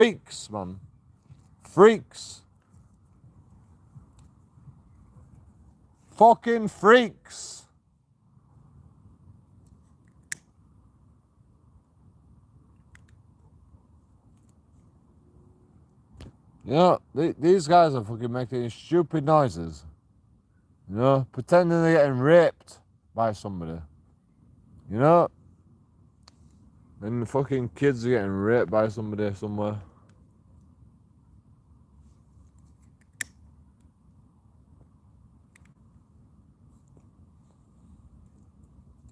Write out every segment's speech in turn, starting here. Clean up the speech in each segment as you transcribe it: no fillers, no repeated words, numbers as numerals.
freaks, man. Freaks. Fucking freaks. You know, these guys are fucking making stupid noises. You know, pretending they're getting raped by somebody. You know? And the fucking kids are getting raped by somebody somewhere.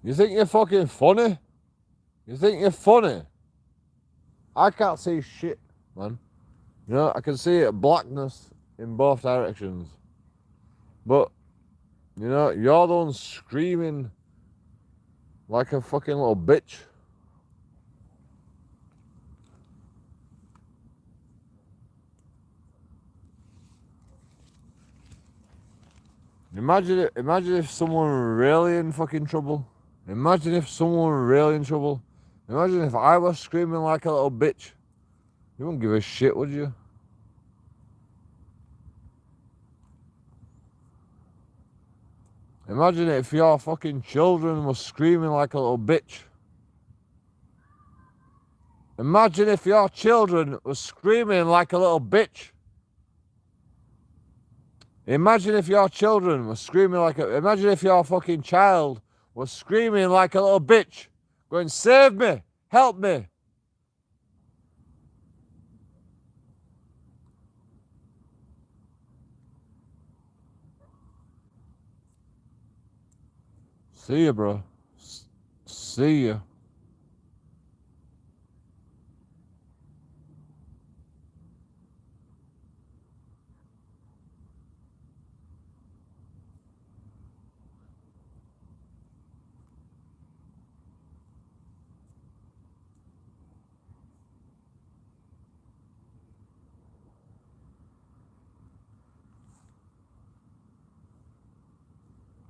You think you're fucking funny? You think you're funny? I can't see shit, man. You know, I can see blackness in both directions. But, you know, you're the one screaming like a fucking little bitch. Imagine if someone were really in fucking trouble. Imagine if someone were really in trouble. Imagine if I was screaming like a little bitch. You wouldn't give a shit, would you? Imagine if your fucking children were screaming like a little bitch. Imagine if your children were screaming like a little bitch. Imagine if your children were screaming like a... Imagine if your fucking child was screaming like a little bitch. Going, save me, help me. See ya, bro. See ya.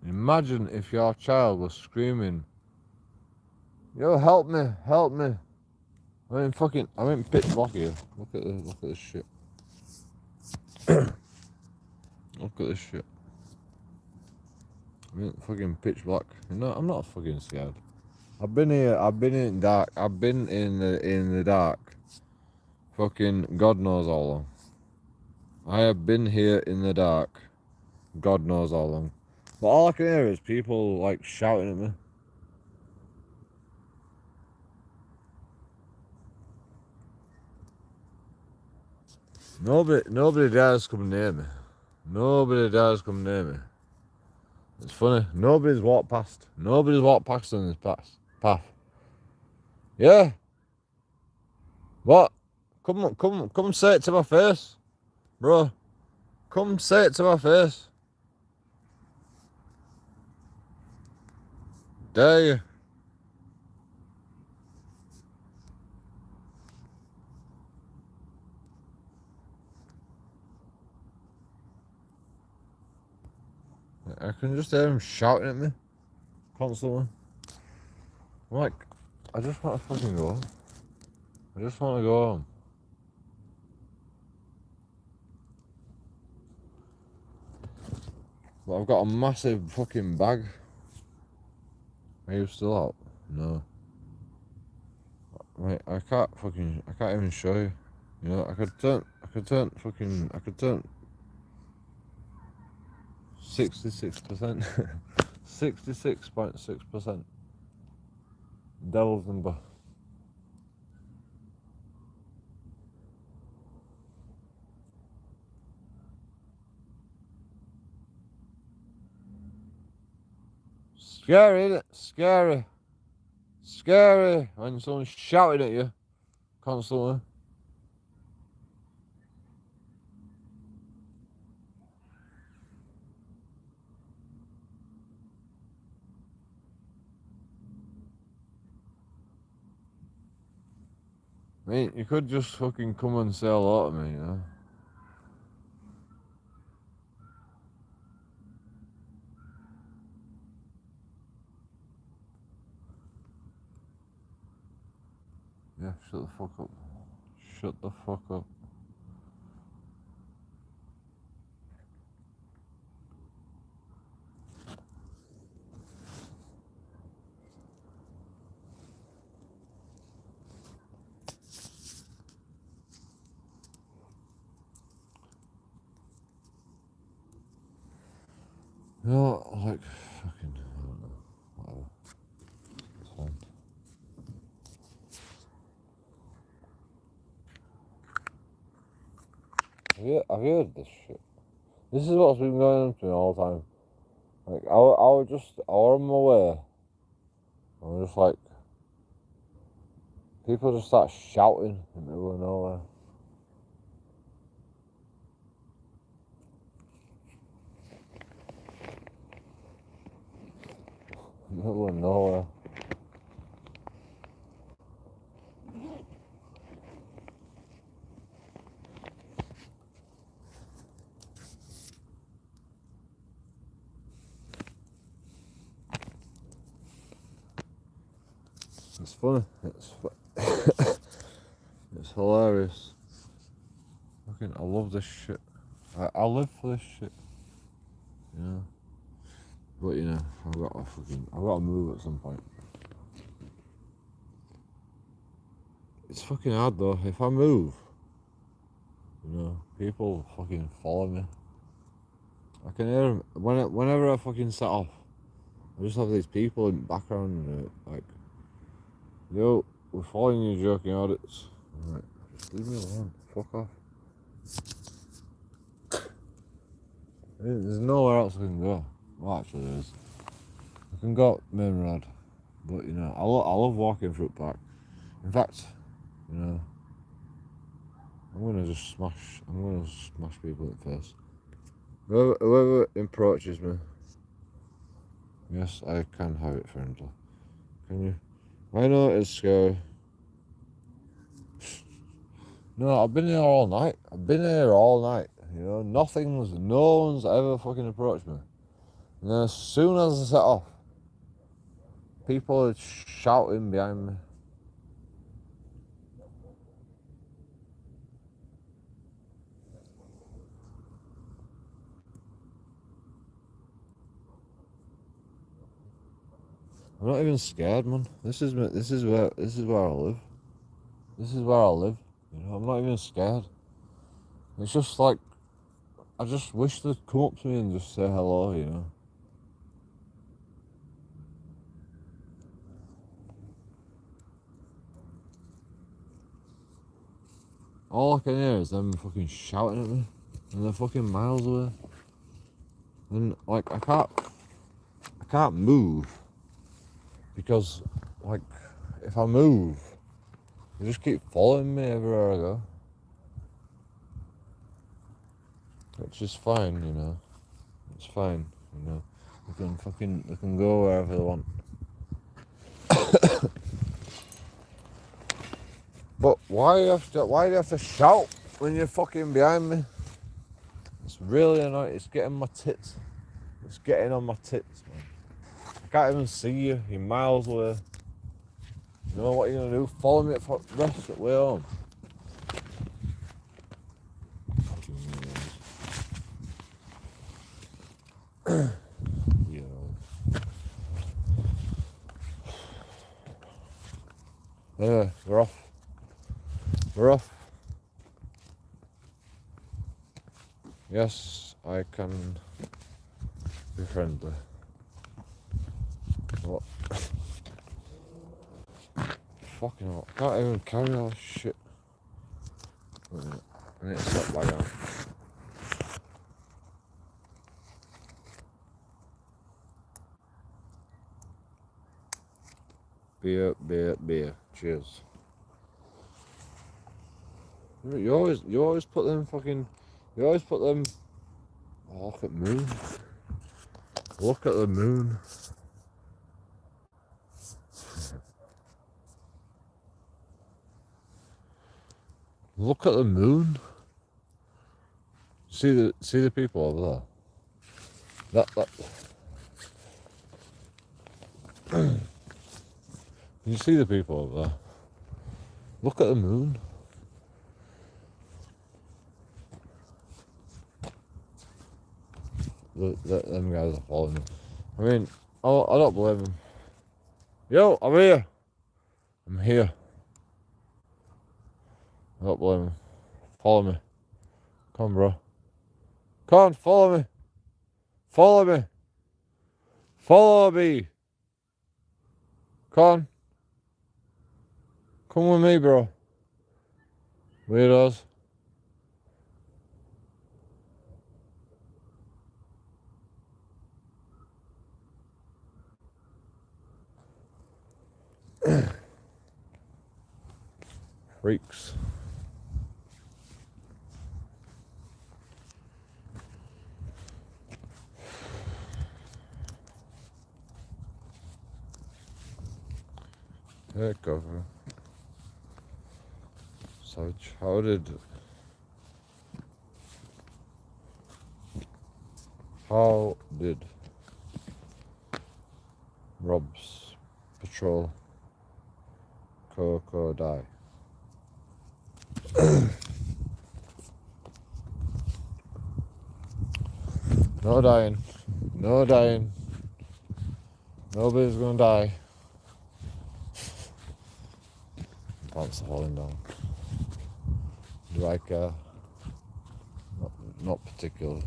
Imagine if your child was screaming, yo, help me, help me. I'm in pitch black here. Look at this shit. Look at this shit. I'm in fucking pitch black. You know, I'm not fucking scared. I've been here, I've been in dark, I've been in the dark. Fucking God knows how long. I have been here in the dark. God knows how long. But all I can hear is people like shouting at me. Nobody dares come near me. Nobody dares come near me. It's funny. Nobody's walked past. Nobody's walked past on this path. Yeah. What? Come say it to my face, bro. Come say it to my face. Dare you? I can just hear him shouting at me constantly. I'm like, I just want to fucking go home. I just want to go home. But I've got a massive fucking bag. Are you still out? No. Wait, I can't even show you. You know, I could turn 66%. 66.6%. Devil's number. Scary, isn't it? Scary. Scary when someone's shouting at you constantly. I mean, you could just fucking come and say hello to me, you know? Yeah, shut the fuck up. shut the fuck up. You know, like, fucking, I don't know, whatever. It's fine. Have you heard this shit? This is what's been going on to me all the time. Like, I was on my way. I'm just like, people just start shouting in the middle of nowhere. In the middle of nowhere. It's funny. It's hilarious. Fucking, I love this shit. I live for this shit. You know. But you know, I've got to move at some point. It's fucking hard though. If I move, you know, people fucking follow me. I can hear them whenever I fucking set off. I just have these people in the background, like, yo, we're following you, JoeKingAudits. I'm like, just leave me alone. Fuck off. There's nowhere else I can go. Well, actually, there is. I can go up Main Road, but you know, I love walking through the park. In fact, you know, I'm gonna smash people at first. Whoever approaches me, yes, I can have it friendly. Can you? I know it's scary. No, I've been here all night. You know, no one's ever fucking approached me. And then as soon as I set off, people are shouting behind me. I'm not even scared, man. This is where I live. This is where I live. You know, I'm not even scared. It's just like, I just wish they'd come up to me and just say hello, you know. All I can hear is them fucking shouting at me, and they're fucking miles away. And like, I can't move, because like, if I move, they just keep following me everywhere I go. Which is fine, you know. It's fine, you know. They can go wherever they want. But why do you have to shout when you're fucking behind me? It's really annoying. It's getting my tits. It's getting on my tits, man. I can't even see you. You're miles away. You know what you're gonna do? Follow me for the rest of the way home. Anyway, we're off. Yes, I can be friendly. What? Fucking hell, I can't even carry all this shit. Wait a minute. I need to stop back out. Beer. Cheers. You always put them fucking. You always put them. Oh, look at the moon. Look at the moon. Look at the moon. See the people over there. Can you see the people over there? Look at the moon. them guys are following me. I mean, I don't blame them. Yo, I'm here. I'm here. I don't blame them. Follow me. Come on, bro. Come on, follow me. Follow me. Follow me. Come on. Come with me, bro. Weirdos. Freaks. Take over. Savage. How did Rob's patrol Coco die? No dying. No dying. Nobody's gonna die. Pants are falling down. Do I care? Not particularly.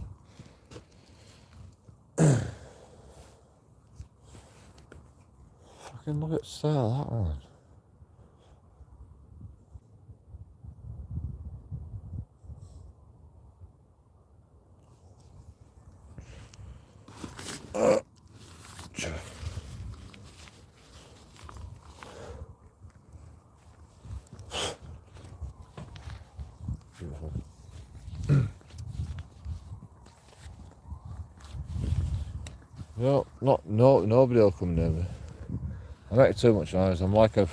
Fucking look at Sarah, that one. Beautiful. Nobody will come near me. I make too much noise. I'm like a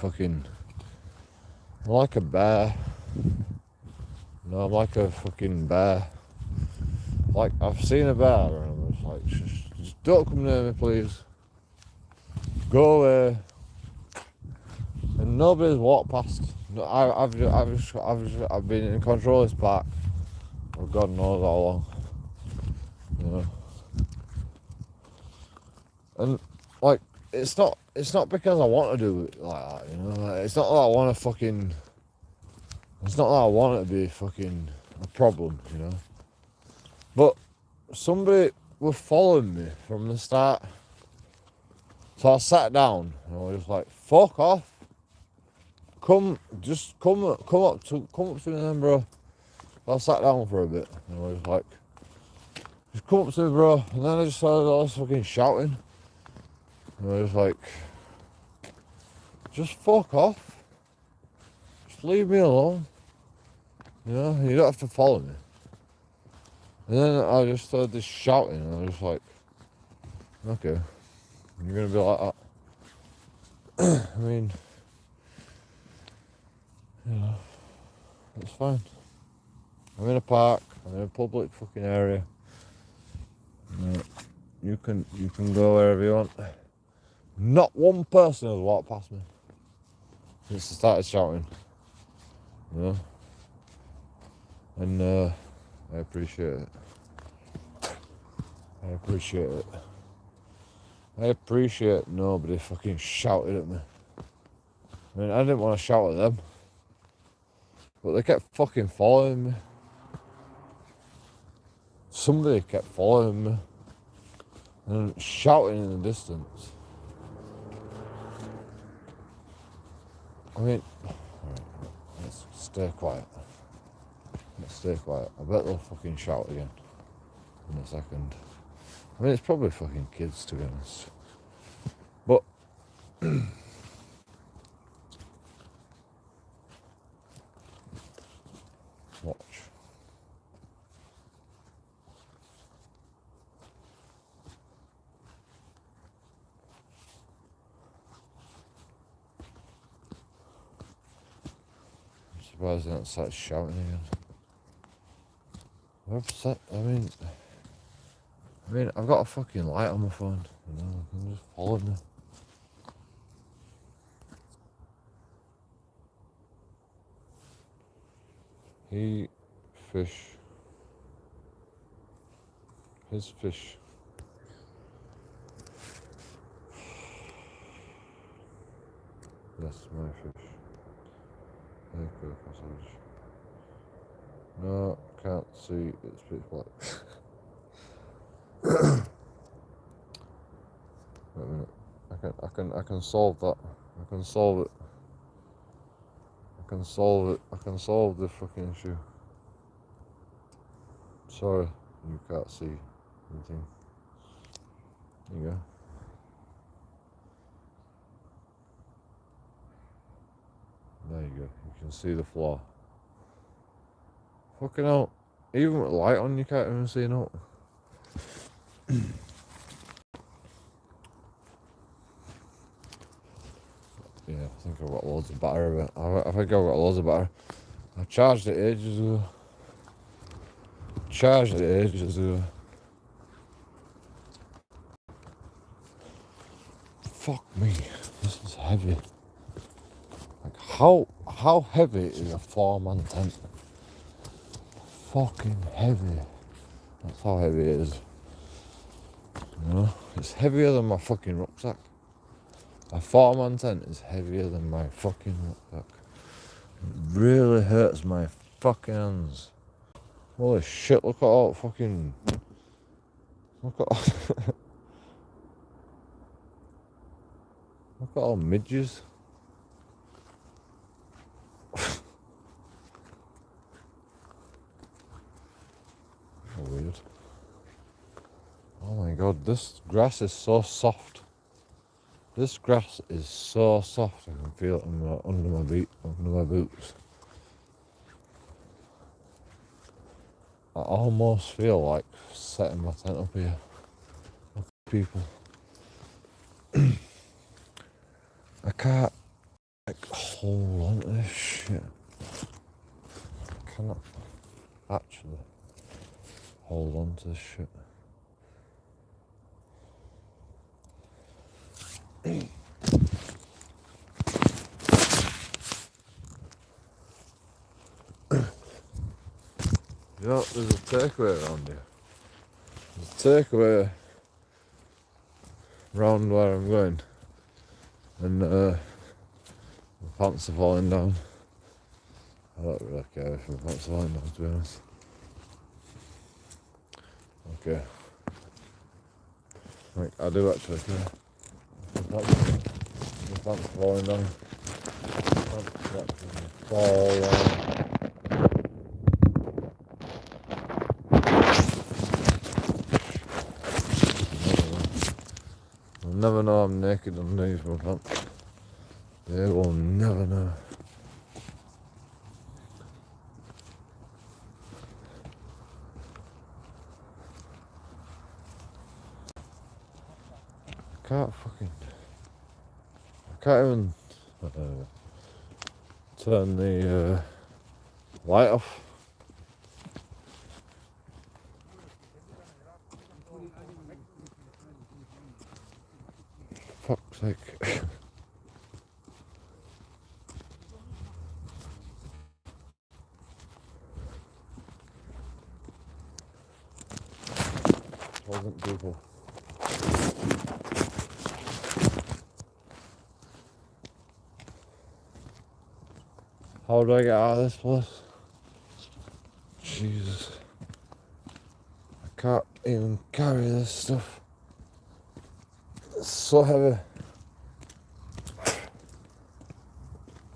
bear. No, I'm like a fucking bear. Like, I've seen a bear and I'm just like, just don't come near me, please. Go away. And nobody's walked past. No, I've been in control of this park for God knows how long. You know. And like, it's not because I want to do it like that, you know. Like, it's not that I want to fucking. It's not that I want it to be fucking a problem, you know. But somebody was following me from the start, so I sat down and I was just like, "Fuck off! Come up to me then, bro." So I sat down for a bit and I was like, "Just come up to me, bro." And then I just started all this fucking shouting. And I was like, just fuck off. Just leave me alone. You know, you don't have to follow me. And then I just started this shouting and I was just like, okay, you're going to be like that. I mean, you know, it's fine. I'm in a park, I'm in a public fucking area. You can go wherever you want. Not one person has walked past me since I started shouting, you know, and I appreciate it. I appreciate nobody fucking shouted at me. I mean, I didn't want to shout at them, but they kept fucking following me. Somebody kept following me and shouting in the distance. I mean, let's stay quiet. I bet they'll fucking shout again in a second. I mean, it's probably fucking kids, to be honest. But watch. I'm surprised they don't start shouting again. They're upset. I mean, I've got a fucking light on my phone. You know, they can just follow me. His fish Yes, my fish. Hey, cool, sausage. No, can't see. It's pitch black. Wait a minute. I can solve that. I can solve it. I can solve it. I can solve the fucking issue. Sorry, you can't see anything. There you go. There you go. You can see the flaw. Fucking hell. Even with light on, you can't even see no. Yeah, I think I've got loads of battery. I think I've got loads of battery. I charged it ages ago. Fuck me. This is heavy. Like how heavy is a 4-man tent? Fucking heavy. That's how heavy it is. You know? It's heavier than my fucking rucksack. A 4-man tent is heavier than my fucking rucksack. It really hurts my fucking hands. Holy shit, look at all fucking... Look at all... Look at all midges. Weird. Oh my god, this grass is so soft. This grass is so soft. I can feel it under my boots. I almost feel like setting my tent up here. Look at people. I can't hold on to this shit. I cannot actually hold on to this shit. You know, there's a takeaway around here. There's a takeaway round where I'm going. And my pants are falling down. I don't really care if my pants are falling down, to be honest. Okay. Like, I do actually care. My pants are falling down. My pants are actually fall down. They'll never know I'm naked underneath my pants. They will never know. I can't even turn the light off. Fuck's sake. Pleasant people. How do I get out of this place? Jesus. I can't even carry this stuff. It's so heavy.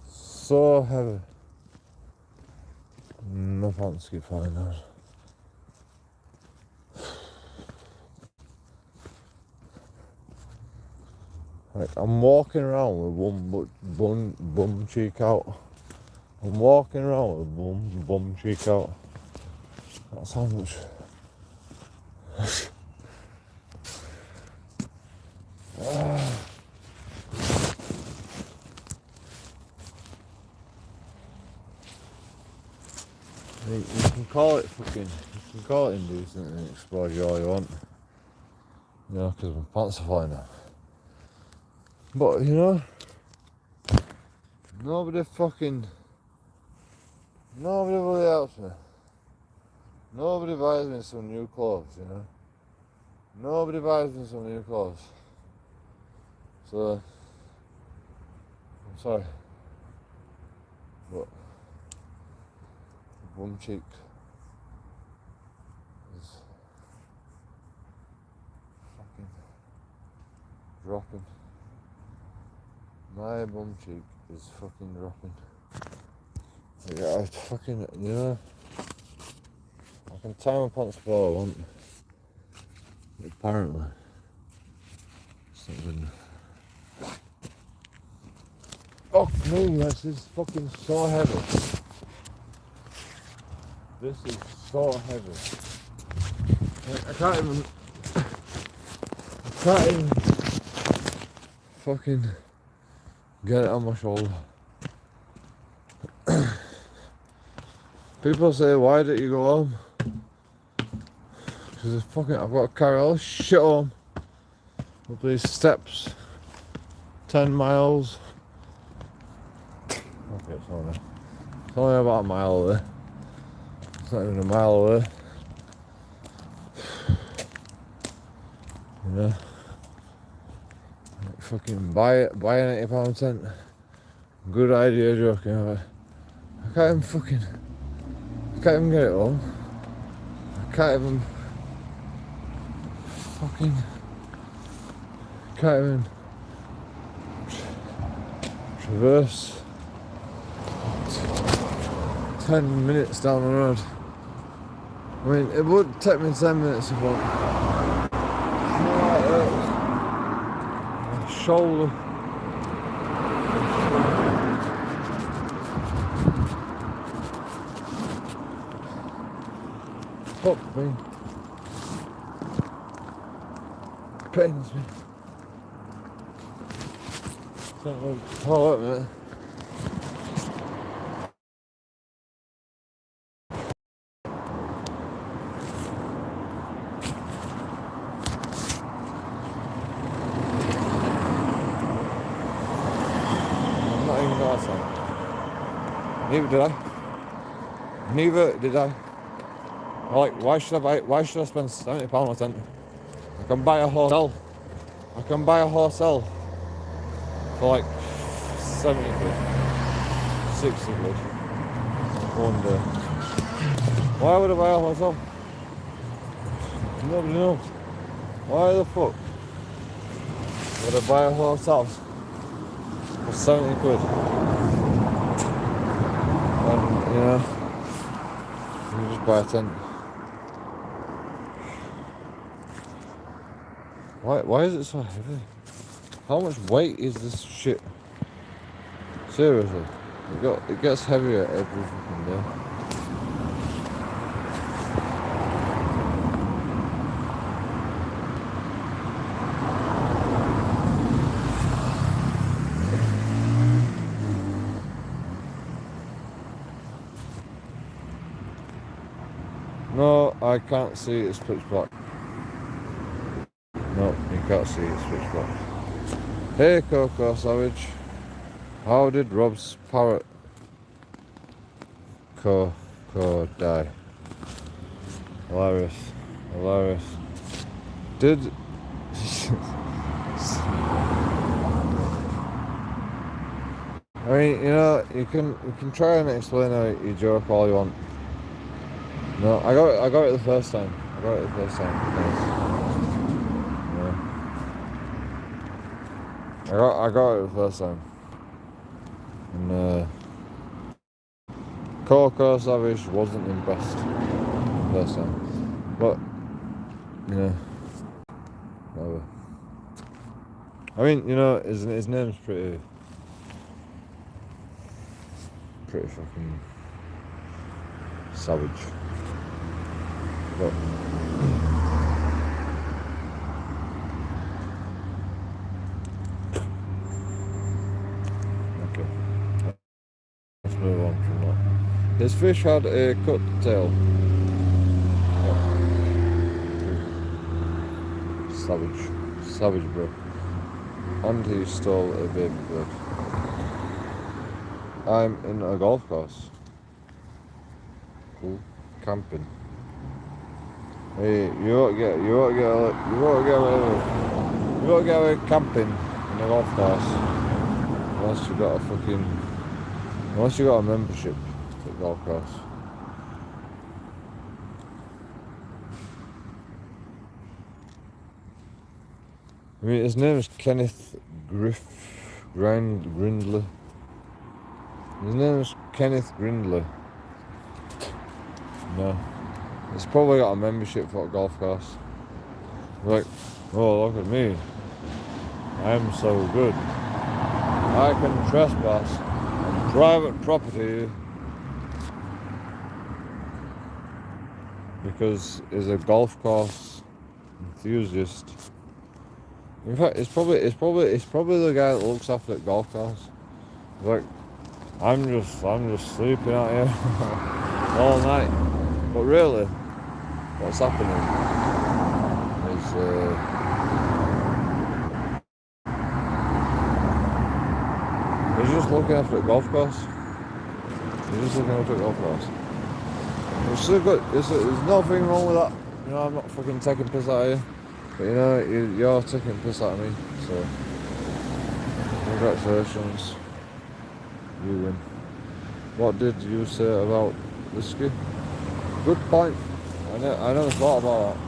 So heavy. My pants keep falling down. Like, I'm walking around with one bum cheek out. I'm walking around with bum cheek out. That's how much. You can call it indecent and exposure all you want. You know, because my pants are falling down. But, you know, nobody really helps me. Nobody buys me some new clothes, you know. Nobody buys me some new clothes. So, sorry. But bum cheek is fucking dropping. My bum cheek is fucking dropping. Yeah, I fucking, you know, I can tie my pants if I want. Apparently, it's not good enough. Fuck me, this is fucking so heavy. This is so heavy. Like, I can't even fucking get it on my shoulder. People say, why did you go home? Because I've got to carry all this shit home. Up these steps. 10 miles. Okay, it's only about a mile away. It's not even a mile away. You know? Like fucking buy an £80 tent. Good idea, joking. I can't even get it home. I can't even traverse 10 minutes down the road. I mean, it would take me 10 minutes if I want. My shoulder. Fuck me. Pains me. Hold up a minute. I'm not even got that. Neither did I. Like, why should I spend £70 on a tent? I can buy a hotel for like 70 quid, 60 quid one day. Why would I buy a hotel? Nobody knows. Why the fuck would I buy a hotel for 70 quid? And, you know, you just buy a tent. Why is it so heavy? How much weight is this shit? Seriously, it gets heavier every fucking day. No, I can't see, it's pitch black. No, you can't see, it's pitch black. Hey Coco Savage, how did Rob's parrot die? Hilarious. Did I mean, you know, you can try and explain how you joke all you want. No, I got it the first time. Because, I got it the first time. And Coco Savage wasn't impressed the first time. But, you know, whatever. I mean, you know, his name's pretty fucking savage. But okay, let's move on from that. His fish had a cut tail. Yeah. Savage bro. And he stole a baby bird. I'm in a golf course. Cool. Camping. Hey, you won't get away camping in a golf course. unless you got a membership to the golf course. I mean, his name is Kenneth Grindler. His name is Kenneth Grindler. No. He's probably got a membership for a golf course. Like, oh, look at me. I'm so good. I can trespass on private property because he's a golf course enthusiast. In fact, it's probably the guy that looks after the golf course. Like, I'm just sleeping out here all night. But really, what's happening is he's just looking after the golf course. It's so good. There's nothing wrong with that. You know, I'm not fucking taking piss out of you. But you know, you're taking piss out of me. So, congratulations. You win. What did you say about whiskey? Good point. I never thought about that.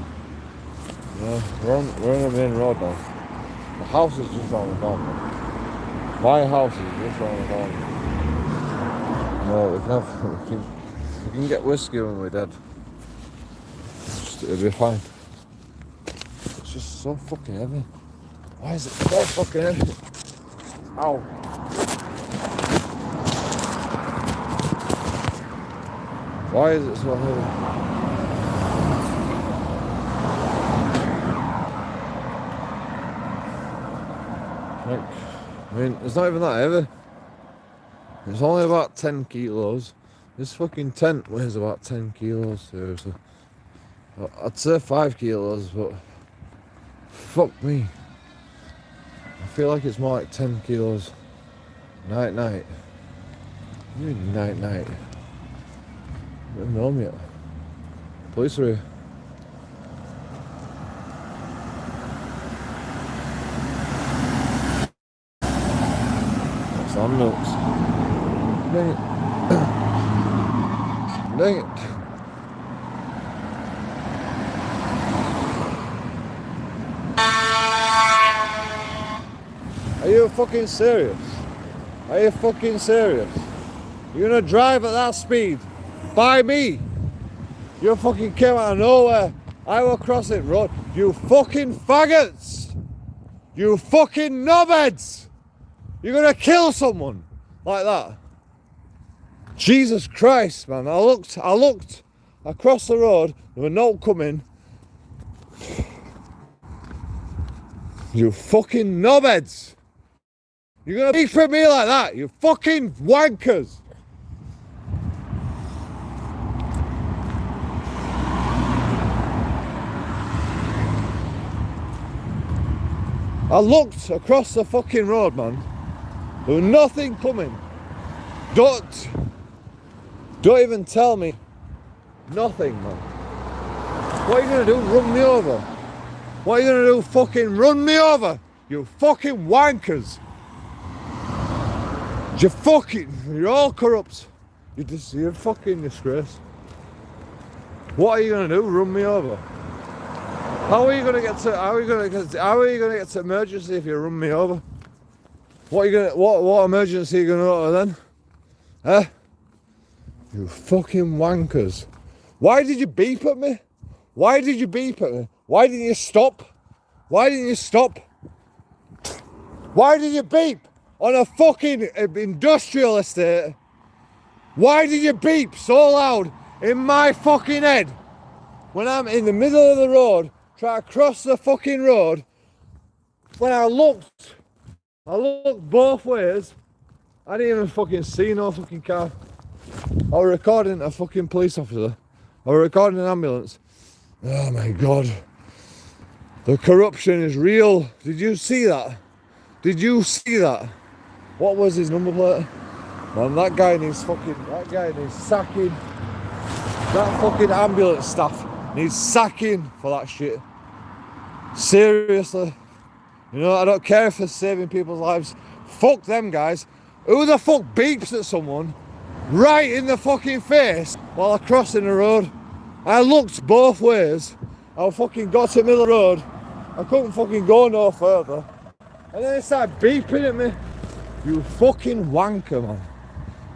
You know, we're on the main road now. The house is just around the corner. My house is just around the corner. No, we can get whiskey when we're dead. It'll be fine. It's just so fucking heavy. Why is it so fucking heavy? Ow. Why is it so heavy? Like, I mean, it's not even that heavy. It's only about 10 kilos. This fucking tent weighs about 10 kilos, seriously. I'd say 5 kilos, but fuck me. I feel like it's more like 10 kilos. Night. What do you mean night? I don't know him yet. Police are here. That's ambulance. Dang it. Dang it. Are you fucking serious? Are you fucking serious? You're gonna drive at that speed? By me? You fucking came out of nowhere. I will cross it road. You fucking faggots! You fucking knobheads! You're gonna kill someone like that. Jesus Christ, man. I looked across the road, there were no coming. You fucking knobheads! You're gonna beep at me like that, you fucking wankers! I looked across the fucking road, man. There was nothing coming. Don't even tell me. Nothing, man. What are you gonna do? Run me over? What are you gonna do? Fucking run me over? You fucking wankers. You're all corrupt. You're a fucking disgrace. What are you gonna do? Run me over? How are you gonna get to emergency if you run me over? What emergency are you gonna go to then? Huh? You fucking wankers. Why did you beep at me? Why did you beep at me? Why didn't you stop? Why didn't you stop? Why did you beep on a fucking industrial estate? Why did you beep so loud in my fucking head when I'm in the middle of the road trying to cross the fucking road? When I looked both ways. I didn't even fucking see no fucking car. I was recording a fucking police officer. I was recording an ambulance. Oh my God. The corruption is real. Did you see that? What was his number plate? Man, that guy needs sacking. That fucking ambulance staff needs sacking for that shit. Seriously. You know, I don't care if they're saving people's lives, Fuck them guys. Who the fuck beeps at someone right in the fucking face while they're crossing the road? I looked both ways. I fucking got to the middle of the road. I couldn't fucking go no further. And then they started beeping at me. You fucking wanker, man.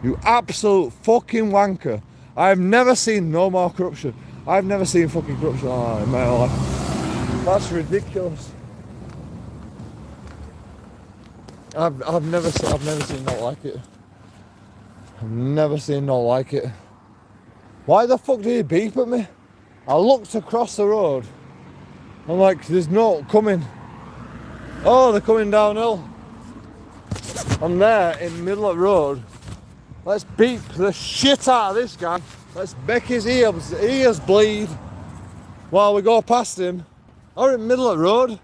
You absolute fucking wanker. I've never seen no more corruption. I've never seen fucking corruption like that in my life. That's ridiculous. I've never seen not like it. I've never seen not like it. Why the fuck did he beep at me? I looked across the road. I'm like, there's no coming. Oh, they're coming downhill. I'm there in the middle of the road. Let's beep the shit out of this guy. Let's make his ears bleed while we go past him. We're in the middle of the road.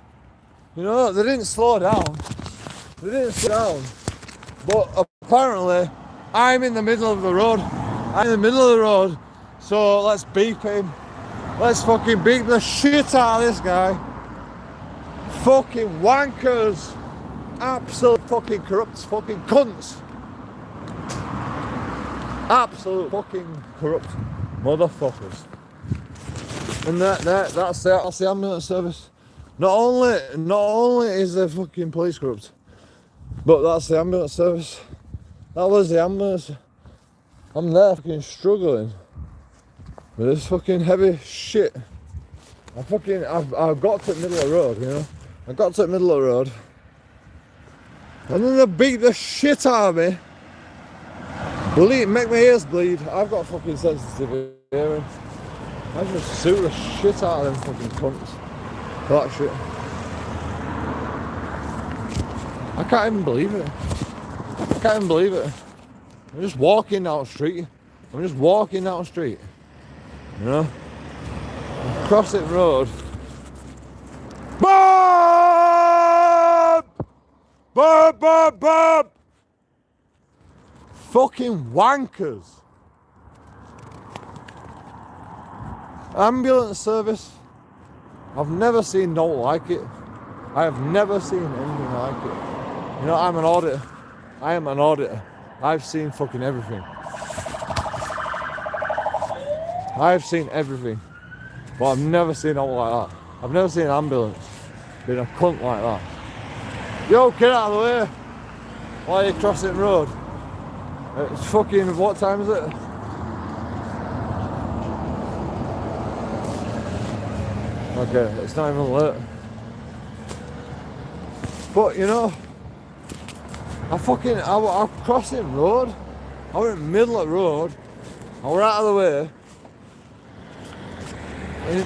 You know, they didn't slow down. They didn't slow down. But apparently, I'm in the middle of the road. I'm in the middle of the road. So let's beep him. Let's fucking beep the shit out of this guy. Fucking wankers. Absolute fucking corrupt fucking cunts. Absolute fucking corrupt motherfuckers. And that's the ambulance service. Not only is the fucking police corrupt, but that's the ambulance service. That was the ambulance. I'm there fucking struggling with this fucking heavy shit. I've got to the middle of the road, you know. I got to the middle of the road. And then they beat the shit out of me. Make my ears bleed. I've got fucking sensitive hearing. I just sue the shit out of them fucking cunts for that shit. I can't even believe it. I can't even believe it. I'm just walking down the street. You know? I'm crossing the road. Bob! Bob, Bob, Bob! Fucking wankers. Ambulance service. I've never seen no like it. I have never seen anything like it. You know, I'm an auditor. I am an auditor. I've seen fucking everything. I've seen everything. But I've never seen no like that. I've never seen an ambulance being a cunt like that. Yo, get out of the way while you're crossing the road. It's fucking, what time is it? Okay, it's not even late. But you know, I'm crossing the road. I was in the middle of the road. I was out of the way. And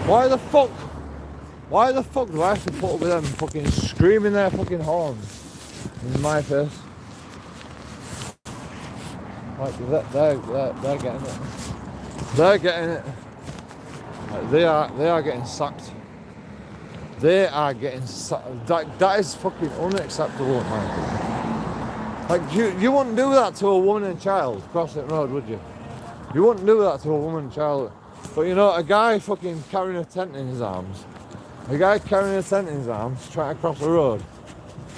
why the fuck do I have to put up with them fucking screaming their fucking horns in my face? Like they're getting it. They're getting it. Like, they are getting sacked. They are getting sacked. That is fucking unacceptable, man. Like you wouldn't do that to a woman and child crossing the road, would you? You wouldn't do that to a woman and child. But you know, a guy fucking carrying a tent in his arms. A guy carrying a tent in his arms trying to cross the road.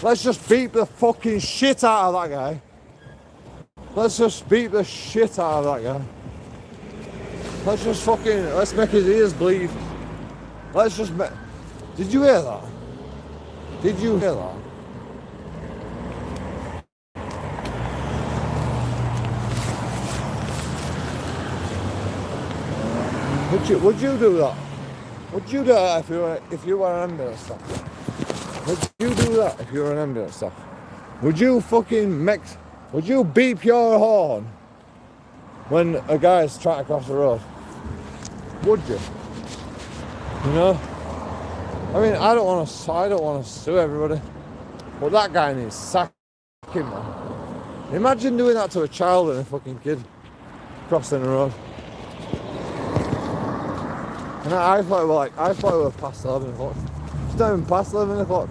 Let's just beat the fucking shit out of that guy. Let's just beat the shit out of that guy. Let's make his ears bleed. Did you hear that? Did you hear that? Would you do that? Would you do that if you were an ambulance staff? Would you do that if you were an ambulance staff? Would you beep your horn when a guy's trying to cross the road? Would you? You know? I mean, I don't want to sue everybody, but that guy needs sacking, man. Imagine doing that to a child and a fucking kid crossing the road. And I thought we were past 11 o'clock. It's not even past 11 o'clock.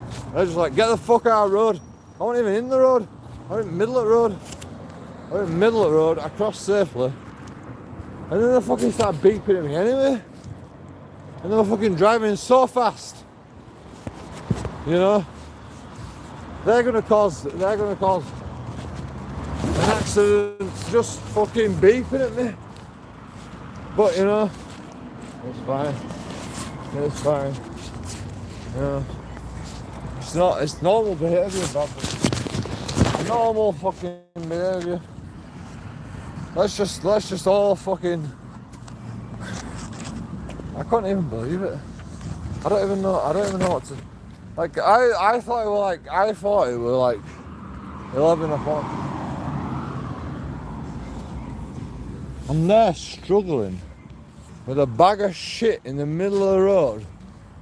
I was just like, get the fuck out of the road. I wasn't even in the road. I was in the middle of the road. I crossed safely. And then they fucking started beeping at me anyway. And they were fucking driving so fast. You know? They're gonna cause an accident just fucking beeping at me. But you know, it's fine. It's fine. You know, it's normal behaviour, Bob. Normal fucking behaviour. Let's just all fucking. I couldn't even believe it. I don't even know what to. Like I thought it were like 11 o'clock. I'm there struggling with a bag of shit in the middle of the road,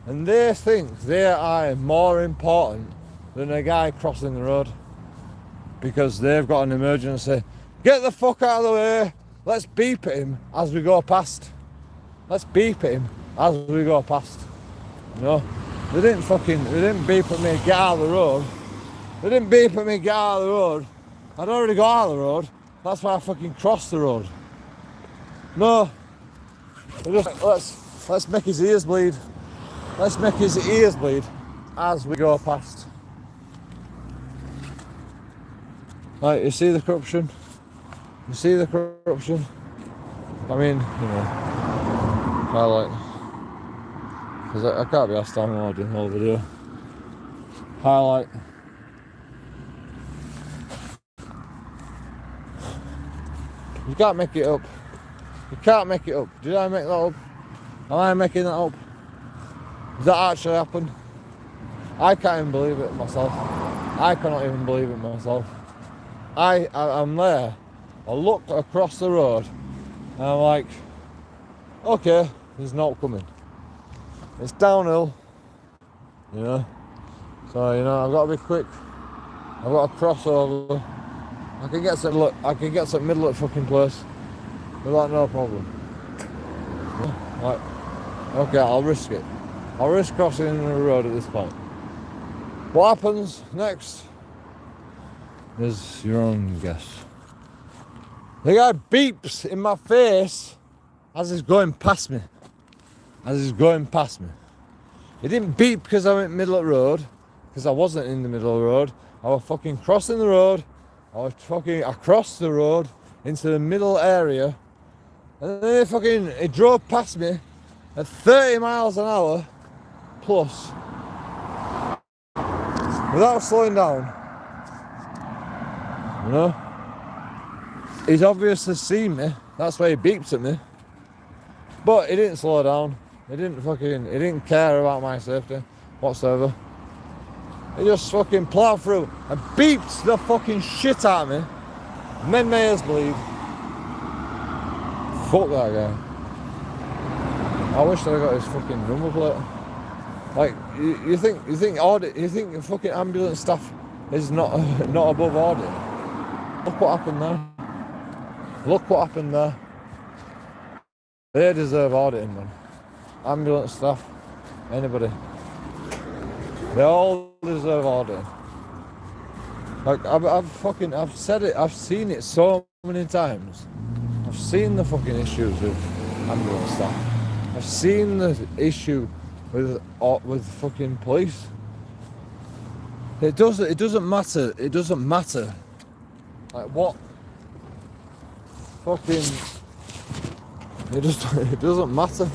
and they think they are more important than a guy crossing the road because they've got an emergency. Get the fuck out of the way. Let's beep at him as we go past. Let's beep at him as we go past. You know? They didn't beep at me, get out of the road. They didn't beep at me, get out of the road. I'd already got out of the road. That's why I fucking crossed the road. No. They just, let's make his ears bleed. Let's make his ears bleed as we go past. Right, you see the corruption? You see the corruption? I mean, you know, highlight. Because I can't be asked downloading the whole video. Highlight. You can't make it up. You can't make it up. Did I make that up? Am I making that up? Does that actually happen? I can't even believe it myself. I cannot even believe it myself. I'm there. I look across the road and I'm like, okay, there's not coming. It's downhill, you know. So you know, I've got to be quick. I've got to cross over. I can get some middle at fucking place without no problem. Like, okay, I'll risk it. I'll risk crossing the road at this point. What happens next is your own guess. The guy beeps in my face as he's going past me. He didn't beep because I went middle of the road, because I wasn't in the middle of the road. I was fucking crossing the road. I crossed the road into the middle area, and then he drove past me at 30 miles an hour plus without slowing down. You know? He's obviously seen me. That's why he beeps at me. But he didn't slow down. He didn't care about my safety whatsoever. He just fucking plowed through and beeped the fucking shit out of me. Made my ears bleed. Fuck that guy. I wish I got his fucking number plate. Like, you think fucking ambulance staff is not above audit? Look what happened there. They deserve auditing, man. Ambulance staff, anybody. They all deserve auditing. Like, I've said it, I've seen it so many times. I've seen the fucking issues with ambulance staff. I've seen the issue with fucking police. It doesn't matter. Like what? Fucking. It doesn't matter.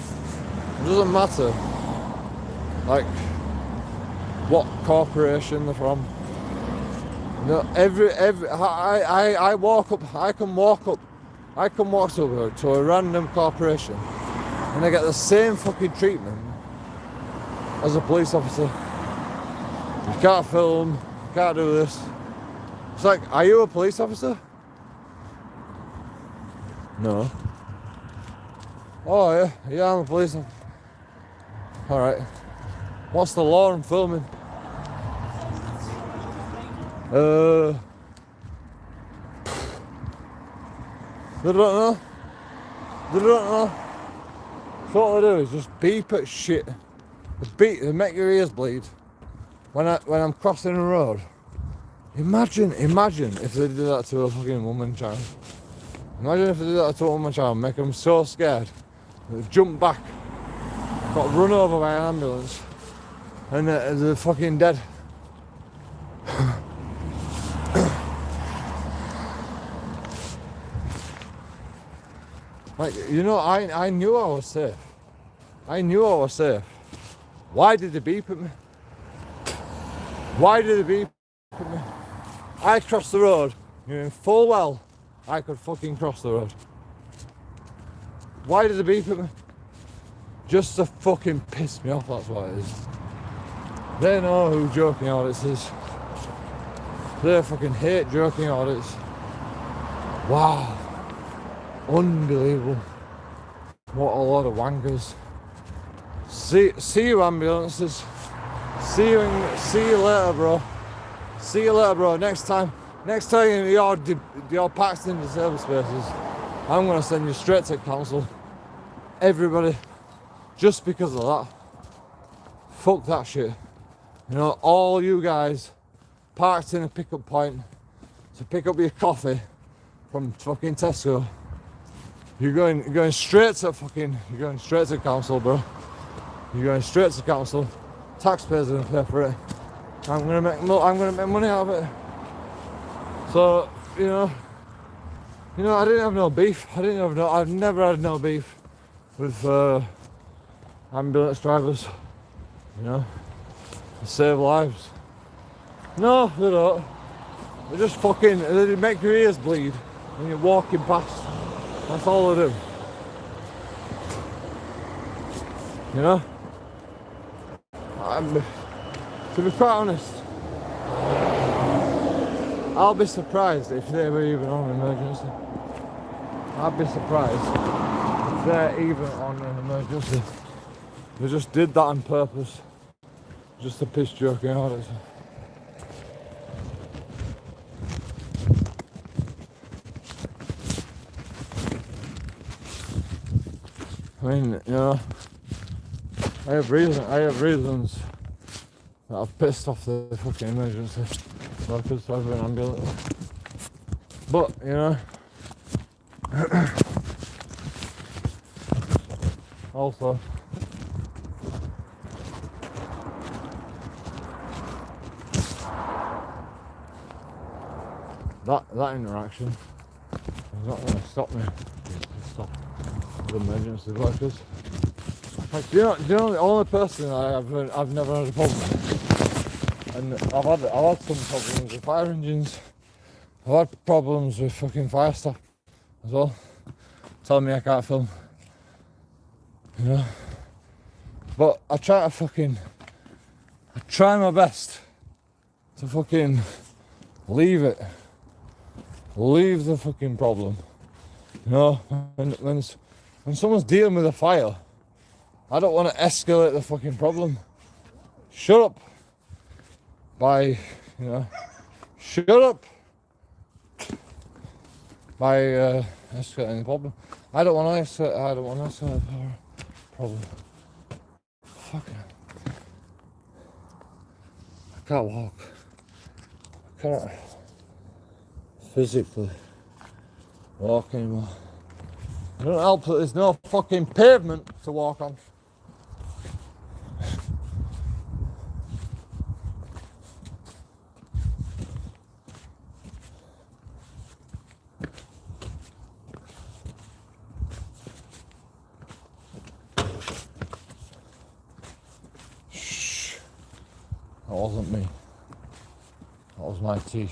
It doesn't matter. Like what corporation they're from. You know, I can walk to a random corporation and I get the same fucking treatment as a police officer. You can't film, you can't do this. It's like, are you a police officer? No. Oh yeah, I'm a police officer. Alright. What's the law on filming? They don't know. So what they do is just beep at shit. They make your ears bleed. When I'm crossing the road. Imagine if they did that to a fucking woman child. Imagine if they did that to a woman child, make them so scared. They jump back, got run over by an ambulance, and they're fucking dead. Like, you know, I knew I was safe. I knew I was safe. Why did they beep at me? Why did they beep at me? I crossed the road, knowing full well I could fucking cross the road. Why did they beep at me? Just to fucking piss me off, that's what it is. They know who JoeKingAudits is. They fucking hate JoeKingAudits. Wow. Unbelievable. What a lot of wankers. See you ambulances. See you later, bro. See you later, bro. Next time you're packed in disabled spaces, I'm gonna send you straight to council. Everybody, just because of that. Fuck that shit. You know, all you guys parked in a pickup point to pick up your coffee from fucking Tesco. You're going straight to council, bro. You're going straight to council. Taxpayers are gonna pay for it. I'm gonna make money out of it. So, you know, I didn't have no beef. I've never had no beef with ambulance drivers. You know, they save lives. No, they don't. They just fucking, they make your ears bleed when you're walking past. That's all they do. You know? To be quite honest, I'll be surprised if they were even on an emergency. I'd be surprised if they're even on an emergency. They just did that on purpose, just to piss JoeKingAudits. I mean, you know, I have reasons that I've pissed off the fucking emergency workers over an ambulance. But, you know, also, that interaction is not going to stop me. Stop the emergency workers. Like, do you know the only person I've never had a problem with, and I've had some problems with fire engines. I've had problems with fucking fire staff as well, telling me I can't film. You know, but I try my best to fucking leave the fucking problem. You know, when someone's dealing with a fire, I don't want to escalate the fucking problem. Shut up. By escalating the problem. I don't want to escalate the problem. Fuck it. I can't walk. I can't physically walk anymore. It don't help that there's no fucking pavement to walk on. Shh. That wasn't me. That was my tea.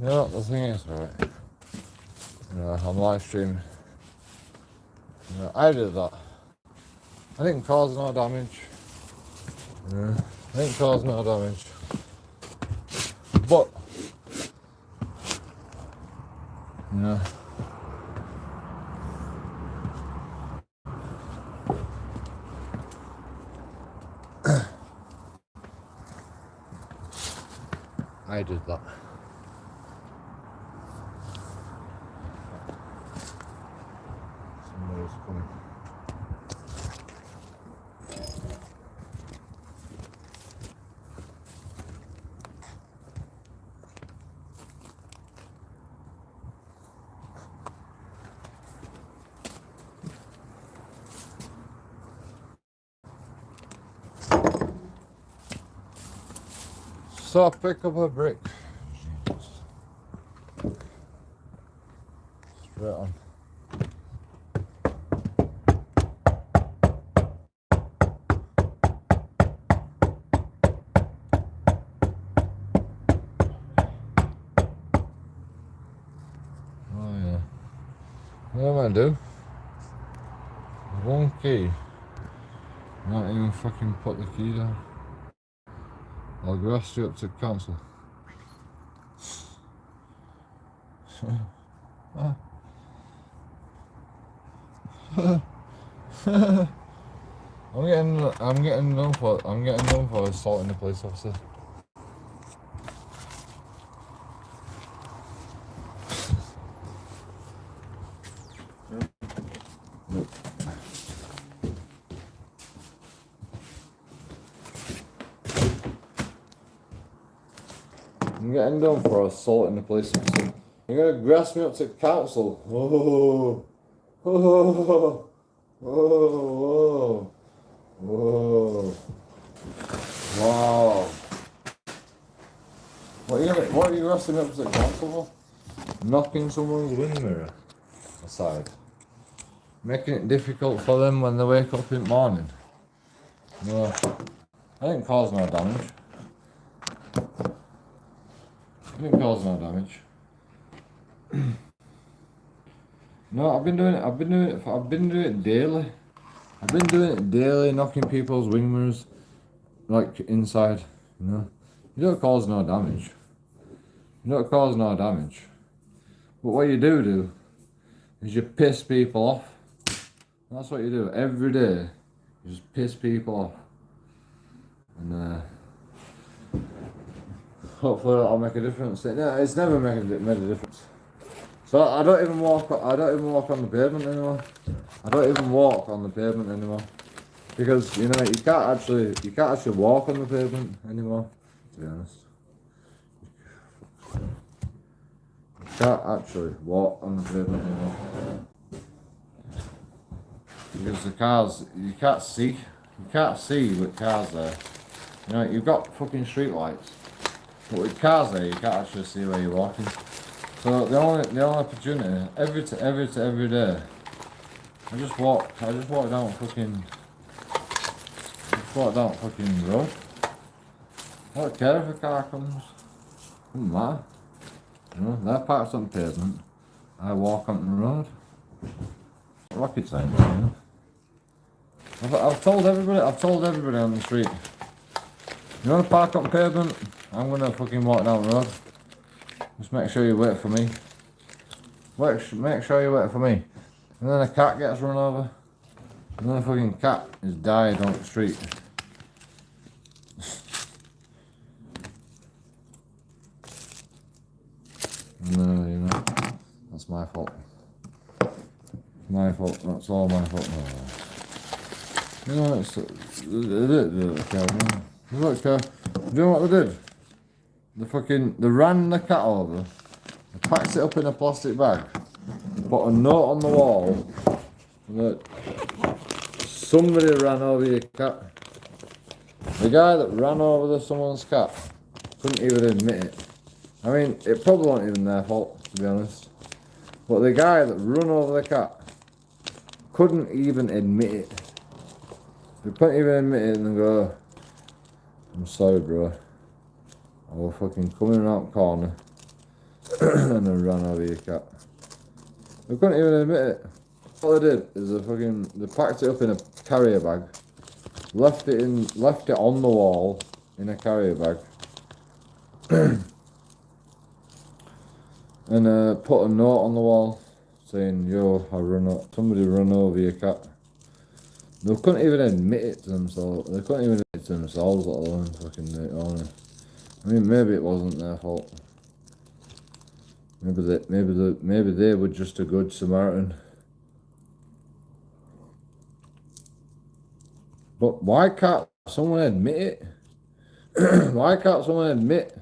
You know what the thing is, right? You know, I'm live streaming. You know, I did that. I didn't cause no damage. Yeah, I didn't cause no damage. But, you know, I did that. Somebody's coming. So I pick up a brick. Straight on. Oh yeah. What am I do? One key. Not even fucking put the key down. I'll go straight up to council. I'm getting known for assaulting the police officer. I'm getting done for assaulting the police officer. You're gonna grass me up to council. Oh, oh, oh, oh, whoa. Wow. What are you grassing me up to council for? Knocking someone's wind mirror aside. Making it difficult for them when they wake up in the morning. No, I didn't cause no damage. Didn't cause no damage. No, I've been doing it daily. I've been doing it daily, knocking people's wing mirrors, like inside. You know, you don't cause no damage. You don't cause no damage. But what you do is you piss people off. That's what you do every day. You just piss people off, and hopefully that'll make a difference. No, it's never made a difference. So I don't even walk on the pavement anymore. I don't even walk on the pavement anymore because you know you can't actually walk on the pavement anymore. To be honest, you can't actually walk on the pavement anymore because the cars you can't see with cars there. You know you've got fucking street lights. But with cars there, you can't actually see where you're walking. So the only opportunity every day, I just walk down fucking road. I don't care if a car comes. Doesn't matter. You know, they're parked on the pavement. I walk on the road. Rocket science, you know. I've told everybody on the street. You want to park on the pavement? I'm gonna fucking walk down the road. Just make sure you wait for me. Make sure you wait for me. And then a cat gets run over. And then a fucking cat is died on the street. No, you know, that's my fault. My fault. That's all my fault. No. You know, do you know what they did? They ran the cat over, they packed it up in a plastic bag, put a note on the wall that somebody ran over your cat. The guy that ran over someone's cat couldn't even admit it. I mean, it probably wasn't even their fault, to be honest. But the guy that ran over the cat couldn't even admit it. They couldn't even admit it and go, I'm sorry, bro. I was fucking coming around the corner and then ran over your cat. They couldn't even admit it. What they did is they packed it up in a carrier bag, left it on the wall in a carrier bag, and put a note on the wall saying, "Yo, somebody run over your cat." They couldn't even admit it to themselves. They couldn't even admit it to themselves, let alone fucking the owner. I mean, maybe it wasn't their fault. Maybe they were just a good Samaritan. But why can't someone admit it? Why can't someone admit?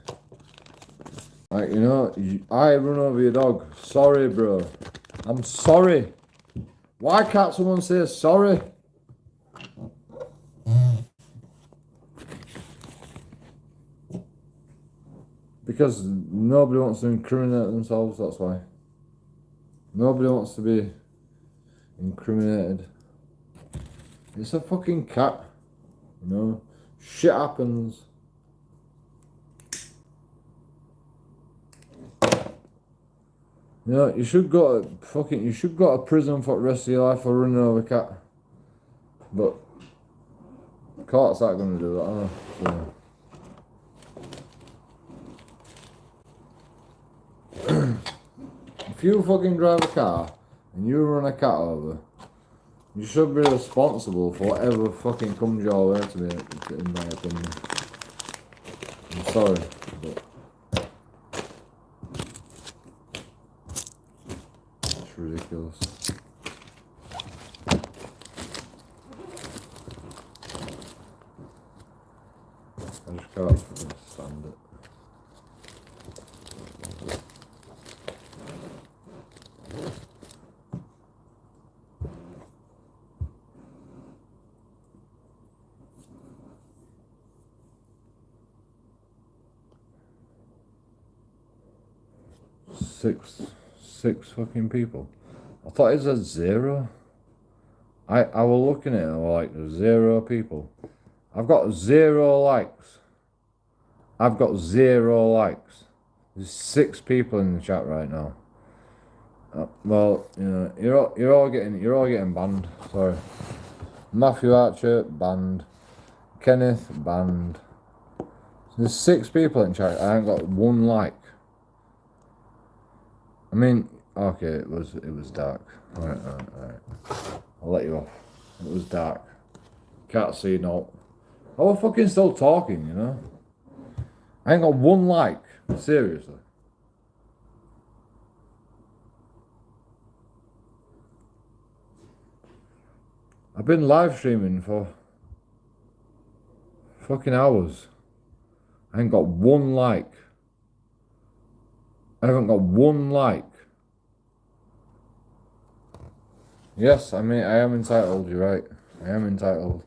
Like, you know, I run over your dog. Sorry, bro. I'm sorry. Why can't someone say sorry? Because nobody wants to incriminate themselves, that's why. Nobody wants to be incriminated. It's a fucking cat, you know? Shit happens. You know, you should go to prison for the rest of your life for running over a cat. But court's not gonna do that, are they? So. If you fucking drive a car and you run a cat over, you should be responsible for whatever fucking comes your way, to me, in my opinion. I'm sorry, but it's ridiculous. I just can't fucking stand it. Six fucking people. I thought it was 0. I was looking at it and I was like, 0 people. I've got 0 likes. I've got 0 likes. There's 6 people in the chat right now. Well, you know, you're all getting banned. Sorry. Matthew Archer banned. Kenneth banned. There's 6 people in chat. I ain't got 1 like. I mean, okay, it was dark. Alright. I'll let you off. It was dark. Can't see no. I was fucking still talking, you know. I ain't got 1 like. Seriously. I've been live streaming for fucking hours. I ain't got 1 like. I haven't got 1 like. Yes, I mean, I am entitled, you're right. I am entitled.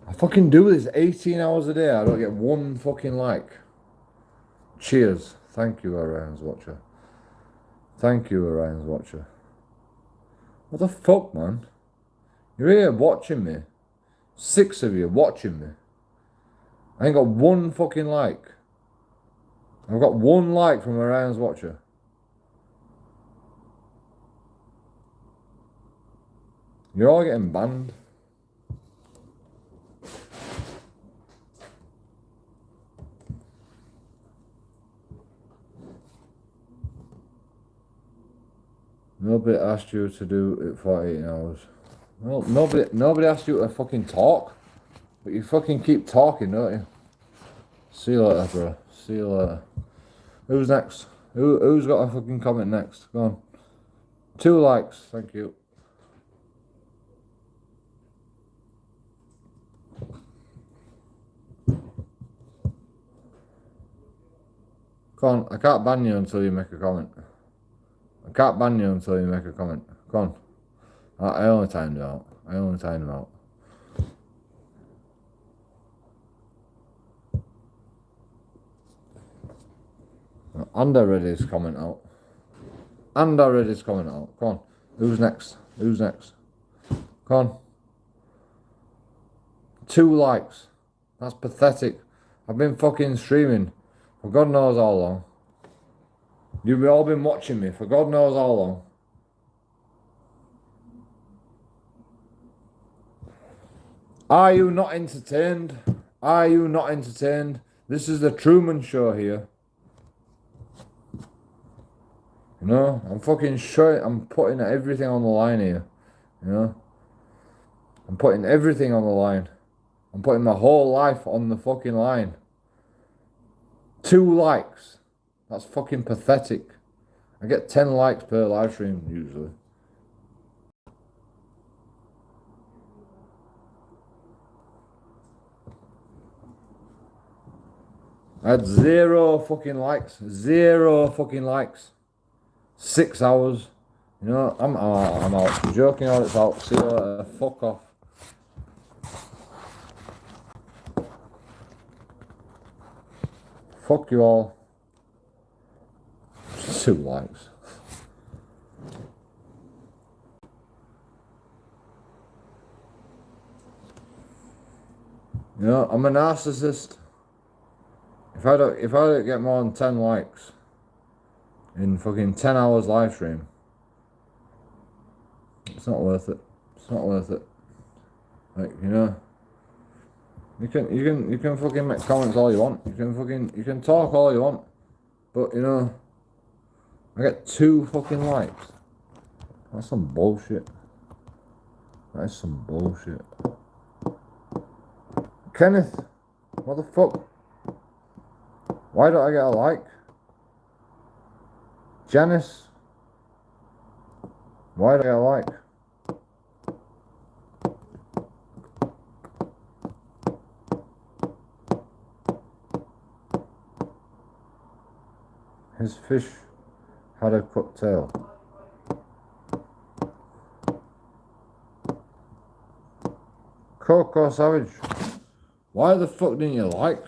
I fucking do this 18 hours a day. I don't get 1 fucking like. Cheers. Thank you, Orion's Watcher. Thank you, Orion's Watcher. What the fuck, man? You're here watching me. 6 of you watching me. I ain't got 1 fucking like. I've got 1 like from Orion's Watcher. You're all getting banned. Nobody asked you to do it for 18 hours. Well, nobody asked you to fucking talk. But you fucking keep talking, don't you? See you later, bro. See you later. Who's next? Who's got a fucking comment next? Go on. 2 likes, thank you. Go on, I can't ban you until you make a comment. I can't ban you until you make a comment. Go on. I only timed it out. And I read his comment out. Come on. Who's next? Come on. 2 likes. That's pathetic. I've been fucking streaming for God knows how long. You've all been watching me for God knows how long. Are you not entertained? This is the Truman Show here. You know, I'm fucking sure I'm putting everything on the line here. You know? I'm putting everything on the line. I'm putting my whole life on the fucking line. 2 likes. That's fucking pathetic. I get 10 likes per live stream usually. I had 0 fucking likes. 6 hours. You know, I'm out. JoeKingAudits out. See you later. Fuck off. Fuck you all. 2 likes. You know, I'm a narcissist. If I don't get more than 10 likes in fucking 10 hours live stream, it's not worth it. It's not worth it. Like, you know, you can fucking make comments all you want. You can talk all you want. But you know, I get 2 fucking likes. That's some bullshit. That is some bullshit. Kenneth, what the fuck? Why don't I get a like? Janice, why do I get a like? His fish had a cut tail. Coco Savage, why the fuck didn't you like?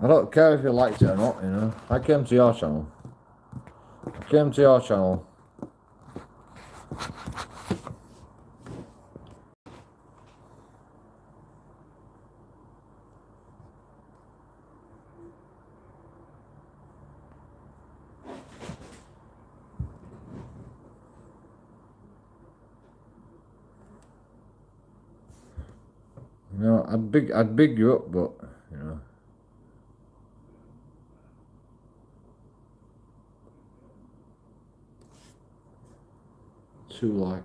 I don't care if you liked it or not, you know. I came to your channel. You know, I'd big you up, but you know. Two likes.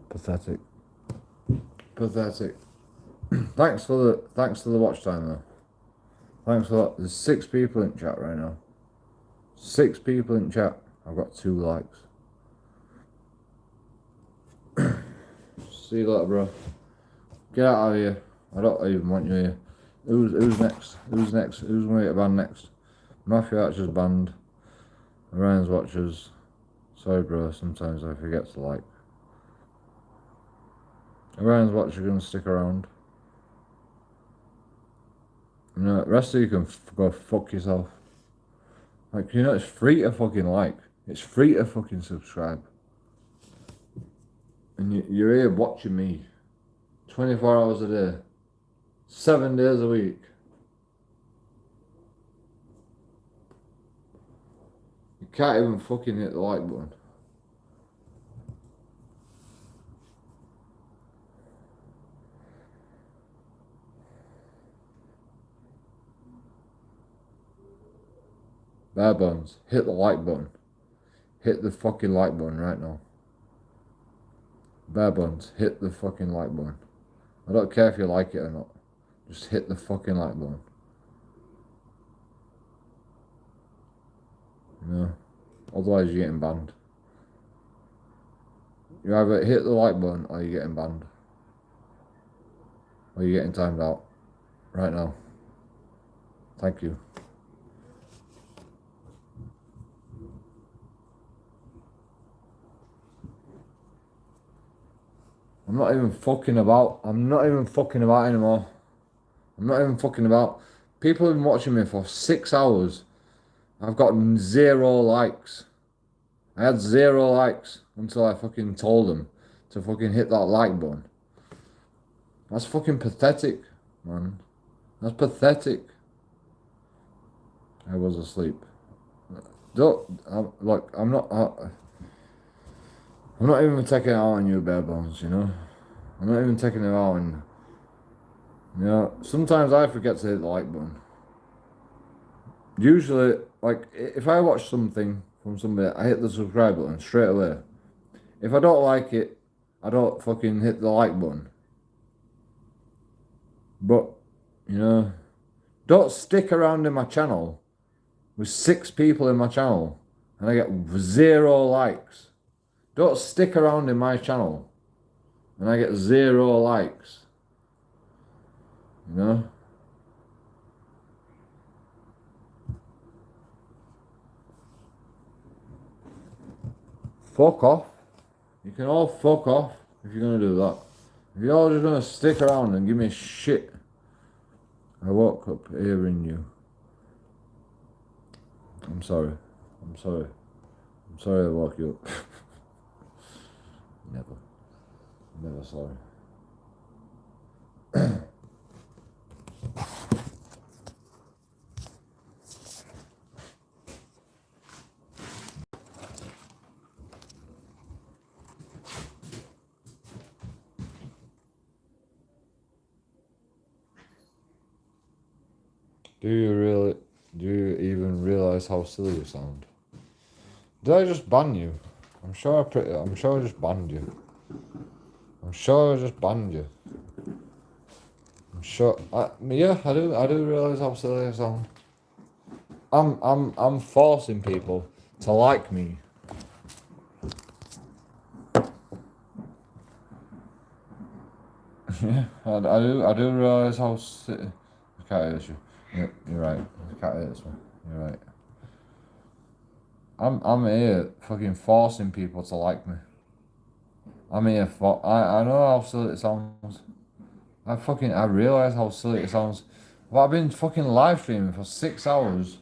Pathetic. Thanks for the watch time though. Thanks a lot. There's 6 people in chat right now. 6 people in chat. I've got 2 likes. See you later, bro. Get out of here. I don't even want you here. Who's next? Who's gonna get banned next? Matthew Archer's banned. Ryan's watchers. Sorry, bro. Sometimes I forget to like. Ryan's watcher gonna stick around. You know, the rest of you can go fuck yourself. Like, you know, it's free to fucking like. It's free to fucking subscribe. And you're here watching me 24 hours a day, 7 days a week. You can't even fucking hit the like button. Bare bones, hit the like button. Hit the fucking like button right now. Bare bones, hit the fucking like button. I don't care if you like it or not. Just hit the fucking like button. You know? Otherwise you're getting banned. You either hit the like button or you're getting banned. Or you're getting timed out. Right now. Thank you. I'm not even fucking about anymore. I'm not even fucking about. People have been watching me for 6 hours. I've gotten 0 likes. I had 0 likes until I fucking told them to fucking hit that like button. That's fucking pathetic, man. That's pathetic. I was asleep. I'm not even taking it out on you, bare bones, you know? I'm not even taking it out on, you know, sometimes I forget to hit the like button. Usually, like, if I watch something from somebody, I hit the subscribe button straight away. If I don't like it, I don't fucking hit the like button. But, you know, don't stick around in my channel with 6 people in my channel and I get 0 likes. Don't stick around in my channel and I get 0 likes. You know? Fuck off. You can all fuck off if you're gonna do that. You're all just gonna stick around and give me shit. I woke up hearing you. I'm sorry. I'm sorry. I'm sorry I woke you up. Never. Never sorry. Do you even realise how silly you sound? Did I just ban you? I'm sure I just banned you. I'm sure I just banned you. I'm sure yeah, I do realise how silly I sound. I'm forcing people to like me. Yeah, I do realise how silly. The cat hurts you. Yeah, you're right. The cat hurts me. You're right. I'm here fucking forcing people to like me. I'm here for I know how silly it sounds. I realise how silly it sounds. But I've been fucking live streaming for 6 hours.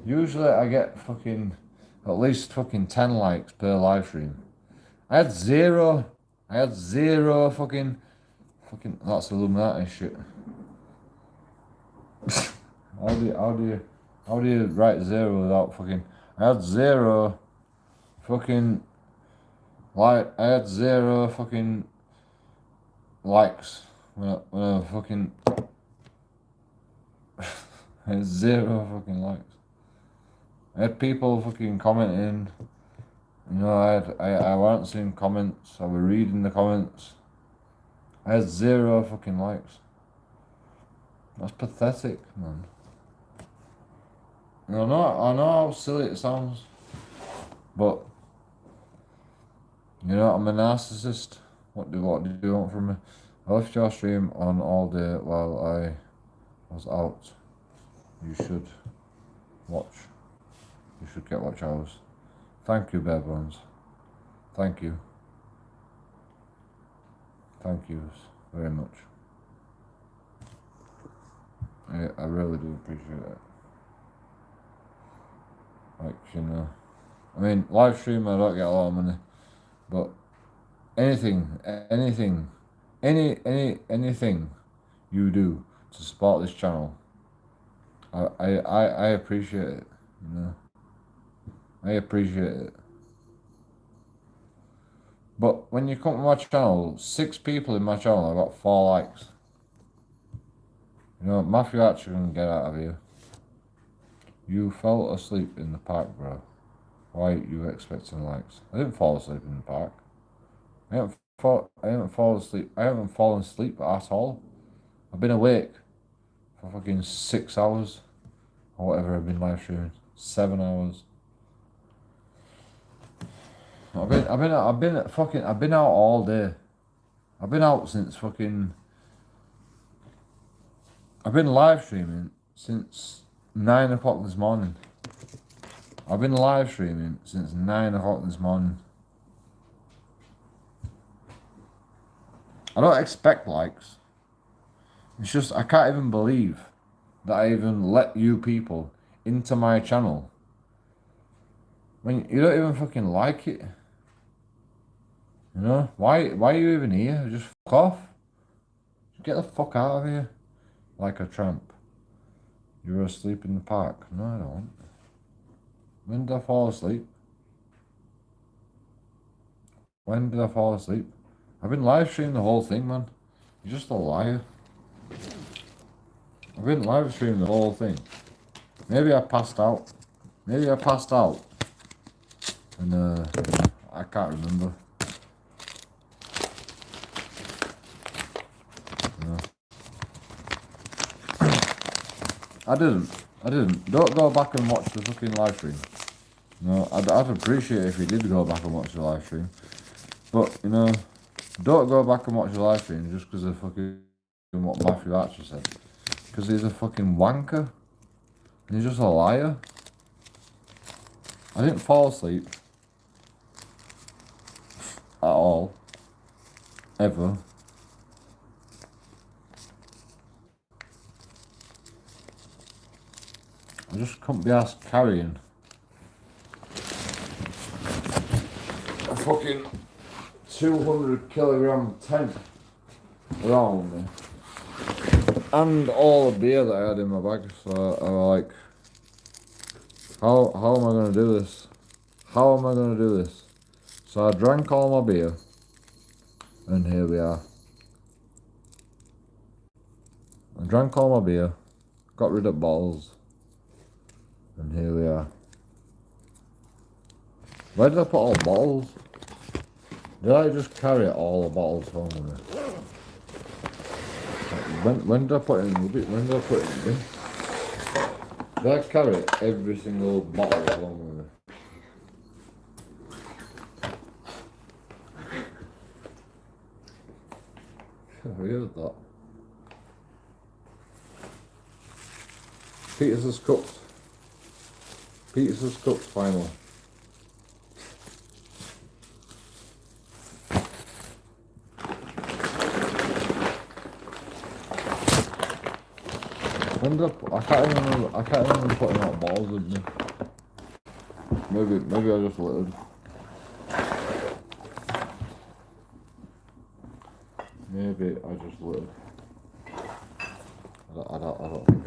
Usually I get fucking at least fucking 10 likes per live stream. I had zero fucking that's Illuminati shit. How do you write zero without fucking I had zero fucking I had zero fucking likes when I fucking I had zero fucking likes. I had people fucking commenting. You know, I weren't seeing comments. I was reading the comments. I had zero fucking likes. That's pathetic, man. I know how silly it sounds, but you know, I'm a narcissist. What do you want from me? I left your stream on all day while I was out. You should watch. You should get watch hours. Thank you, Bear Bones. Thank you. Thank you very much. I really do appreciate it. Like, you know, I mean, live stream I don't get a lot of money, but anything you do to support this channel, I appreciate it. You know, I appreciate it. But when you come to my channel, 6 people in my channel, I got 4 likes. You know, Matthew Archer can get out of here. You fell asleep in the park, bro. Why are you expecting likes? I didn't fall asleep in the park. I haven't fallen asleep. I haven't fallen asleep at all. I've been awake for fucking 6 hours or whatever I've been live streaming. 7 hours. I've been out all day. I've been out since fucking. I've been live streaming since 9 o'clock this morning. I've been live streaming since 9 o'clock this morning. I don't expect likes. It's just I can't even believe that I even let you people into my channel when you don't even fucking like it. You know, why are you even here? Just fuck off. Get the fuck out of here. Like a tramp. You were asleep in the park. No, I don't. When did I fall asleep? When did I fall asleep? I've been live streaming the whole thing, man. You're just a liar. I've been live streaming the whole thing. Maybe I passed out. And I can't remember. No. I didn't. Don't go back and watch the fucking live stream. No, I'd appreciate it if you did go back and watch the live stream. But, you know, don't go back and watch the live stream just because of fucking what Matthew Archer said. Because he's a fucking wanker. And he's just a liar. I didn't fall asleep. At all. Ever. I just couldn't be asked carrying a fucking 200 kilogram tent around me. And all the beer that I had in my bag, so I was like, how am I going to do this? How am I going to do this? So I drank all my beer, and here we are. I drank all my beer, got rid of bottles, and here we are. Where did I put all the bottles? Did I just carry all the bottles home with me? When did I put it in? When did I put it in the bin? Did I carry every single bottle home with me? Weird that. Pizza's cooked. Pizza's cooked finally. I can't remember putting out bottles with me. Maybe I just littered. Maybe I just littered. I don't think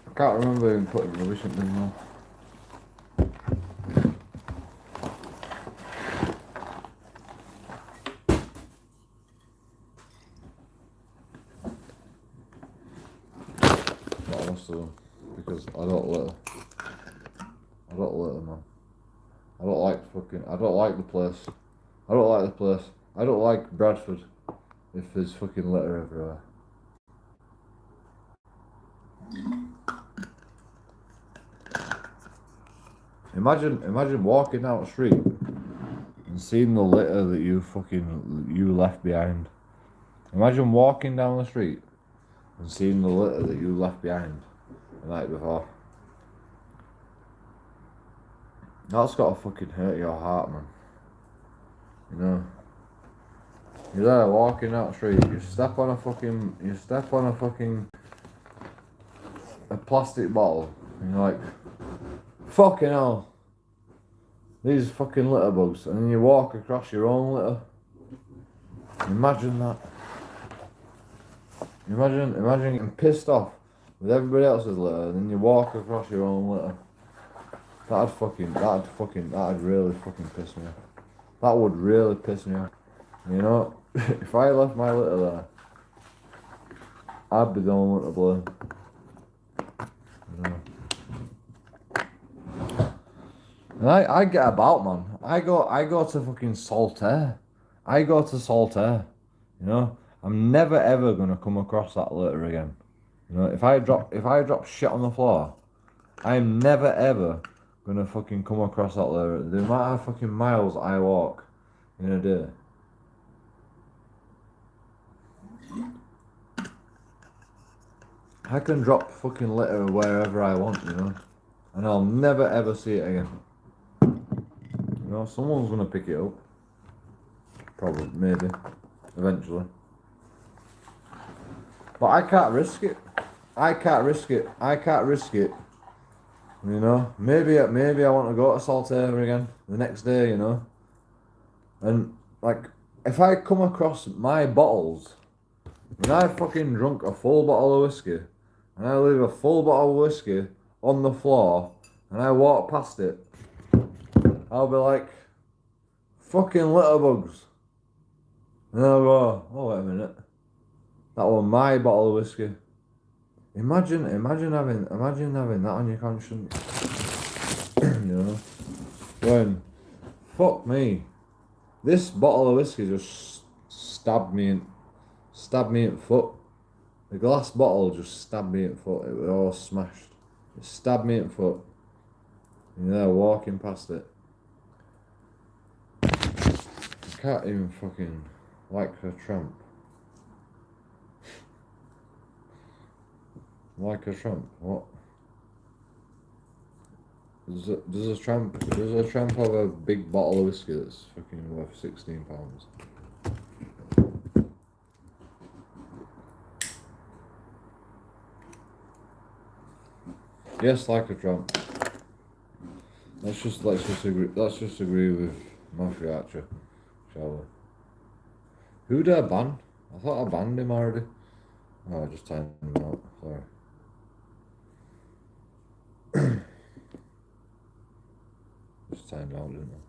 I can't remember even putting rubbish in them now. But I must have, because I don't litter. I don't litter, man. I don't like the place. I don't like Bradford if there's fucking litter everywhere. Imagine walking down the street and seeing the litter that you left behind. Imagine walking down the street and seeing the litter that you left behind the night before. That's gotta fucking hurt your heart, man. You know? You're there walking down the street, you step on a plastic bottle, and you're like, fucking hell, these fucking litter bugs, and then you walk across your own litter. Imagine that. Imagine getting pissed off with everybody else's litter, and then you walk across your own litter. That'd really fucking piss me off. That would really piss me off. You know, if I left my litter there, I'd be the only one to blame. You know. And I get about, man. I go to fucking Saltaire. I go to Saltaire. You know, I'm never ever gonna come across that litter again. You know, if I drop shit on the floor, I'm never ever gonna fucking come across that litter. The amount of fucking miles I walk in a day. I can drop fucking litter wherever I want, you know, and I'll never ever see it again. You know, someone's gonna pick it up. Probably, maybe, eventually. But I can't risk it. You know, maybe I want to go to Saltaire again the next day, you know. And like, if I come across my bottles, when I fucking drunk a full bottle of whiskey, and I leave a full bottle of whiskey on the floor, and I walk past it, I'll be like, fucking litter bugs. And I'll go, oh wait a minute, that was my bottle of whiskey. Imagine having that on your conscience. You know, going, fuck me, this bottle of whiskey just stabbed me in the foot. The glass bottle just stabbed me in the foot. It was all smashed. It stabbed me in the foot. And you're there walking past it. I can't even fucking like a tramp. Like a tramp? What? Does a tramp have a big bottle of whiskey that's fucking worth £16? Yes, like a tramp. Let's just agree. Let's just agree with Matthew Archer, shall we? Who did I ban? I thought I banned him already. Oh, I just timed him out. Sorry. Just timed out, didn't I?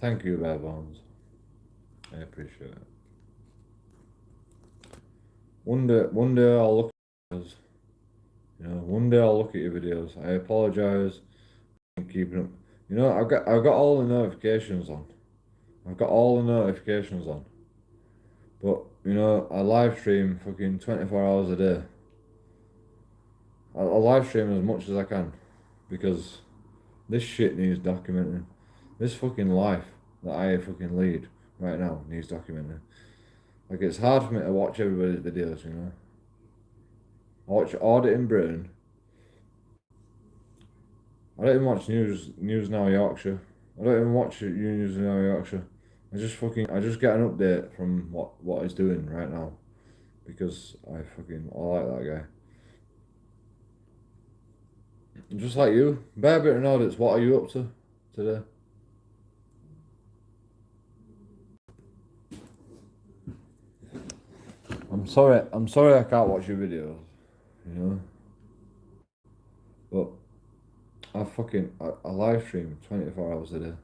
Thank you, Bear Bones. I appreciate it. One day I'll look at videos. You know, one day I'll look at your videos. I apologise for keeping up. You know, I've got all the notifications on. I've got all the notifications on. But you know, I live stream fucking 24 hours a day. I live stream as much as I can because this shit needs documenting. This fucking life that I fucking lead right now needs documenting. Like, it's hard for me to watch everybody's videos, you know. I watch Audit in Britain. I don't even watch News Now Yorkshire. I don't even watch News Now Yorkshire. I just get an update from what he's doing right now because I like that guy. Just like you, Bear Britain Audits. What are you up to today? I'm sorry I can't watch your videos, you know. But I live stream 24 hours a day.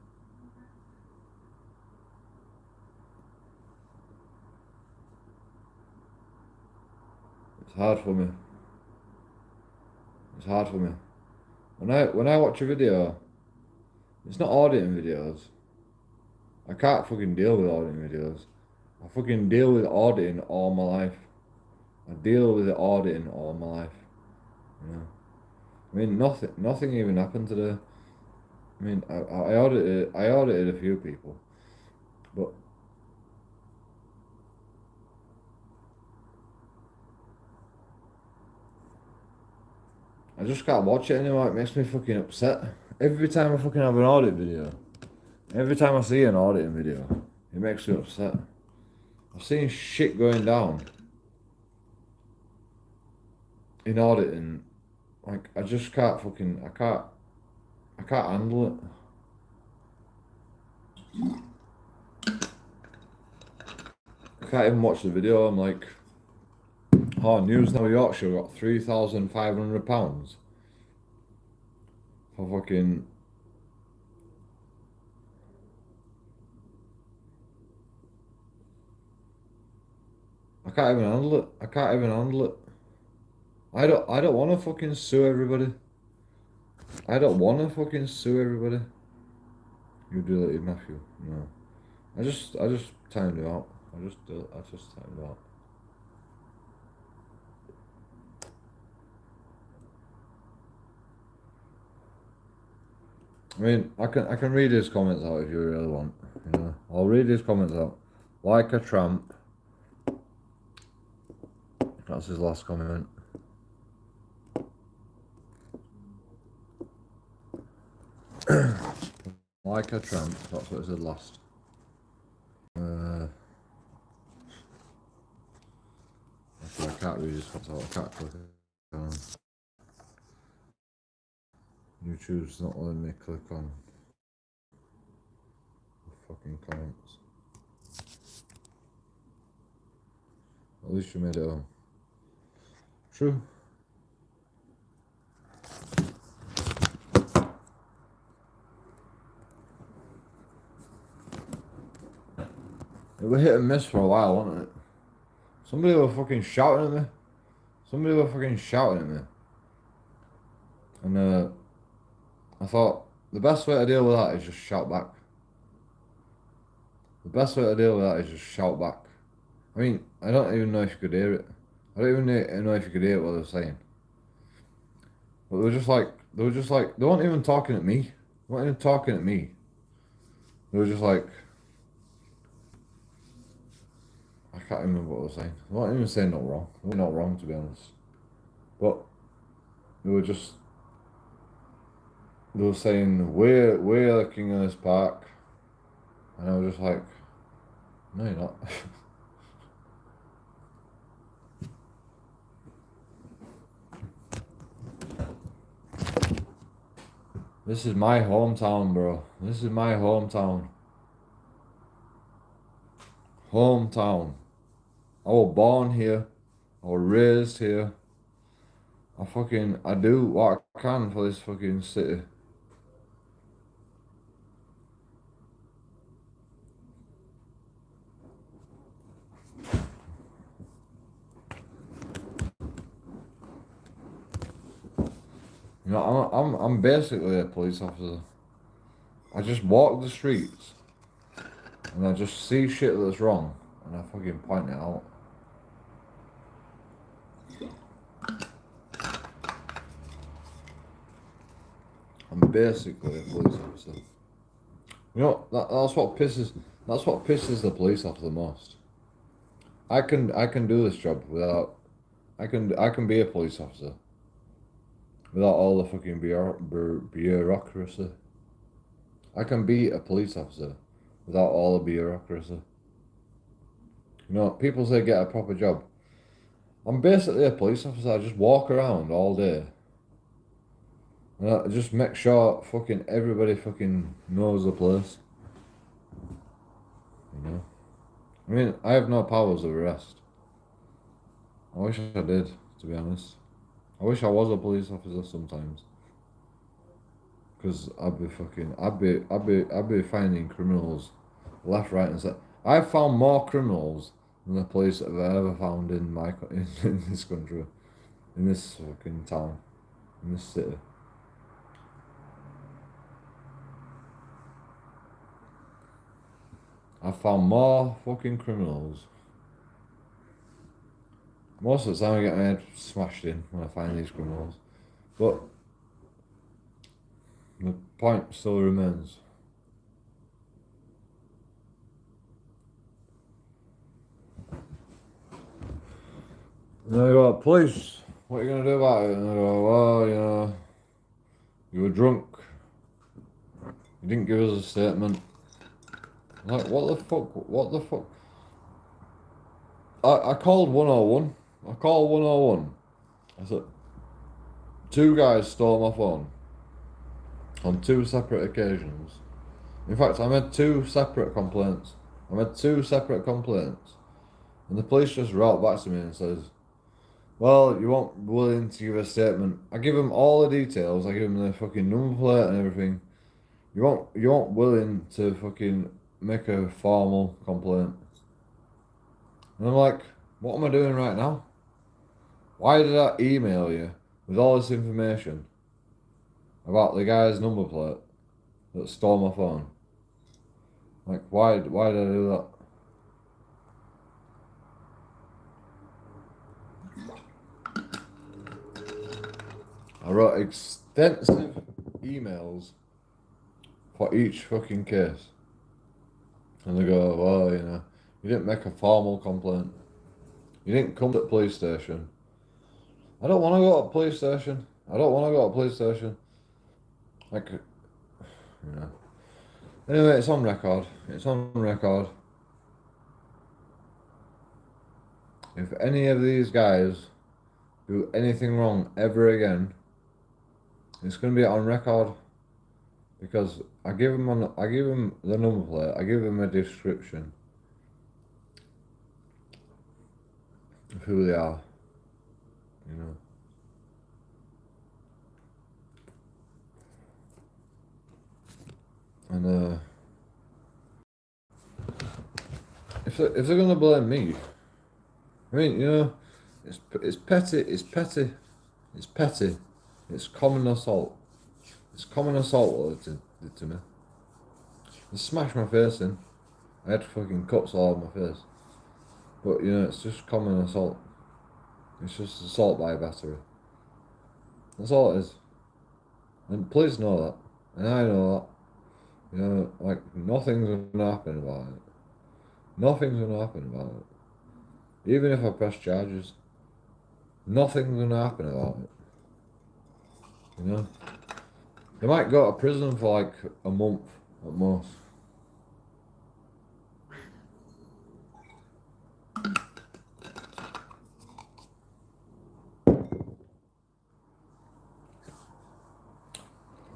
It's hard for me. It's hard for me. When I watch a video, it's not auditing videos. I can't fucking deal with auditing videos. I fucking deal with auditing all my life. I deal with the auditing all my life. You know. I mean, nothing even happened today. I mean, I audited a few people, but I just can't watch it anymore. It makes me fucking upset. Every time I fucking have an audit video, every time I see an auditing video, it makes me upset. I've seen shit going down in auditing. Like, I just can't fucking, I can't handle it. I can't even watch the video. I'm like, oh, News Now Yorkshire got £3,500 for fucking. I can't even handle it. I can't even handle it. I don't want to fucking sue everybody. I don't want to fucking sue everybody. You deleted Matthew. No. I just timed it out. I just timed it out. I mean, I can read his comments out if you really want. You know, I'll read his comments out. Like a tramp. That's his last comment. Like a tramp. That's what it said last. Actually, I can't read his comments out. I can't click on. YouTube's not letting me click on the fucking comments. At least you made it home. True. It was hit and miss for a while, wasn't it? Somebody were fucking shouting at me. And I thought the best way to deal with that is just shout back. I mean, I don't even know if you could hear it. I don't even know if you could hear what they were saying. But they weren't even talking at me. They weren't even talking at me. They were just like, I can't remember what they were saying. They weren't even saying not wrong. They were not wrong, to be honest. But they were just they were saying, we're the king of this park. And I was just like, no, you're not. This is my hometown, bro. This is my hometown. Hometown. I was born here. I was raised here. I do what I can for this fucking city. You know, I'm basically a police officer. I just walk the streets and I just see shit that's wrong and I fucking point it out. I'm basically a police officer. You know, that's what pisses the police off the most. I can do this job without I can be a police officer without all the fucking bureaucracy. I can be a police officer without all the bureaucracy. You know, people say get a proper job. I'm basically a police officer. I just walk around all day. And I just make sure fucking everybody fucking knows the place. You know? I mean, I have no powers of arrest. I wish I did, to be honest. I wish I was a police officer sometimes. Because I'd be finding criminals left, right, and center. I've found more criminals than the police have ever found in in this country, in this fucking town, in this city. I've found more fucking criminals. Most of the time I get my head smashed in when I find these criminals. But the point still remains. And I go, police, what are you going to do about it? And I go, well, you know, you were drunk. You didn't give us a statement. I'm like, what the fuck? What the fuck? I called 101. I called 101. I said, two guys stole my phone on two separate occasions. In fact, I made two separate complaints. And the police just wrote back to me and says, well, you weren't willing to give a statement. I give them all the details. I give them the fucking number plate and everything. You weren't willing to fucking make a formal complaint. And I'm like, what am I doing right now? Why did I email you with all this information about the guy's number plate that stole my phone? Like, why did I do that? I wrote extensive emails for each fucking case. And they go, well, you know, you didn't make a formal complaint. You didn't come to the police station. I don't want to go to the police station. Like, you know. Anyway, it's on record. If any of these guys do anything wrong ever again, it's going to be on record. Because I give them the number plate. I give them a description of who they are. You know. And if they're gonna blame me, I mean, you know, it's petty. It's common assault. It's common assault what they did to me. They smashed my face in. I had fucking cuts all over my face. But you know, it's just common assault. It's just assault by battery. That's all it is. And police know that. And I know that. You know, like, nothing's gonna happen about it. Even if I press charges, nothing's gonna happen about it. You know? They might go to prison for like a month at most.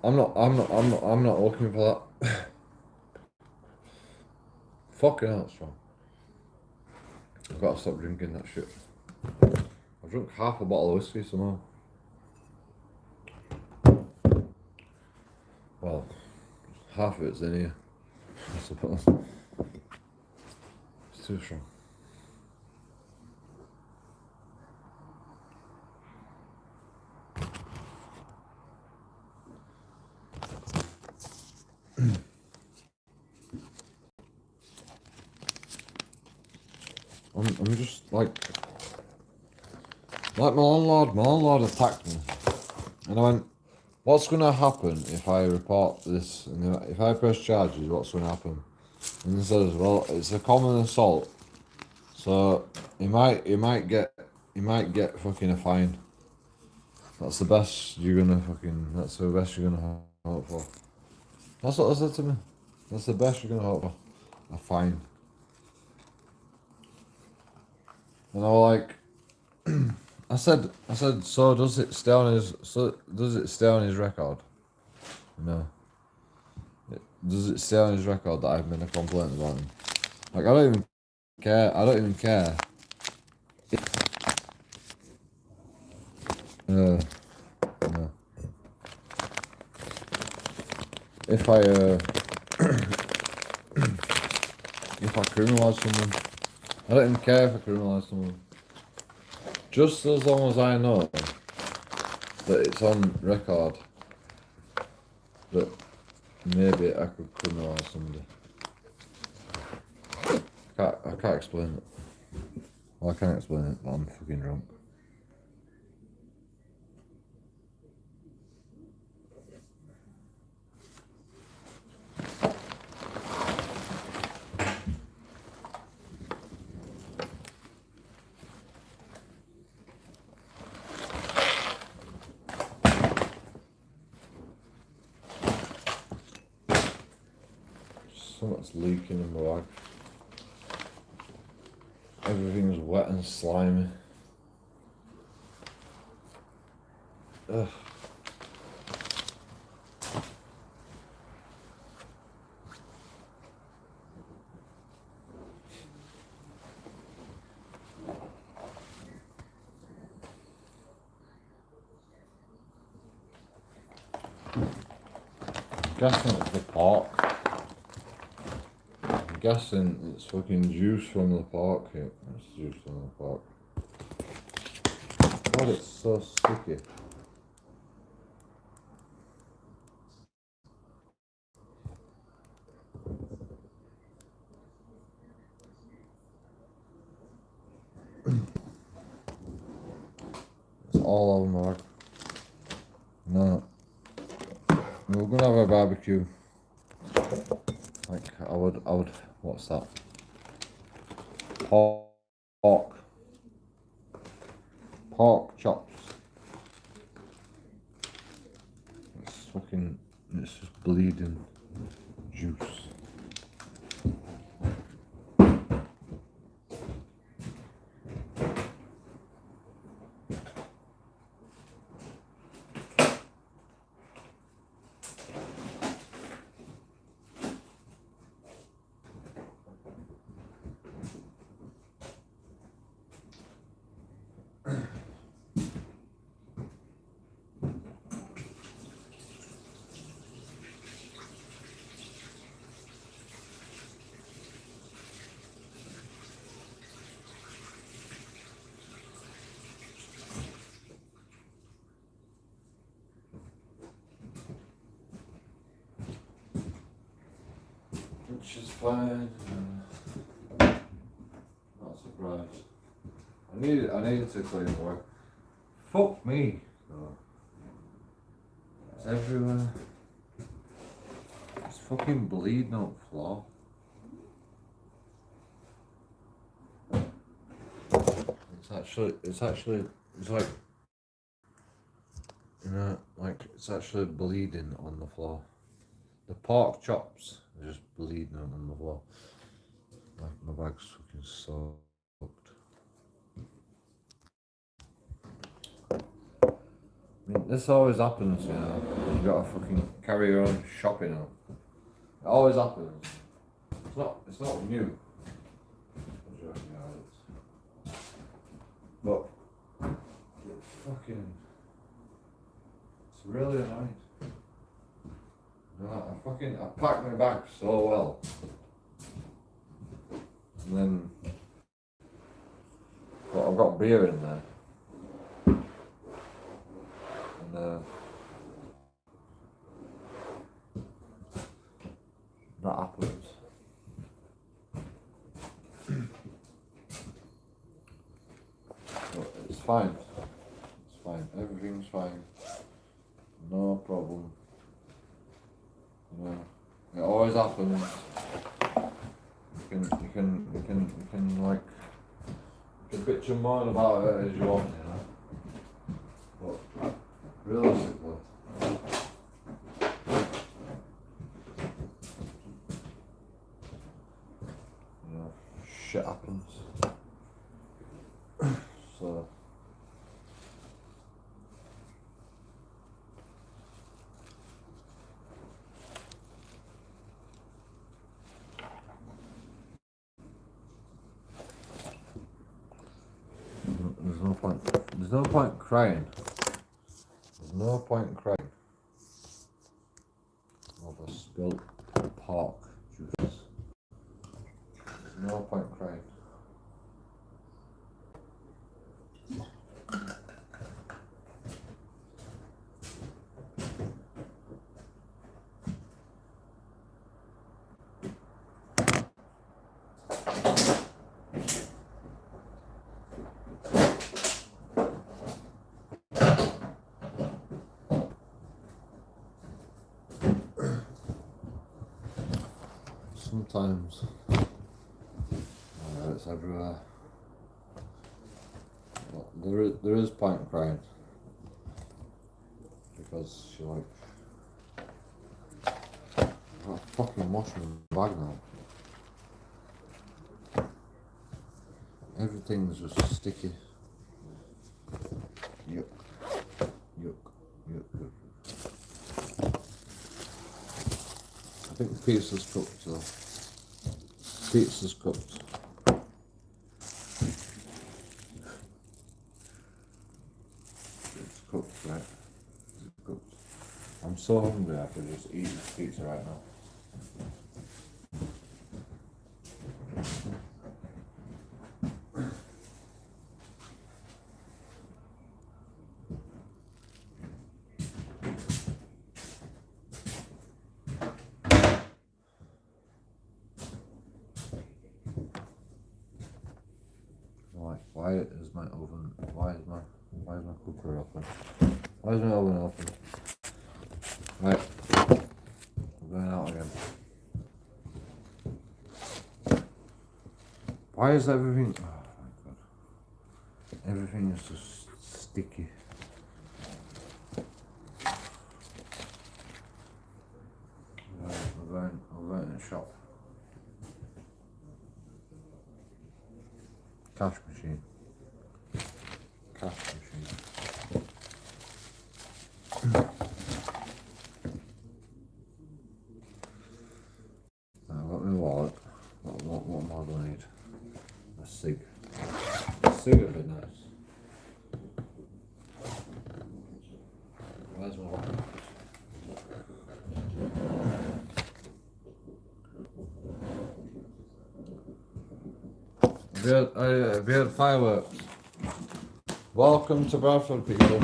I'm not looking for that. Fucking hell, it's wrong. I've got to stop drinking that shit. I've drunk half a bottle of whiskey somehow. Well, half of it's in here, I suppose. It's too strong. I'm just like my landlord attacked me, and I went, what's going to happen if I report this, and if I press charges, what's going to happen? And he says, well, it's a common assault, so he might get fucking a fine. That's the best you're gonna hope for. That's what they said to me. That's the best you're gonna hope for. A fine. And I was like, I said, so does it stay on his record? No. Does it stay on his record that I've made a complaint about him? Like, I don't even care. No. If I criminalise someone, I don't even care if I criminalise someone. Just as long as I know that it's on record that maybe I could criminalise somebody. I can't explain it. Well, I can't explain it, but I'm fucking drunk. Something's leaking in my bag. Everything's wet and slimy. Ugh. I'm guessing it's the pork. I'm guessing it's fucking juice from the pork. Yeah, it's juice from the pork. God, it's so sticky. It's all over my bag. No. We're gonna have a barbecue. Like, I would, what's that? Pork chops. It's just bleeding juice. Which is fine. Not surprised. I needed to clean work. Fuck me. Oh. It's everywhere. It's fucking bleeding on the floor. It's like You know, like it's actually bleeding on the floor. The pork chops are just bleeding on the floor. Like my bag's fucking soaked. I mean, this always happens, you know. You gotta fucking carry your own shopping out. It always happens. It's not new. But fucking, it's really annoying. No, I packed my bag so well, and then but I've got beer in there, and that happens. But it's fine. It's fine. Everything's fine. No problem. You know, it always happens. You can like bitch and moan about it as you want, you know. But realistically, you know, shit happens. So there's no point crying. There's no point crying over spilt pork juice. There's no point crying. Sometimes it's everywhere. But there is point crying because she like I fucking wash my bag now. Everything's just sticky. Yuck. Yuck. Yuck. Yuck. I think the pizza's cooked though. Pizza's cooked. It's cooked, right? It's cooked. I'm so hungry I could just eat this pizza right now. Why is my oven? Why is my cooker open? Why is my oven open? Right, I'm going out again. Why is everything? Oh my god! Everything is just sticky. We're going in the shop. Cash machine. Cash machine. I've got my wallet. What more do I need? A cig. A cig would be nice. Where's my wallet? Have you had fireworks? Welcome to Bradford, people.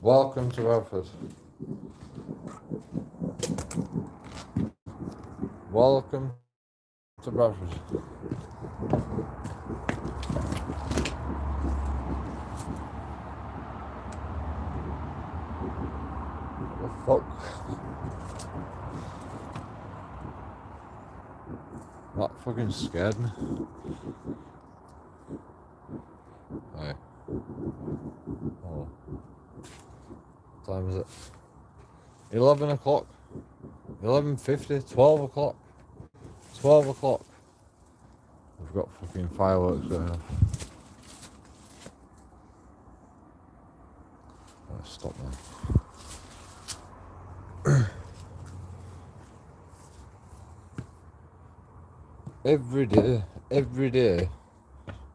Welcome to Bradford. Welcome to Bradford. What the fuck? That fucking scared me. Hey. Oh. time is it? 11 o'clock. 11:50. 12 o'clock. 12 o'clock. We've got fucking fireworks going off. Let's stop now. Every day,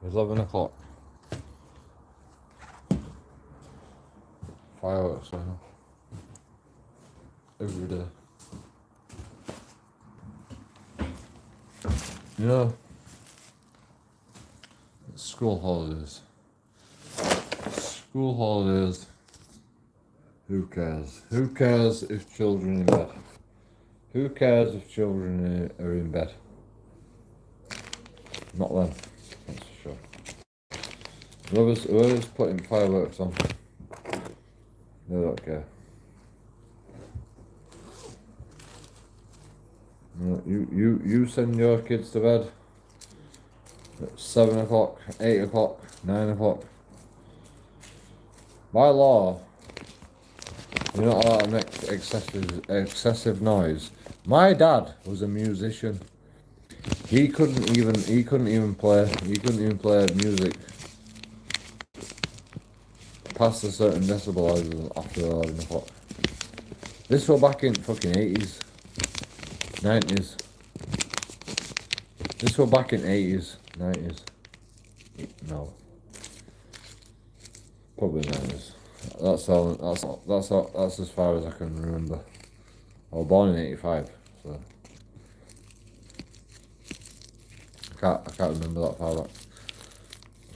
11 o'clock. Fireworks going off. Every day. You know, it's school holidays. School holidays. Who cares? Who cares if children are in bed? Who cares if children are in bed? Not them, that's for sure. Whoever's putting fireworks on, they don't care. You send your kids to bed at 7 o'clock, 8 o'clock, 9 o'clock. By law, you're not allowed to make excessive noise. My dad was a musician. He couldn't even play music past a certain decibel after 11 o'clock. This was back in fucking 80s, 90s. This was back in 80s, 90s. No. Probably 90s. That's as far as I can remember. I was born in 85, so I can't remember that far back.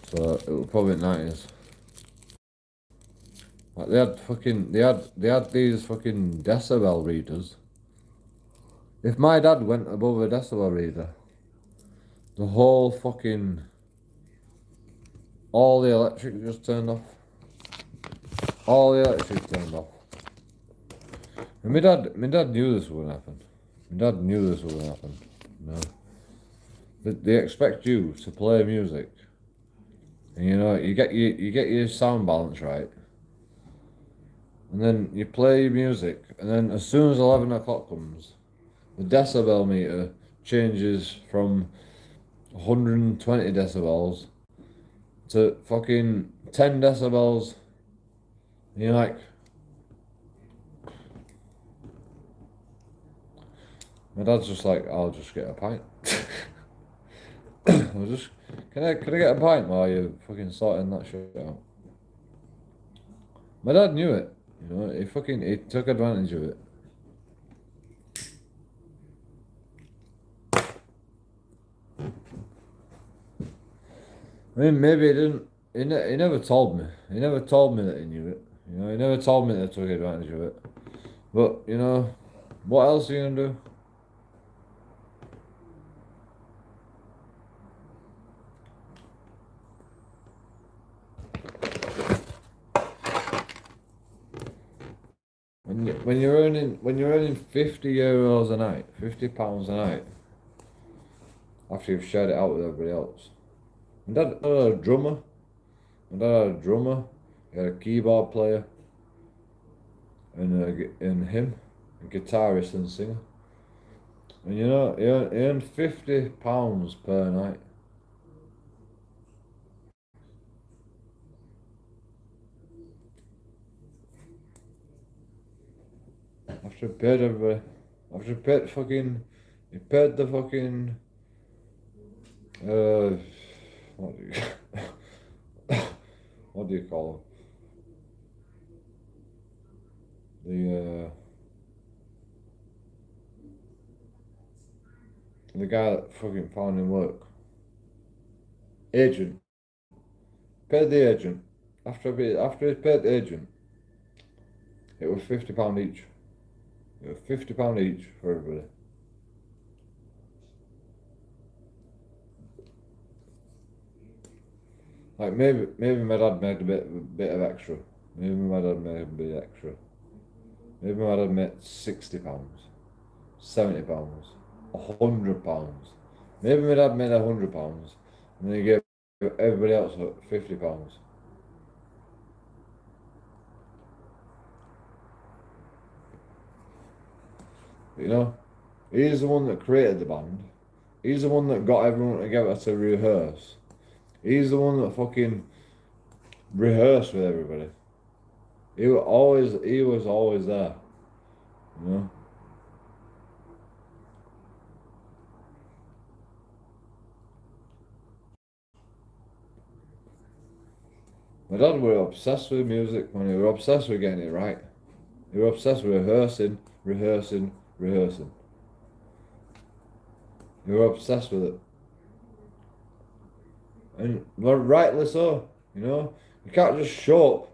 So it was probably 90s. Like they had these fucking decibel readers. If my dad went above a decibel reader, the whole fucking all the electric just turned off. All the electric turned off. And my dad knew this would happen. My dad knew this would happen. No. They expect you to play music. And you know, you get your sound balance right. And then you play your music, and then as soon as 11 o'clock comes, the decibel meter changes from 120 decibels to fucking 10 decibels. And you're like, my dad's just like, I'll just get a pint. Can I get a pint while you're fucking sorting that shit out? My dad knew it, you know, he took advantage of it. I mean, maybe he didn't. He never told me. He never told me that he knew it. You know, he never told me that he took advantage of it. But you know, what else are you gonna do? When you're earning €50 a night, £50 a night, after you've shared it out with everybody else. My dad had a drummer. He had a keyboard player, and him, a guitarist and singer. And you know, he earned £50 per night. After he paid everybody, after he paid the fucking, what do you, what do you call him? The guy that fucking found him work. Agent. Paid the agent. After he paid the agent, it was £50 each. It was £50 each for everybody. Like maybe my dad made a bit of extra. Maybe my dad made a bit extra. Maybe my dad made £60, £70, £100. Maybe my dad made £100, and then he gave everybody else £50. You know, he's the one that created the band. He's the one that got everyone together to rehearse. He's the one that fucking rehearsed with everybody. He was always there. You know. My dad were obsessed with music when he were obsessed with getting it right. He were obsessed with rehearsing, rehearsing, rehearsing. He were obsessed with it. And well, rightly so, you know. You can't just show up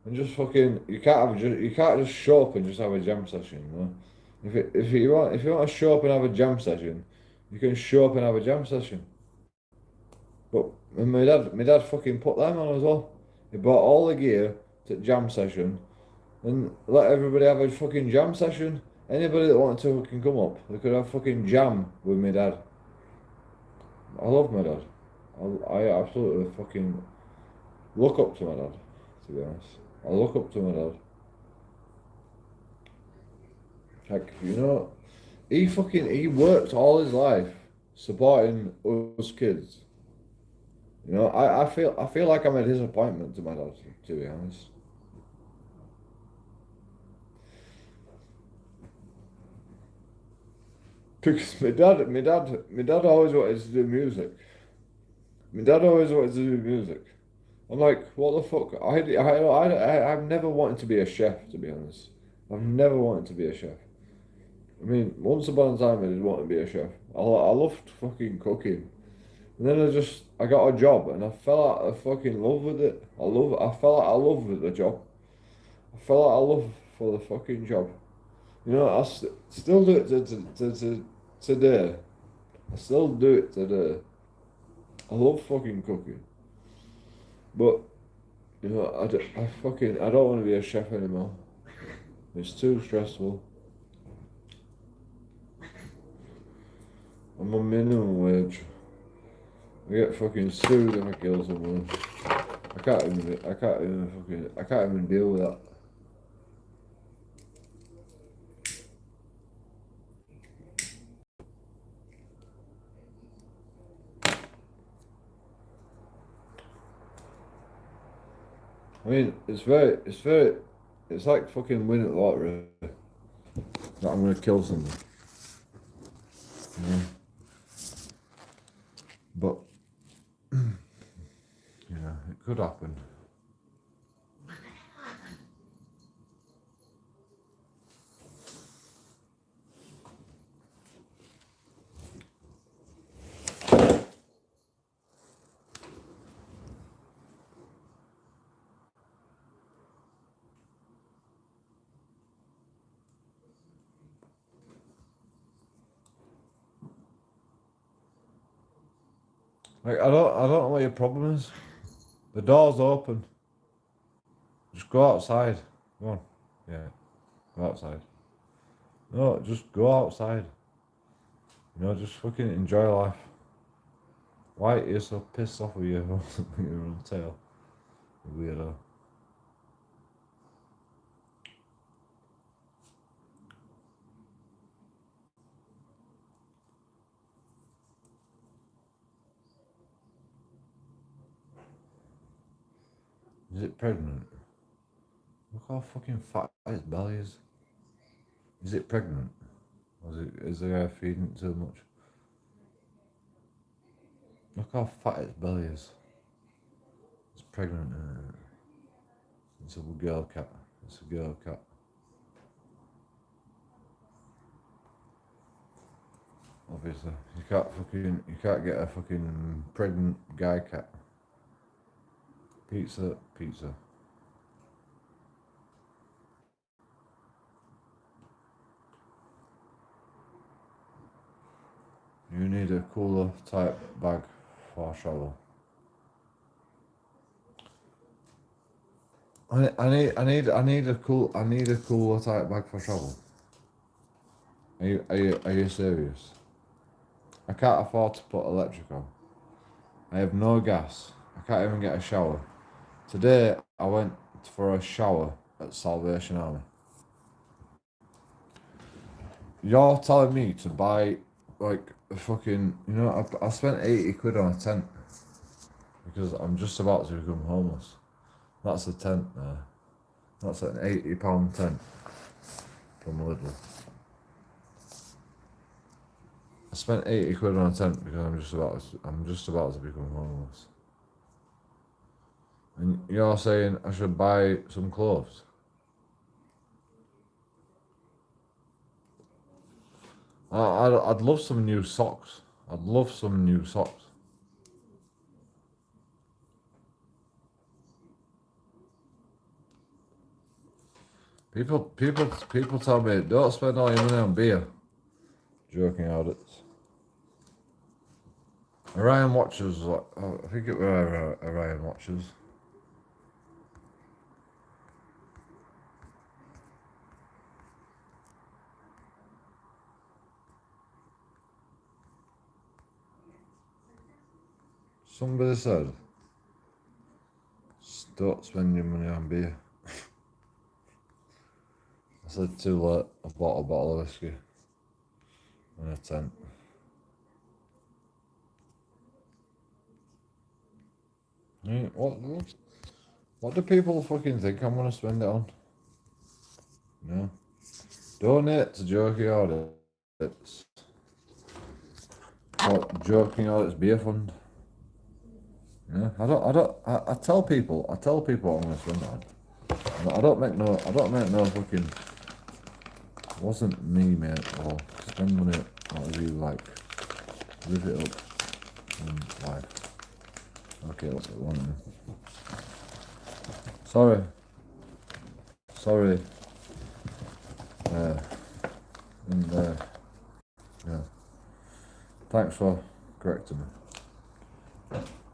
and just fucking you can't just show up and just have a jam session, you know. If you want to show up and have a jam session, you can show up and have a jam session. But my dad fucking put them on as well. He bought all the gear to jam session and let everybody have a fucking jam session. Anybody that wanted to can come up. They could have fucking jam with my dad. I love my dad. I absolutely fucking look up to my dad, to be honest. I look up to my dad. Like, you know, he worked all his life supporting us kids. You know, I feel like I'm a disappointment to my dad, to be honest. Because my dad always wanted to do music. My dad always wanted to do music. I'm like, what the fuck? I've never wanted to be a chef, to be honest. I've never wanted to be a chef. I mean, once upon a time I did want to be a chef. I loved fucking cooking. And then I got a job and I fell out of fucking love with it. I fell out of love with the job. I fell out of love for the fucking job. You know, still do it today. I still do it today. I love fucking cooking. But, you know, I don't want to be a chef anymore. It's too stressful. I'm on minimum wage. I get fucking sued if I kill someone. I can't even deal with that. I mean, it's like fucking winning the lottery that I'm gonna kill someone. You know? But, you know, it could happen. Like, I don't know what your problem is. The door's open. Just go outside. Go on. Yeah, go outside. No, just go outside. You know, just fucking enjoy life. Why are you so pissed off with your own tail? Weirdo. Is it pregnant? Look how fucking fat his belly is. Is it pregnant? Or is the guy feeding it too much? Look how fat its belly is. It's pregnant. It's a girl cat. It's a girl cat. Obviously, you can't get a fucking pregnant guy cat. Pizza, pizza. You need a cooler type bag for shower. I need a cooler type bag for shower. Are you serious? I can't afford to put electric on. I have no gas. I can't even get a shower. Today I went for a shower at Salvation Army. you're telling me to buy like a fucking, you know, I spent 80 quid on a tent because I'm just about to become homeless. That's a tent there. That's an £80 tent from Lidl. I spent 80 quid on a tent because I'm just about to become homeless. And you're saying I should buy some clothes? I'd love some new socks. I'd love some new socks. People tell me don't spend all your money on beer. JoeKingAudits. Orion watches. I think it were Orion watches. Somebody said, don't spend your money on beer. I said too late. I bought a bottle of whiskey and a tent. What do people fucking think I'm gonna spend it on? No. Donate to JoeKingAudits. What, JoeKingAudits beer fund? Yeah, I tell people what I'm gonna spend it on. I don't make no fucking, it wasn't me, mate, or spend money whatever you like. Live it up in life. Okay, what's it one? Sorry. Yeah. Thanks for correcting me.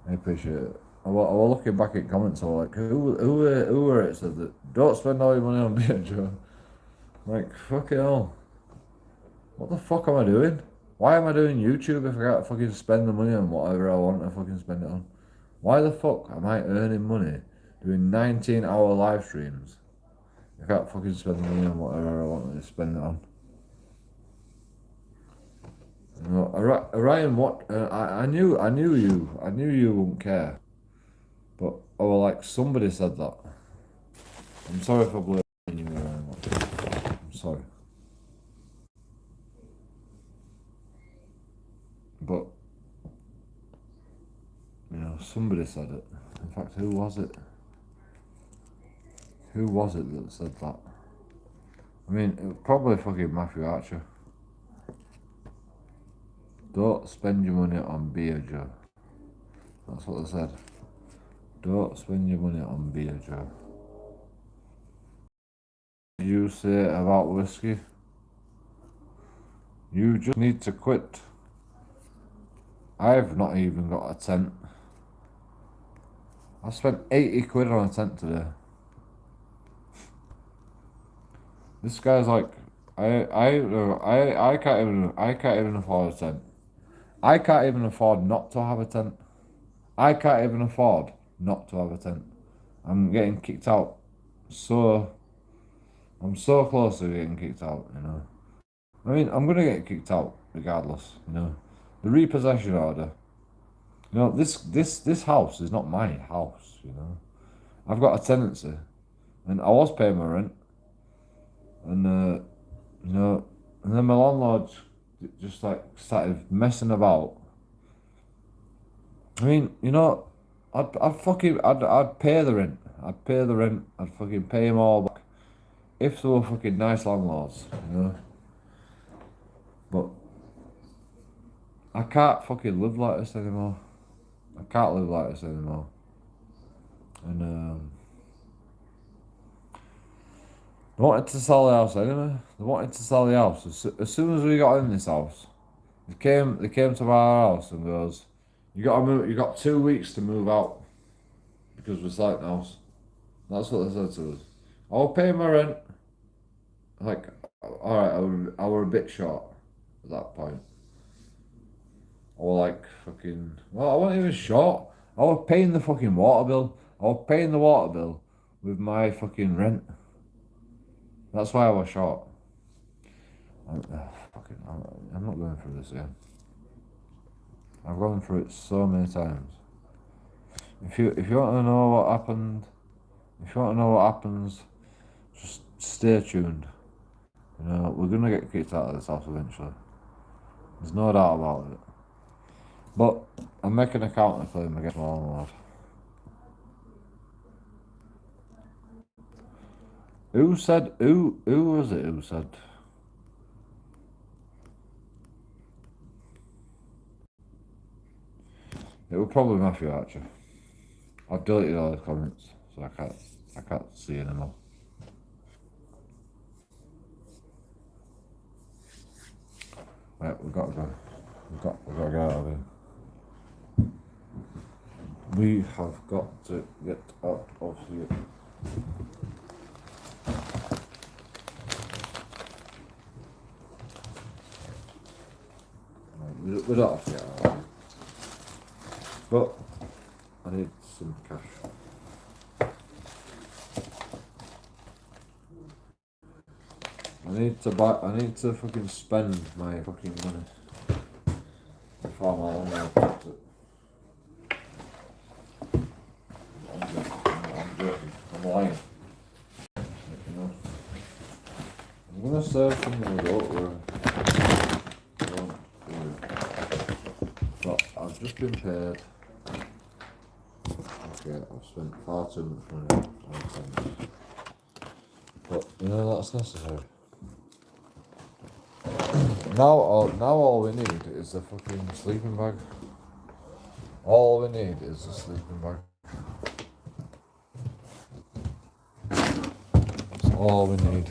I appreciate it. I was looking back at comments. I was like, who were it said that don't spend all your money on beer, Joe? I'm like, fucking hell. What the fuck am I doing? Why am I doing YouTube if I can't fucking spend the money on whatever I want to fucking spend it on? Why the fuck am I earning money doing 19-hour live streams? I can't fucking spend the money on whatever I want to spend it on. You know, Ryan, what? I knew you wouldn't care. But like somebody said that. I'm sorry for blaming you, Ryan. I'm sorry. But you know, somebody said it. In fact, who was it? Who was it that said that? I mean, it was probably fucking Matthew Archer. Don't spend your money on beer, Joe. That's what they said. Don't spend your money on beer, Joe. What did you say about whiskey? You just need to quit. I've not even got a tent. I spent 80 quid on a tent today. This guy's like, I can't even afford a tent. I can't even afford not to have a tent. I can't even afford not to have a tent. I'm getting kicked out. I'm so close to getting kicked out, you know. I mean, I'm gonna get kicked out regardless, you know. The repossession order. You know, this house is not my house, you know. I've got a tenancy, and I was paying my rent, and you know, and then my landlord just like started messing about. I mean, you know, I'd pay the rent. I'd pay the rent. I'd fucking pay him all back if they were fucking nice landlords, you know. But I can't fucking live like this anymore. I can't live like this anymore. And they wanted to sell the house anyway. They wanted to sell the house as soon as we got in this house. They came to our house and goes, "You got to move. You got 2 weeks to move out because we're selling the house." That's what they said to us. I'll pay my rent. Like, all right, I were a bit short at that point. I was like, fucking. Well, I wasn't even short. I was paying the fucking water bill. I was paying the water bill with my fucking rent. That's why I was short. I'm not going through this again. I've gone through it so many times. If you want to know what happened, just stay tuned. You know, we're gonna get kicked out of this house eventually. There's no doubt about it. But I'm making a counterclaim against my landlord. Who was it who said? It was probably Matthew Archer. I've deleted all the comments, so I can't see anymore. Right, we've got to go. We've got to get out of here. We have got to get out of here. We don't have to get out of here. But I need some cash. I need to fucking spend my fucking money before my landlord takes it. I'm joking. I'm lying. You know. I'm gonna serve someone a vote but I've just been paid. Okay, I've spent far too much money on things. But you know that's necessary. Now all we need is a fucking sleeping bag. All we need is a sleeping bag. That's all we need.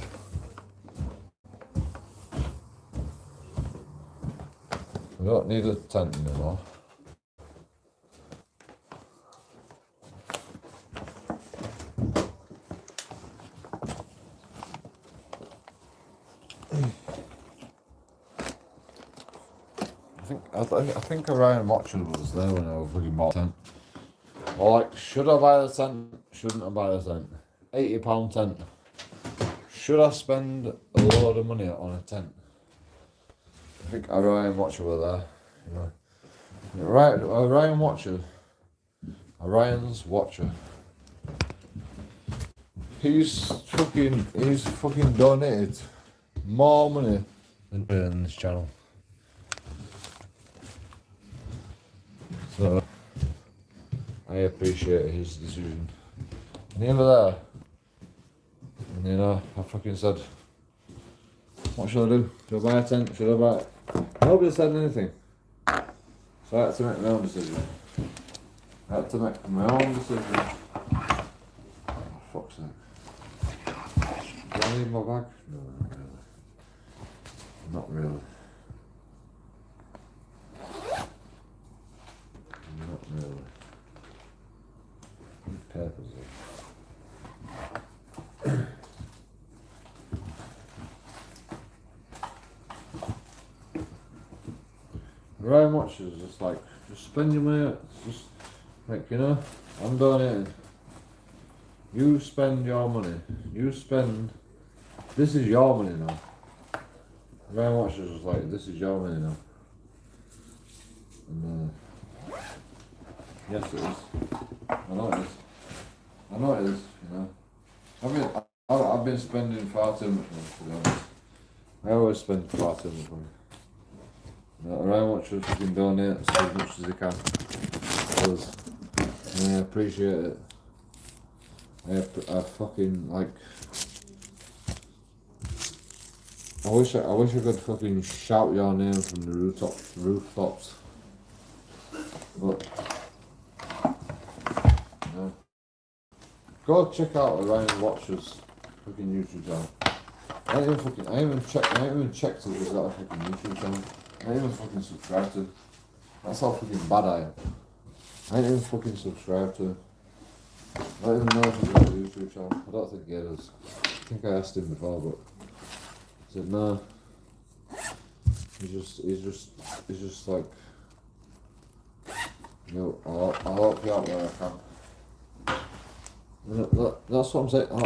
We don't need a tent anymore. I think Orion Watcher was there when I was fucking bought a tent. Or like, should I buy the tent? Shouldn't I buy the tent? £80 tent. Should I spend a load of money on a tent? I think Orion Watcher were there. You know. Right, Orion's Watcher. He's fucking donated more money than in this channel. So I appreciate his decision. And he was there. And you know, I fucking said, what should I do? Should I buy a tent? Should I buy it? Nobody said anything. So I had to make my own decision. Oh, fuck's sake. Do I need my bag? No, not really. Not really. Papers. Very much is just like, just spend your money. Just like, you know, I'm donating. You spend your money. This is your money now. Very much is just like, this is your money now. And yes, it is. I know it is. You know. I've been spending far too much money, to be honest. I always spend far too much money. Ryan Watcher fucking donates as much as he can. Because I appreciate it. I fucking like. I wish I could fucking shout your name from the rooftops. But no. Go check out Ryan Watcher's fucking YouTube channel. I ain't even checked if he's got a fucking YouTube channel. I ain't even fucking subscribed to him. That's how fucking bad I am. I ain't even fucking subscribed to him. I don't even know if he's got a YouTube channel. I don't think he does. I think I asked him before, but he said no. He's just like, you know, I'll help you out where I can. You know, that's what I'm saying. I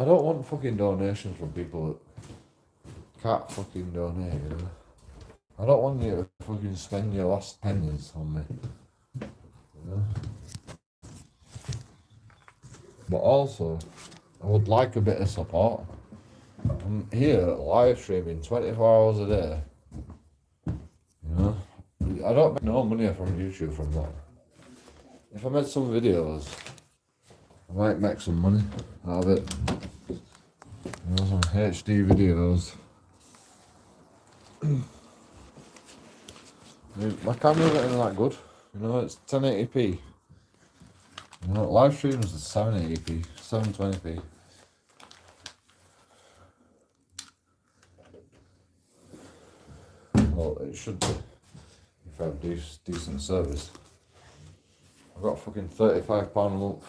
don't want fucking donations from people can't fucking donate, you know. I don't want you to fucking spend your last pennies on me, you know. But also, I would like a bit of support. I'm here live streaming 24 hours a day, you know. I don't make no money from YouTube from that. If I made some videos, I might make some money out of it. You know, some HD videos. I mean, my camera's not even that good. You know, it's 1080p. You know, live streams is 780p, 720p. Well, it should be if I have decent service. I've got fucking £35 a month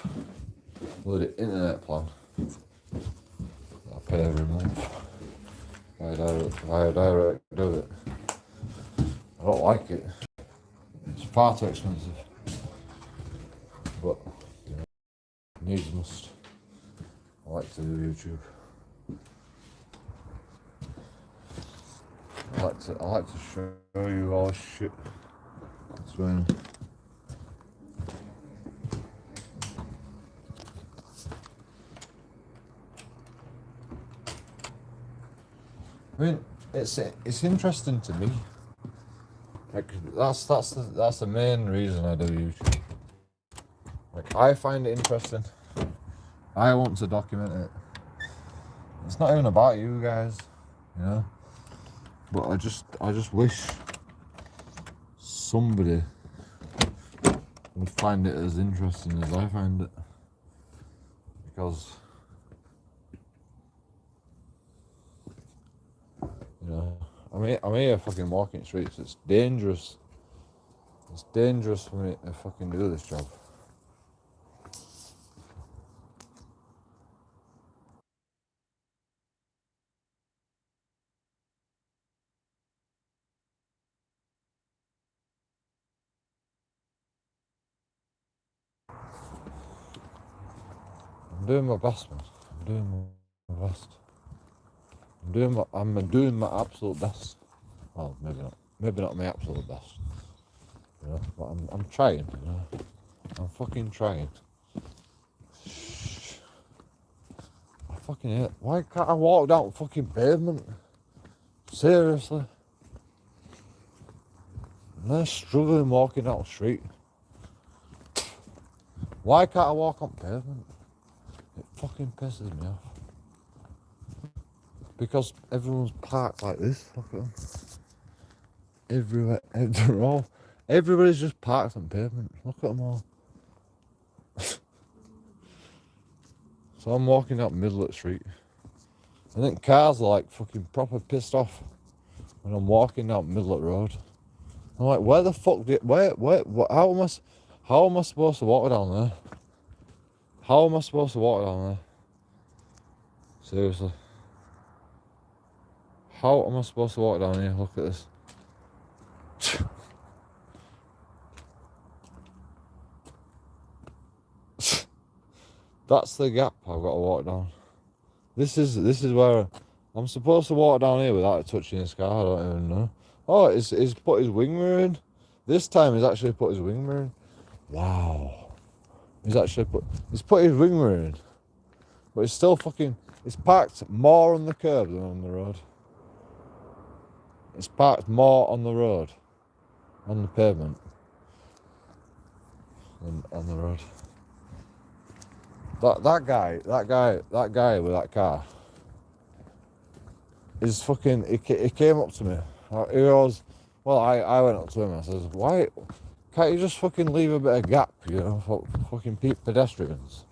with the internet plan. I pay every month. Via direct debit. I don't like it. It's far too expensive. But you know, needs must. I like to do YouTube. I like to show you all shit that's going on. I mean, it's interesting to me. Like that's the main reason I do YouTube. Like I find it interesting. I want to document it. It's not even about you guys, you know. But I just wish somebody would find it as interesting as I find it. Because you know, I'm here fucking walking streets. It's dangerous. It's dangerous for me to fucking do this job. I'm doing my best, man. I'm doing my best. I'm doing my absolute best. Well, maybe not. Maybe not my absolute best. You know, but I'm trying, you know. I'm fucking trying. I fucking hate it. Why can't I walk down fucking pavement? Seriously. I'm struggling walking down the street. Why can't I walk on pavement? It fucking pisses me off. Because everyone's parked like this. Look at them. Everywhere. Everybody's just parked on pavement. Look at them all. So I'm walking up middle of the street. I think cars are like fucking proper pissed off when I'm walking down middle of the road. I'm like, where the fuck how am I supposed to walk down there? How am I supposed to walk down there? Seriously. How am I supposed to walk down here? Look at this. That's the gap I've got to walk down. This is where I'm supposed to walk down here without touching his car. I don't even know. Oh, he's put his wing mirror in. This time he's actually put his wing mirror in. Wow. He's put his wing mirror in. But it's still fucking, it's parked more on the curb than on the road. It's parked more on the road, on the pavement, than on the road. That guy with that car is fucking, he came up to me. He goes, well, I went up to him and I says, why can't you just fucking leave a bit of gap, you know, for fucking pedestrians?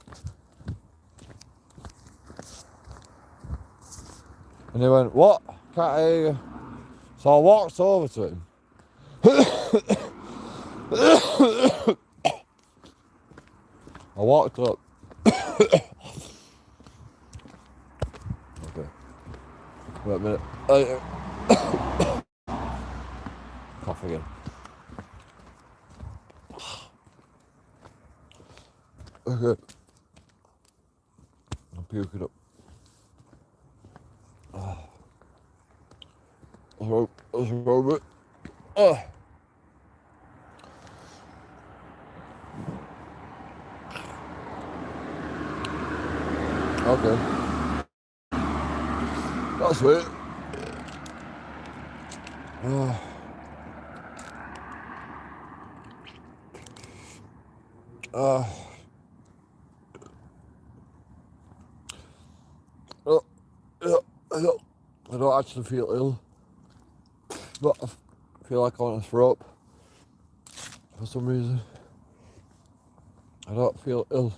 And he went, what? Can't I hear you? So I walked over to him. I walked up. Okay. Wait a minute. Cough again. Okay. I'll puke it up. Let's rub it. Oh. Okay. That's it. Oh. I don't actually feel ill, but I feel like I want to throw up for some reason. I don't feel ill,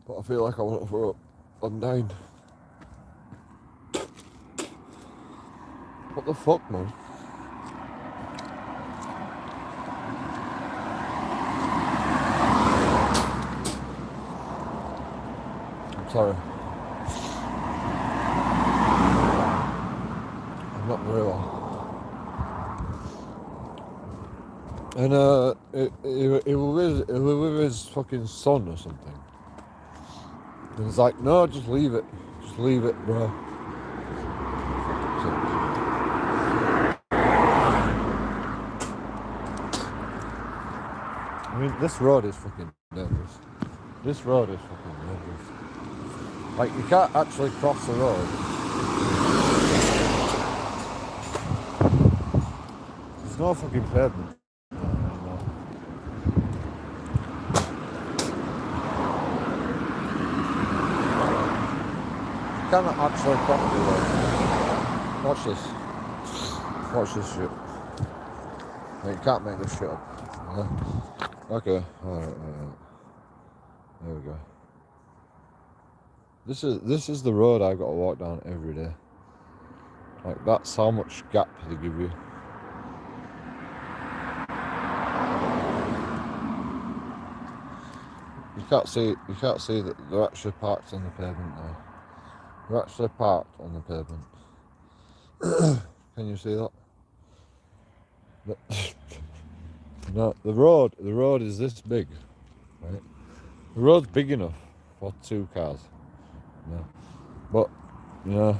but I feel like I want to throw up. I'm dying. What the fuck, man? I'm sorry. I'm not very well. And he was with his fucking son or something. And he's like, no, just leave it. Just leave it, bro. I mean, this road is fucking dangerous. This road is fucking dangerous. Like, you can't actually cross the road. There's no fucking pavement. You cannot actually cross the road. Watch this. Watch this shit. Like, you can't make this shit up. Okay, alright. There we go. This is the road I got to walk down every day. Like, that's how much gap they give you. You can't see that they're actually parked on the pavement now. They're actually parked on the pavement. Can you see that? No, the road is this big, right? The road's big enough for 2 cars. No. But, you know,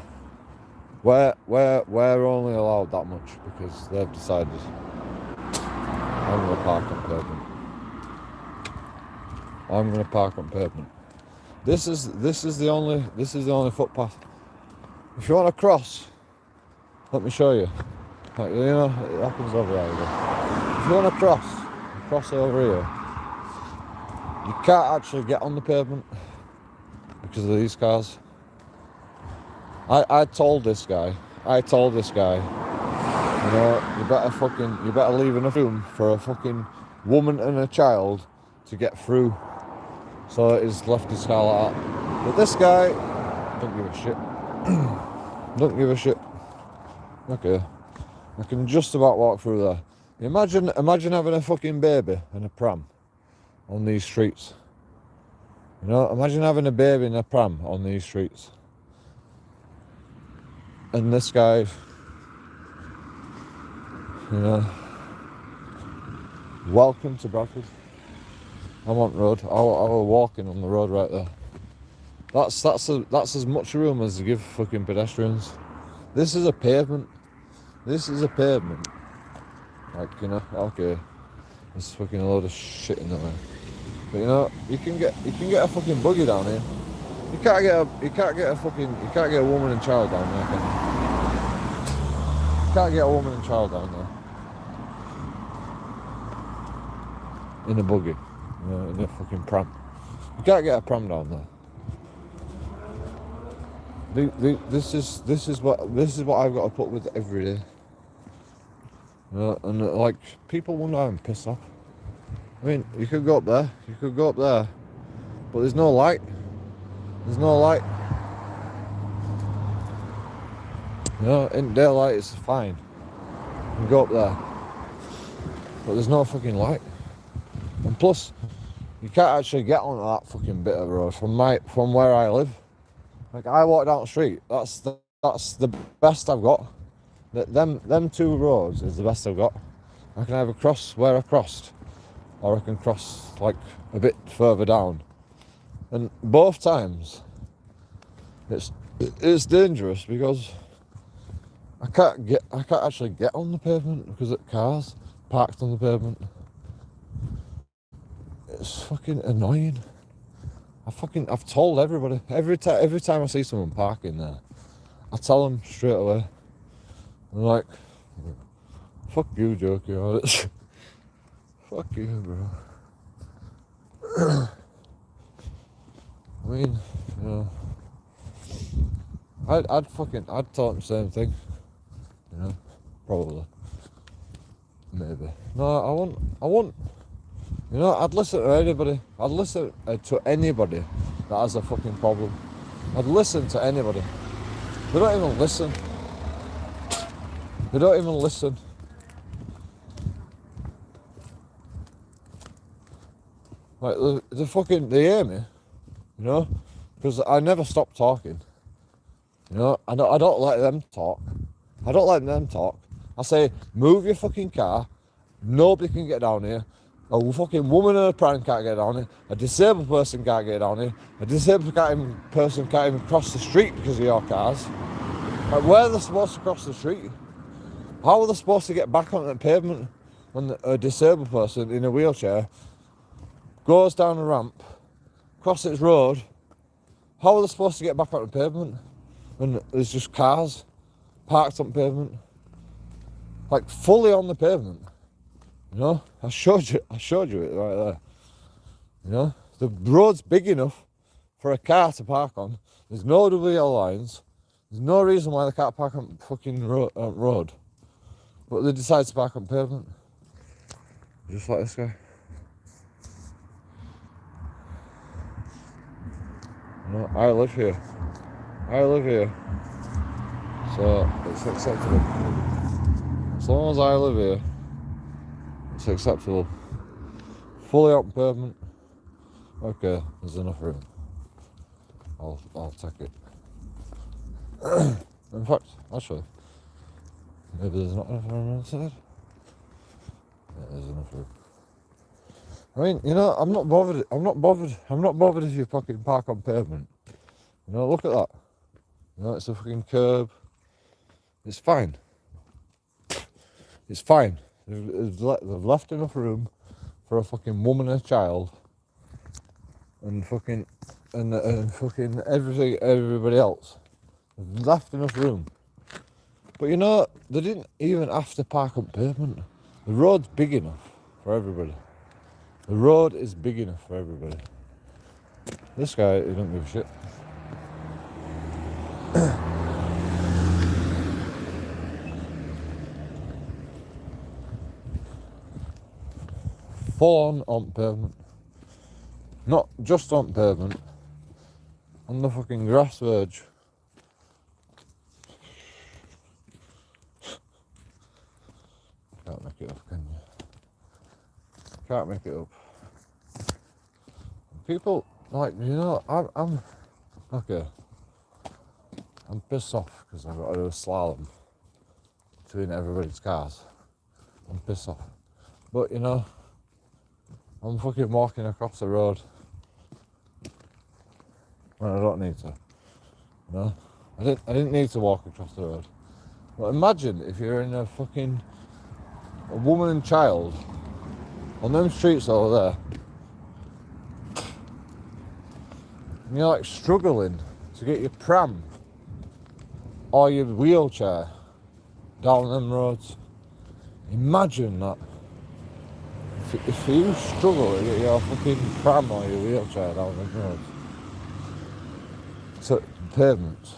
we're only allowed that much because they've decided I'm gonna park on pavement. I'm gonna park on pavement. This is the only footpath. If you want to cross, let me show you. Like, you know, it happens over there. If you want to cross over here. You can't actually get on the pavement because of these cars. I told this guy, you know, you better leave enough room for a fucking woman and a child to get through. So he's left his car like that. But this guy don't give a shit. Don't give a shit. Okay. I can just about walk through there. Imagine having a fucking baby and a pram on these streets. You know, imagine having a baby in a pram on these streets. And this guy, you know, welcome to Bradford. I'm on road. I was walking on the road right there. That's as much room as they give fucking pedestrians. This is a pavement. Like, you know, okay, there's fucking a load of shit in the way. But you know, you can get a fucking buggy down here. You can't get a woman and child down there, can you? You can't get a woman and child down there. In a buggy. You know, in a fucking pram. You can't get a pram down there. This is what I've got to put with every day. You know, and like, people wonder how I'm pissed off. I mean, you could go up there, but there's no light. You know, in daylight it's fine. You can go up there, but there's no fucking light. And plus, you can't actually get onto that fucking bit of road from where I live. Like, I walk down the street. That's the best I've got. Them 2 roads is the best I've got. I can either cross where I crossed, or I can cross like a bit further down. And both times, it's dangerous because I can't actually get on the pavement because of cars parked on the pavement. It's fucking annoying. I've told everybody every time I see someone parking there, I tell them straight away. I'm like, fuck you, JoeKingAudits. Fuck you, bro. I mean, you know, I'd tell them the same thing. You know, probably, maybe. No, I won't. You know, I'd listen to anybody. I'd listen to anybody that has a fucking problem. I'd listen to anybody. They don't even listen. They don't even listen. Like, they hear me, you know, because I never stop talking. You know, I don't let them talk. I don't let them talk. I say, move your fucking car. Nobody can get down here. A fucking woman in a pram can't get down here. A disabled person can't get down here. A disabled person can't even cross the street because of your cars. Like, where are they supposed to cross the street? How are they supposed to get back on the pavement when a disabled person in a wheelchair goes down a ramp, crosses road? How are they supposed to get back on the pavement when there's just cars parked on the pavement? Like, fully on the pavement. You know, I showed you it right there. You know, the road's big enough for a car to park on. There's no WL lines. There's no reason why they can't park on fucking road. But they decide to park on pavement. Just like this guy. You know, I live here. So it's acceptable. As long as I live here, it's acceptable. Fully on pavement. Okay, there's enough room. I'll take it. In fact, actually, maybe there's not enough room inside. Yeah, there's enough room. I mean, you know, I'm not bothered if you fucking park on pavement. You know, look at that. You know, it's a fucking curb. It's fine. It's fine. They've left enough room for a fucking woman and a child, and fucking everybody else. They've left enough room. But you know, they didn't even have to park on pavement. The road's big enough for everybody. The road is big enough for everybody. This guy, he don't give a shit. Full on pavement. Not just on pavement. On the fucking grass verge. Can't make it up, can you? Can't make it up. People, like, you know, I'm okay. I'm pissed off because I've got to do a slalom between everybody's cars. I'm pissed off. But, you know, I'm fucking walking across the road when I don't need to. You know? I didn't need to walk across the road. But imagine if you're in a woman and child on them streets over there, and you're like struggling to get your pram or your wheelchair down them roads. Imagine that. If you struggle to get your fucking pram or your wheelchair down them roads, to pavements,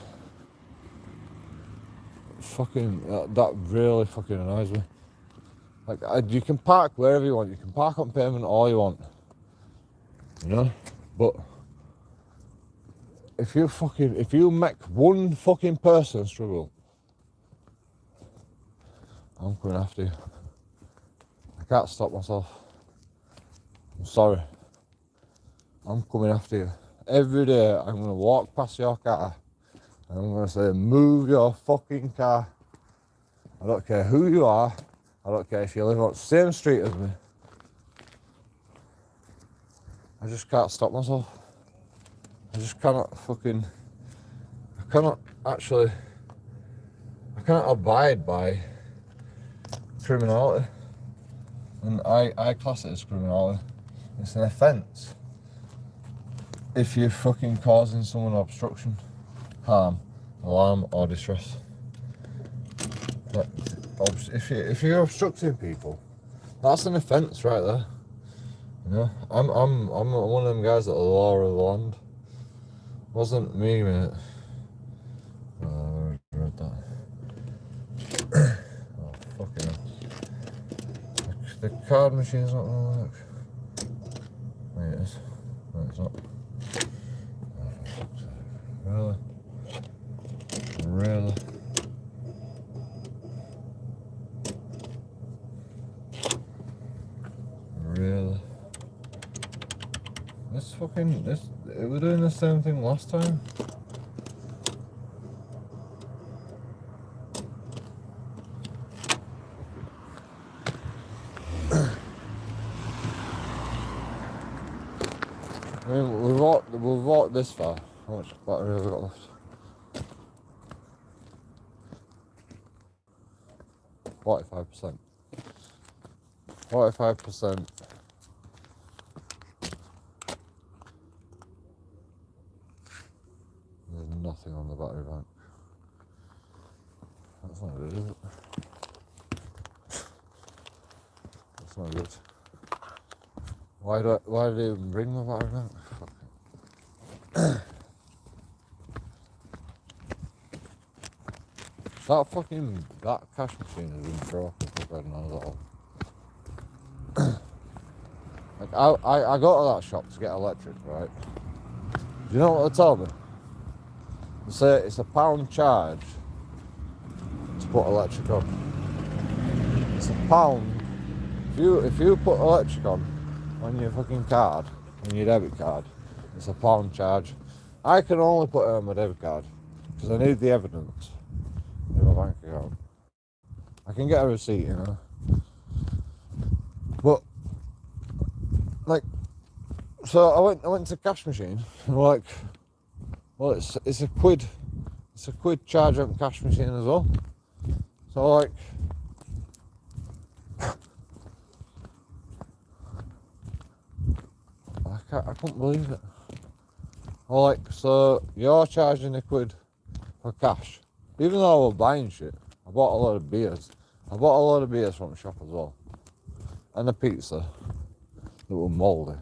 that really fucking annoys me. Like, you can park wherever you want. You can park on pavement all you want. You know? But if you make one fucking person struggle, I'm coming after you. I can't stop myself. I'm sorry. I'm coming after you. Every day I'm going to walk past your car and I'm going to say, move your fucking car. I don't care who you are. I don't care if you live on the same street as me. I just can't stop myself. I just cannot actually I can't abide by criminality. And I class it as criminality. It's an offence if you're fucking causing someone obstruction, harm, alarm or distress. But if you're obstructing people, that's an offence right there. You know, I'm one of them guys that are the law of the land. Wasn't me, mate. Oh, I read that. Oh, fucking hell. The card machine's not gonna work. Wait, it is. No, it's not. Oh, really? Really? Really? We were doing the same thing last time. I mean, we've walked this far. How much battery have we got left? 45%. 45%. There's nothing on the battery bank. That's not good, is it? That's not good. Why did I even bring my battery bank? Fuck it. That cash machine has been broken for God knows all. Like I go to that shop to get electric, right? Do you know what they told me? They say it's £1 charge to put electric on. It's £1. If you put electric on your fucking card, on your debit card, it's £1 charge. I can only put it on my debit card because I need the evidence in my bank account. I can get a receipt, you know. But like, so I went to the cash machine and like, well, it's a quid. It's a quid charge on the cash machine as well. So like, I couldn't believe it. Well, like, so you're charging a quid for cash, even though I was buying shit. I bought a lot of beers. I bought a lot of beers from the shop as well, and a pizza that was mouldy.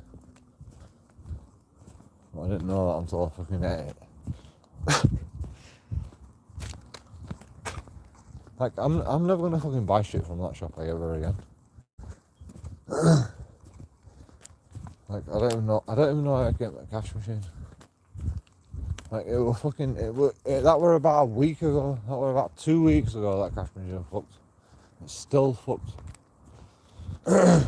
But I didn't know that until I fucking ate it. Like, I'm never gonna fucking buy shit from that shop ever again. Like, I don't even know how I get that cash machine. Like, it was fucking, that were about a week ago. That were about 2 weeks ago. That cash machine fucked. It's still fucked. I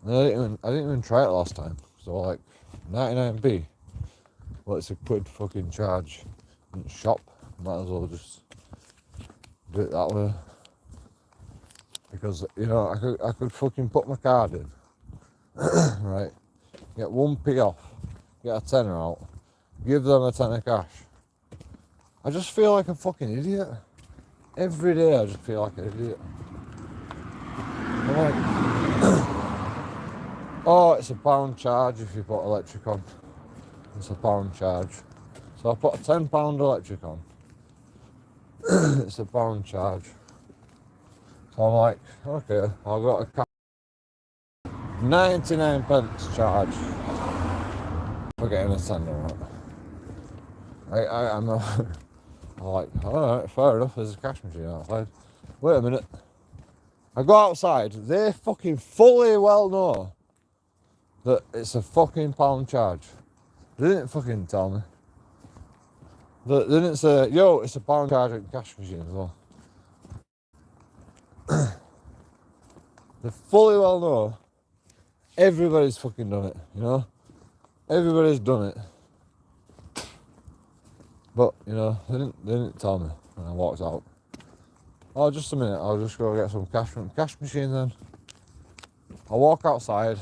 didn't even try it last time. So like, 99p. Well, it's a quid fucking charge in the shop. Might as well just do it that way. Because, you know, I could fucking put my card in. Right? Get 1p off. Get a tenner out. Give them a tenner cash. I just feel like a fucking idiot. Every day I just feel like an idiot. I'm like, oh, it's £1 charge if you put electric on. It's £1 charge. So I put a £10 electric on. It's £1 charge. So I'm like, okay, I've got a 99p charge for getting a tenner out. I'm like, alright, fair enough, there's a cash machine outside. Wait a minute. I go outside, they fucking fully well know that it's a fucking £1 charge. They didn't fucking tell me. They didn't say, yo, it's a £1 charge at the cash machine as well. They fully well know everybody's fucking done it, you know? Everybody's done it. But, you know, they didn't tell me when I walked out. Oh, just a minute, I'll just go get some cash from the cash machine then. I walk outside,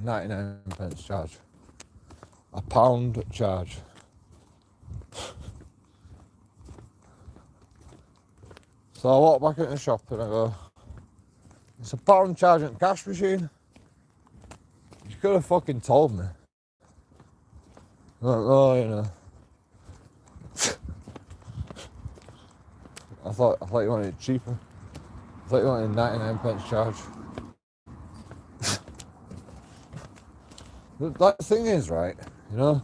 99p charge. £1 charge. So I walk back into the shop and I go, it's a pound charging cash machine. You could have fucking told me. I'm like, oh, you know. I thought you wanted it cheaper. I thought you wanted 99 pence charge. The thing is, right, you know,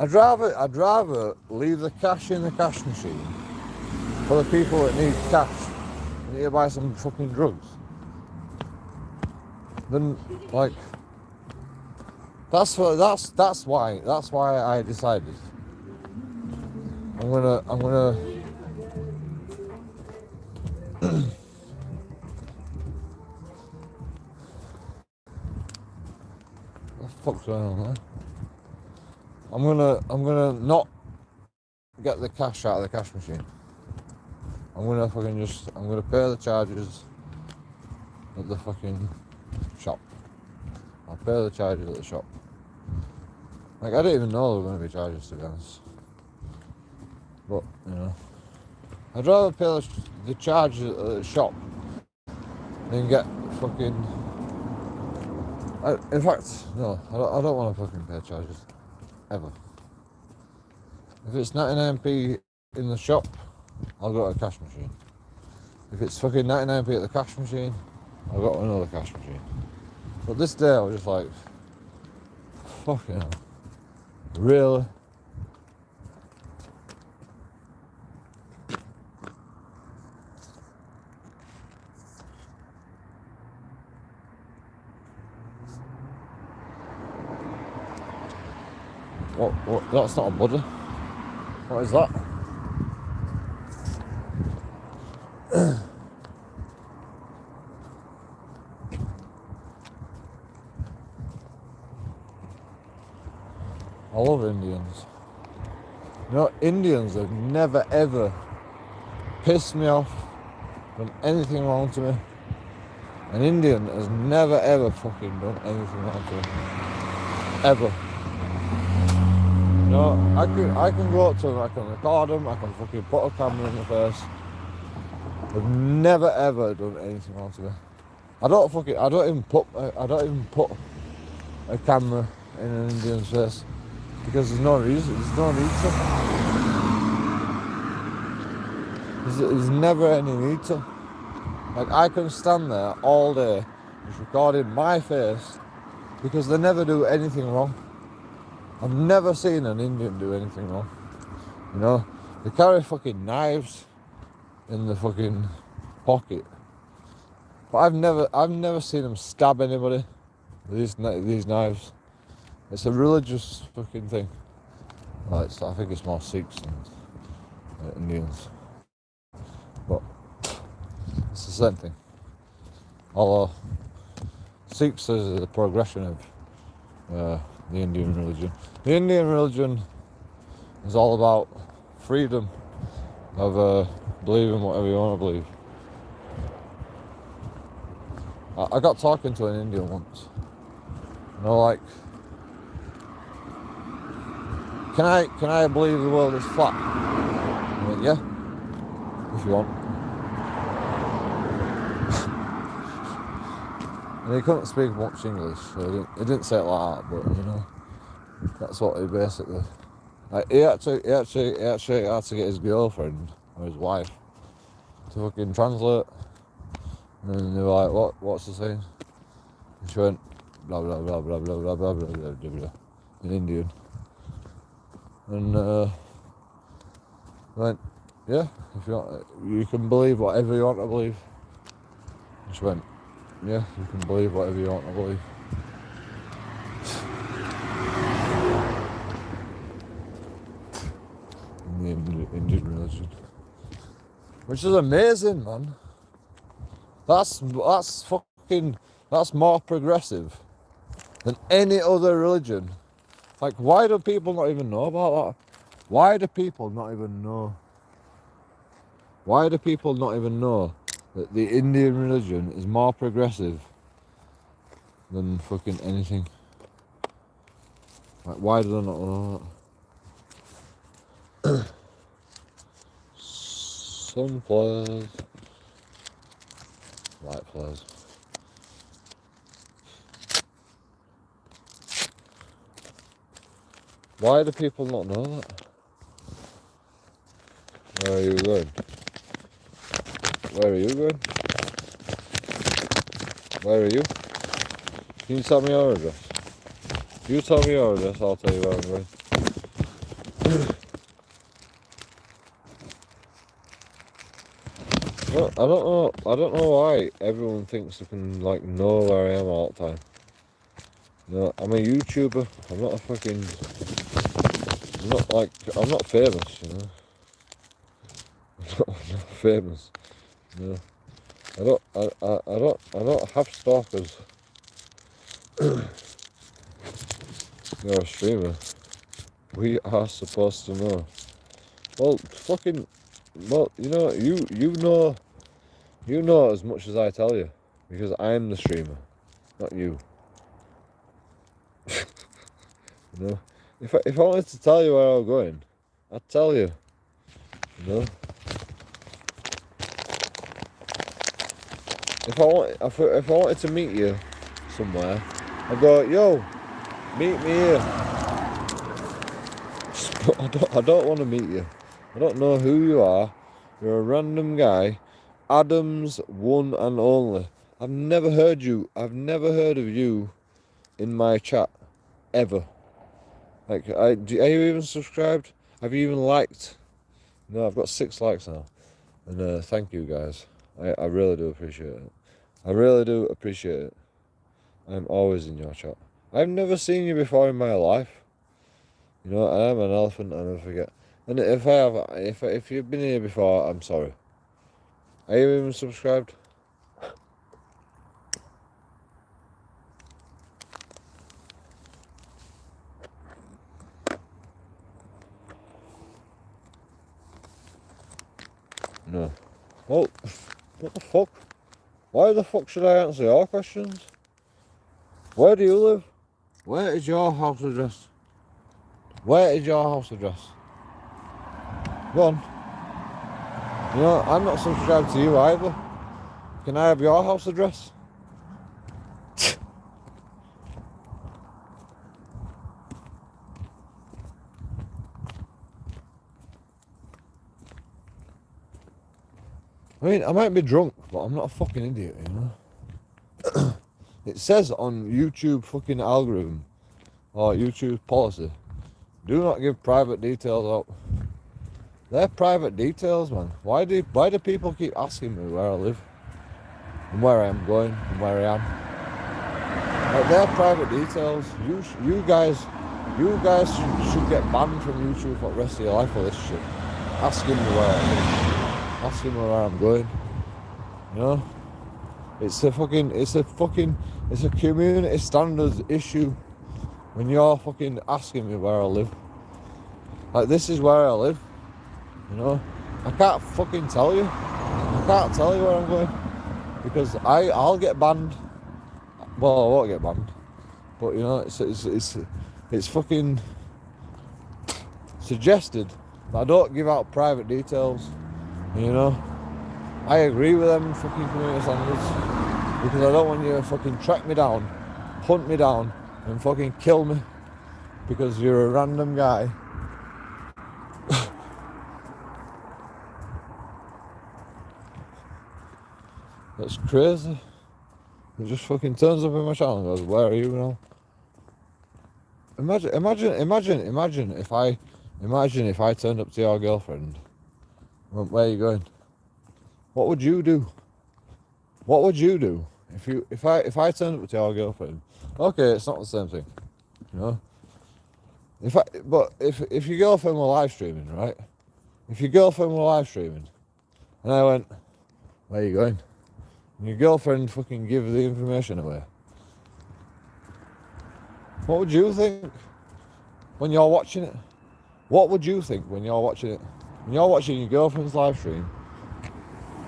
I'd rather leave the cash in the cash machine for the people that need cash and need to buy some fucking drugs. Then, like, that's why I decided I'm gonna what the fuck's going on there? I'm gonna not get the cash out of the cash machine. I'm gonna pay the charges at the fucking shop. I'll pay the charges at the shop. Like, I didn't even know there were going to be charges, to be honest. But, you know, I'd rather pay the charges at the shop than get fucking... in fact, no, I don't want to fucking pay charges. Ever. If it's 99p in the shop, I'll go to a cash machine. If it's fucking 99p at the cash machine, I'll go to another cash machine. But this day I was just like, fucking hell. Really? What? That's not a buddy. What is that? I love Indians. You know, Indians have never ever pissed me off, done anything wrong to me. An Indian has never ever fucking done anything wrong to me. Ever. You know, I can go up to them, I can record them, I can fucking put a camera in their face. They've never ever done anything wrong to me. I don't even put a camera in an Indian's face because there's no reason. There's no need to. There's never any need to. Like, I can stand there all day just recording my face because they never do anything wrong. I've never seen an Indian do anything wrong. You know, they carry fucking knives in the fucking pocket, but I've never seen them stab anybody with these knives. It's a religious fucking thing. Like, I think it's more Sikhs than Indians, but it's the same thing. Although Sikhs is a progression of the Indian religion. The Indian religion is all about freedom of believing whatever you want to believe. I got talking to an Indian once. And they're like, can I believe the world is flat? I went, yeah, if you want. And he couldn't speak much English, so he didn't say it like that, but you know, that's what he basically. Like, he actually had to get his girlfriend or his wife to fucking translate. And then they were like, what's the saying? And she went, blah blah blah blah blah blah blah blah blah blah in Indian. And went, yeah, if you want, you can believe whatever you want to believe. And she went, yeah, you can believe whatever you want to believe. In the Indian religion, which is amazing, man. That's more progressive than any other religion. Like, why do people not even know about that? Why do people not even know? Why do people not even know that the Indian religion is more progressive than fucking anything? Like, why do they not know that? Sun flares. Light flares. Why do people not know that? Where are you going? Where are you going? Where are you? Can you tell me your address? If you tell me your address, I'll tell you where I'm going. I don't know why everyone thinks they can like know where I am all the time. You know, I'm a YouTuber. I'm not a fucking. I'm not famous. You know. I'm not famous. You know. I don't have stalkers. You're a streamer. We are supposed to know. Well, fucking. Well, you know as much as I tell you, because I'm the streamer, not you. You know, if I wanted to tell you where I'm going, I'd tell you. You know, if I wanted to meet you somewhere, I'd go, yo, meet me here. But I don't want to meet you. I don't know who you are. You're a random guy. Adam's one and only. I've never heard of you in my chat ever. Like, are you even subscribed? Have you even liked? No, I've got 6 likes now. And thank you guys. I really do appreciate it. I really do appreciate it. I'm always in your chat. I've never seen you before in my life. You know, I am an elephant, I never forget. And if you've been here before, I'm sorry. Are you even subscribed? No. Well, what the fuck? Why the fuck should I answer your questions? Where do you live? Where is your house address? Where is your house address? Go on. You know, I'm not subscribed to you either. Can I have your house address? I mean, I might be drunk, but I'm not a fucking idiot, you know? It says on YouTube fucking algorithm, or YouTube policy, do not give private details out. They're private details, man. Why do people keep asking me where I live? And where I am going, and where I am? Like, they're private details. You guys should get banned from YouTube for the rest of your life for this shit. Asking me where I live. Asking me where I'm going. You know? It's a community standards issue when you're fucking asking me where I live. Like, this is where I live. You know? I can't fucking tell you. I can't tell you where I'm going. Because I'll get banned. Well, I won't get banned. But, you know, it's fucking suggested that I don't give out private details. You know? I agree with them fucking community standards. Because I don't want you to fucking track me down, hunt me down, and fucking kill me. Because you're a random guy. That's crazy. It just fucking turns up in my channel and goes, where are you now? Imagine if I turned up to your girlfriend and went, where are you going? What would you do? What would you do if I turned up to your girlfriend? Okay, it's not the same thing, you know. If your girlfriend were live streaming, right? If your girlfriend were live streaming, and I went, where are you going? And your girlfriend fucking give the information away. What would you think when you're watching it? What would you think when you're watching it? When you're watching your girlfriend's live stream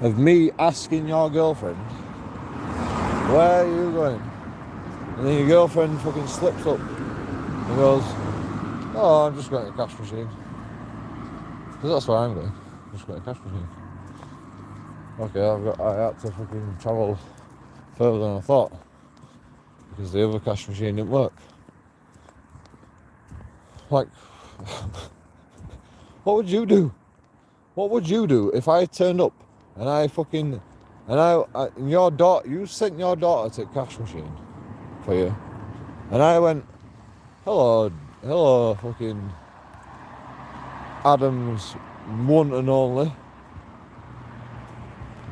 of me asking your girlfriend, where are you going? And then your girlfriend fucking slips up and goes, oh, I'm just going to the cash machine. Because that's where I'm going. I'm just going to the cash machine. Okay, I had to fucking travel further than I thought because the other cash machine didn't work. Like, what would you do? What would you do if I turned up and I fucking and your daughter, you sent your daughter to the cash machine for you, and I went, hello, fucking Adam's one and only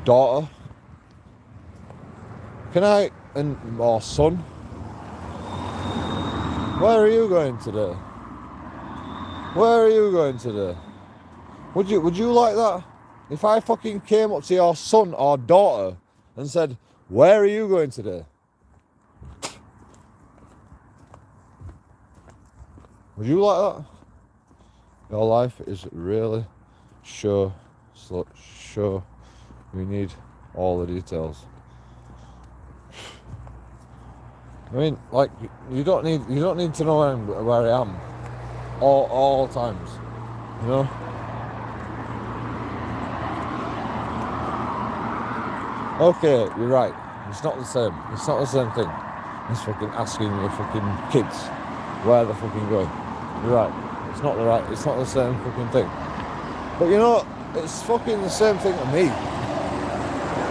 daughter. Can I or son? Where are you going today? Where are you going today? Would you like that? If I fucking came up to your son or daughter and said, where are you going today? Would you like that? Your life is really sure. We need all the details. I mean, like, you don't need to know where I am all times, you know. Okay, you're right. It's not the same. It's not the same thing. It's fucking asking your fucking kids where they're fucking going. You're right. It's not the same fucking thing. But you know, it's fucking the same thing to me.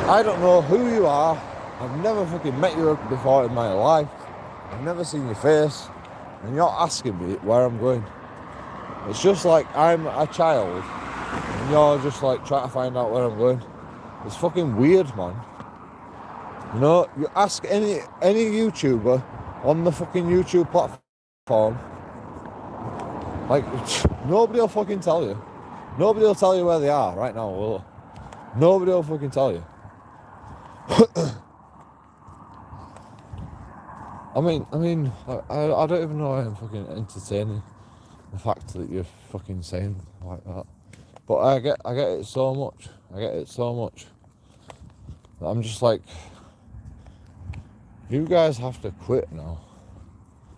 I don't know who you are. I've never fucking met you before in my life. I've never seen your face. And you're asking me where I'm going. It's just like I'm a child. And you're just like trying to find out where I'm going. It's fucking weird, man. You know, you ask any YouTuber on the fucking YouTube platform, like, nobody will fucking tell you. Nobody will tell you where they are right now, will they? Nobody will fucking tell you. I mean, I don't even know why I'm fucking entertaining the fact that you're fucking saying like that. But I get it so much. I'm just like, you guys have to quit now.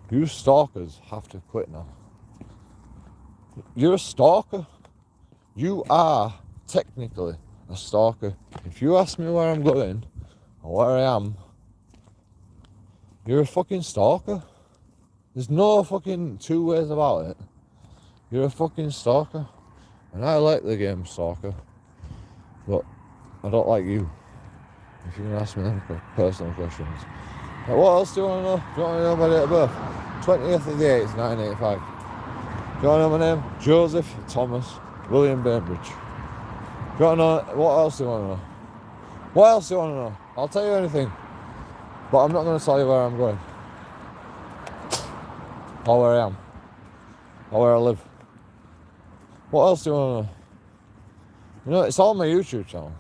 You stalkers have to quit now. You're a stalker. You are technically a stalker. If you ask me where I'm going or where I am, you're a fucking stalker. There's no fucking two ways about it. You're a fucking stalker. And I like the game Stalker, but I don't like you. If you're going to ask me them personal questions. Like, what else do you want to know? Do you want to know my date of birth? 20th of the 8th, 1985. Do you want to know my name? Joseph Thomas William Bainbridge. Do you want to know? What else do you want to know? What else do you want to know? I'll tell you anything. But I'm not going to tell you where I'm going. Or where I am. Or where I live. What else do you want to know? You know, it's all on my YouTube channel.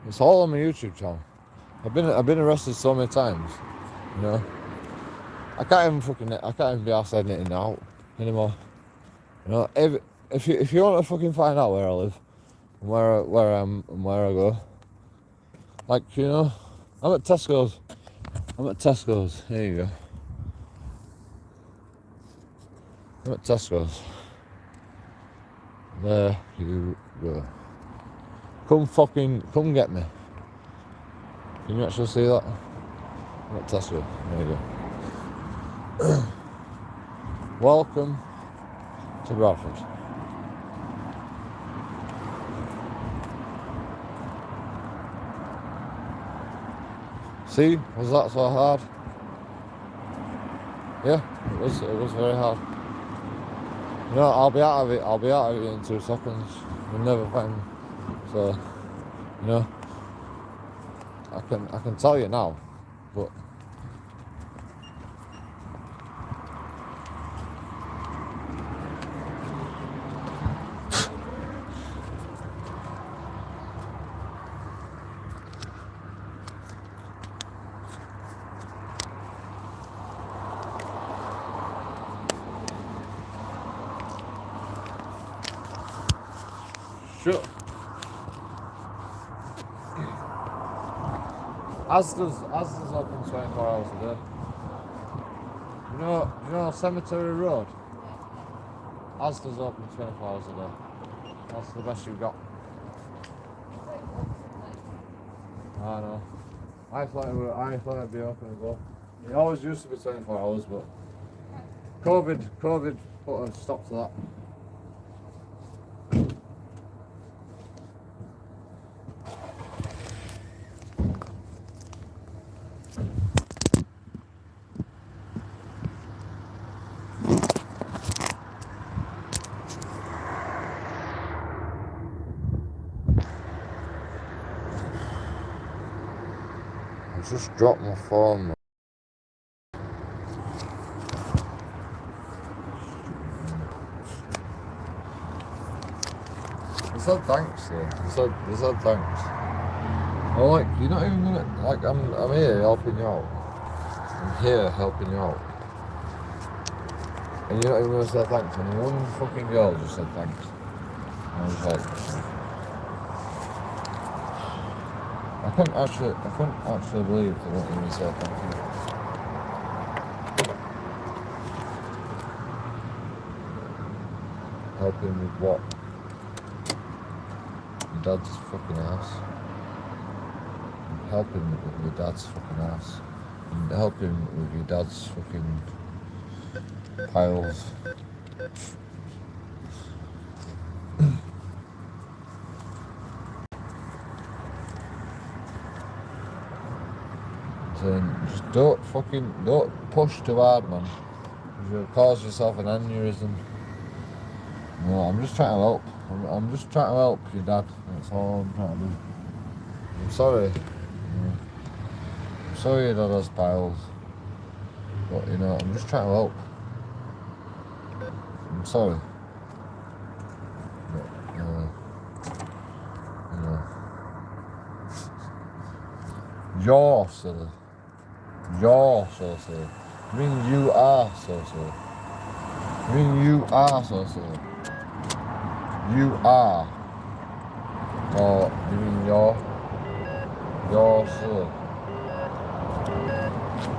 It's all on my YouTube channel. I've been arrested so many times. You know, I can't even be asked editing out anymore. You know, if you want to fucking find out where I live, and where I am and where I go, like, you know, I'm at Tesco's. There you go. I'm at Tesco's. There you go. Come get me. Can you actually see that? I'm at Tesco. There you go. Welcome to Bradford. See, was that so hard? Yeah, it was very hard. You know, I'll be out of it in 2 seconds. You'll never find me. So, you know, I can tell you now, but sure. Asda's open 24 hours a day. You know Cemetery Road? Asda's open 24 hours a day. That's the best you've got. I know. I thought it'd be open as well. It always used to be 24 hours, but COVID put a stop to that. I just dropped my phone. They said thanks though. They said thanks. Oh, like, you're not even gonna, like, I'm here helping you out. I'm here helping you out. And you're not even gonna say thanks. And one fucking girl just said thanks. And I was like, I couldn't actually believe they wouldn't even say thank you. Helping with what? Your dad's fucking ass. Helping with your dad's fucking ass. And helping with your dad's fucking piles. Saying, just don't push too hard, man. You'll cause yourself an aneurysm. No, I'm just trying to help. I'm just trying to help your dad. That's all I'm trying to do. I'm sorry. I'm sorry your dad has piles. But, you know, I'm just trying to help. I'm sorry. But, you know. You're silly. You're so silly. I mean, you are so silly. I mean, you are so silly. You are. Or, you mean you're? You're silly.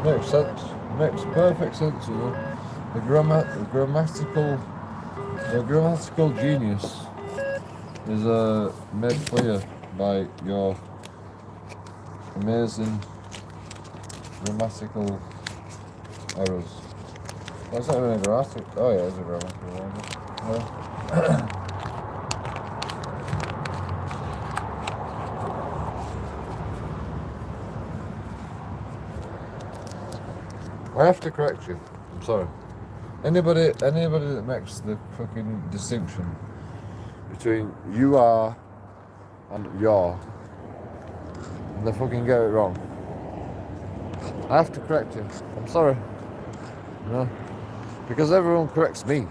Makes sense. Makes perfect sense, you know. The grammatical genius is made clear by your amazing grammatical errors. That's not even a grammatical. Oh yeah, it's a grammatical one. Yeah. I have to correct you. I'm sorry. Anybody that makes the fucking distinction between you are and your, they fucking get it wrong. I have to correct you. I'm sorry. You know? Because everyone corrects me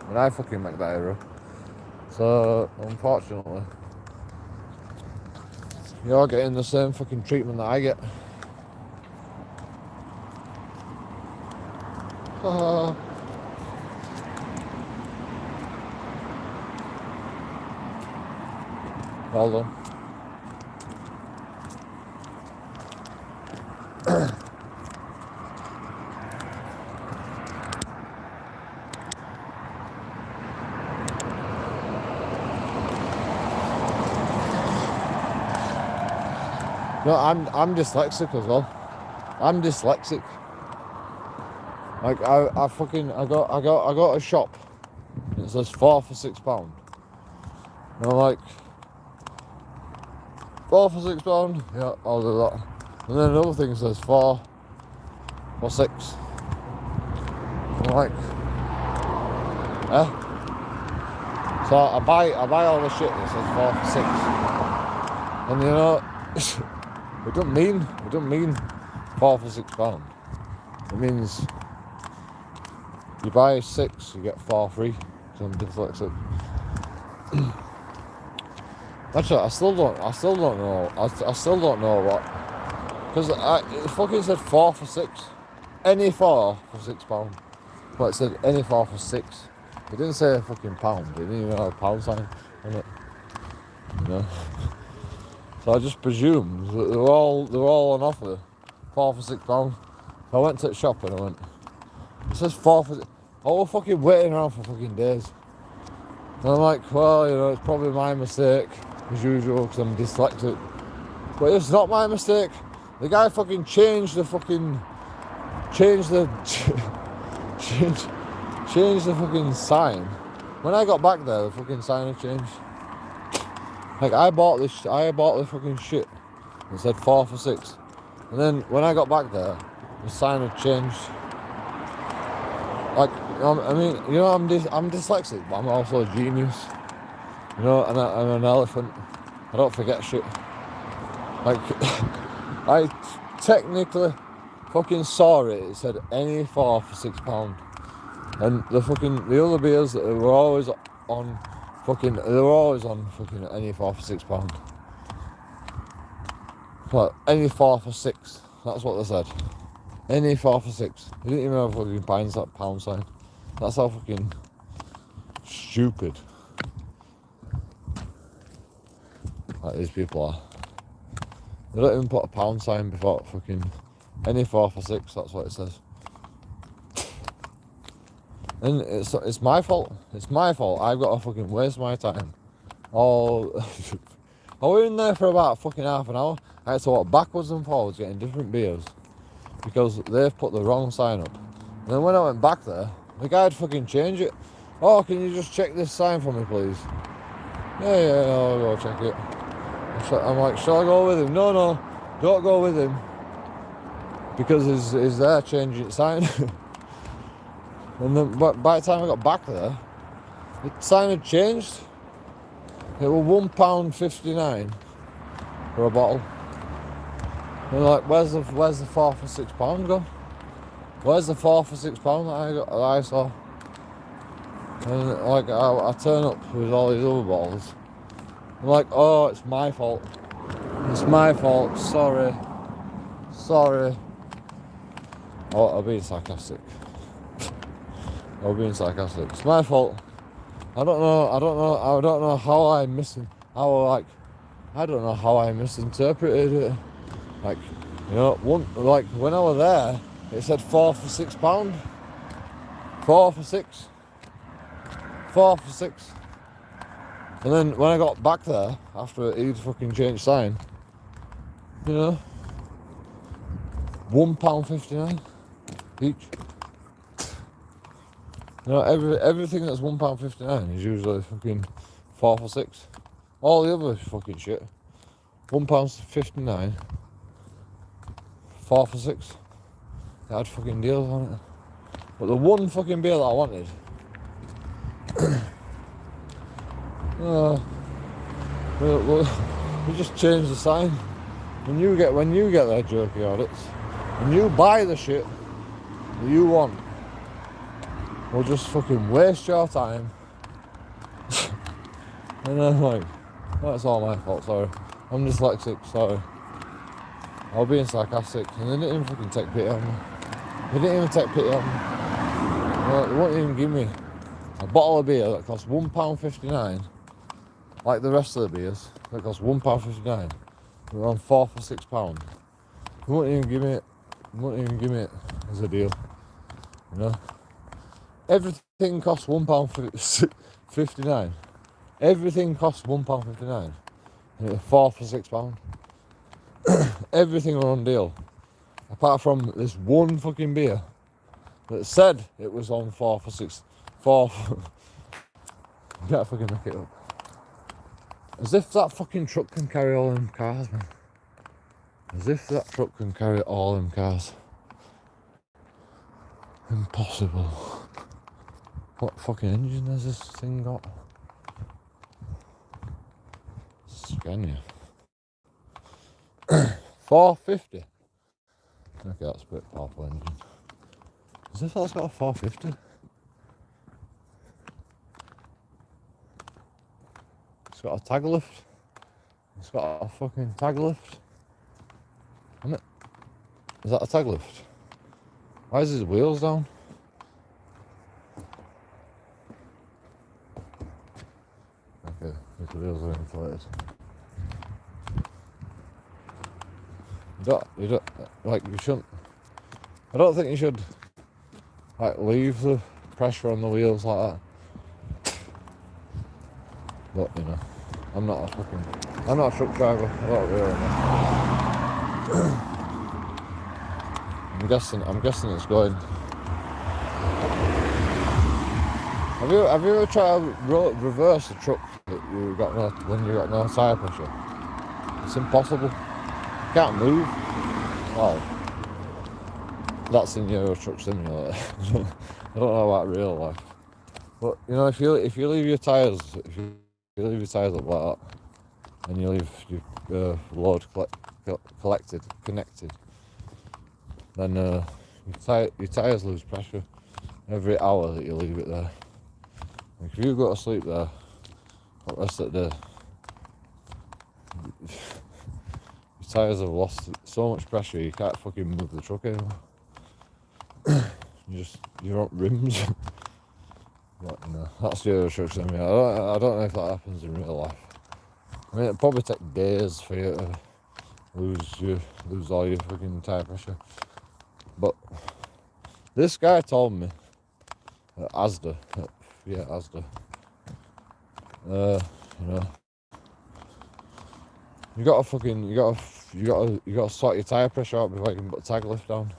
when I fucking make that error. So, unfortunately, you're getting the same fucking treatment that I get. Well done. No, I'm dyslexic as well. I'm dyslexic. Like I got a shop. It says 4 for £6. And I'm like, 4 for £6? Yeah, I'll do that. And then another thing says 4 for 6. I'm like, eh? So I buy all the shit that says 4 for 6. And you know, it don't mean 4 for £6. It means you buy 6, you get 4 free. So I'm dyslexic. Actually, I still don't know. I still don't know what. Because it fucking said 4 for 6. Any 4 for £6. But it said any 4 for 6. It didn't say a fucking pound. It didn't even have a pound sign on it. You know. So I just presumed that they were all on offer. 4 for £6. So I went to the shop and I went, it says 4 for. I was fucking waiting around for fucking days. And I'm like, well, you know, it's probably my mistake, as usual, because I'm dyslexic. But it's not my mistake. The guy fucking changed the fucking fucking sign. When I got back there, the fucking sign had changed. Like I bought the fucking shit. It said 4 for 6. And then when I got back there, the sign had changed. Like, I mean, you know, I'm dyslexic, but I'm also a genius. You know, and I'm an elephant. I don't forget shit. Like, I technically fucking saw it. It said any 4 for £6. And the other beers that were always on fucking any 4 for £6. But any 4 for 6. That's what they said. Any 4 for 6. They didn't even have fucking pound sign. That's how fucking stupid like these people are. They don't even put a pound sign before fucking any 4 for 6. That's what it says. And it's my fault. It's my fault. I've got to fucking waste my time. I was in there for about fucking half an hour. I had to walk backwards and forwards getting different beers because they've put the wrong sign up. And then when I went back there, the guy had fucking changed it. Oh, can you just check this sign for me, please? Yeah, I'll go check it. I'm like, shall I go with him? No, don't go with him. Because he's there changing the sign. And then by the time I got back there, the sign had changed. It was £1.59 for a bottle. And like, where's the 4 for £6 go? Where's the 4 for £6 that I saw? And like, I turn up with all these other bottles. I'm like, oh, it's my fault. It's my fault. Sorry. Oh, I'm being sarcastic. It's my fault. I don't know how I misinterpreted it. Like, you know, when I was there, it said 4 for £6. 4 for 6. 4 for 6. And then when I got back there, after he'd fucking changed sign, you know, £1.59 each. You know, everything that's £1.59 is usually fucking 4 for 6. All the other fucking shit, £1.59, 4 for 6. They had fucking deals on it. But the one fucking beer that I wanted, we just changed the sign. When you get their JoeKingAudits, when you buy the shit that you want, we'll just fucking waste your time. And I'm like, that's all my fault, sorry. I'm dyslexic, sorry. I was being sarcastic, and they didn't even fucking take pity on me. They won't even give me a bottle of beer that costs £1.59, like the rest of the beers that cost £1.59. We're on 4 for £6. They won't even give me it as a deal. You know? Everything costs £1.59. Everything costs £1.59. And it's 4 for £6. Everything was on deal. Apart from this one fucking beer that said it was on 4 for 6. You can't fucking make it up. As if that fucking truck can carry all them cars, man. As if that truck can carry all them cars. Impossible. What fucking engine has this thing got? Scania. 450. Okay, that's a bit powerful engine. As if that's got a 450. It's got a tag lift. It's got a fucking tag lift. Isn't it? Is that a tag lift? Why is his wheels down? Okay, his wheels are inflated. You shouldn't. I don't think you should, like, leave the pressure on the wheels like that. But, you know. I'm not a truck driver. I don't really know. I'm guessing it's going. Have you ever tried to reverse a truck that when you got no tyre pressure? It's impossible. You can't move. Well, that's in Euro Truck Simulator. I don't know about real life. But you know, if you leave your tyres up like that, and you leave your load connected, then your tyres lose pressure every hour that you leave it there. If you go to sleep there, the rest of the day, your tyres have lost so much pressure you can't fucking move the truck anymore. You're on rims. But, you know, that's the Euro Truck Simulator. I don't know if that happens in real life. I mean, it'd probably take days for you to lose all your fucking tyre pressure. But this guy told me at Asda, Asda, you know, you gotta sort your tyre pressure out before you can put the tag lift down,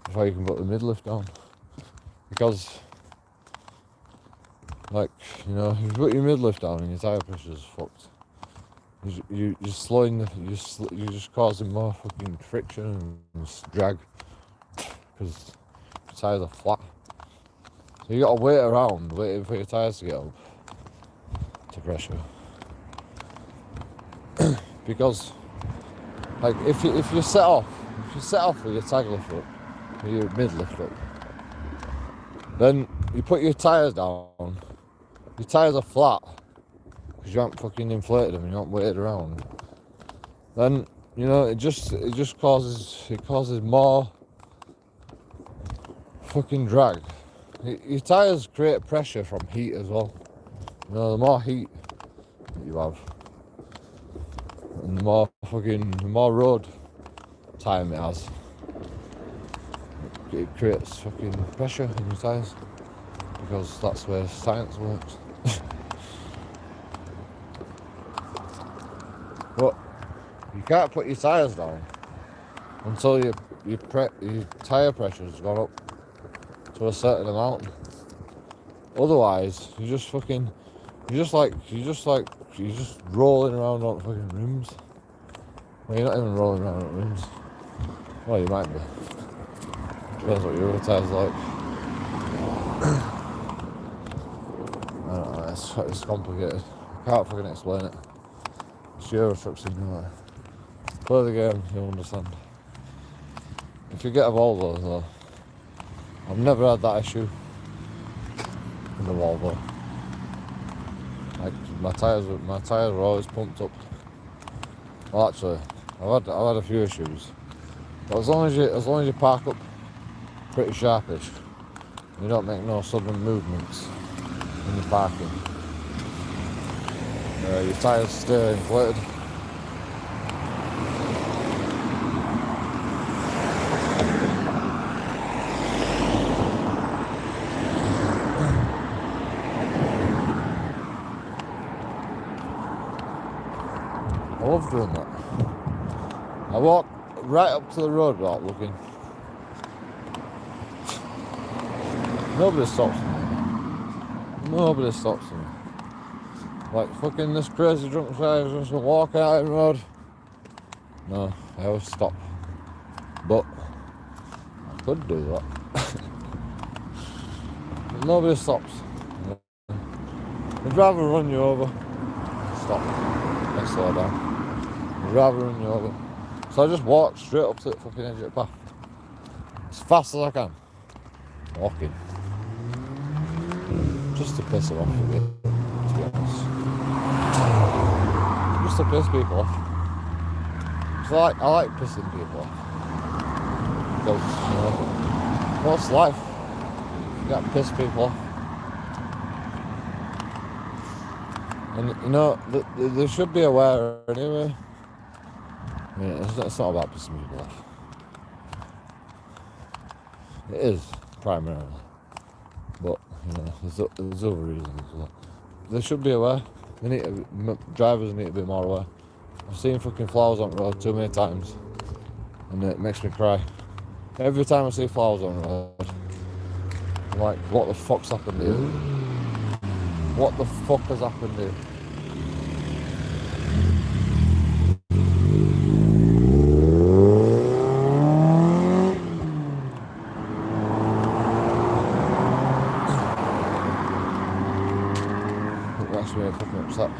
before you can put the mid lift down, because, like, you know, if you put your mid lift down and your tyre pressure is fucked, you're just causing more fucking friction and drag because your tyres are flat. So you gotta wait around waiting for your tyres to get up to pressure. Because, like, if you set off with your tag lift up, or your mid lift up, then you put your tyres down, your tyres are flat because you haven't fucking inflated them and you haven't waited around. Then, you know, it causes more fucking drag. Your tyres create pressure from heat as well. You know, the more heat that you have, and the more road time it has, it creates fucking pressure in your tyres, because that's where science works. But you can't put your tyres down until your tyre pressure has gone up to a certain amount. Otherwise, you're just rolling around on fucking rims. Well, you're not even rolling around on rims. Well, you might be. Depends what your other tyres like. I don't know, it's complicated. I can't fucking explain it. It's Euro Truck Simulator. Play the game, you'll understand. If you get a Volvo though, I've never had that issue in the Volvo. Like, my tyres were always pumped up. Well, actually, I've had a few issues. But as long as you park up pretty sharpish, you don't make no sudden movements when you're parking, your tyres stay inflated. I love doing that. I walk right up to the road without looking. Nobody stops me. Like, fucking this crazy drunk guy is just walking out the road. No, I always stop. But I could do that. But nobody stops. I'd rather run you over. Stop. And slow down. I'd rather run you over. So I just walk straight up to the fucking edge of the path. As fast as I can. Walking. Just to piss them off a bit, to be honest. Just to piss people off. So I like pissing people off. Because, you know, what's life? You gotta piss people off. And, you know, they should be aware anyway. I mean, it's not about pissing people off. It is, primarily. But, you know, there's other reasons as well. They should be aware. Drivers need to be more aware. I've seen fucking flowers on the road too many times, and it makes me cry. Every time I see flowers on the road, I'm like, what the fuck's happened here? What the fuck has happened here? It makes me fucking upset.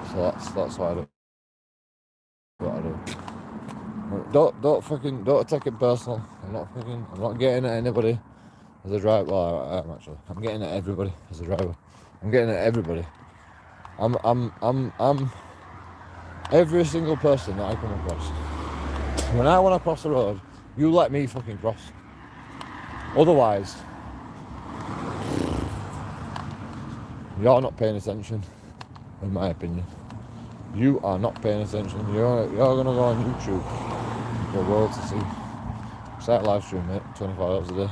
So that's why I do what I do. Don't take it personal. I'm not getting at anybody as a driver. Well, I am actually. I'm getting at everybody as a driver. I'm getting at everybody. I'm every single person that I come across. When I want to cross the road, you let me fucking cross. Otherwise, you're not paying attention, in my opinion. You are not paying attention. You're gonna go on YouTube for the world to see. Start live stream, mate, 24 hours a day.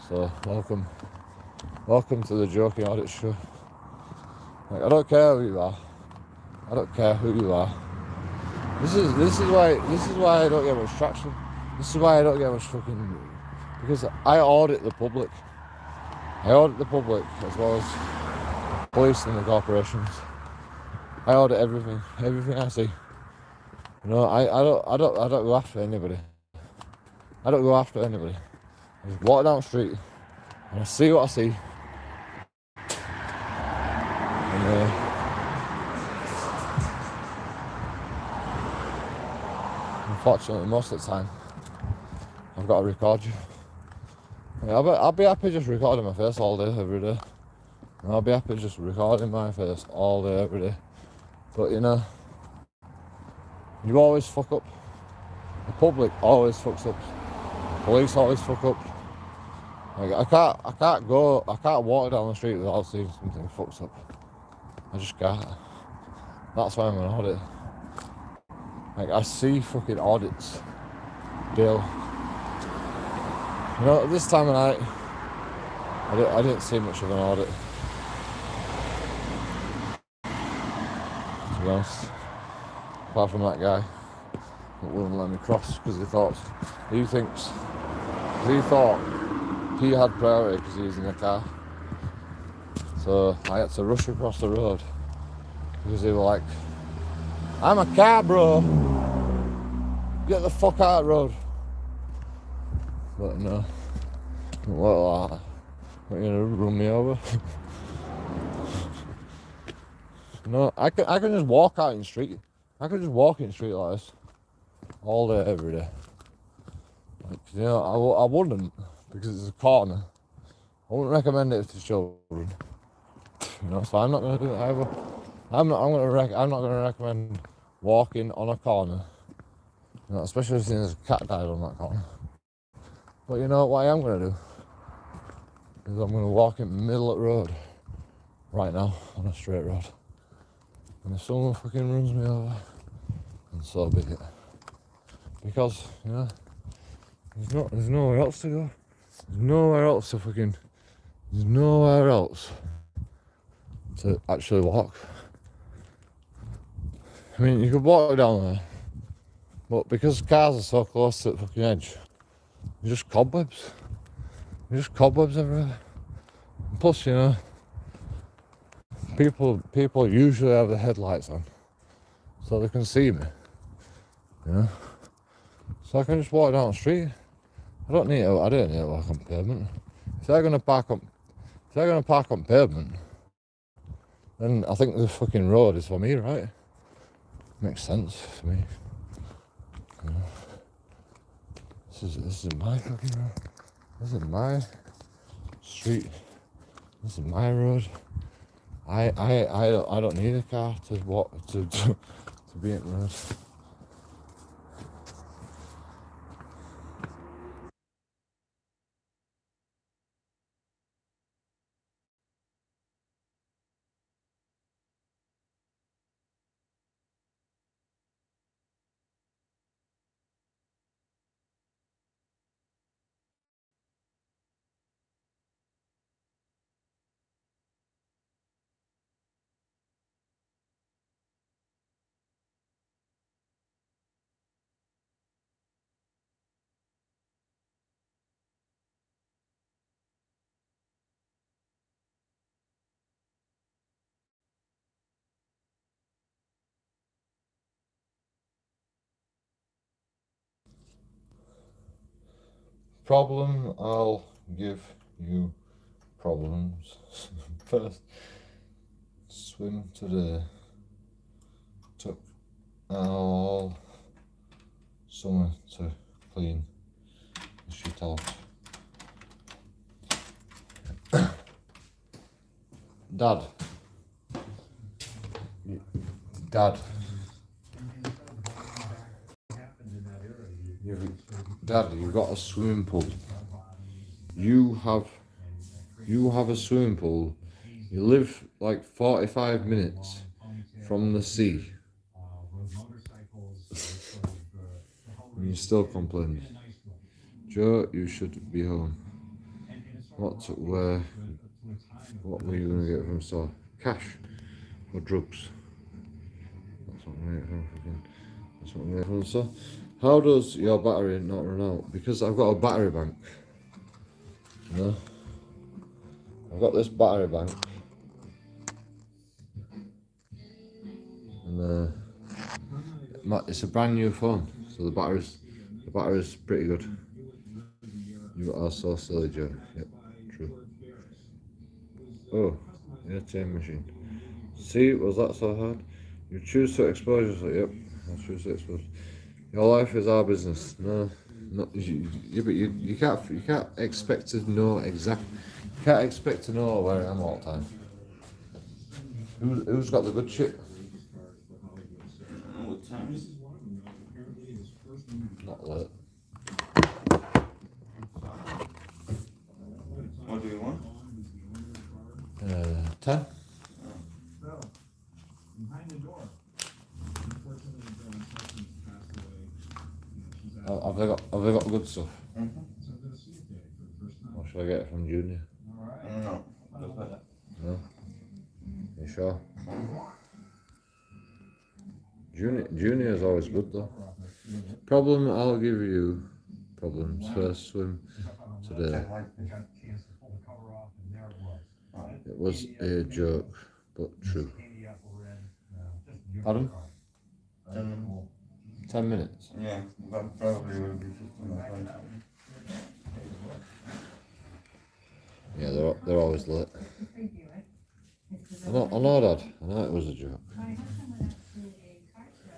So welcome to the JoeKingAudits show. Like, I don't care who you are. I don't care who you are. This is why I don't get much traction. This is why I don't get much fucking, because I audit the public. I audit the public as well as police and the corporations. I audit everything I see. You know, I don't go after anybody. I don't go after anybody. I just walk down the street and I see what I see. And unfortunately, most of the time, I've got to record you. I mean, I'll be happy just recording my face all day, every day. And I'll be happy just recording my face all day, every day. But you know, you always fuck up. The public always fucks up. Police always fuck up. Like, I can't walk down the street without seeing something fucked up. I just can't. That's why I'm an audit. Like, I see fucking audits daily. You know, this time of night, I didn't see much of an audit. To be honest. Apart from that guy that wouldn't let me cross because he thought he had priority because he was in a car. So I had to rush across the road because they were like, I'm a car, bro. Get the fuck out of the road. But no, don't work like that. What, you gonna run me over? No, I can just walk out in the street. I could just walk in the street like this all day, every day. Like, you know, I wouldn't, because it's a corner. I wouldn't recommend it to children. You know, so I'm not going to do it either. I'm not going to recommend walking on a corner. You know, especially since there's a cat died on that corner. But you know what I am going to do? Is I'm going to walk in the middle of the road right now on a straight road. And if someone fucking runs me over, then so be it. Because, you know, there's nowhere else to go. There's nowhere else to actually walk. I mean, you could walk down there, but because cars are so close to the fucking edge, there's just cobwebs. There's just cobwebs everywhere. And plus, you know, people usually have the headlights on, so they can see me. You know, so I can just walk down the street. I don't need to walk on pavement. If they're gonna park on pavement, then I think the fucking road is for me, right? Makes sense to me. You know, this is my fucking road. This is my street. This is my road. I don't need a car to walk to be in the road. problem, I'll give you problems. First, swim today. Took all summer to clean the shit off. Dad. Dad. Dad, you've got a swimming pool. You have a swimming pool. You live like 45 minutes from the sea. And you still complain. Joe, you should be home. What were you going to get from the store? Cash or drugs? That's what I'm going to get from the store. How does your battery not run out? Because I've got a battery bank. You know? I've got this battery bank. And it's a brand new phone, so the battery's pretty good. You are so silly, Joe. Yep, true. Oh, ATM machine. See, was that so hard? You choose to expose yourself. Yep, I choose to expose. Your life is our business. No, but you can't expect to know exact. You can't expect to know where I am all the time. Who's got the good shit? What time is it? Not late. What do you want? 10. Have they got good stuff? Or should I get it from Junior? No. No? You sure? Junior is always good though. Problem, I'll give you problems. First swim today. It was a joke, but true. Pardon? 10 minutes? Yeah, that probably will be 15 minutes. Yeah, they're always late. I know, Dad. I know it was a joke.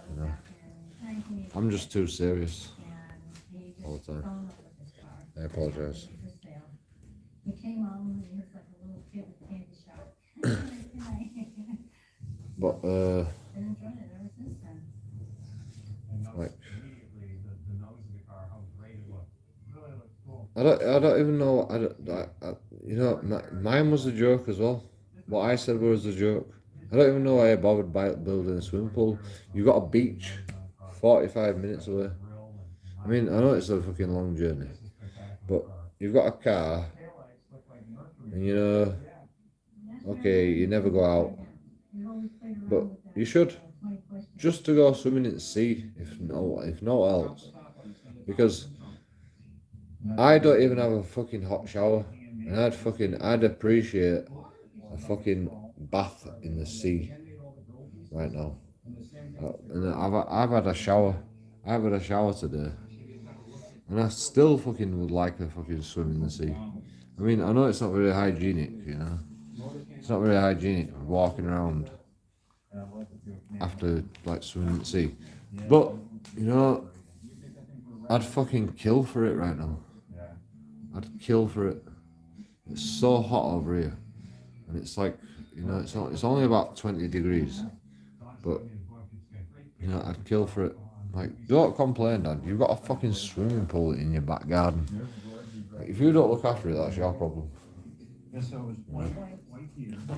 You know, I'm just too serious all the time. I apologise. But like, I don't even know. You know, mine was a joke as well. What I said was a joke. I don't even know why I bothered building a swimming pool. You got a beach 45 minutes away. I mean, I know it's a fucking long journey, but you've got a car, and you know, okay, you never go out, but you should, just to go swimming in the sea, if no else, because I don't even have a fucking hot shower, and I'd appreciate a fucking bath in the sea right now. And I've had a shower. I've had a shower today, and I still fucking would like a fucking swim in the sea. I mean, I know it's not very hygienic, you know. It's not very hygienic walking around after like swimming in the sea, but you know, I'd fucking kill for it right now. I'd kill for it. It's so hot over here, and it's like, you know, it's only about 20 degrees, but you know, I'd kill for it. Like, don't complain, Dad. You've got a fucking swimming pool in your back garden. Like, if you don't look after it, that's your problem. If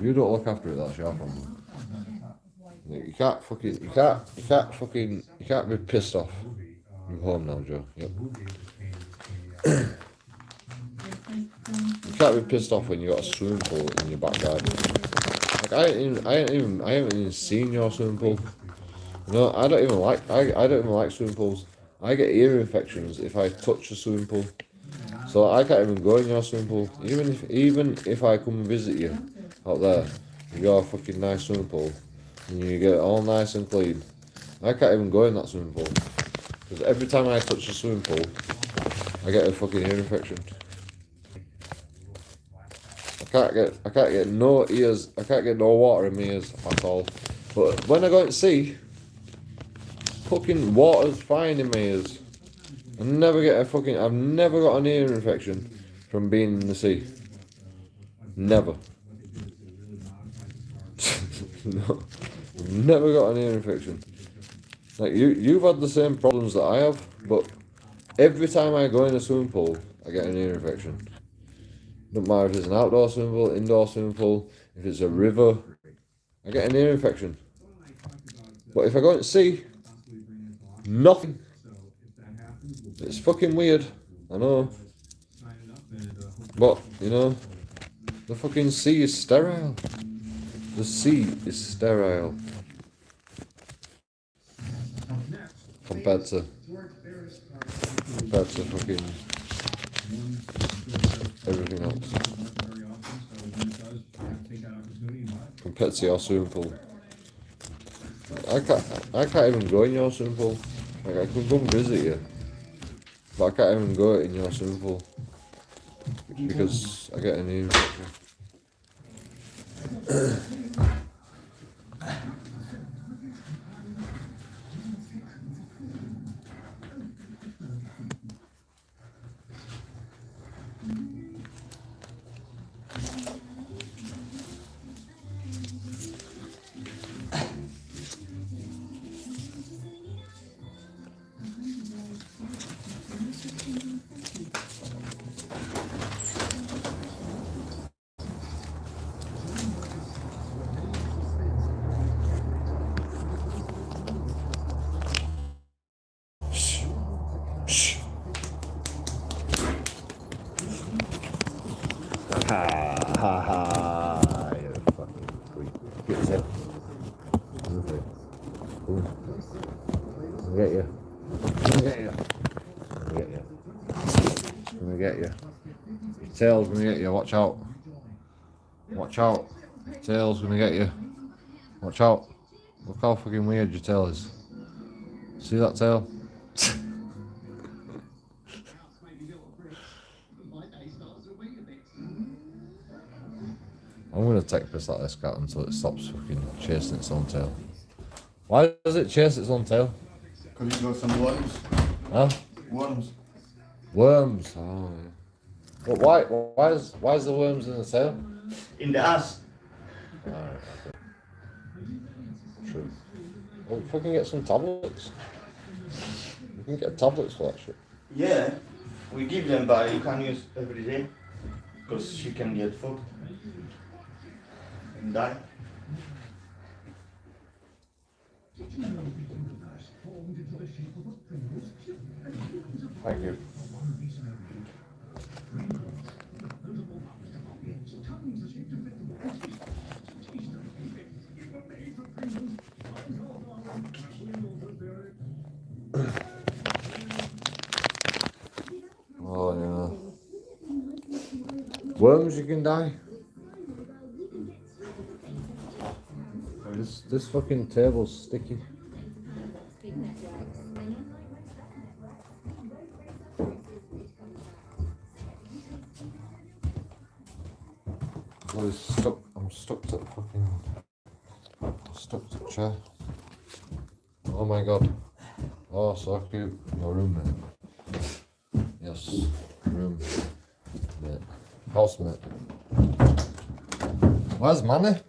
you don't look after it, that's your problem. Like, you can't be pissed off. You're home now, Joe. Yep. You can't be pissed off when you got a swimming pool in your back garden. Like, I haven't even seen your swimming pool. No, I don't even like swimming pools. I get ear infections if I touch a swimming pool. So I can't even go in your swimming pool. Even if I come and visit you out there, you got a fucking nice swimming pool, and you get it all nice and clean, I can't even go in that swimming pool. Because every time I touch a swimming pool, I get a fucking ear infection. I can't get no ears. I can't get no water in my ears at all. But when I go to sea, fucking water's fine in my ears. I've never got an ear infection from being in the sea. Never. No, I've never got an ear infection. Like you've had the same problems that I have, but every time I go in a swimming pool, I get an ear infection. Don't matter if it's an outdoor swimming pool, indoor swimming pool, if it's a river, I get an ear infection. But if I go to sea, nothing. It's fucking weird, I know. But, you know, the fucking sea is sterile. The sea is sterile. Compared to fucking everything else. Compared to your swimming pool. I can't even go in your swimming pool. Like I could come visit you, but I can't even go in your swimming pool because I get an ear infection. Ha ha ha! You fucking freak. Get yourself. Move it. Boom. I'm gonna get you. I'm gonna get you. I'm gonna get you. I'm gonna get you. Tail's gonna get you. Watch out. Watch out. Tail's gonna get you. Watch out. Look how fucking weird your tail is. See that tail? I'm gonna take piss like this cat until it stops fucking chasing its own tail. Why does it chase its own tail? Because you got some worms. Huh? Worms. Worms. Oh, yeah. But why is the worms in the tail? In the ass. Alright, okay. True. Well, fucking get some tablets. You can get tablets for that shit. Yeah. We give them, but you can't use every day. Because she can get food. And die. Thank you. Oh yeah. Worms, you can die. This fucking table's sticky. Well, I'm stuck to the chair. Oh my god. Oh, so cute. Your roommate. Yes, roommate. Housemate. Where's Manny?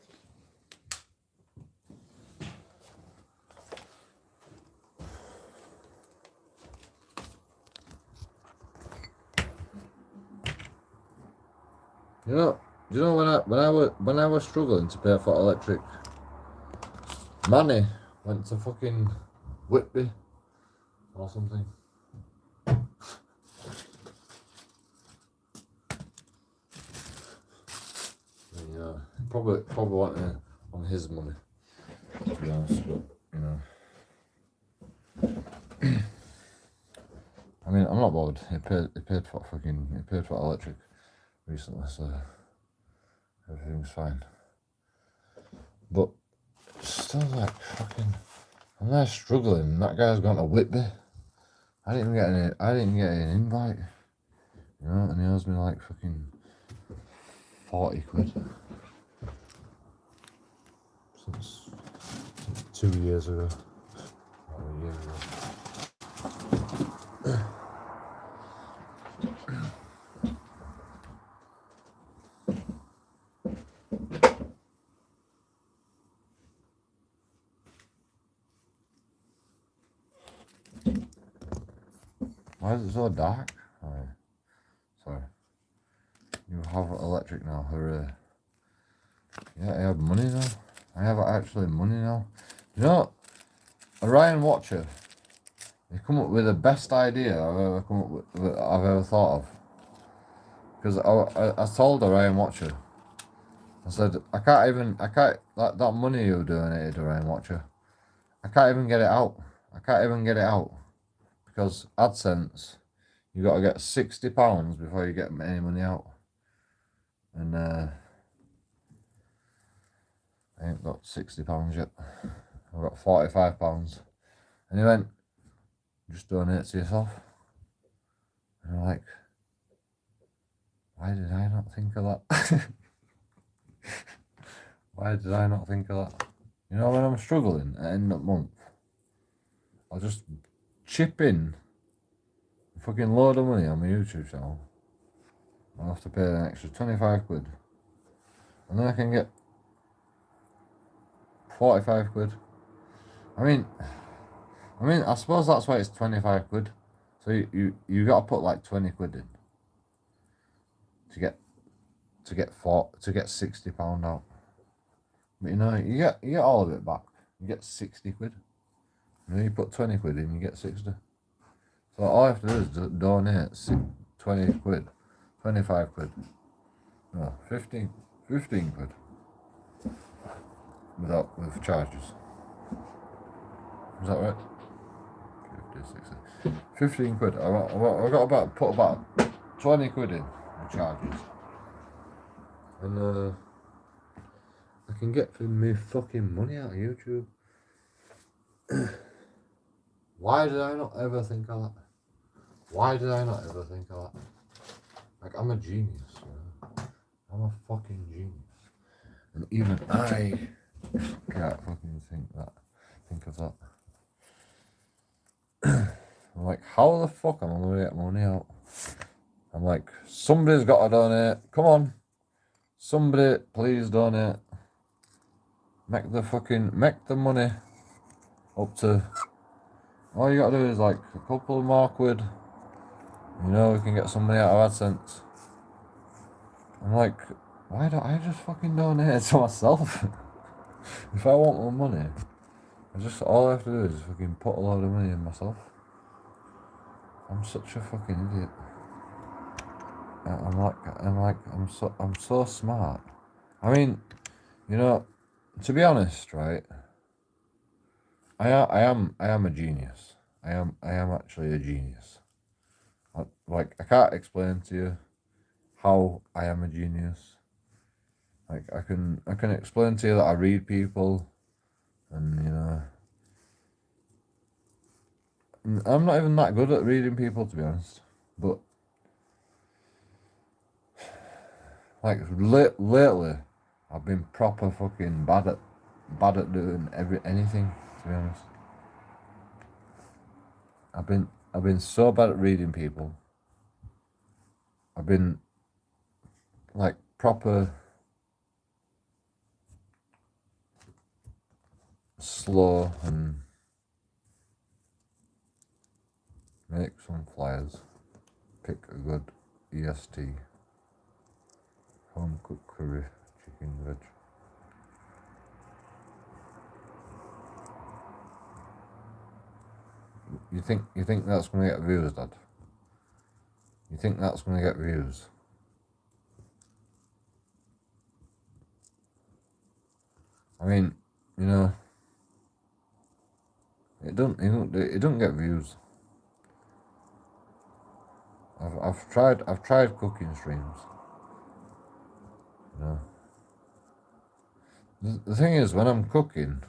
You know when I was struggling to pay for electric, Manny went to fucking Whitby or something. Yeah, probably went on his money, to be honest, but you know. I mean, I'm not bothered. He paid for electric recently, so everything's fine. But still, like fucking, I'm there struggling. That guy's gone to Whitby. I didn't even get an invite. You know, and he owes me like fucking 40 quid. Since 2 years ago. Or a year ago. Why is it so dark? Oh, yeah. Sorry. You have electric now, hooray. Yeah, I have money now. I have actually money now. You know, Orion Watcher, they come up with the best idea I've ever come up with, that I've ever thought of. Because I told Orion Watcher, I said, that money you donated, Orion Watcher, I can't even get it out. Because AdSense, you got to get £60 before you get any money out. And I ain't got £60 yet. I've got £45. And he went, just donate to yourself. And I'm like, why did I not think of that? Why did I not think of that? You know, when I'm struggling at the end of the month, I'll just chip in a fucking load of money on my YouTube channel. I'll have to pay an extra 25 quid. And then I can get 45 quid. I mean, I suppose that's why it's 25 quid. So you got to put like 20 quid in to get £60 out. But you know, you get all of it back. You get 60 quid. And then you put 20 quid in, you get 60. So all I have to do is donate 20 quid, 25 quid. No, 15 quid. With charges. Is that right? 50, 60. 15 quid. I got put about 20 quid in with charges. And I can get me fucking money out of YouTube. Why did I not ever think of that? Like, I'm a genius, you know? I'm a fucking genius. And even I can't fucking think of that. I'm like, how the fuck am I gonna get money out? I'm like, somebody's got to donate. Come on. Somebody, please donate. Make the money up to, all you gotta do is like a couple more quid. You know, we can get some money out of AdSense. I'm like, why don't I just fucking donate it to myself? If I want more money, all I have to do is fucking put a load of money in myself. I'm such a fucking idiot. I'm so smart. I mean, you know, to be honest, right? I am a genius. I am actually a genius. I can't explain to you how I am a genius. Like I can explain to you that I read people, and you know, I'm not even that good at reading people, to be honest. But like lately, I've been proper fucking bad at doing anything, to be honest. I've been so bad at reading people. I've been like proper slow and make some flyers. Pick a good EST. Home cooked curry, chicken, veg. You think that's gonna get views, Dad? You think that's gonna get views? I mean, you know, it don't get views. I've tried cooking streams. You know, the thing is, when I'm cooking,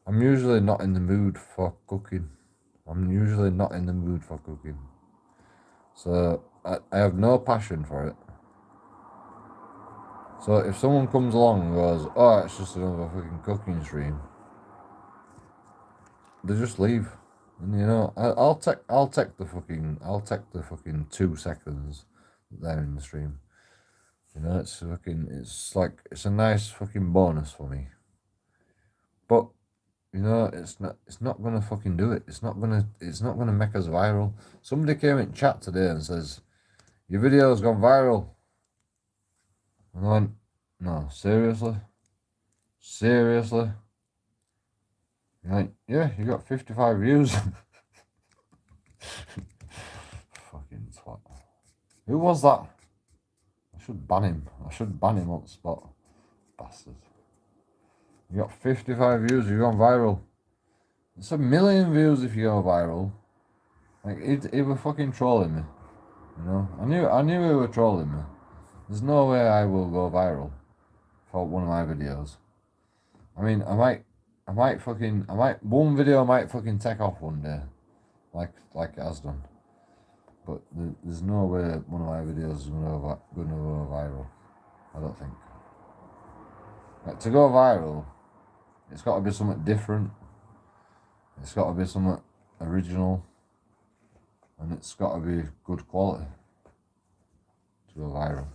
I'm usually not in the mood for cooking. So I have no passion for it. So if someone comes along and goes, oh, it's just another fucking cooking stream, they just leave. And you know, I'll take the fucking 2 seconds there in the stream. You know, it's a nice fucking bonus for me. But you know, it's not gonna fucking do it. It's not gonna make us viral. Somebody came in chat today and says, your video's gone viral. And I went, no, seriously? Seriously? You're like, yeah, you got 55 views. Fucking twat. Who was that? I should ban him. I should ban him on the spot. Bastard. You got 55 views, you've gone viral. It's 1 million views if you go viral. Like, he were fucking trolling me. You know? I knew he were trolling me. There's no way I will go viral for one of my videos. I mean, one video might fucking take off one day. Like it has done. But there's no way one of my videos is gonna go viral. I don't think. Like, to go viral, it's got to be something different. It's got to be something original, and it's got to be good quality to go viral.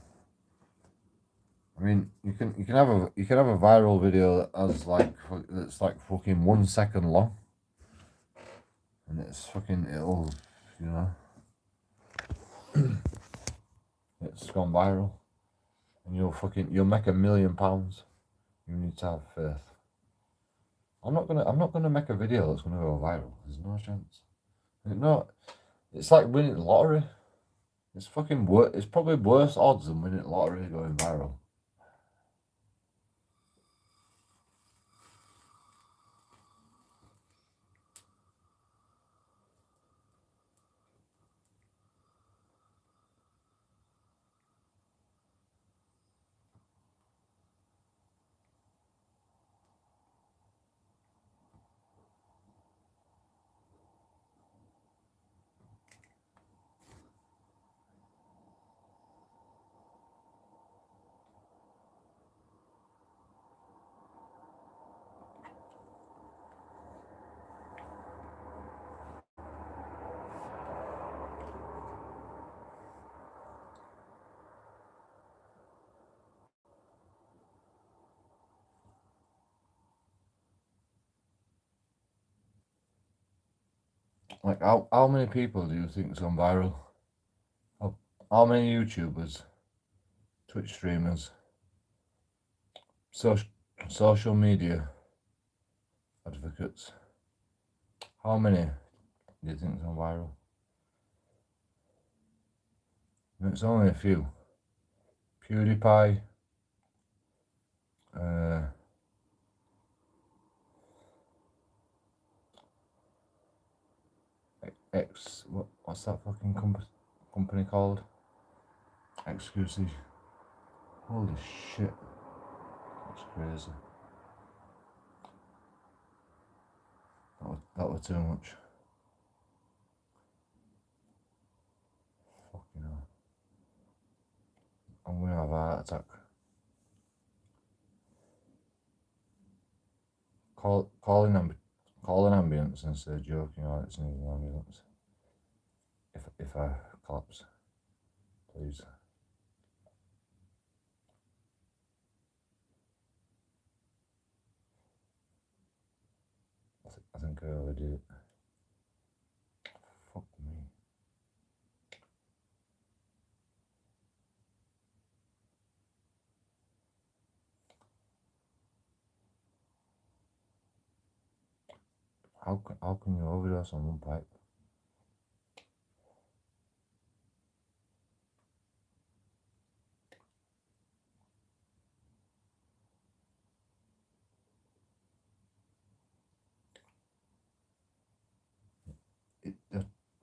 I mean, you can have a viral video that's like fucking 1 second long, and it'll, you know, it's gone viral, and you'll make £1 million. You need to have faith. I'm not gonna make a video that's gonna go viral. There's no chance. No, it's like winning the lottery. It's probably worse odds than winning the lottery going viral. Like, how many people do you think's gone viral? How many YouTubers, Twitch streamers, social media advocates? How many do you think's gone viral? It's only a few. PewDiePie, what's that fucking company called? XQC. Holy shit. That's crazy. That was too much. Fucking hell. I'm gonna have a heart attack. Call an ambulance and say JoeKingAudits needs an ambulance. If I collapse, please. I think I already did it. Fuck me. How can you overdose on one pipe?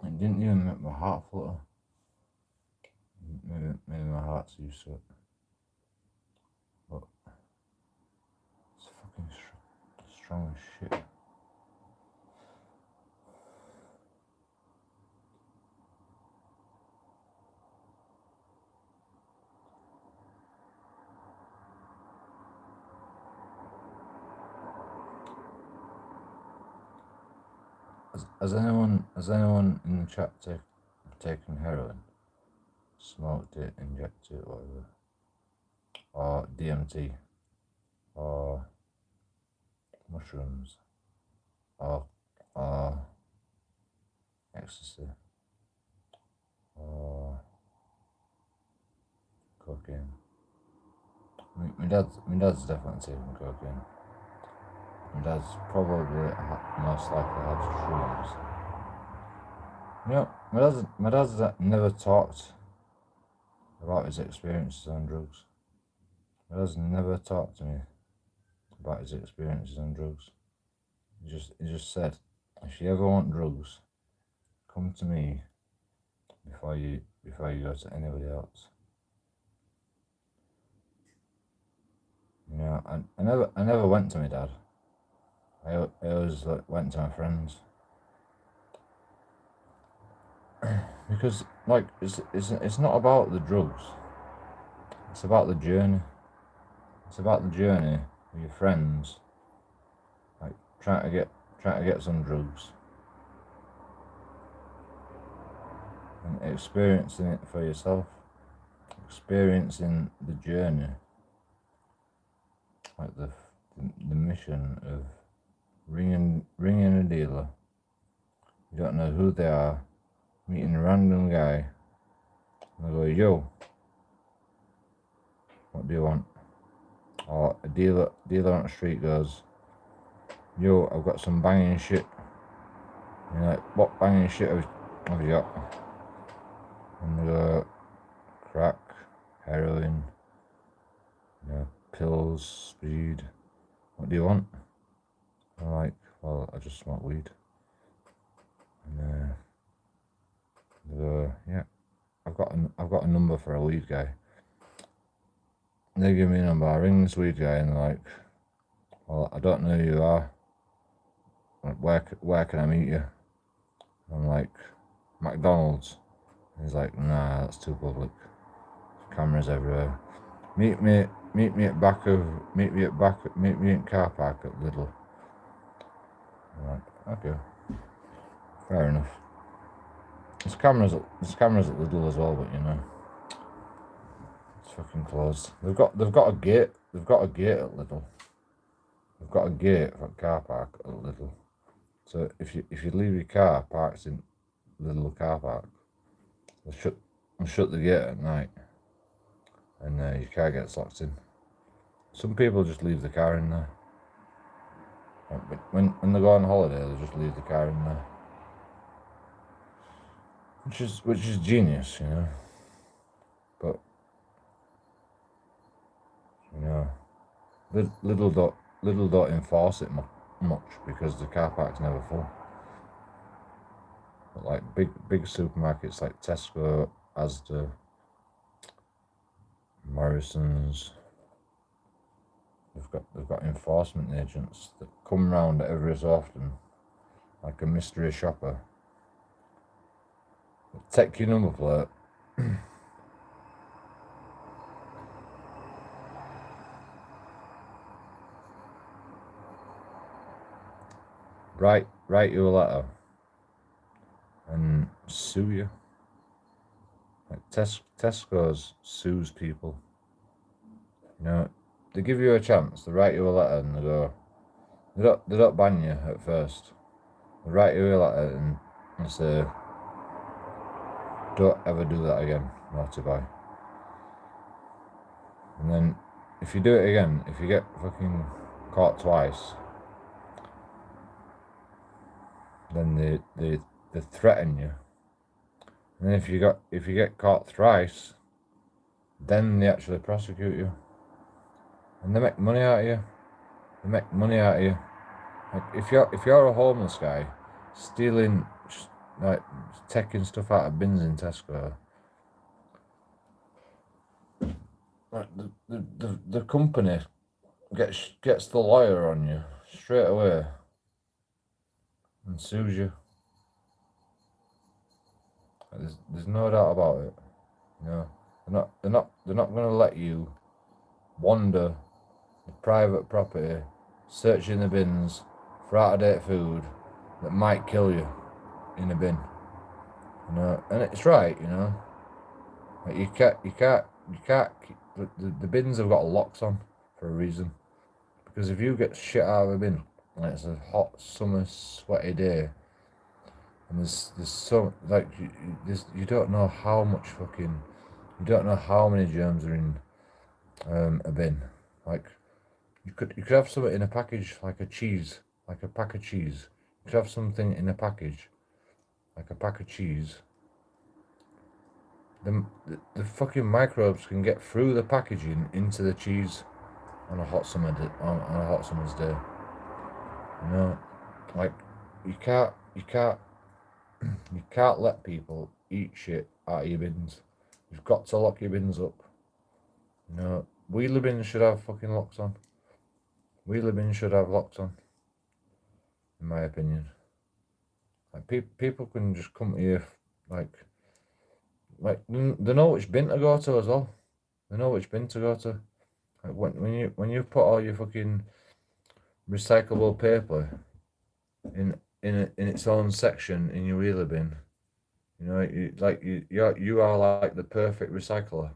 It didn't even make my heart flutter. Maybe my heart's used to it. But it's fucking strong as shit. Has anyone in the chat taken heroin, smoked it, injected it, whatever, or DMT, or mushrooms, or ecstasy, or cocaine? My dad's definitely taken cocaine. My dad's probably most likely had shrooms. You know, my dad's never talked about his experiences on drugs. My dad's never talked to me about his experiences on drugs. He just said, if you ever want drugs, come to me before you go to anybody else. You know, I never went to my dad. I always went to my friends. Because it's not about the drugs. It's about the journey. It's about the journey with your friends, like trying to get some drugs and experiencing it for yourself, experiencing the journey, like the mission of ringing a dealer. You don't know who they are, meeting a random guy, and they go, yo, what do you want? Or a dealer on the street goes, yo, I've got some banging shit. And you're like, what banging shit have you got? And they go, crack, heroin, you know, pills, speed. What do you want? I'm like, well, I just smoke weed. And they go, yeah, I've got a number for a weed guy. They give me a number. I ring this weed guy, and they're like, well, I don't know who you are. Like, where can I meet you? I'm like, McDonald's. And he's like, nah, that's too public. Cameras everywhere. Meet me in car park at Lidl. I'm like, okay, fair enough. There's cameras at Lidl as well, but you know, it's fucking closed. They've got a gate. They've got a gate at Lidl. They've got a gate for car park at Lidl. So if you leave your car parked in Lidl car park, they'll shut the gate at night, and your car gets locked in. Some people just leave the car in there. When they go on holiday, they just leave the car in there, which is genius, you know. But you know, Lidl don't enforce it much because the car park's never full. But like big supermarkets like Tesco, Asda, Morrison's, they've got enforcement agents that come round every so often, like a mystery shopper. Take your number plate. Write you a letter and sue you. Like Tesco's sues people. You know, they give you a chance. They write you a letter and they go. They don't ban you at first. They write you a letter and say, don't ever do that again, naughty boy. And then if you do it again, if you get fucking caught twice, then they threaten you. And then if you get caught thrice, then they actually prosecute you. And they make money out of you. Like if you're a homeless guy stealing, like taking stuff out of bins in Tesco, like the company gets the lawyer on you straight away and sues you. There's no doubt about it. You know, they're not going to let you wander the private property, searching the bins for out-of-date food, that might kill you in a bin. You know, and it's right, you know. Like you can't. The bins have got locks on for a reason. Because if you get shit out of a bin, and it's a hot summer sweaty day, and there's so like you don't know how much fucking, you don't know how many germs are in a bin. Like you could have something in a package, like a cheese, like a pack of cheese. You could have something in a package, like a pack of cheese. The fucking microbes can get through the packaging into the cheese on a hot summer's day. You know, like you can't let people eat shit out of your bins. You've got to lock your bins up. You know, wheelie bins should have fucking locks on. Wheelie bins should have locks on, in my opinion. Like people can just come to you, like they know which bin to go to as well. They know which bin to go to. Like when you put all your fucking recyclable paper in its own section in your wheelie bin, you know, you are like the perfect recycler.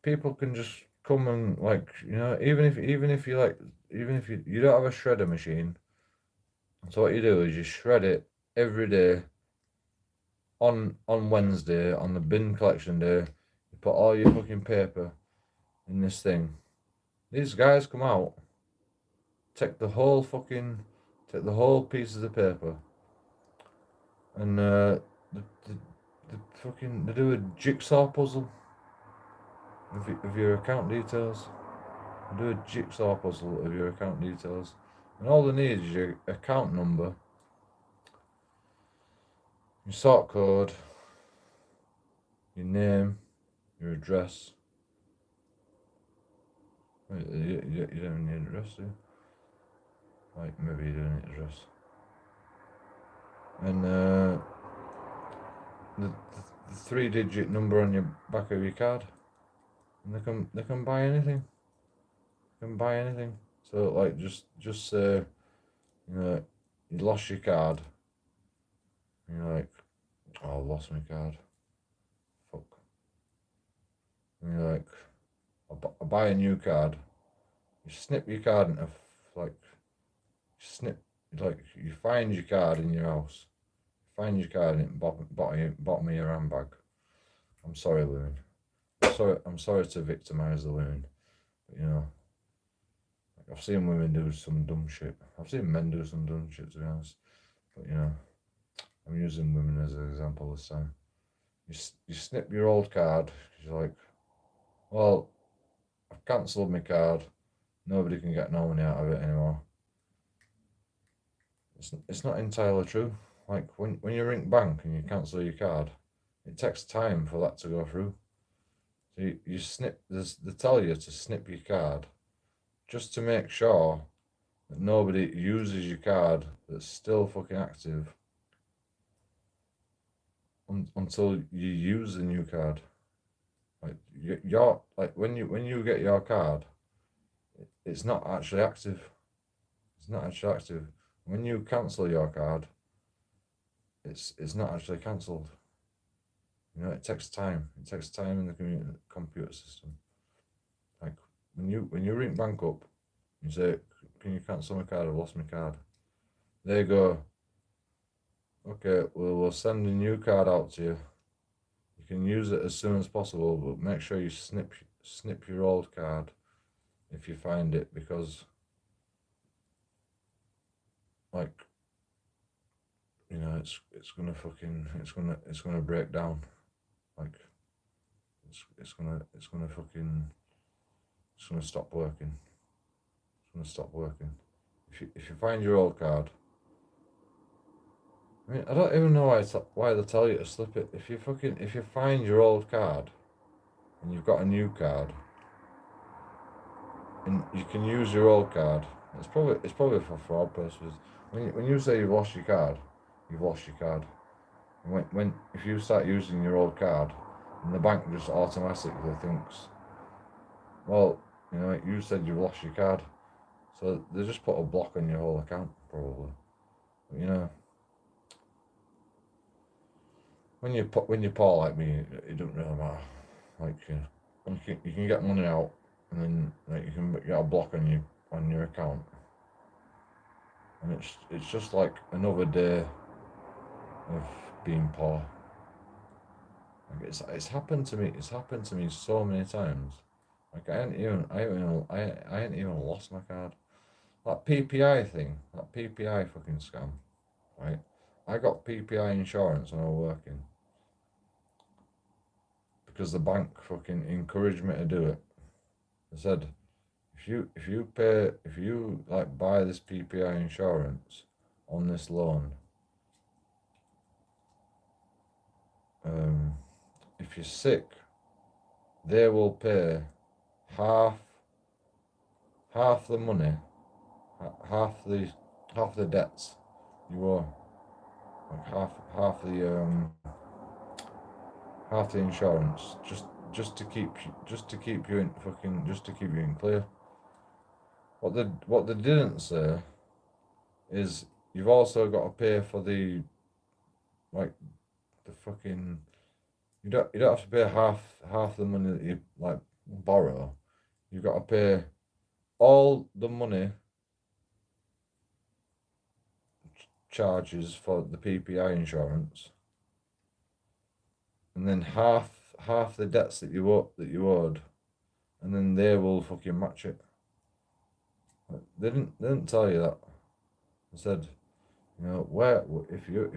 People can just come and, like, you know, even if you don't have a shredder machine, so what you do is you shred it every day. On Wednesday, on the bin collection day, you put all your fucking paper in this thing. These guys come out, take the whole pieces of paper, and they do a jigsaw puzzle of your account details. They do a jigsaw puzzle of your account details, and all they need is your account number, your sort code, your name, your address. Wait, you don't need an address, do you? Like, maybe you do need an address. And the 3-digit number on your back of your card. And they can buy anything. They can buy anything. So, like, just say, you know, you lost your card. And you're like, oh, I lost my card. Fuck. And you're like, I'll buy a new card. You snip your card into, like, you find your card in your house. Find your card in the bottom of your handbag. I'm sorry, women. I'm sorry to victimise the women. But, you know, like, I've seen women do some dumb shit. I've seen men do some dumb shit, to be honest. But, you know, I'm using women as an example this time. You snip your old card, because you're like, well, I've cancelled my card. Nobody can get no money out of it anymore. It's not entirely true. Like, when you ring bank and you cancel your card, it takes time for that to go through. So you snip, they tell you to snip your card just to make sure that nobody uses your card that's still fucking active until you use the new card. Like, when you get your card, it's not actually active. It's not actually active. When you cancel your card, it's not actually cancelled. You know, it takes time. It takes time in the computer system. Like, when you ring bank up, you say, can you cancel my card? I've lost my card. They go, okay, we'll send a new card out to you. You can use it as soon as possible, but make sure you snip your old card if you find it, because, like, you know, it's gonna break down. Like, it's gonna stop working. It's gonna stop working. If you find your old card, I mean, I don't even know why they tell you to slip it. If you find your old card and you've got a new card, and you can use your old card, it's probably for fraud purposes. When you say you've lost your card, you've lost your card. And if you start using your old card, and the bank just automatically thinks, well, you know, you said you lost your card, so they just put a block on your whole account, probably. You know, when you're poor like me, it doesn't really matter. Like, you can get money out, and then like you can get a block on your account, and it's just like another day of being poor. Like it's happened to me. It's happened to me so many times. Like I ain't even lost my card. That PPI thing, that PPI fucking scam, right? I got PPI insurance when I was working because the bank fucking encouraged me to do it. They said, if you like buy this PPI insurance on this loan, if you're sick, they will pay half the money, half the debts you owe, like half the insurance, just to keep you in fucking just to keep you in clear. What they didn't say is you've also got to pay for the like the fucking you don't have to pay half the money that you like borrow. You've got to pay all the money charges for the PPI insurance, and then half the debts that you owed, and then they will fucking match it. They didn't tell you that. They said, where if you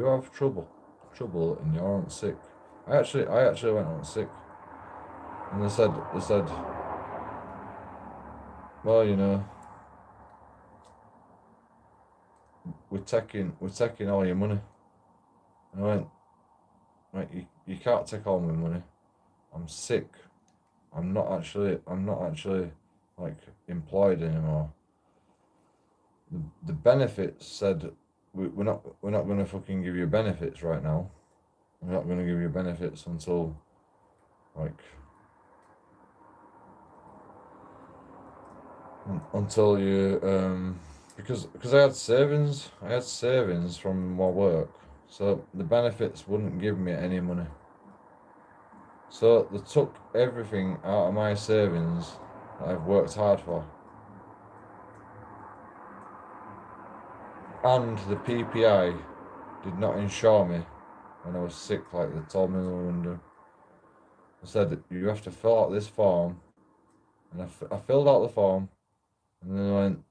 have trouble and you aren't sick. I actually went on sick, and they said, well, we're taking all your money. And I went, right, you can't take all my money. I'm sick. I'm not actually like employed anymore. The benefits said we're not gonna fucking give you benefits right now. We're not gonna give you benefits until like until you because I had savings from my work, so the benefits wouldn't give me any money. So they took everything out of my savings that I've worked hard for. And the PPI did not insure me when I was sick, like they told me they were going to do. They said, you have to fill out this form. And I filled out the form, and then I went,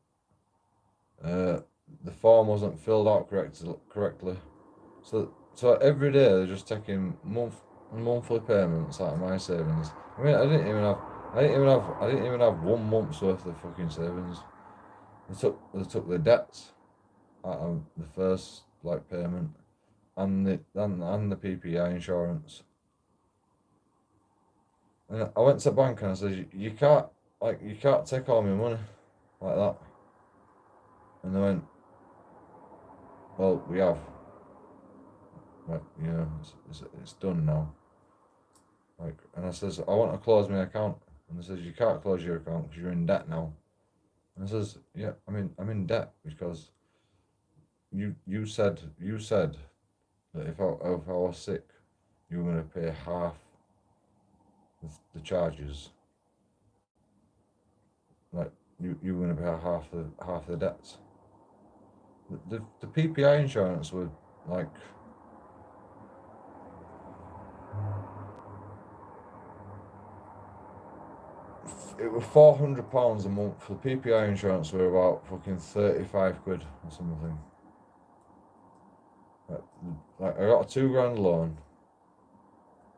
the form wasn't filled out correctly. So every day they're just taking monthly payments out of my savings. I mean, I didn't even have 1 month's worth of fucking savings. They took the debts out of the first like payment and the PPI insurance. And I went to the bank and I said, you can't take all my money like that. And they went, well, we have. Like, it's done now. Like, and I says, I want to close my account. And they says, you can't close your account because you're in debt now. And I says, yeah, I'm in debt because you said that if I was sick, you were going to pay half the charges. Like, you were going to pay half the debts. The PPI insurance would like it was £400 a month. For the PPI insurance were about fucking 35 quid or something. Like I got a £2,000 loan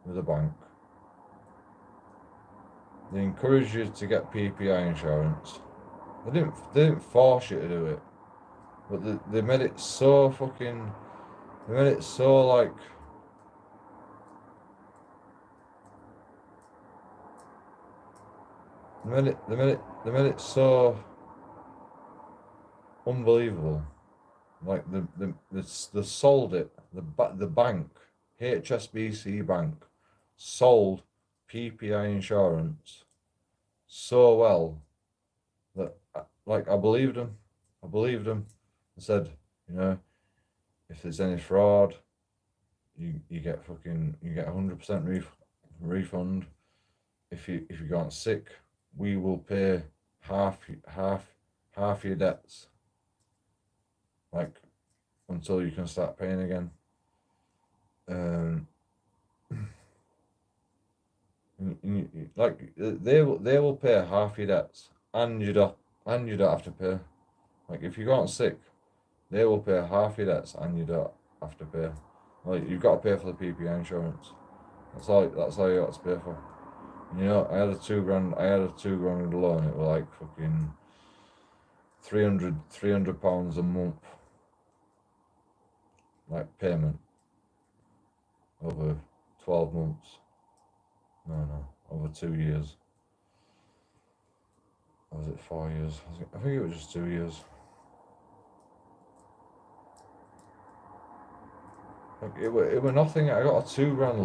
with a bank. They encouraged you to get PPI insurance. They didn't force you to do it, but they made it so fucking. They made it so like. They made it so unbelievable. Like they sold it. The bank, HSBC Bank, sold PPI insurance so well that like I believed them. They said, you know, if there's any fraud, you get 100% refund. If you go on sick, we will pay half your debts, like until you can start paying again. Like they will pay half your debts, and you don't have to pay. Like if you go on sick, they will pay half your debts, and you don't have to pay. Like you've got to pay for the PPI insurance. That's all you got to pay for. You know, I had a £2,000 loan. It was like fucking 300 pounds a month, like payment over 12 months. No, over 2 years. Or was it 4 years? I think it was just 2 years. Like it were nothing. I got a £2,000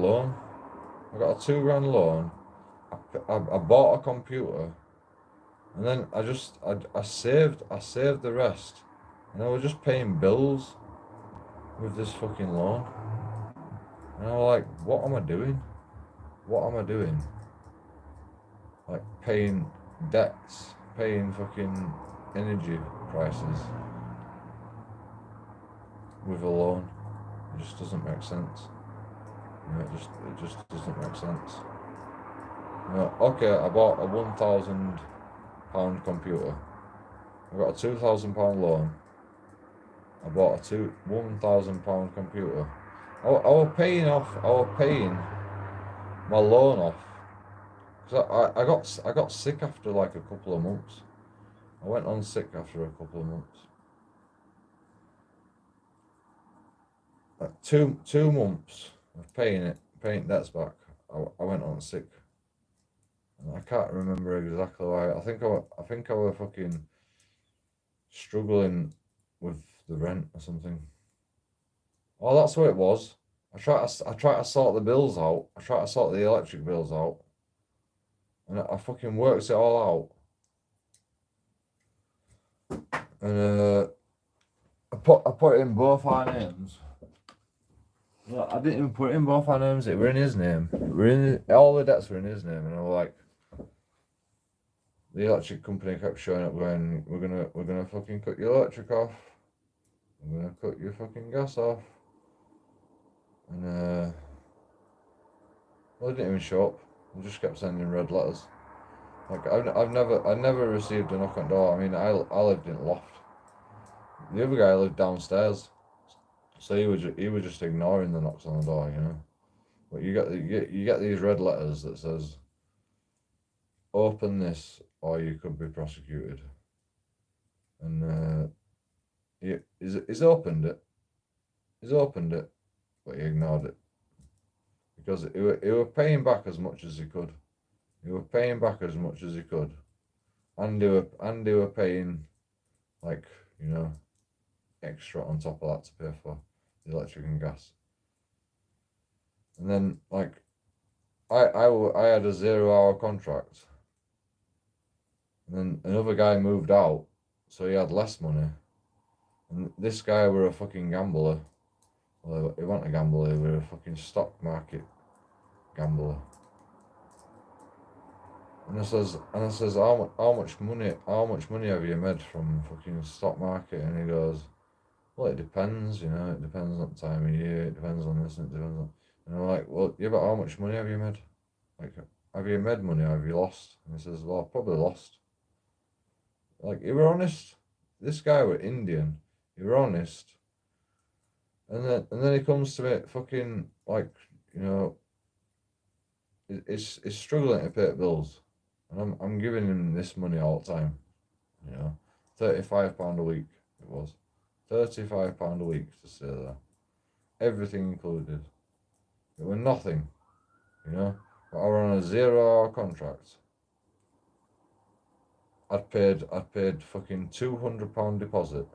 loan. I bought a computer, and then I saved the rest, and I was just paying bills with this fucking loan. And I was like, what am I doing? What am I doing? Like paying debts, paying fucking energy prices with a loan. It just doesn't make sense. You know, it just doesn't make sense. You know, okay, I bought a £1,000 computer. I got a £2,000 loan. I bought a £1,000 computer. I was paying my loan off. Cause I got sick after like a couple of months. I went on sick after a couple of months. Like two months of paying debts back. I went on sick. And I can't remember exactly why. I think I was fucking struggling with the rent or something. Oh, that's what it was. I tried to sort the bills out. I tried to sort the electric bills out. And I fucking worked it all out. And I put it in both our names. Well, I didn't even put it in both our names. It were in his name. All the debts were in his name, and I was like, the electric company kept showing up going, we're gonna fucking cut your electric off. We're gonna cut your fucking gas off. And well, they didn't even show up. They just kept sending red letters. Like I never received a knock on the door. I mean, I lived in a loft. The other guy lived downstairs, so he was just ignoring the knocks on the door, you know. But you get these red letters that says, open this or you could be prosecuted. And he's opened it. But he ignored it because he were paying back as much as he could. And they were paying, like, you know, extra on top of that to pay for the electric and gas. And then, like, I had a 0-hour contract. And then another guy moved out, so he had less money. And this guy were a fucking gambler. Well, he wasn't a gambler, he were a fucking stock market gambler. And I says, how much money have you made from fucking stock market? And he goes, well, it depends, you know, it depends on the time of year, it depends on this, and it depends on. And I'm like, well, yeah, but how much money have you made? Like, have you made money or have you lost? And he says, well, I've probably lost. Like, he were honest. This guy were Indian. He were honest. And then he comes to me fucking, like, you know, he's struggling to pay bills. And I'm giving him this money all the time. You know, £35 a week it was. £35 a week to stay there. Everything included. It was nothing, you know. But I were on a 0-hour contract. I'd paid fucking £200 deposit.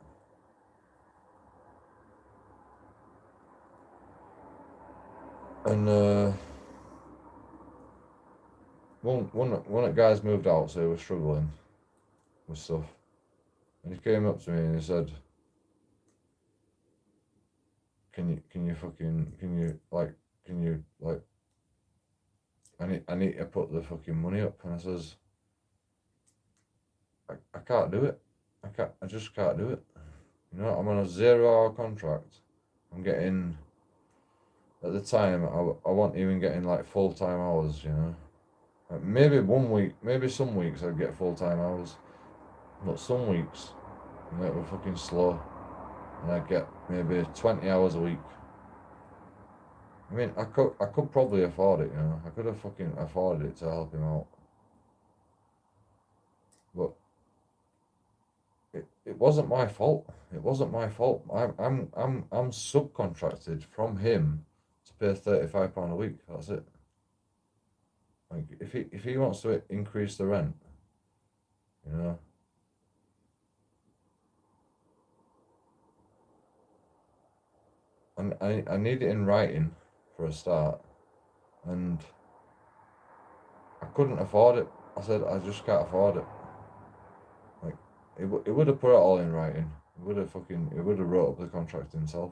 And one of the guys moved out, so he was struggling with stuff. And he came up to me and he said, can you I need to put the fucking money up, and I says, I can't do it. I just can't do it. You know, I'm on a 0 hour contract. I'm getting, at the time, I wasn't even getting like full-time hours, you know. Like maybe maybe some weeks I'd get full-time hours, but some weeks, you know, it was fucking slow, and I'd get maybe 20 hours a week. I mean, I could probably afford it, you know. I could have fucking afforded it to help him out, but it wasn't my fault. It wasn't my fault. I'm subcontracted from him to pay £35 a week. That's it. Like if he wants to increase the rent, you know. And I need it in writing for a start, and I couldn't afford it. I said I just can't afford it. Like it would have put it all in writing. It would have wrote up the contract himself,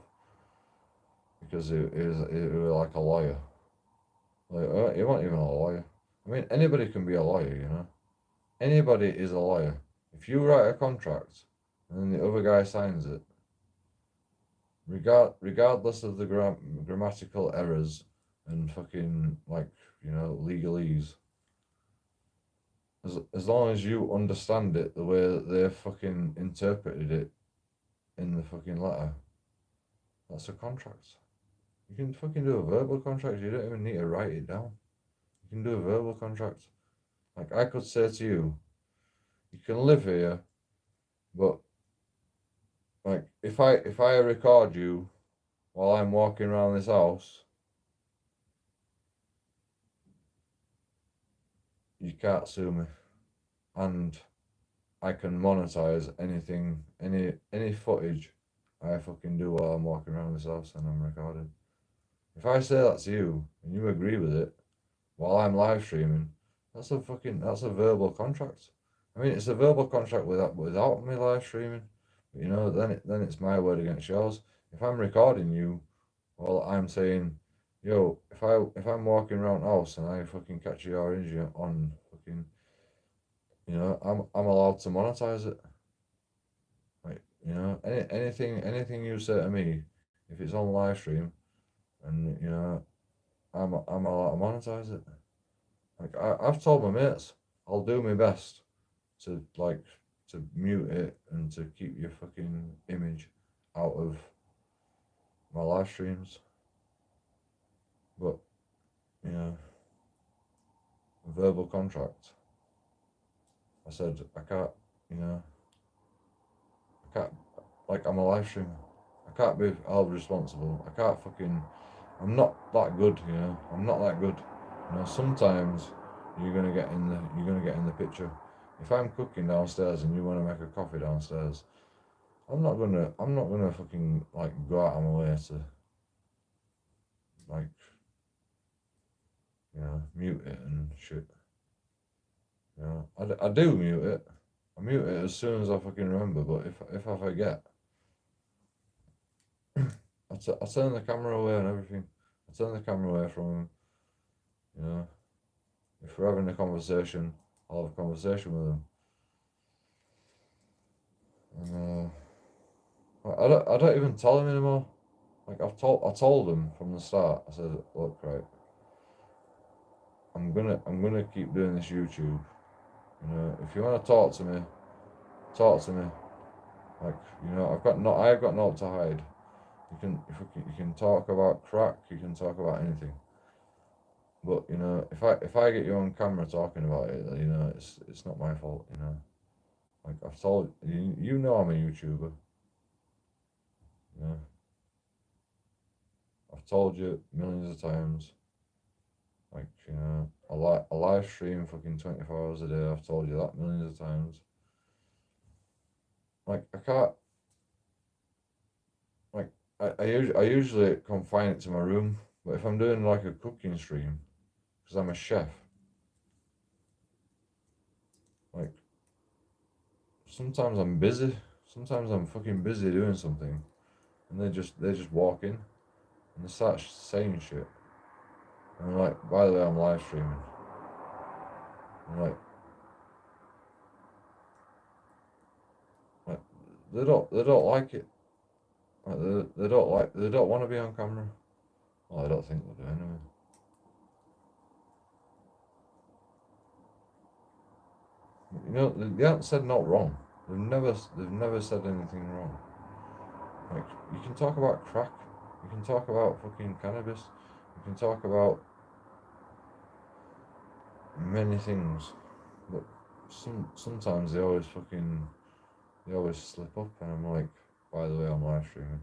because it was like a lawyer. Like he wasn't even a lawyer. I mean, anybody can be a lawyer, you know. Anybody is a lawyer. If you write a contract and then the other guy signs it, regardless of the grammatical errors and fucking, like, you know, legalese, as long as you understand it the way that they fucking interpreted it in the fucking letter, that's a contract. You can fucking do a verbal contract. You don't even need to write it down. You can do a verbal contract. Like, I could say to you, you can live here, but like if I record you while I'm walking around this house, you can't sue me, and I can monetize anything, any footage I fucking do while I'm walking around this house and I'm recording. If I say that to you and you agree with it while I'm live streaming, that's a verbal contract. I mean, it's a verbal contract without me live streaming, but, you know, then it's my word against yours. If I'm recording you while I'm saying, yo, if I'm walking around the house and I fucking catch your injury on fucking, you know, I'm allowed to monetize it. Like, you know, anything you say to me, if it's on live stream, and, you know, I'm allowed to monetize it. Like, I've told my mates, I'll do my best to mute it and to keep your fucking image out of my live streams. But, you know, a verbal contract, I said I can't, you know, I can't, like, I'm a live streamer. I can't be held responsible. I'm not that good, you know. I'm not that good. You know, sometimes you're gonna get in the picture. If I'm cooking downstairs and you want to make a coffee downstairs, I'm not gonna fucking, like, go out of my way to, like, you know, mute it and shit. You know, I do mute it. I mute it as soon as I fucking remember. But if I forget, I turn the camera away and everything. I turn the camera away from him. You know, if we're having a conversation, I'll have a conversation with him. And I don't even tell him anymore. Like, I told him from the start. I said, look, right, I'm gonna keep doing this YouTube. You know, if you want to talk to me, talk to me. Like, you know, I've got naught to hide. You can talk about crack. You can talk about anything. But, you know, if I get you on camera talking about it, you know, it's not my fault. You know, like, I've told you, you know, I'm a YouTuber. You know, I've told you millions of times. Like, you know, a live stream fucking 24 hours a day. I've told you that millions of times. Like, I can't. Like, I usually confine it to my room. But if I'm doing like a cooking stream, because I'm a chef, like, sometimes I'm busy. Sometimes I'm fucking busy doing something, and they just walk in and they start saying shit. And I'm like, by the way, I'm live streaming. I'm like they don't like it. Like they don't want to be on camera. Well, I don't think they do anyway. You know, they haven't said not wrong. They've never said anything wrong. Like, you can talk about crack, you can talk about fucking cannabis, you can talk about many things, but sometimes they always slip up, and I'm like, by the way, I'm live streaming.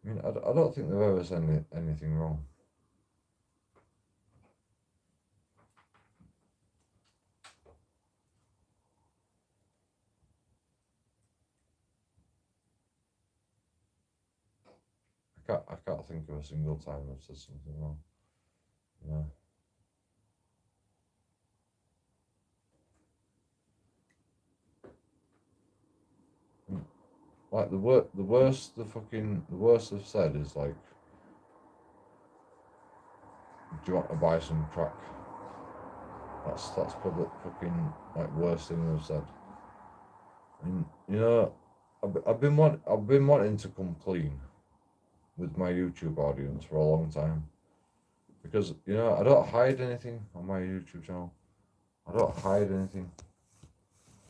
I mean, I don't think they've ever said anything wrong. I can't think of a single time I've said something wrong. You know. Like the worst they've said is like, do you want to buy some crack? That's probably fucking like worst thing they've said. And you know, I've been wanting to come clean with my YouTube audience for a long time, because you know I don't hide anything on my YouTube channel. I don't hide anything.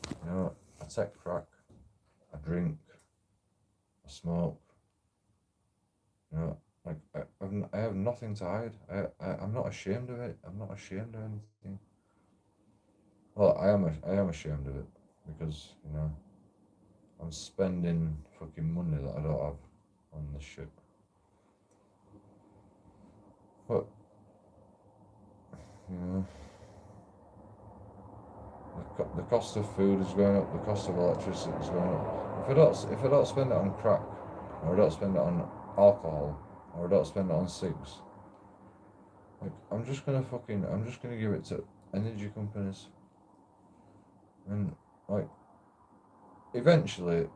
You know, I take crack, I drink, I smoke. You know, like I have nothing to hide. I'm not ashamed of it. I'm not ashamed of anything. Well, I am ashamed of it, because you know I'm spending fucking money that I don't have on this shit. But you know, the cost of food is going up. The cost of electricity is going up. If I don't spend it on crack, or I don't spend it on alcohol, or I don't spend it on cigs, like I'm just gonna give it to energy companies, and like eventually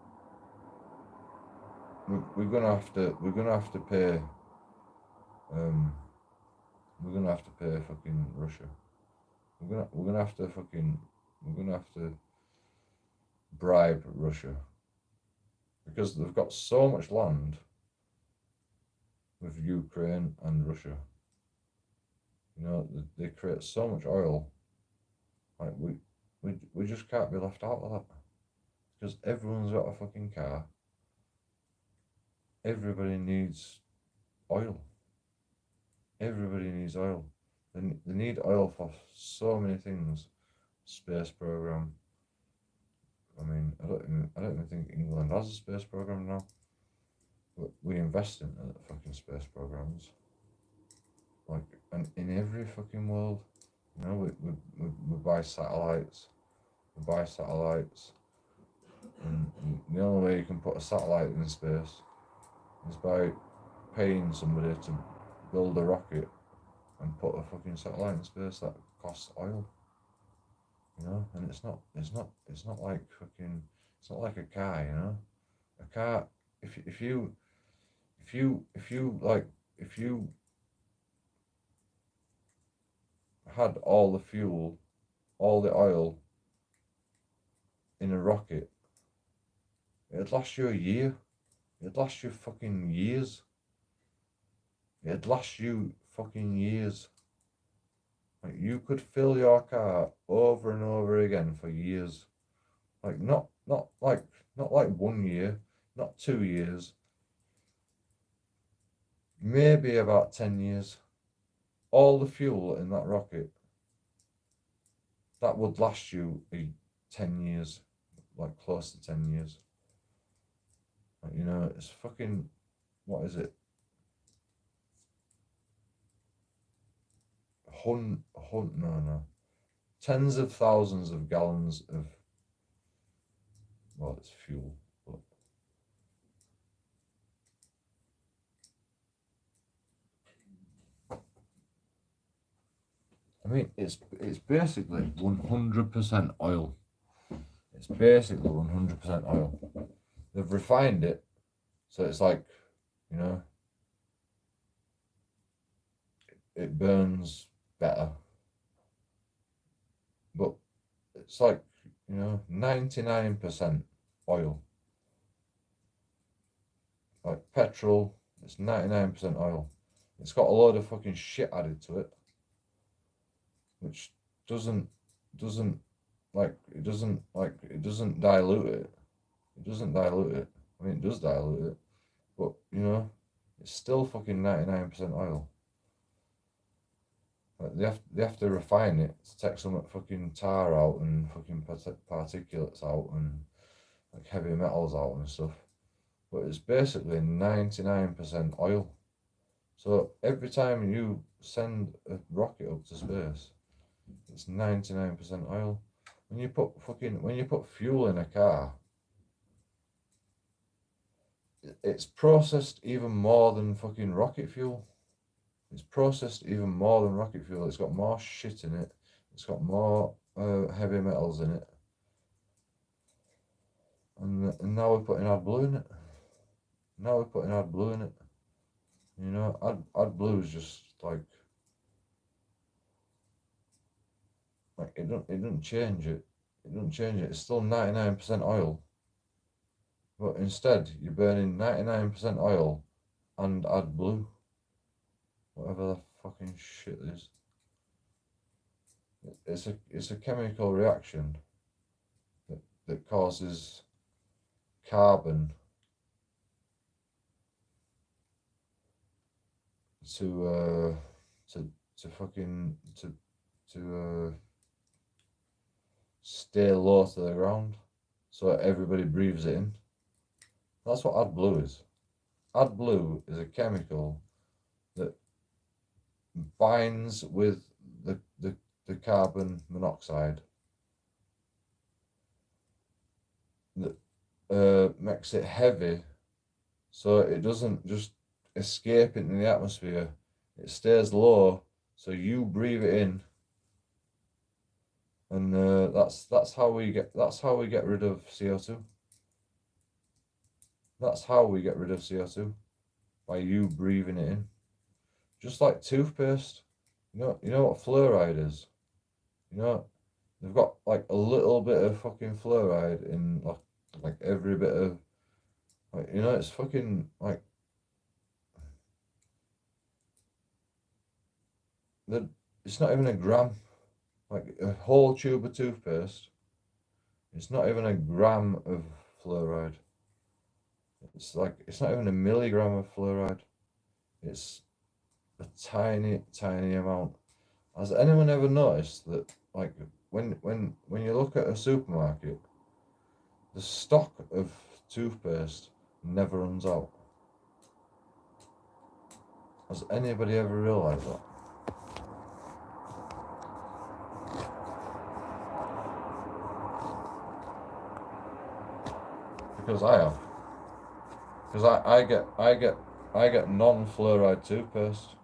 we're gonna have to pay. We're gonna have to pay fucking Russia. We're gonna have to bribe Russia, because they've got so much land with Ukraine and Russia. You know, they create so much oil. Like we just can't be left out of that, because everyone's got a fucking car. Everybody needs oil. Everybody needs oil. They need oil for so many things. Space program. I mean, I don't even think England has a space program now. But we invest in the fucking space programs. Like, and in every fucking world, you know, we buy satellites. And the only way you can put a satellite in space is by paying somebody to build a rocket and put a fucking satellite in space. That costs oil. You know, and it's not like fucking, it's not like a car, you know. A car, if you had all the fuel, all the oil in a rocket, it'd last you a year. It'd last you fucking years. It'd last you fucking years. Like, you could fill your car over and over again for years. Like, not like 1 year, not 2 years, maybe about 10 years. All the fuel in that rocket, that would last you 10 years, like close to 10 years. Like, you know, it's fucking, what is it? No. Tens of thousands of gallons of, well, it's fuel, but I mean, it's basically 100% oil. It's basically 100% oil. they've refined it, so it's like, you know, it burns better. But it's like, you know, 99% oil. Like petrol, it's 99% oil. It's got a load of fucking shit added to it, which doesn't it doesn't dilute it. It doesn't dilute it. I mean, it does dilute it, but you know, it's still fucking 99% oil. Like they have to refine it to take some fucking tar out and fucking particulates out and like heavy metals out and stuff. But it's basically 99% oil. So every time you send a rocket up to space, it's 99% oil. When you put fuel in a car, it's processed even more than fucking rocket fuel. It's processed even more than rocket fuel. It's got more shit in it. It's got more heavy metals in it. And now we're putting AdBlue in it. Now we're putting AdBlue in it. You know, AdBlue is just like it doesn't change it. It doesn't change it. It's still 99% oil. But instead, you're burning 99% oil and AdBlue. Whatever the fucking shit is. It's a chemical reaction that causes carbon to stay low to the ground, so everybody breathes it in. That's what AdBlue is. AdBlue is a chemical that binds with the carbon monoxide that makes it heavy, so it doesn't just escape into the atmosphere. It stays low, so you breathe it in, and that's how we get rid of CO2. That's how we get rid of CO2, by you breathing it in. Just like toothpaste. You know what fluoride is? You know, they've got like a little bit of fucking fluoride in like every bit of, like, you know, it's fucking like it's not even a gram. Like a whole tube of toothpaste, it's not even a gram of fluoride. It's not even a milligram of fluoride. It's a tiny, tiny amount. Has anyone ever noticed that, like, when you look at a supermarket, the stock of toothpaste never runs out? Has anybody ever realised that? Because I have. Because I get non-fluoride toothpaste.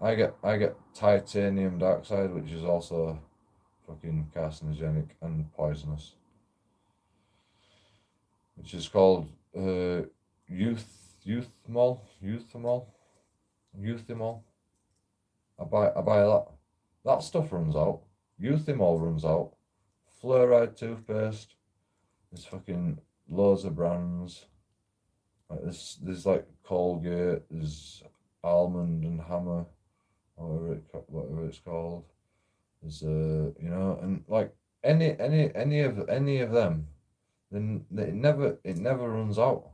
I get titanium dioxide, which is also fucking carcinogenic and poisonous, which is called youthmol. I buy that. That stuff runs out. Youthmol runs out. Fluoride toothpaste. There's fucking loads of brands. Like there's like Colgate. There's Almond and Hammer, whatever it's called. There's you know, and like any of them, then it never runs out.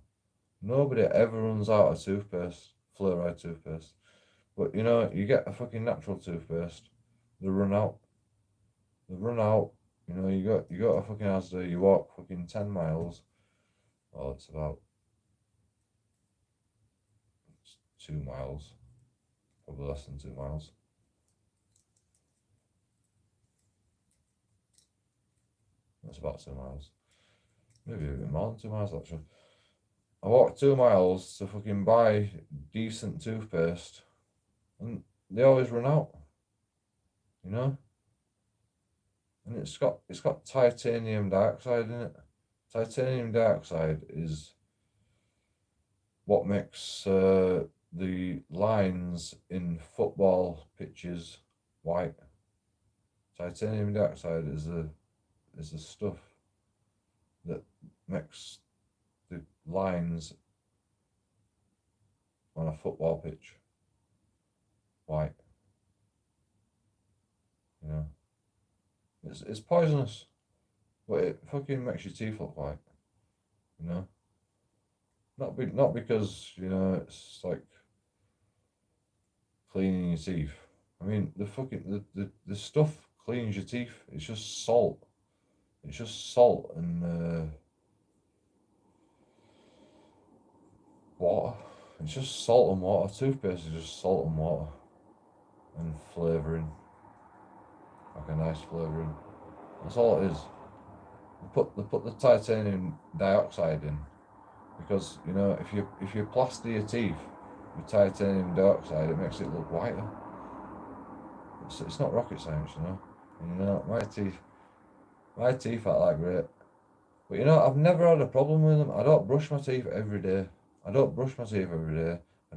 Nobody ever runs out of toothpaste, fluoride toothpaste. But you know, you get a fucking natural toothpaste, they run out. They run out. You know, you got a fucking Asda, you walk fucking 10 miles. Oh, it's about 2 miles. Probably less than 2 miles. That's about 2 miles. Maybe a bit more than 2 miles actually. I walked 2 miles to fucking buy decent toothpaste, and they always run out. You know? And it's got titanium dioxide in it. Titanium dioxide is what makes the lines in football pitches white. Titanium dioxide is the stuff that makes the lines on a football pitch white. You know, it's poisonous, but it fucking makes your teeth look white. You know, not because you know it's like cleaning your teeth. I mean, the stuff cleans your teeth. It's just salt. It's just salt and water. It's just salt and water. Toothpaste is just salt and water and flavouring, like a nice flavouring. That's all it is. They put the titanium dioxide in because you know if you plaster your teeth with titanium dioxide, it makes it look whiter. It's not rocket science, you know. And, you know, my teeth aren't that great, but you know I've never had a problem with them. I don't brush my teeth every day. I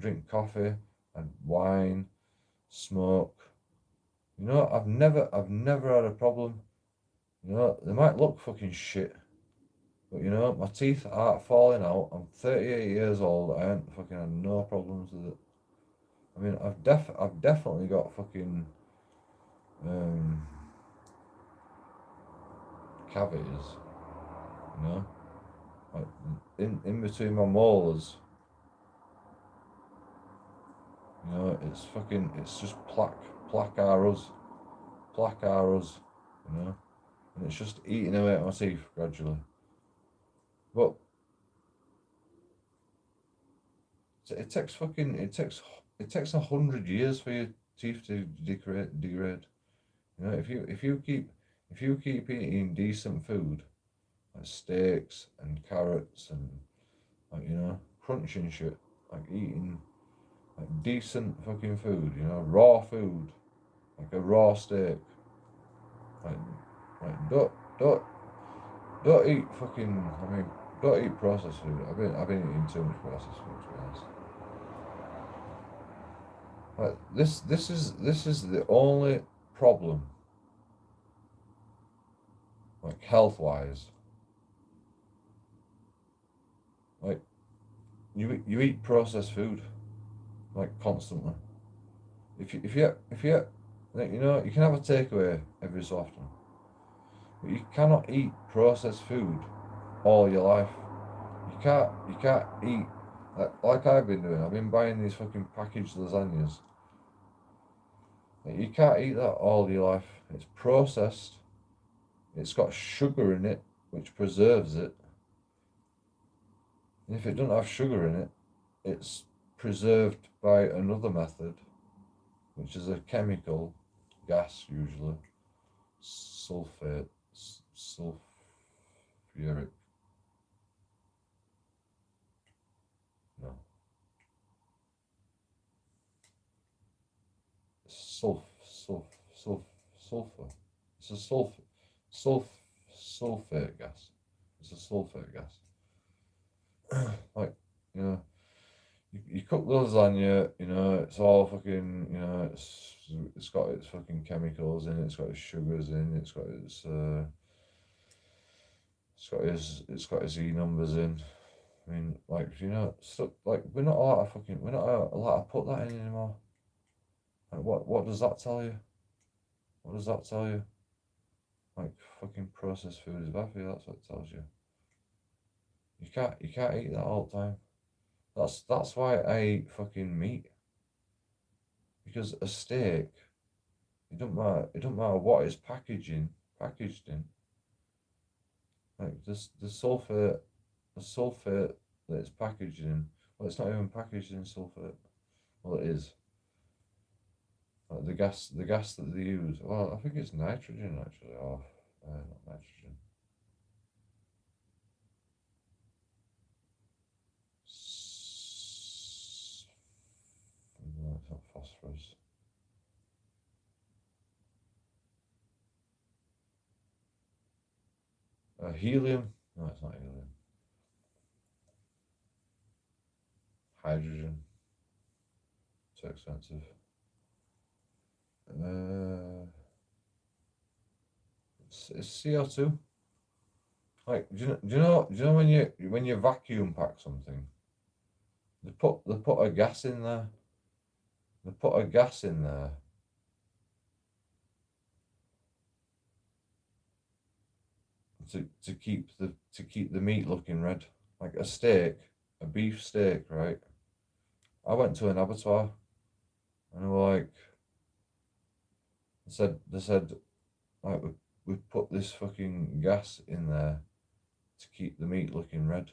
drink coffee and wine, smoke. You know, I've never had a problem. You know, they might look fucking shit, but you know, my teeth aren't falling out. I'm 38 years old. I ain't fucking had no problems with it. I mean, I've definitely got fucking cavities. You know, like in between my molars. You know, it's just plaque arrows, you know, and it's just eating away at my teeth gradually. But it takes 100 years for your teeth to degrade. You know, if you keep eating decent food, like steaks and carrots and like you know, crunching shit, like eating like decent fucking food, you know, raw food, like a raw steak. Like don't eat fucking. I mean, don't eat processed food. I've been eating too much processed food to be honest. Like this is the only problem, like health wise. Like you eat processed food, like constantly. If you like, you know, you can have a takeaway every so often, but you cannot eat processed food all your life. You can't eat like I've been doing. I've been buying these fucking packaged lasagnas. Like, you can't eat that all your life. It's processed. It's got sugar in it, which preserves it. And if it doesn't have sugar in it, it's preserved by another method, which is a chemical gas usually. Sulfuric. No. Sulfur. It's a sulfate gas. It's a sulfate gas. Like, you know, you cook the lasagna, you know, it's all fucking, you know, it's got its fucking chemicals in it, it's got its sugars in, it's got its E numbers in. I mean, like, you know, stuff like we're not allowed to put that in anymore. Like, what does that tell you? What does that tell you? Like fucking processed food is bad for you. That's what it tells you. You can't eat that all the time. That's why I eat fucking meat. Because a steak, it don't matter what it's packaged in. Like this the sulfate that it's packaged in. Well, it's not even packaged in sulfate. Well, it is. Like the gas that they use. Well, I think it's nitrogen actually. Oh, not nitrogen. No, it's not phosphorus. Helium. No, it's not helium. Hydrogen. Too expensive. It's CO2. Like, do you know when you vacuum pack something, they put a gas in there. They put a gas in there to keep the meat looking red, like a steak, a beef steak, right? I went to an abattoir, and they were like, they said like we put this fucking gas in there to keep the meat looking red.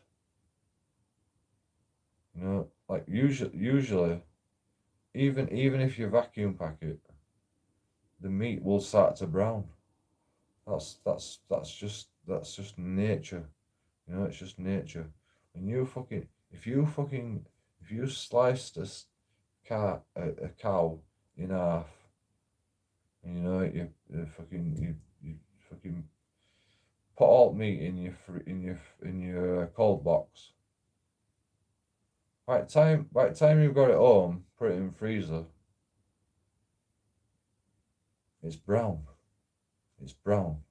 You know, like usually, even if you vacuum pack it, the meat will start to brown. That's just nature. You know, it's just nature. When you fucking if you sliced a cow in half, and you know you fucking put all meat in your cold box. By the time you've got it home, put it in the freezer. It's brown. It's brown.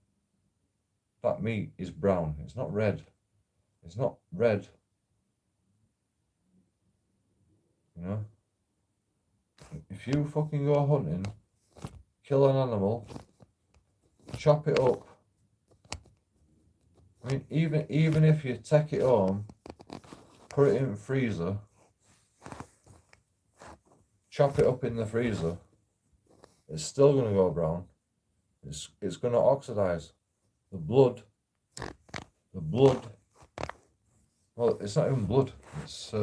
That meat is brown. It's not red. It's not red. You know? If you fucking go hunting, kill an animal, chop it up. I mean, even if you take it home, put it in the freezer, chop it up in the freezer, it's still gonna go brown. It's gonna oxidize. The blood. Well, it's not even blood. It's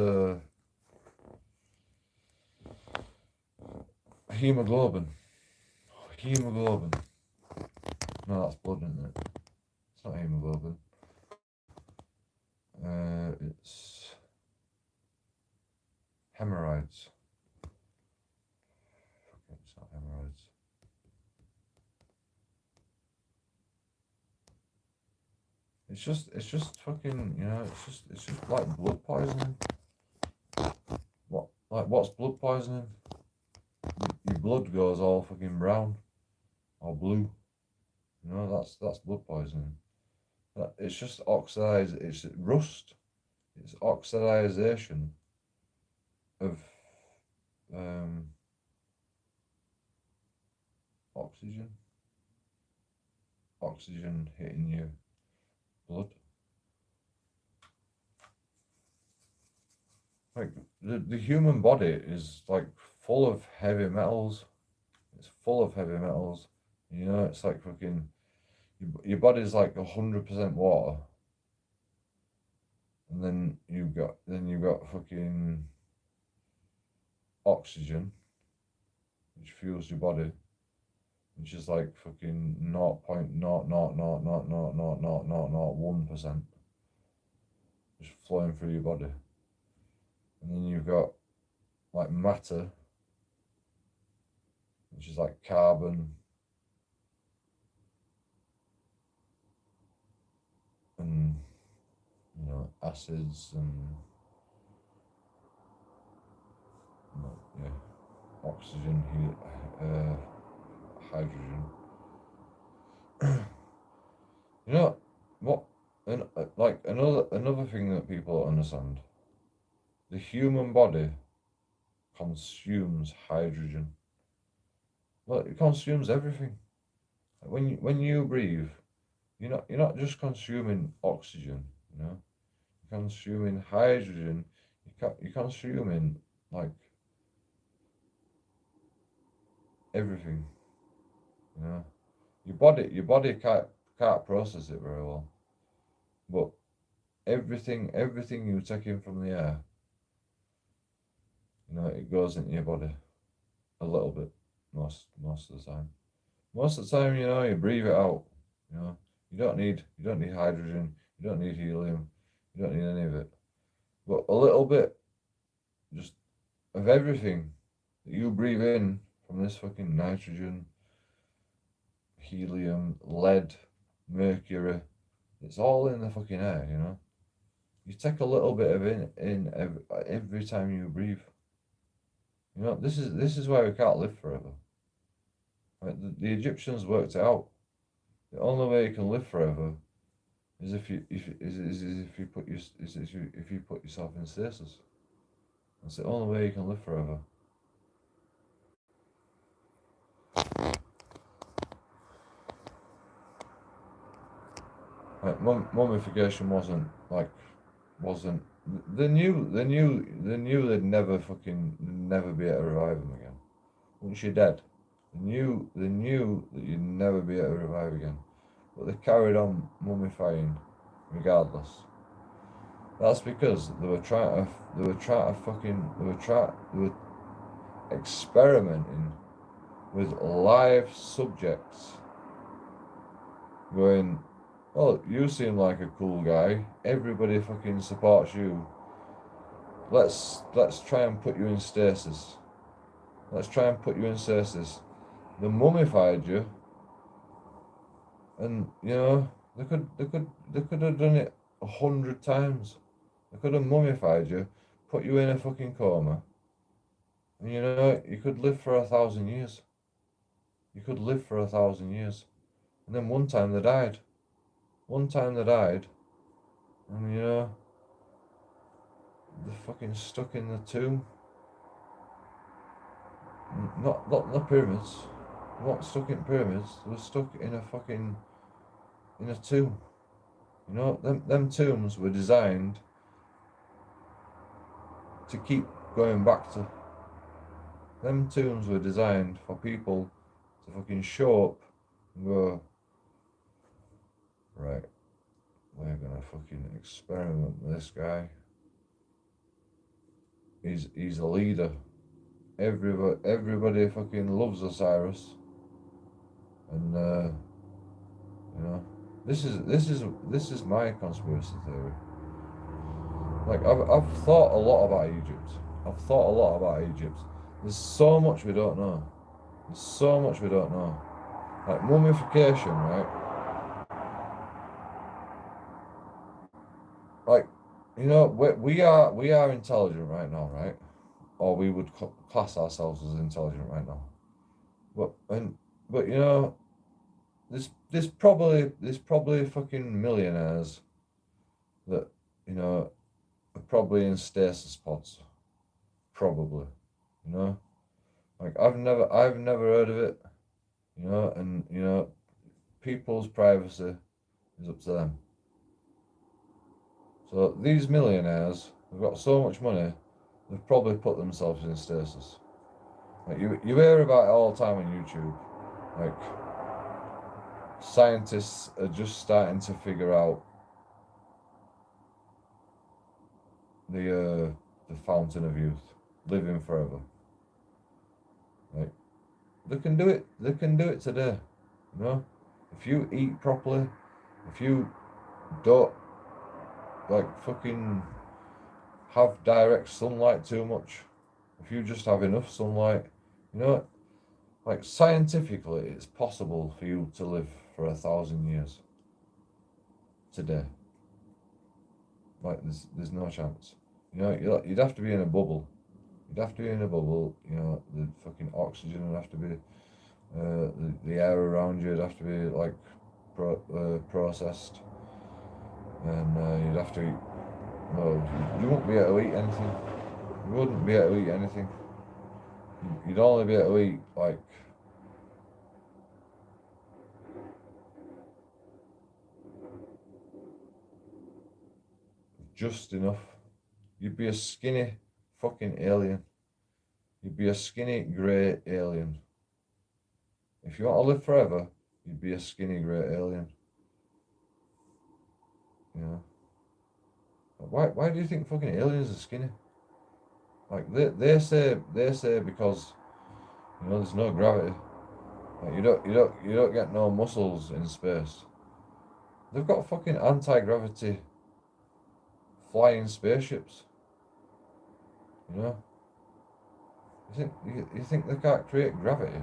hemoglobin. Hemoglobin. No, that's blood, isn't it? It's not hemoglobin. It's hemorrhoids. It's not hemorrhoids. It's just fucking, you know, it's just like blood poisoning. What's blood poisoning? Your blood goes all fucking brown or blue. You know, that's blood poisoning. It's just oxidized. It's rust. It's oxidization of oxygen. Oxygen hitting your blood. Like the human body is like full of heavy metals. It's full of heavy metals. You know, it's like fucking your body's like 100% water. And then you've got fucking oxygen, which fuels your body, which is like fucking 0.000000001%, just flowing through your body. And then you've got like matter, which is like carbon and, you know, acids and, yeah, oxygen, hydrogen. You know what? And like another thing that people don't understand: the human body consumes hydrogen. Well, it consumes everything. When you breathe, you're not just consuming oxygen. You know, you're consuming hydrogen. You're consuming like everything. You know, your body can't process it very well, but everything you take in from the air, you know, it goes into your body a little bit most of the time. Most of the time, you know, you breathe it out. You know, you don't need hydrogen, you don't need helium, you don't need any of it, but a little bit, just of everything that you breathe in from this fucking nitrogen, helium, lead, mercury, It's all in the fucking air, you know. You take a little bit of in every time you breathe. You know, this is why we can't live forever. Like the Egyptians worked it out. The only way you can live forever is if you put yourself in stasis. That's the only way you can live forever. Like mummification wasn't they knew they'd never be able to revive them again. Once you're dead, they knew that you'd never be able to revive again. But they carried on mummifying regardless. That's because they were experimenting with live subjects, going, well, you seem like a cool guy. Everybody fucking supports you. Let's try and put you in stasis. They mummified you, and you know they could have done it 100 times. They could have mummified you, put you in a fucking coma, and you know you could live for 1,000 years. You could live for 1,000 years, and then one time they died. And you know they're fucking stuck in the tomb. Not the pyramids. They weren't stuck in pyramids. They were stuck in a tomb. You know, them tombs were designed to keep going back to. Them tombs were designed for people to fucking show up and go, right, we're gonna fucking experiment with this guy. He's a leader. Everybody fucking loves Osiris, and you know, this is my conspiracy theory. Like I've thought a lot about Egypt. There's so much we don't know. Like mummification, right? Like, you know, we are intelligent right now, right? Or we would class ourselves as intelligent right now. But you know, there's probably fucking millionaires that, you know, are probably in stasis pods. Probably. You know? Like I've never heard of it, you know, and you know, people's privacy is up to them. So these millionaires have got so much money, they've probably put themselves in stasis. Like you hear about it all the time on YouTube. Like scientists are just starting to figure out the fountain of youth, living forever. Like they can do it today. You know? If you eat properly, if you don't like fucking have direct sunlight too much, if you just have enough sunlight, you know, like scientifically it's possible for you to live for 1,000 years today. Like there's no chance. You know, you'd have to be in a bubble. You know, the fucking oxygen would have to be, the air around you would have to be like processed, and you'd have to eat. Well, you wouldn't be able to eat anything. You wouldn't be able to eat anything. You'd only be able to eat like just enough. You'd be a skinny fucking alien. You'd be a skinny grey alien. If you want to live forever, you'd be a skinny grey alien. You know? Why do you think fucking aliens are skinny? Like they say because, you know, there's no gravity. Like you don't get no muscles in space. They've got fucking anti-gravity flying spaceships. You know? You think they can't create gravity?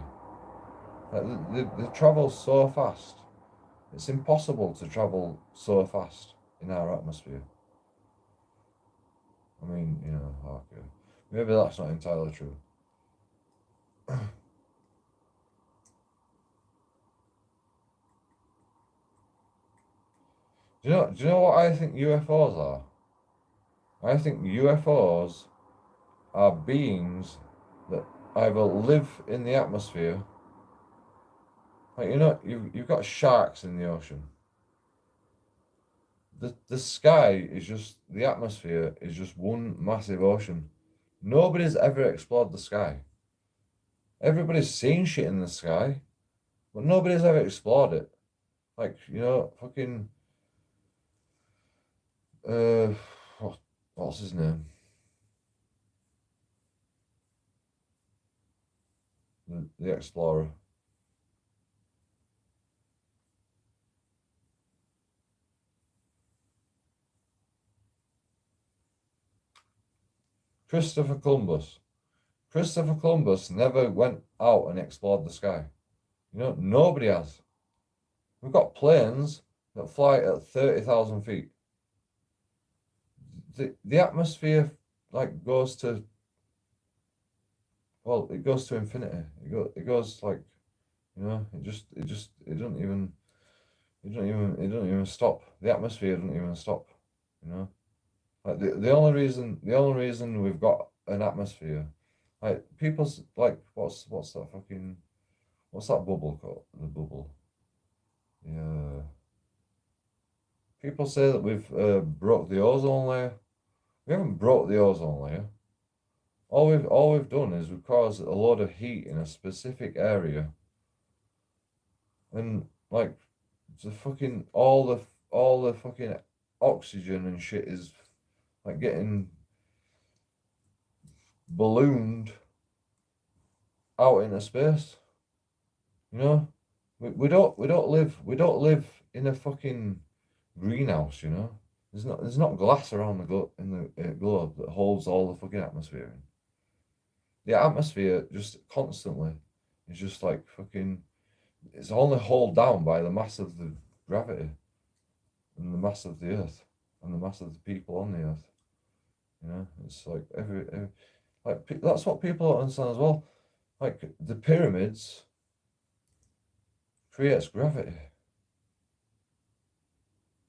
Like they travel so fast. It's impossible to travel so fast in our atmosphere. I mean, you know, okay. Maybe that's not entirely true. Do you know what I think UFOs are? I think UFOs are beings that either live in the atmosphere, like, you know, you've got sharks in the ocean. The sky is just, the atmosphere is just one massive ocean. Nobody's ever explored the sky. Everybody's seen shit in the sky, but nobody's ever explored it. Like, you know, fucking what's his name? The explorer. Christopher Columbus. Christopher Columbus never went out and explored the sky. You know, nobody has. We've got planes that fly at 30,000 feet. The atmosphere, like, goes to, well, it goes to infinity. It goes like, you know, it doesn't even stop. The atmosphere doesn't even stop, you know. Like, the only reason we've got an atmosphere, like, people's, like, what's that fucking, what's that bubble called? The bubble. Yeah. People say that we've broke the ozone layer. We haven't broke the ozone layer. All we've done is we've caused a load of heat in a specific area, and, like, the fucking all the fucking oxygen and shit is, like, getting ballooned out into space. You know, we don't live in a fucking greenhouse. You know, there's not glass around the globe that holds all the fucking atmosphere in. The atmosphere just constantly is just like fucking. It's only held down by the mass of the gravity and the mass of the earth and the mass of the people on the earth. You know, it's like every like that's what people don't understand as well. Like, the pyramids creates gravity.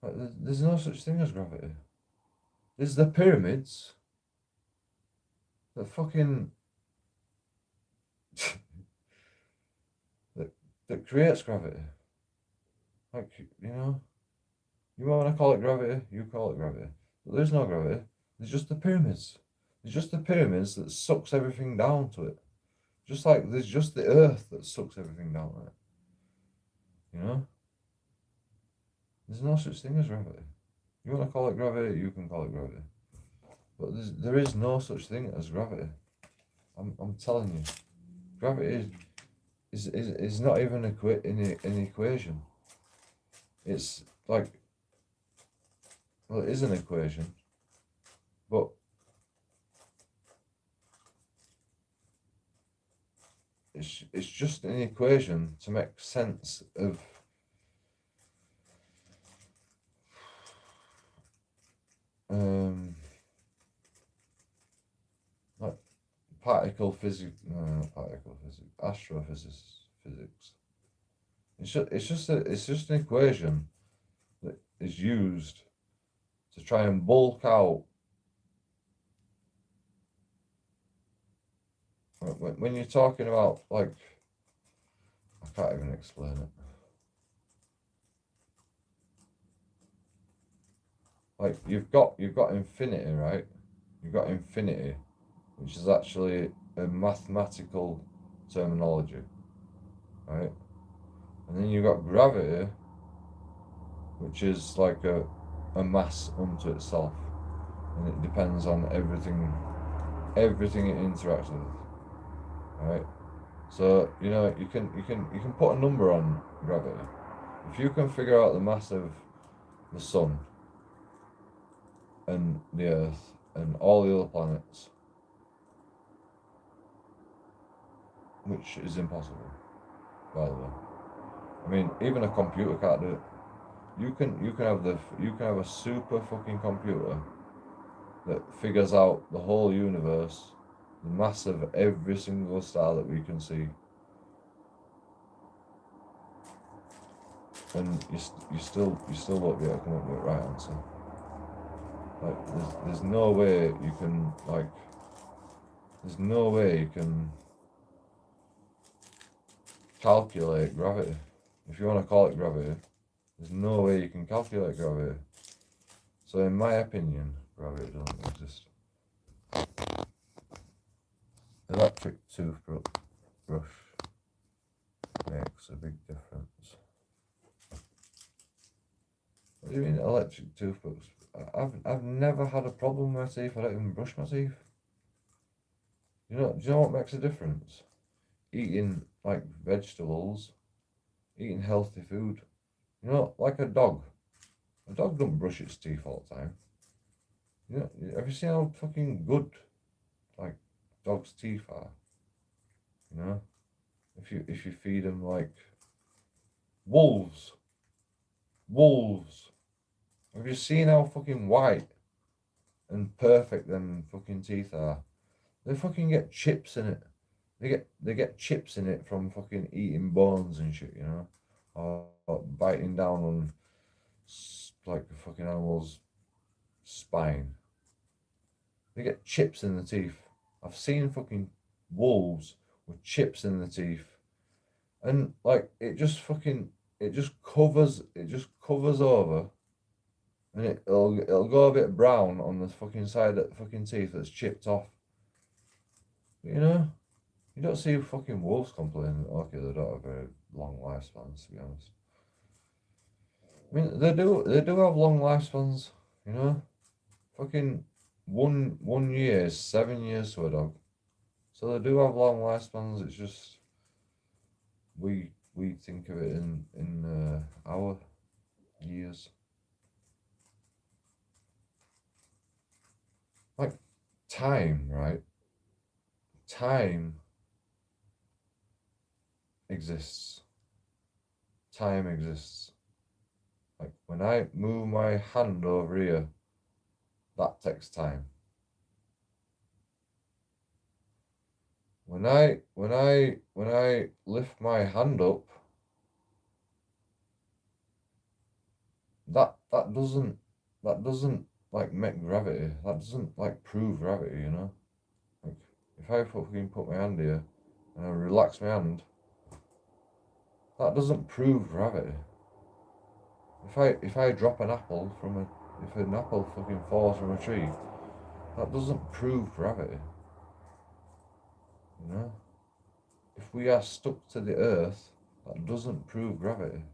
Like, there's no such thing as gravity. There's the pyramids that fucking that creates gravity. Like, you know, you want to call it gravity, you call it gravity. But there's no gravity. There's just the pyramids. There's just the pyramids that sucks everything down to it. Just like there's just the earth that sucks everything down to it. You know? There's no such thing as gravity. You want to call it gravity, you can call it gravity. But there is no such thing as gravity. I'm telling you. Gravity is not even an equation. It's like, well, it is an equation, but it's just an equation to make sense of like particle physics, no, not particle physics, astrophysics. It's just an equation that is used to try and bulk out when you're talking about, like, I can't even explain it. Like, you've got infinity, right? You've got infinity, which is actually a mathematical terminology, right? And then you've got gravity, which is like a mass unto itself, and it depends on everything it interacts with, right? So, you know, you can put a number on gravity. If you can figure out the mass of the sun and the earth and all the other planets, which is impossible, by the way. I mean, even a computer can't do it. you can have a super fucking computer that figures out the whole universe, the mass of every single star that we can see, and you still won't be able to come up with the right answer. Like there's no way you can there's no way you can calculate gravity. If you want to call it gravity, there's no way you can calculate gravity. So in my opinion, gravity doesn't exist. Electric toothbrush makes a big difference. What do you mean electric toothbrush? I've never had a problem with my teeth. I don't even brush my teeth. Do you know what makes a difference? Eating like vegetables, eating healthy food. You know, like a dog. A dog don't brush its teeth all the time. You know, have you seen how fucking good like dogs' teeth are? You know, if you feed them like wolves. Have you seen how fucking white and perfect them fucking teeth are? They fucking get chips in it. They get chips in it from fucking eating bones and shit, you know, or biting down on like a fucking animal's spine. They get chips in the teeth. I've seen fucking wolves with chips in the teeth, and like it just covers over, and it'll go a bit brown on the fucking side of the fucking teeth that's chipped off. But, you know, you don't see fucking wolves complaining. Okay, they don't have very long lifespans, to be honest. I mean, they do have long lifespans, you know. Fucking one year is 7 years to a dog, so they do have long lifespans. It's just we think of it in our years. Like time, right? Time exists. Time exists. Like when I move my hand over here, that takes time. When I lift my hand up, that doesn't like make gravity. That doesn't like prove gravity, you know? Like if I fucking put my hand here and I relax my hand, that doesn't prove gravity. If I drop an apple if an apple fucking falls from a tree, that doesn't prove gravity. You know? If we are stuck to the earth, that doesn't prove gravity.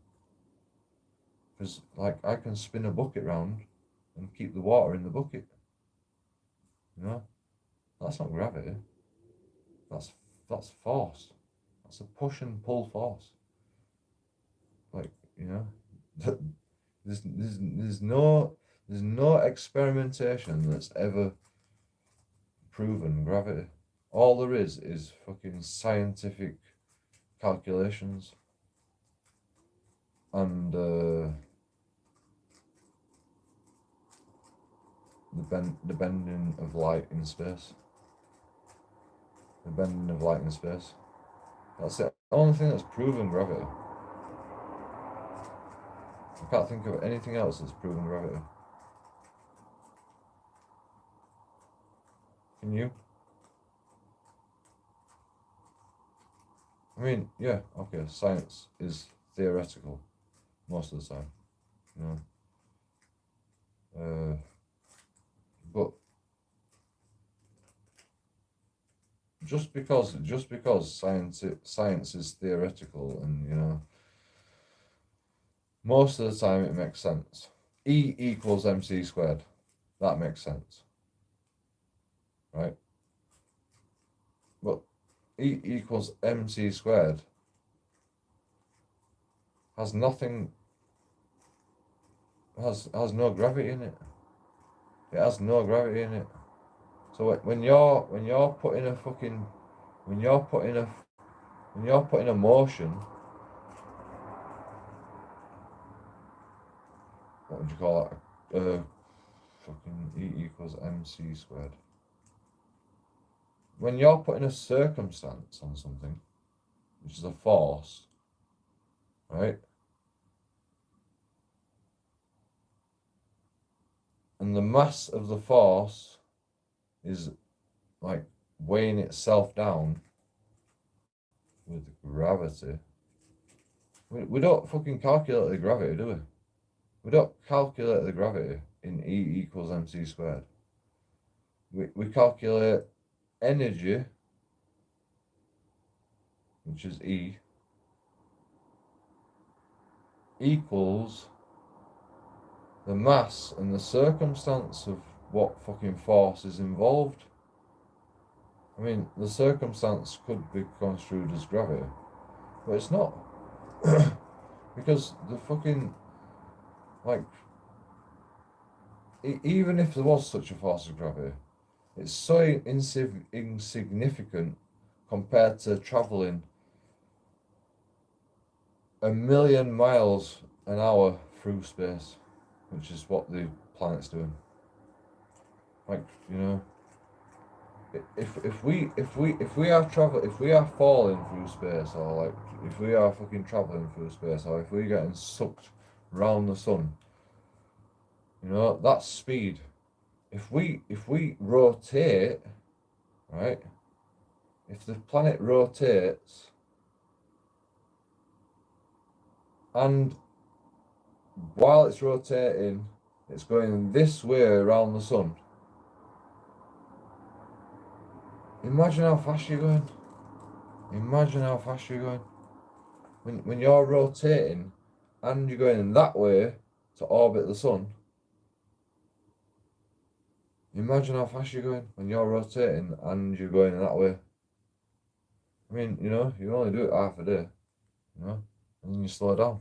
Because like I can spin a bucket round and keep the water in the bucket. You know? That's not gravity. That's force. That's a push and pull force. Like, you know, there's no experimentation that's ever proven gravity. All there is fucking scientific calculations and the bending of light in space. The bending of light in space. That's the only thing that's proven gravity. I can't think of anything else that's proven gravity. Can you? I mean, yeah, okay, science is theoretical most of the time, you know. But just because science is theoretical, and you know, most of the time it makes sense. E equals mc squared. That makes sense, right? But E equals mc squared has nothing. Has no gravity in it. It has no gravity in it. So when you're putting a fucking when you're putting a motion, what would you call it? Fucking E equals mc squared. When you're putting a circumstance on something, which is a force, right? And the mass of the force is like weighing itself down with gravity. We don't fucking calculate the gravity, do we? We don't calculate the gravity in E equals mc squared. We calculate energy, which is E, equals the mass and the circumstance of what fucking force is involved. I mean, the circumstance could be construed as gravity, but it's not. Because the fucking, like, even if there was such a force as gravity, it's so insignificant compared to travelling 1,000,000 miles an hour through space, which is what the planet's doing. Like, you know, if we are falling through space, or like if we are fucking traveling through space, or if we're getting sucked round the sun, you know, that's speed. If we rotate, right? If the planet rotates and while it's rotating, it's going this way around the sun. Imagine how fast you're going. Imagine how fast you're going. When you're rotating and you're going that way to orbit the sun, imagine how fast you're going when you're rotating and you're going that way. I mean, you know, you only do it half a day, you know, and then you slow down.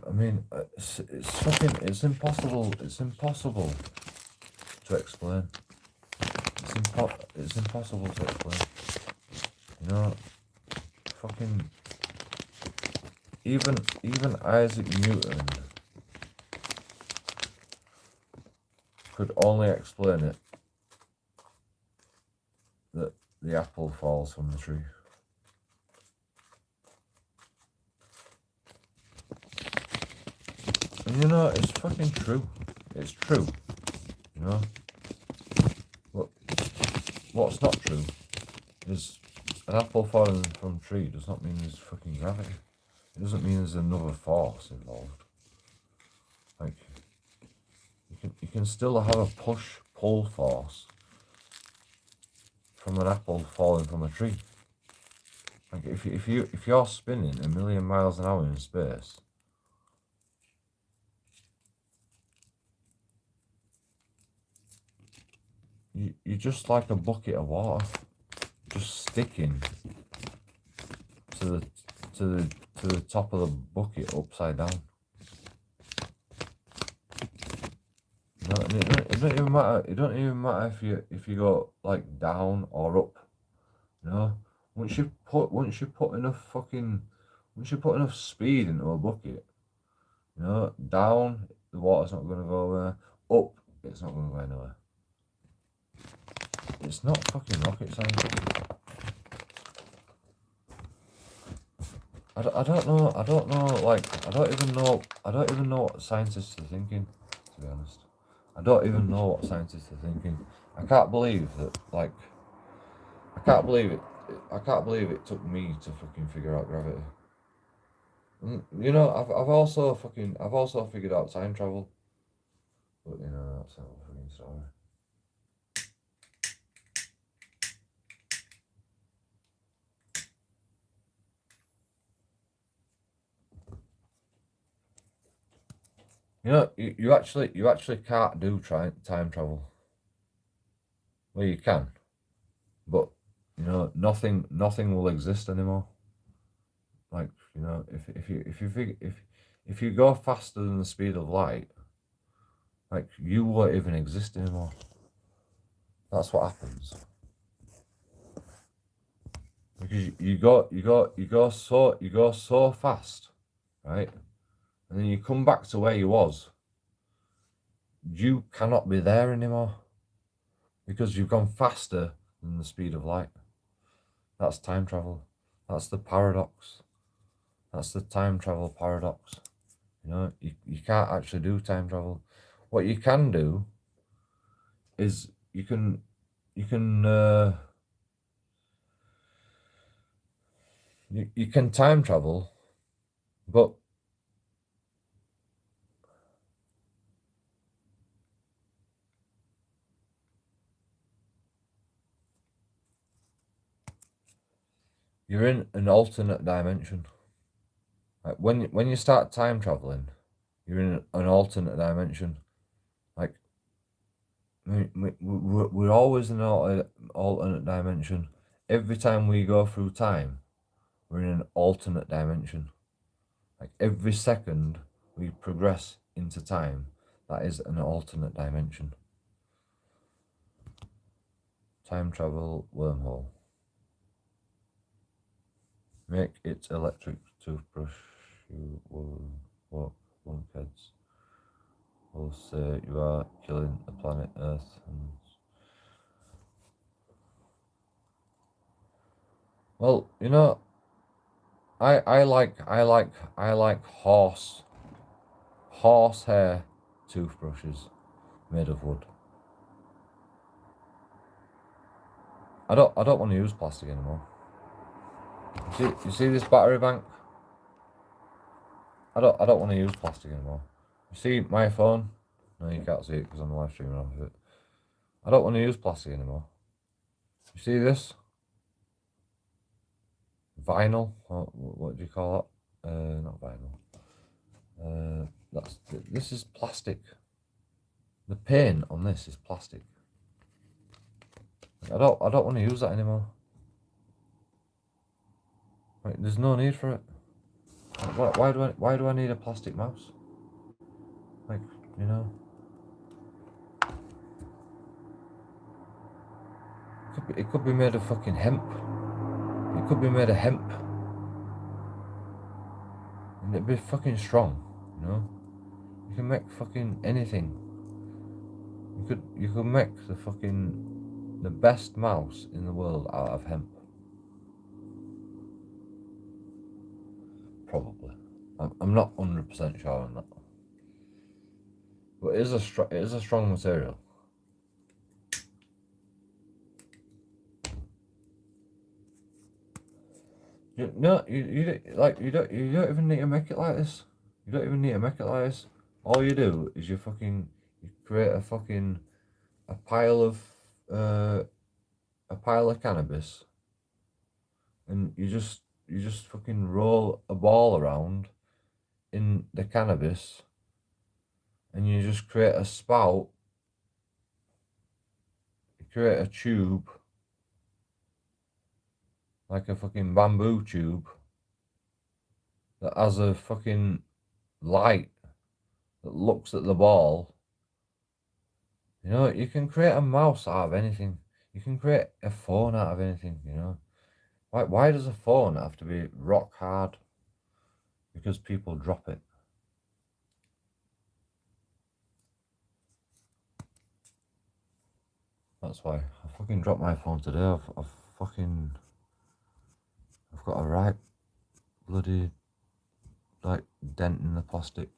I mean, it's impossible to explain. It's impossible to explain. You know, fucking even Isaac Newton could only explain it that the apple falls from the tree. And you know, it's fucking true. It's true. You know? What's not true is an apple falling from a tree does not mean there's fucking gravity. It doesn't mean there's another force involved. Like, you can still have a push-pull force from an apple falling from a tree. Like, if you're spinning 1,000,000 miles an hour in space, you're just like a bucket of water, just sticking to the top of the bucket upside down. You know, and it don't even matter. It don't even matter if you go like down or up. You know, once you put enough speed into a bucket, you know, down the water's not going to go anywhere. Up, it's not going to go anywhere. It's not fucking rocket science. I don't know. I don't even know what scientists are thinking, to be honest. I don't even know what scientists are thinking. I can't believe that, like, I can't believe it took me to fucking figure out gravity. And, you know, I've also figured out time travel. But, you know, that's not a fucking story. You know, you actually can't do time travel. Well, you can, but you know, nothing will exist anymore. Like, you know, if you go faster than the speed of light, like, you won't even exist anymore. That's what happens. Because you go so fast right? And then you come back to where you was, you cannot be there anymore because you've gone faster than the speed of light. That's time travel. That's the paradox. That's the time travel paradox. You know, you can't actually do time travel. What you can do is you can you can time travel, but you're in an alternate dimension. Like when you start time traveling, you're in an alternate dimension. Like we're always in an alternate dimension. Every time we go through time, we're in an alternate dimension. Like every second we progress into time, that is an alternate dimension. Time travel wormhole. Make it electric toothbrush. You will walk lunkheads. Will say you are killing the planet Earth. Well, you know, I like horsehair toothbrushes made of wood. I don't want to use plastic anymore. You see this battery bank? I don't want to use plastic anymore. You see my phone? No, you can't see it because I'm live streaming off of it. I don't want to use plastic anymore. You see this? Vinyl? What do you call that? Not vinyl. This is plastic. The paint on this is plastic. I don't want to use that anymore. Right, there's no need for it. Why do I need a plastic mouse? Like, you know. It could be made of fucking hemp. It could be made of hemp. And it'd be fucking strong, you know? You can make fucking anything. You could make the best mouse in the world out of hemp. Probably. I'm not 100% sure on that. But it is a strong material. You don't even need to make it like this. You don't even need to make it like this. All you do is you create a pile of cannabis, and you just fucking roll a ball around in the cannabis, and you just create a spout. You create a tube, like a fucking bamboo tube, that has a fucking light that looks at the ball. You know, you can create a mouse out of anything. You can create a phone out of anything, you know. Why does a phone have to be rock hard? Because people drop it. That's why. I fucking dropped my phone today. I've got a right bloody like dent in the plastic.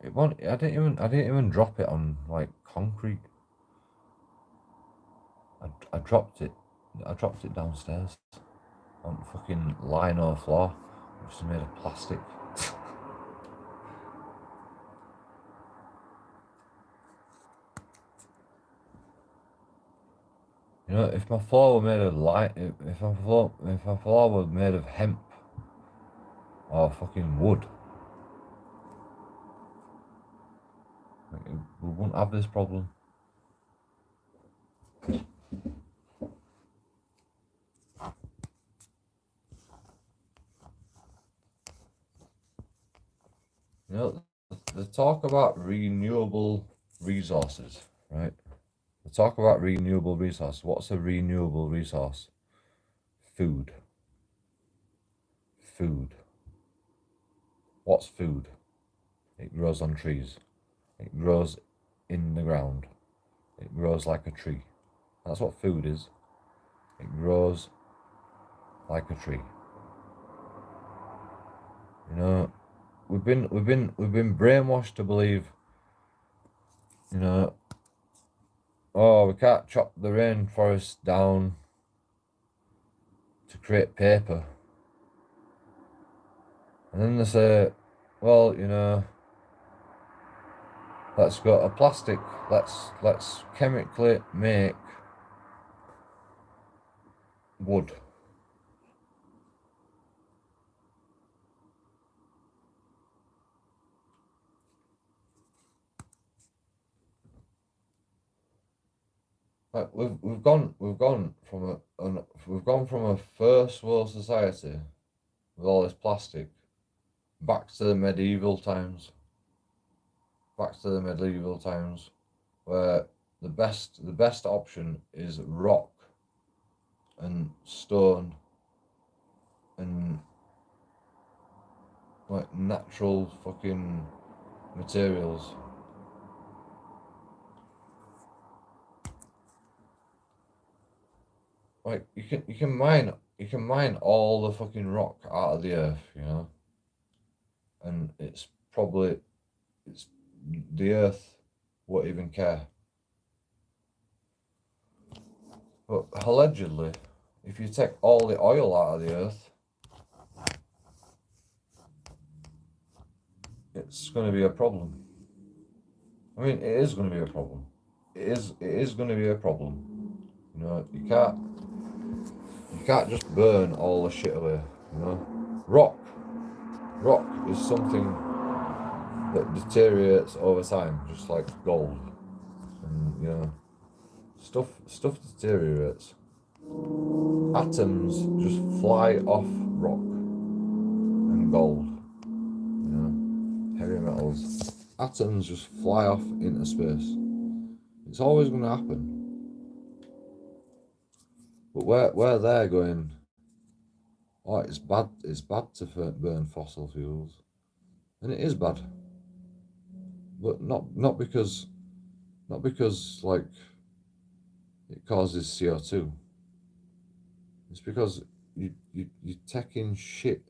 I didn't even drop it on like concrete. I dropped it downstairs on fucking lino floor, which is made of plastic. You know, if my floor were made of if my floor were made of hemp or fucking wood, we wouldn't have this problem. You know, the talk about renewable resources, right? The talk about renewable resources. What's a renewable resource? food. Food. What's food? It grows on trees. It grows in the ground. It grows like a tree. That's what food is. It grows like a tree. You know, we've been brainwashed to believe, you know, oh, we can't chop the rainforest down to create paper. And then they say, well, you know, let's go to plastic. Let's chemically make wood. Like we've gone from a first world society with all this plastic back to the medieval times. Back to the medieval times, where the best option is rock and stone and like natural fucking materials. Like you can mine all the fucking rock out of the earth, you know, and it's the earth won't even care. But allegedly, if you take all the oil out of the earth, it's going to be a problem. I mean, it is going to be a problem. It is going to be a problem. You know, you can't just burn all the shit away. You know, rock is something that deteriorates over time, just like gold. And you know, stuff deteriorates. Atoms just fly off rock and gold. You know, heavy metals. Atoms just fly off into space. It's always going to happen. But where they're going, oh, it's bad to burn fossil fuels, and it is bad. But not because like it causes CO2. It's because you're taking shit.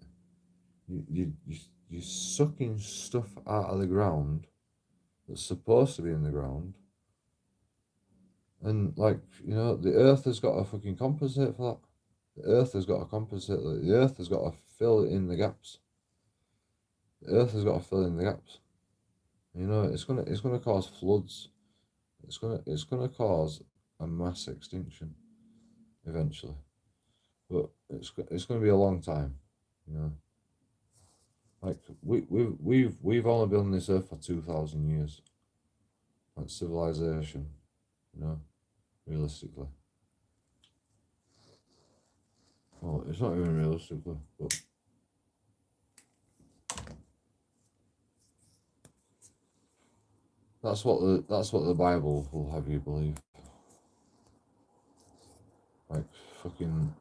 You're sucking stuff out of the ground that's supposed to be in the ground. And like, you know, the earth has got to fucking compensate for that. The earth has got to compensate. The earth has got to fill in the gaps. The earth has got to fill in the gaps. You know, it's gonna cause floods. It's gonna cause a mass extinction eventually. But it's gonna be a long time, you know. Like we've only been on this earth for 2,000 years. Like civilization, you know, realistically. Well, it's not even realistically, but that's what the Bible will have you believe. Like fucking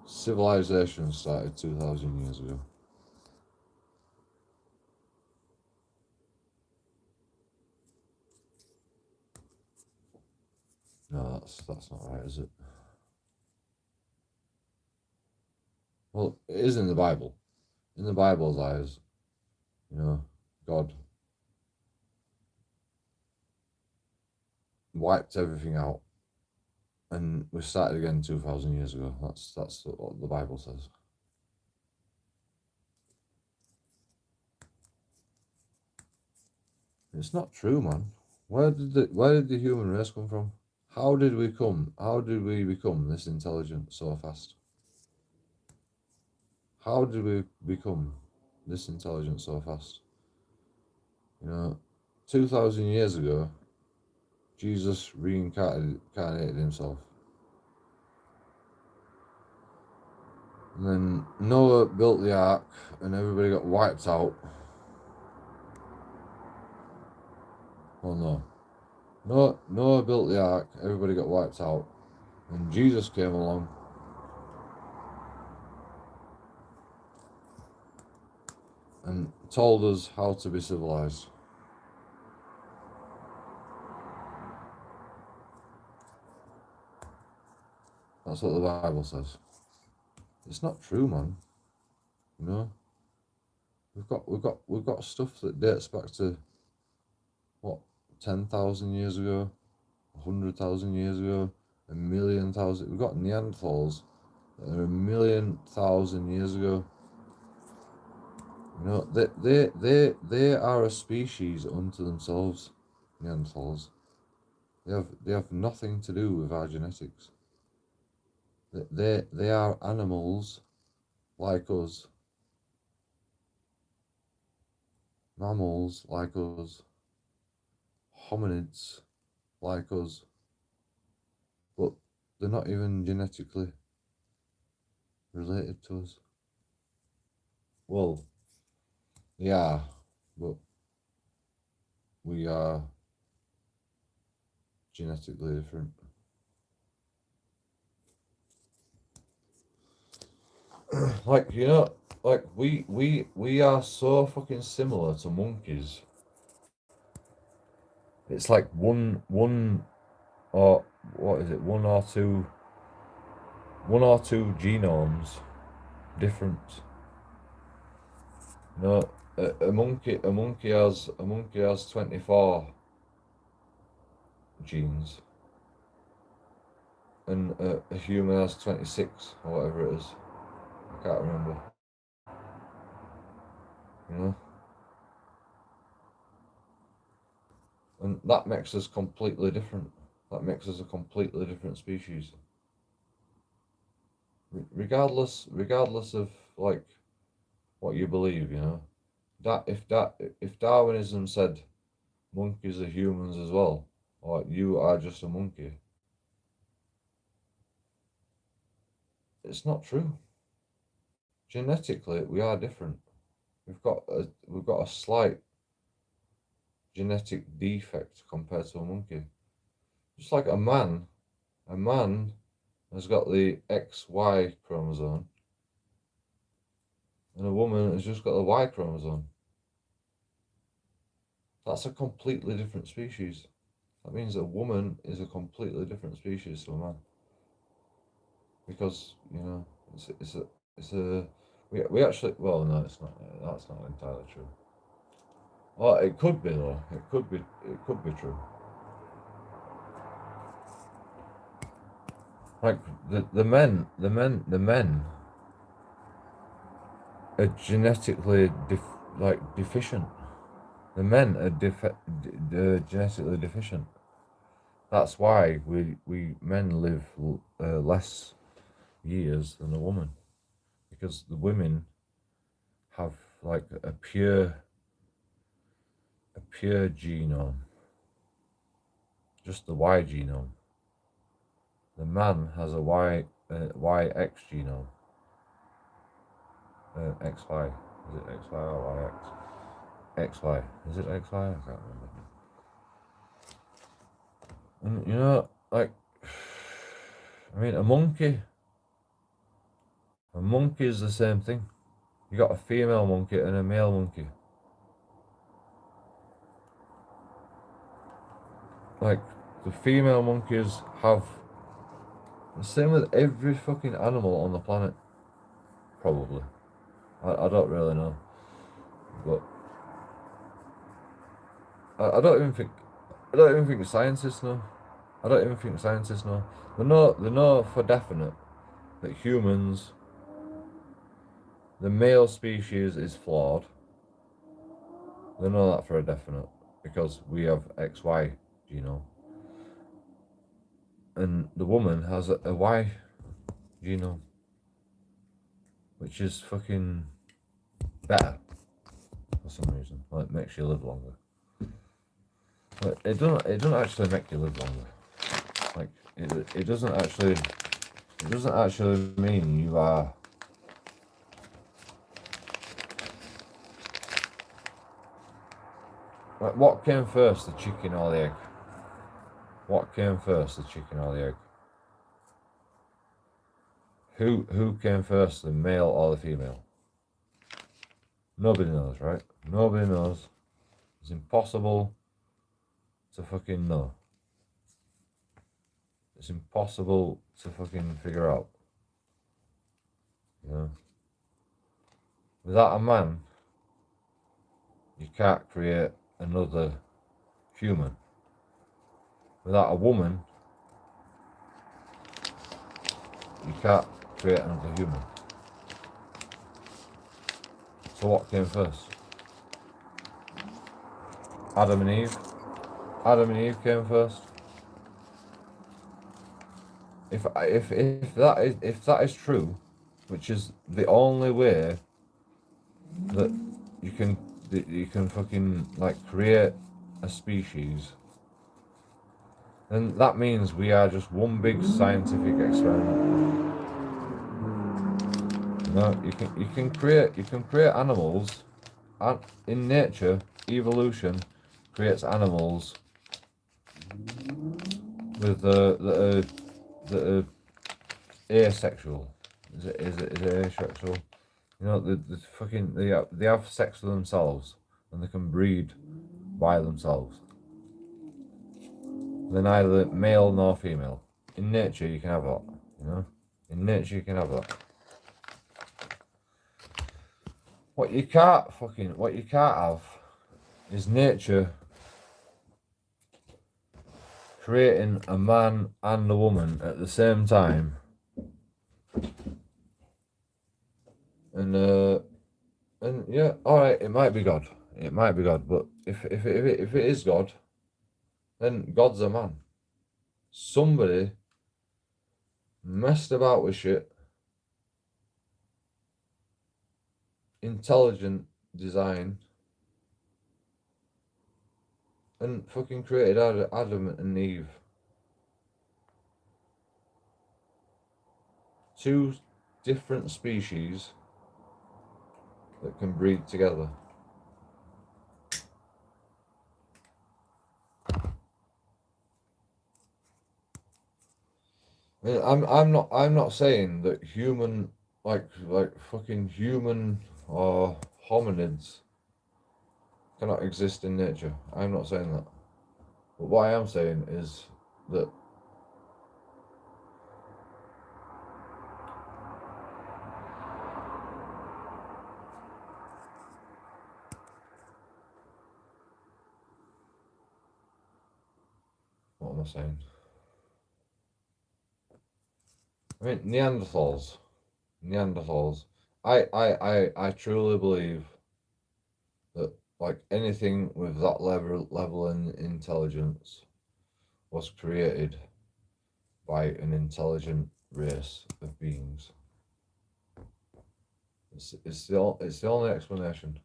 civilization started 2,000 years ago. No, that's not right, is it? Well, it is in the Bible. In the Bible's eyes, you know, God wiped everything out, and we started again 2,000 years ago. That's what the Bible says. It's not true, man. Where did the human race come from? How did we become this intelligent so fast? How did we become this intelligent so fast? You know, 2,000 years ago, Jesus reincarnated himself. And then Noah built the ark and everybody got wiped out. Oh no. Noah built the ark, everybody got wiped out, and Jesus came along. And told us how to be civilized. That's what the Bible says. It's not true, man. You know, we've got stuff that dates back to what, 10,000 years ago, 100,000 years ago, 1,000,000. We've got Neanderthals that are 1,000,000 years ago. You know, they are a species unto themselves. Neanderthals. They have nothing to do with our genetics. They are animals like us, mammals like us, hominids like us, but they're not even genetically related to us. Well, they are, but we are genetically different. Like, you know, like we are so fucking similar to monkeys. It's like one or what is it, one or two genomes different. You know, a monkey has 24 genes, and a human has 26 or whatever it is. I can't remember. You know, and that makes us completely different. That makes us a completely different species. Regardless of like what you believe, you know, if Darwinism said monkeys are humans as well, or you are just a monkey, it's not true. Genetically, we are different. We've got a slight genetic defect compared to a monkey. Just like a man has got the XY chromosome, and a woman has just got the Y chromosome. That's a completely different species. That means a woman is a completely different species to a man. Because, you know, it's a we actually, well, no, it's not. That's not entirely true. Well, it could be though. It could be true. Like the men are genetically deficient. The men are genetically deficient. That's why we men live less years than a woman, because the women have like a pure genome, just the Y genome. The man has a YX genome. XY. Is it XY or YX? XY. Is it XY? I can't remember. And you know, like, I mean, a monkey is the same thing. You got a female monkey and a male monkey. Like, the female monkeys have the same with every fucking animal on the planet. Probably. I don't really know. But I don't even think scientists know. I don't even think scientists know. They know for definite that humans, the male species is flawed. They know that for a definite because we have XY genome. And the woman has a Y genome, which is fucking better for some reason. Like, makes you live longer. But it doesn't actually make you live longer. Like, it doesn't actually mean you are like, what came first, the chicken or the egg? What came first, the chicken or the egg? Who came first, the male or the female? Nobody knows, right? Nobody knows. It's impossible to fucking know. It's impossible to fucking figure out. You know? Without a man, you can't create another human. Without a woman, you can't create another human. So what came first? Adam and Eve? Adam and Eve came first. If that is true, which is the only way that you can fucking like create a species, then that means we are just one big scientific experiment. No, you can create animals, and in nature, evolution creates animals with that are asexual. Is it asexual? You know, the fucking they have sex with themselves and they can breed by themselves. They're neither male nor female. In nature, you can have that. You know, in nature you can have that. What you can't have is nature creating a man and a woman at the same time. And yeah, all right, it might be God. It might be God, but if it is God, then God's a man. Somebody messed about with shit. Intelligent design. And fucking created Adam and Eve. Two different species that can breed together. I mean, I'm not saying that human like fucking human or hominids cannot exist in nature. I'm not saying that. But what I am saying is that what am I saying? I mean Neanderthals. I truly believe that like anything with that level in intelligence was created by an intelligent race of beings. It's the only explanation.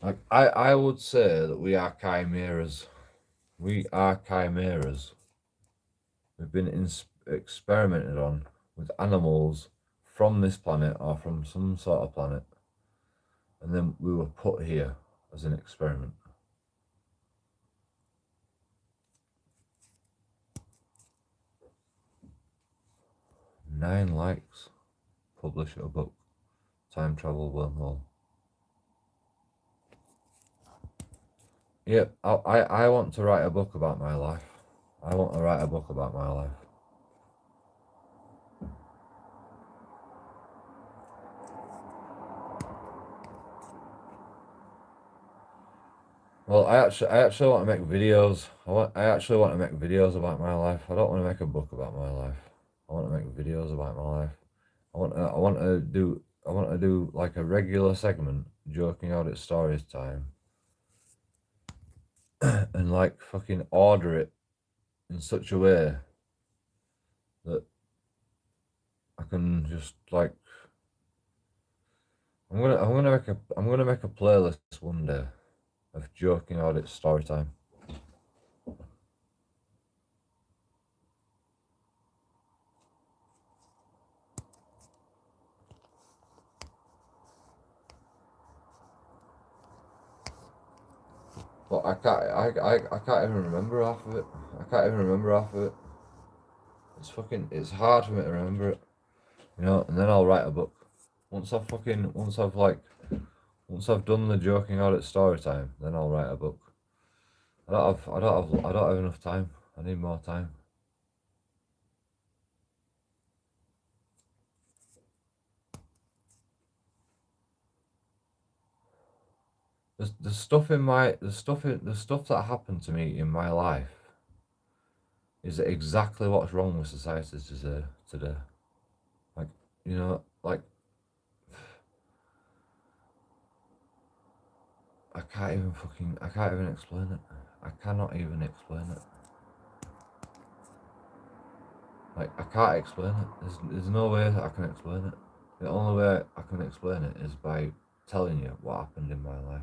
Like I would say that we are chimeras. We are chimeras. We've been experimented on with animals from this planet or from some sort of planet, and then we were put here as an experiment. Nine likes. Publish a book. Time travel wormhole. Yeah, I want to write a book about my life. I want to write a book about my life. Well, I actually want to make videos. I actually want to make videos about my life. I don't want to make a book about my life. I want to make videos about my life. I want to do like a regular segment, JoeKingAudits stories time, and like fucking order it in such a way that I can just like I'm gonna make a playlist one day of JoeKingAudits story time. But I can't even remember half of it. I can't even remember half of it. It's hard for me to remember it. You know, and then I'll write a book. Once I've done the Joking Audit story time, then I'll write a book. I don't have enough time. I need more time. The stuff that happened to me in my life is exactly what's wrong with society today. Like, you know, like I can't even explain it. I cannot even explain it. Like, I can't explain it. There's no way that I can explain it. The only way I can explain it is by telling you what happened in my life.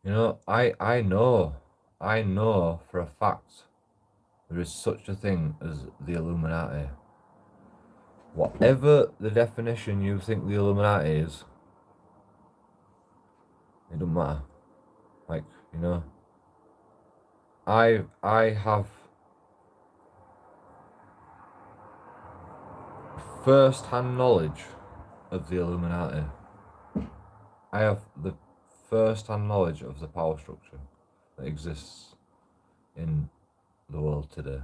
You know, I know for a fact there is such a thing as the Illuminati. Whatever the definition you think the Illuminati is, it doesn't matter. Like, you know, I have first-hand knowledge of the Illuminati. I have the first-hand knowledge of the power structure that exists in the world today.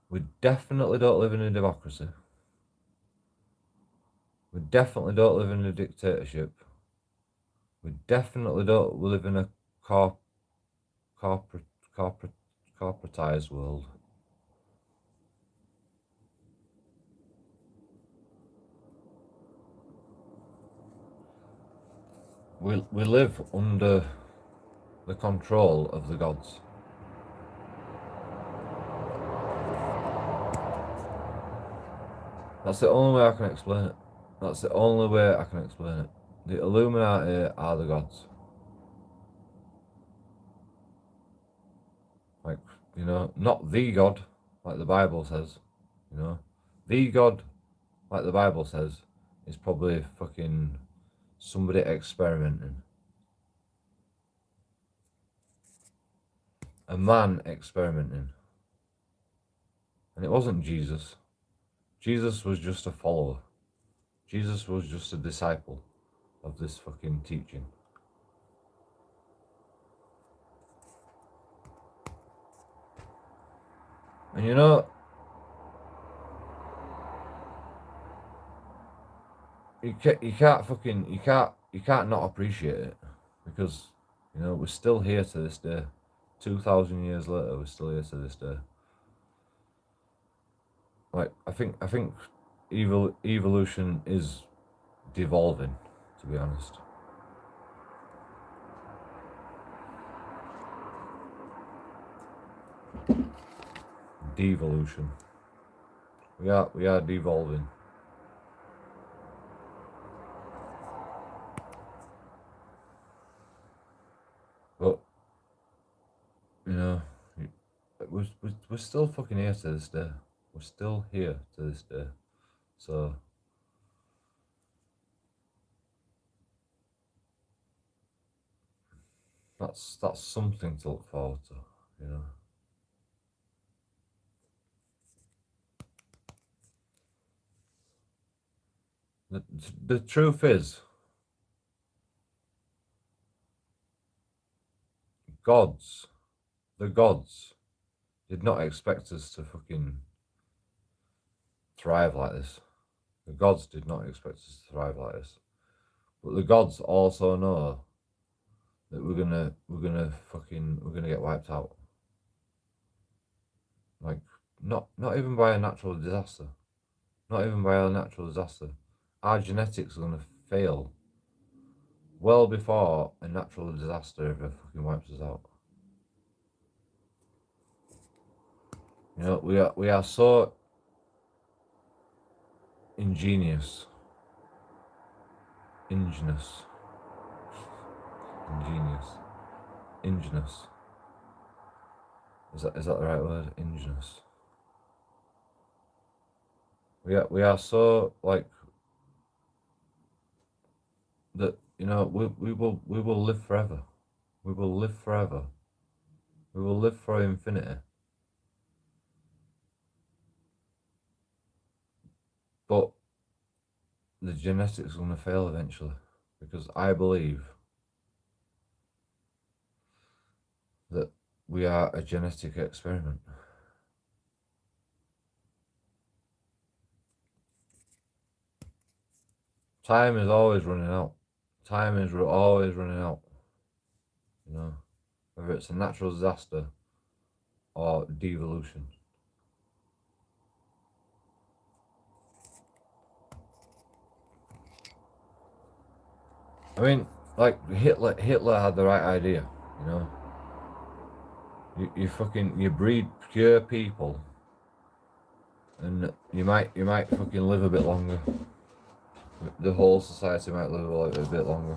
We definitely don't live in a democracy. We definitely don't live in a dictatorship. We definitely don't live in a corporatized world. We live under the control of the gods. That's the only way I can explain it. That's the only way I can explain it. The Illuminati are the gods. Like, you know, not the God, like the Bible says, you know. The God, like the Bible says, is probably fucking somebody experimenting. A man experimenting. And it wasn't Jesus. Jesus was just a follower. Jesus was just a disciple of this fucking teaching. And you know, you can't not appreciate it, because, you know, we're still here to this day. 2,000 years later, we're still here to this day. Like, I think evolution is devolving, to be honest. Devolution. We are devolving. But, you know, we're still fucking here to this day. We're still here to this day. So, that's something to look forward to, you know. The truth is, the gods did not expect us to fucking thrive like this. The gods did not expect us to thrive like this. But the gods also know that we're gonna get wiped out. Like, not even by a natural disaster. Not even by a natural disaster. Our genetics are gonna fail well before a natural disaster ever fucking wipes us out. You know, we are so ingenious. Is that the right word? Ingenious. We are so like that. You know, we will live forever. We will live forever. We will live for infinity. But the genetics are going to fail eventually, because I believe that we are a genetic experiment. Time is always running out. Time is always running out. You know, whether it's a natural disaster or devolution. I mean, like Hitler had the right idea. You know, you breed pure people, and you might fucking live a bit longer. The whole society might live a bit longer.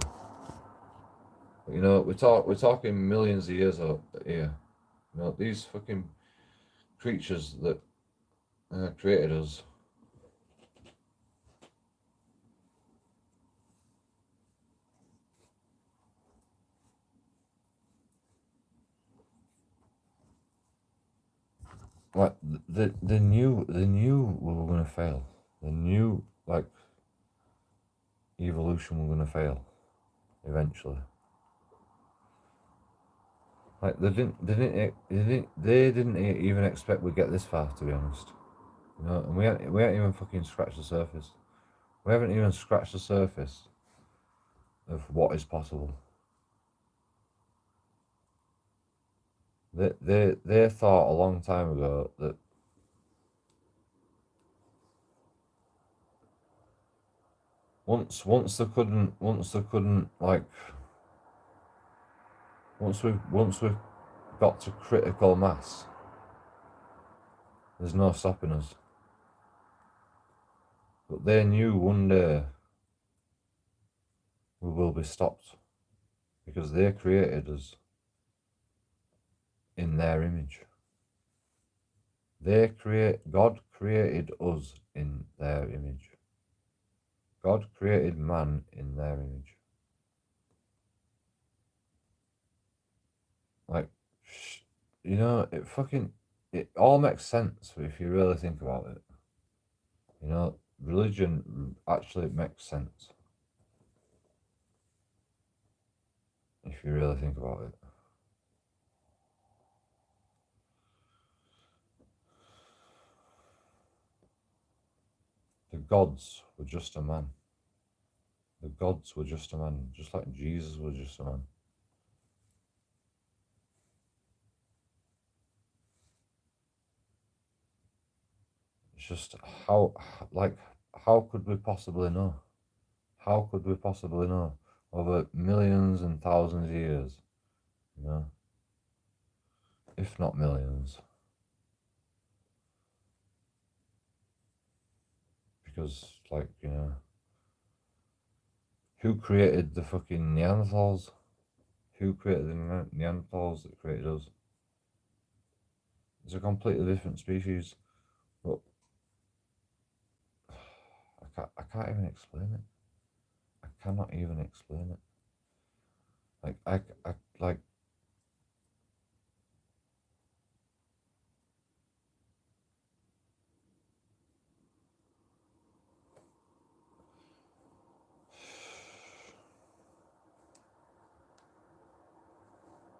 But, you know, we're talking millions of years here. You know, these fucking creatures that created us. Like they knew we were gonna fail. They knew like evolution were gonna fail eventually. Like they didn't even expect we'd get this far, to be honest. You know, and we haven't even fucking scratched the surface. We haven't even scratched the surface of what is possible. They thought a long time ago that once they couldn't like once we've got to critical mass, there's no stopping us. But they knew one day we will be stopped, because they created us in their image. God created us in their image. God created man in their image. Like, you know, it all makes sense if you really think about it. You know, religion actually makes sense if you really think about it. The gods were just a man. The gods were just a man, just like Jesus was just a man. It's just how could we possibly know? How could we possibly know? Over millions and thousands of years, you know, if not millions. Because, like, you know, who created the fucking Neanderthals? Who created the Neanderthals that created us? It's a completely different species, but I can't even explain it. I cannot even explain it. Like, like,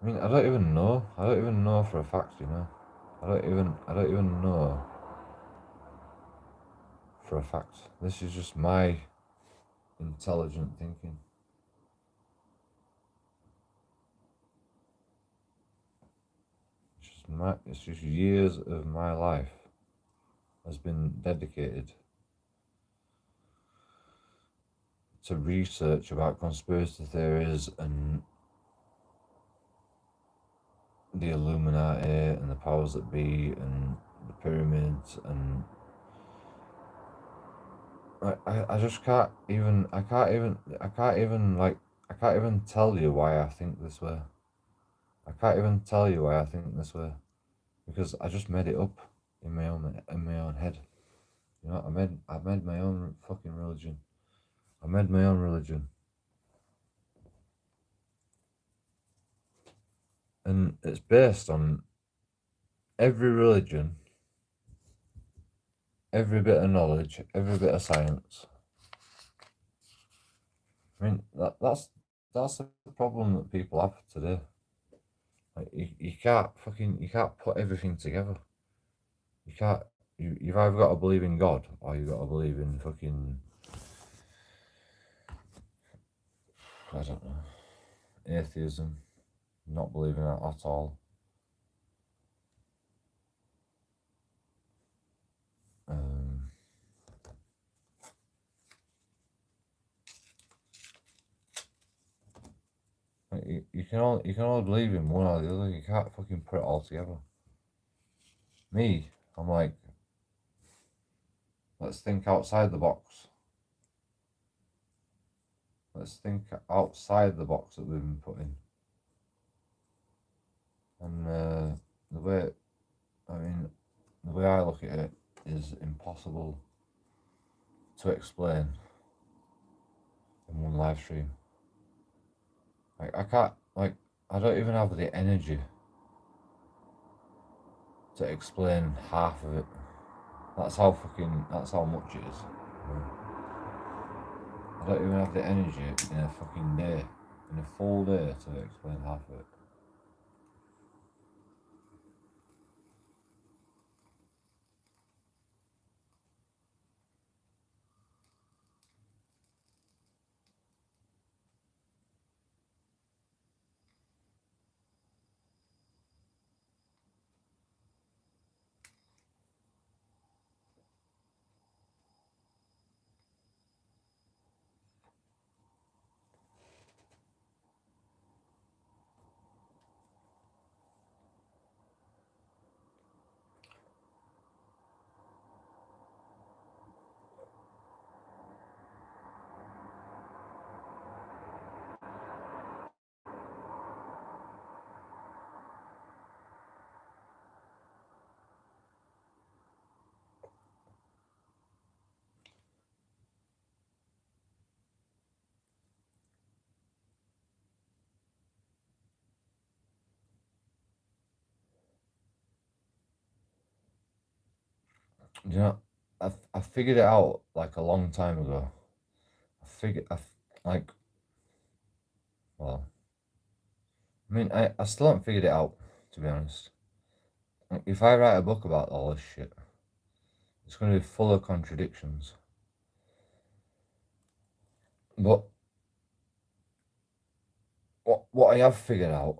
I mean, I don't even know. I don't even know for a fact, you know. I don't even know for a fact. This is just my intelligent thinking. It's just years of my life has been dedicated to research about conspiracy theories and the Illuminati and the powers that be and the pyramids, and I just can't even tell you why I think this way. I can't even tell you why I think this way. because I just made it up in my own head. You know, I made my own fucking religion. I made my own religion, and it's based on every religion, every bit of knowledge, every bit of science. I mean, that's the problem that people have today. Like, you can't put everything together. You can't. You've either got to believe in God or you've got to believe in fucking, I don't know, atheism, not believing that at all. Like, you can only believe in one or the other. You can't fucking put it all together. Me, I'm like, let's think outside the box. Let's think outside the box that we've been put in. And the way I look at it is impossible to explain in one live stream. Like, I don't even have the energy to explain half of it. That's how much it is. I don't even have the energy in a fucking day, in a full day, to explain half of it. You know, I figured it out like a long time ago. Like, well, I mean, I still haven't figured it out, to be honest. Like, if I write a book about all this shit, it's going to be full of contradictions. But what I have figured out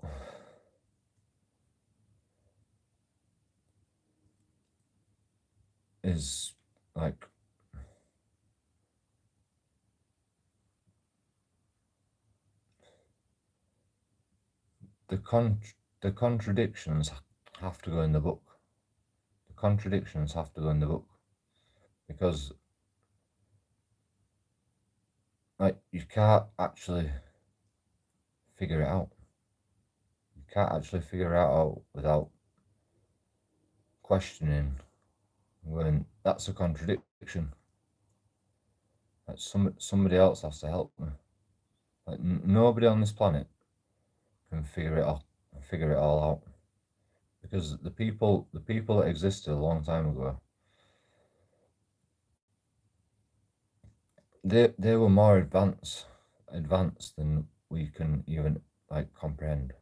is, like, the contradictions have to go in the book. The contradictions have to go in the book, because, like, you can't actually figure it out. You can't actually figure it out without questioning, when that's a contradiction. Like, somebody else has to help me. Like, nobody on this planet can figure it all out, because the people that existed a long time ago, they were more advanced than we can even, like, comprehend.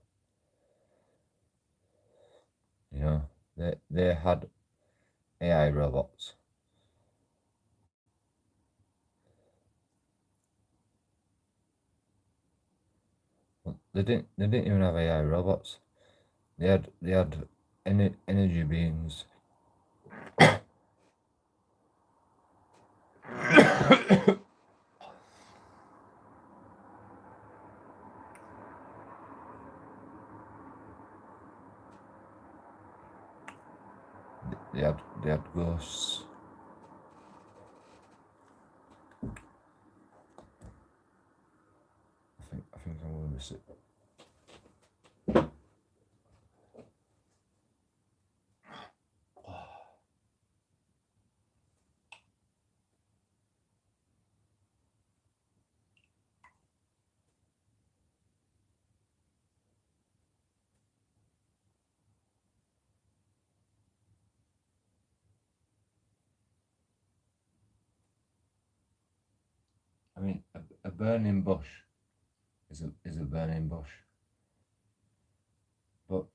You know, they had AI robots. Well, they didn't even have AI robots. They had energy beings. They had ghosts. I think I'm gonna miss it. burning bush is a burning bush. But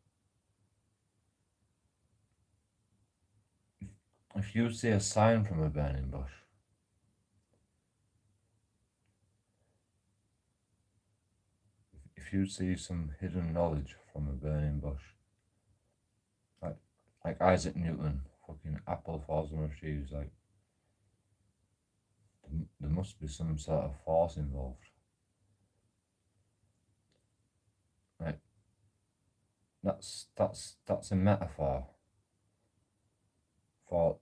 if you see a sign from a burning bush, if you see some hidden knowledge from a burning bush, like Isaac Newton, fucking apple falls on a shoes, like there must be some sort of force involved. Like that's a metaphor for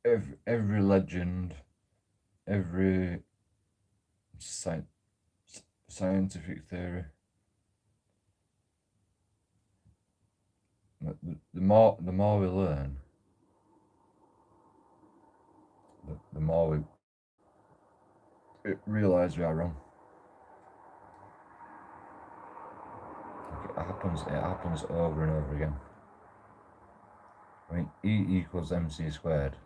every legend, every scientific theory. The more we learn, the more we realise we are wrong. It happens over and over again. I mean, E equals mc squared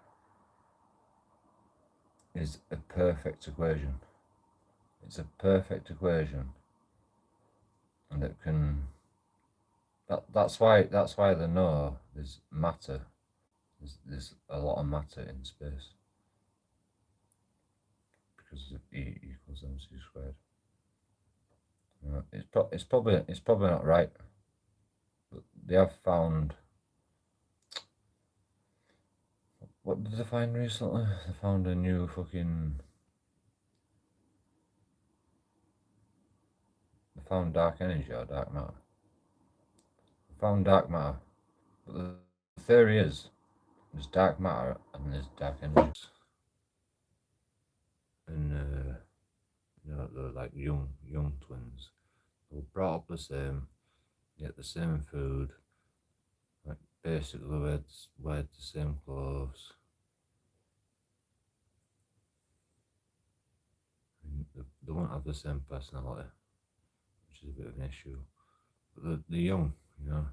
is a perfect equation. It's a perfect equation, and it can. That's why they know there's matter. There's a lot of matter in space because of E equals mc squared. It's probably not right, but they have found. What did they find recently? They found a new fucking. They found dark energy or dark matter. They found dark matter, but the theory is there's dark matter and there's dark energy. And they're like young twins. They were brought up the same, get the same food, like basically wear the same clothes. They won't have the same personality, which is a bit of an issue. But they're young, you know.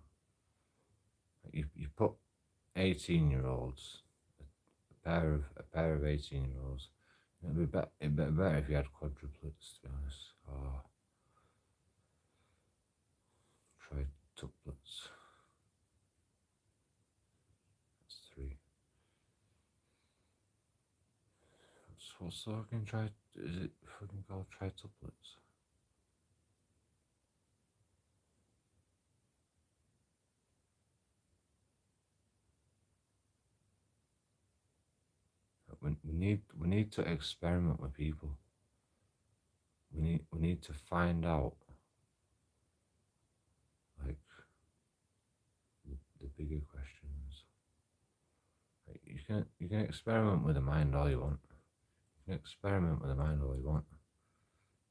You put 18-year-olds, a pair of 18-year-olds. It'd be better if you had quadruplets, to be honest, or trituplets. That's 3. What's the fucking is it fucking called trituplets? We need to experiment with people. We need to find out like the bigger questions. Like you can experiment with the mind all you want. You can experiment with the mind all you want,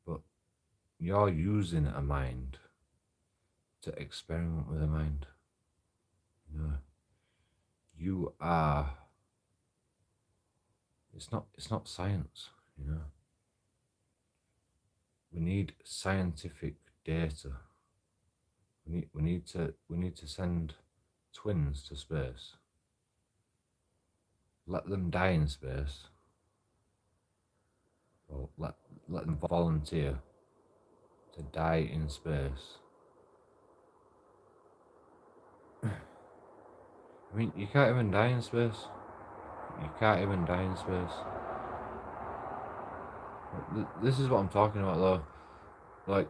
but you're using a mind to experiment with a mind. You know, you are. It's not science, you know. We need scientific data. We need to send twins to space. Let them die in space. Or let them volunteer to die in space. I mean, you can't even die in space. You can't even die in space. This is what I'm talking about, though. Like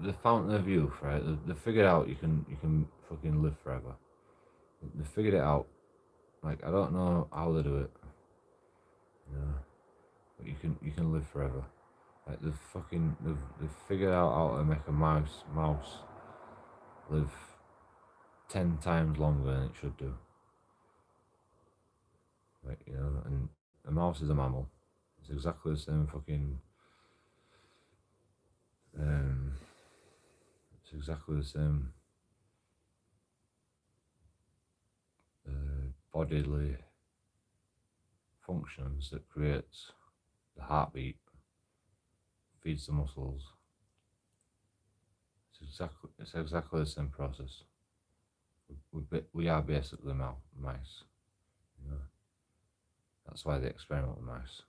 the fountain of youth, right? They figured out you can fucking live forever. They figured it out. Like I don't know how they do it, you know, but you can live forever. Like they've figured out how to make a mouse live 10 times longer than it should do. Like, you know, and a mouse is a mammal. It's exactly the same fucking. It's exactly the same bodily functions that creates the heartbeat, feeds the muscles. It's exactly the same process. We are basically mice. You know, that's why they experiment with mice.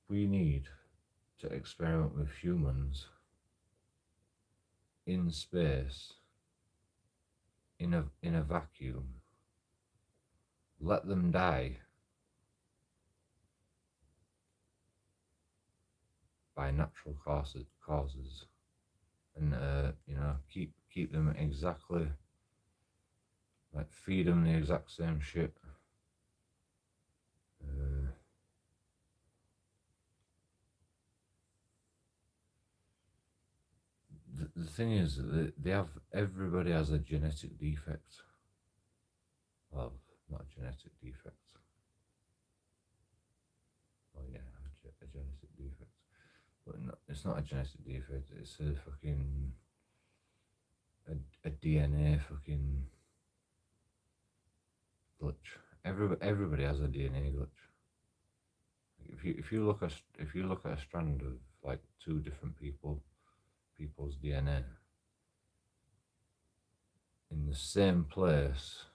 we need to experiment with humans in space, in a vacuum, let them die by natural causes, and keep them exactly, like, feed them the exact same shit. The thing is that everybody has a genetic defect. Well, not a genetic defect. Oh yeah, a genetic defect. But no, it's not a genetic defect, it's a fucking a DNA fucking glitch. Everybody has a DNA glitch. If you look at a strand of like two different people's DNA in the same place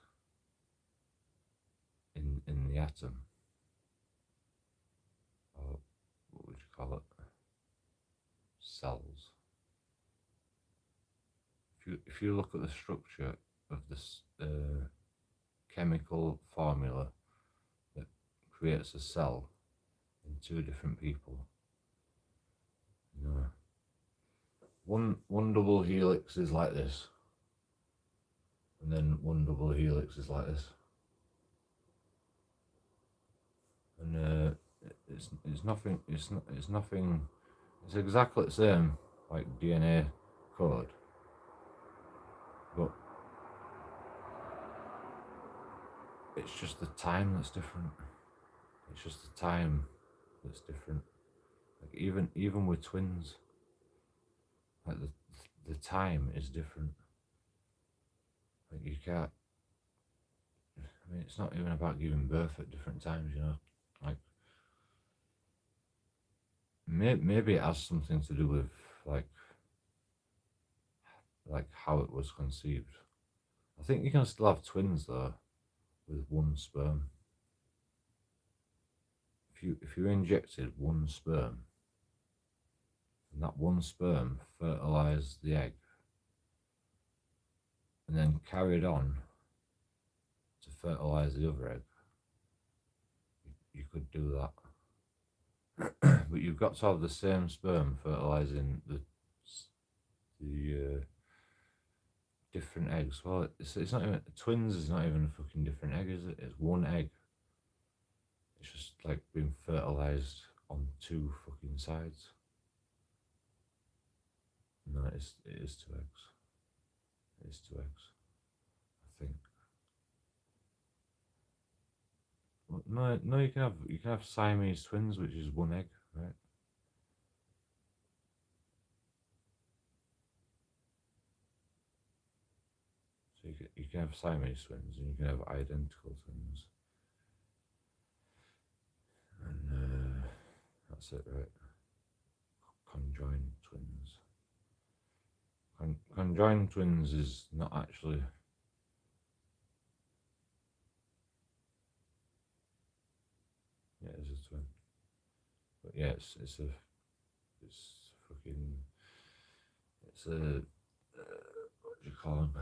in the atom, or what would you call it? Cells. If you look at the structure of this chemical formula that creates a cell in two different people, you know, one double helix is like this, and then one double helix is like this, and it's nothing. It's nothing. It's exactly the same, like DNA code, but it's just the time that's different. It's just the time that's different. Like even with twins, like the time is different. Like you can't. I mean, it's not even about giving birth at different times, you know. Like maybe it has something to do with like how it was conceived. I think you can still have twins though with one sperm. If you injected one sperm, and that one sperm fertilized the egg, and then carried on to fertilize the other egg, you could do that. But you've got to have the same sperm fertilizing the different eggs. Well, it's not even twins. Is not even a fucking different egg, is it? It's one egg. It's just like being fertilized on two fucking sides. No, it is two eggs. It is two eggs, I think. Well, no, you can have Siamese twins, which is one egg, right? So you can have Siamese twins, and you can have identical twins, and that's it, right? Conjoined twins. Conjoined twins is not actually. Yeah, it's a twin. But yeah, it's fucking. It's a. What do you call them?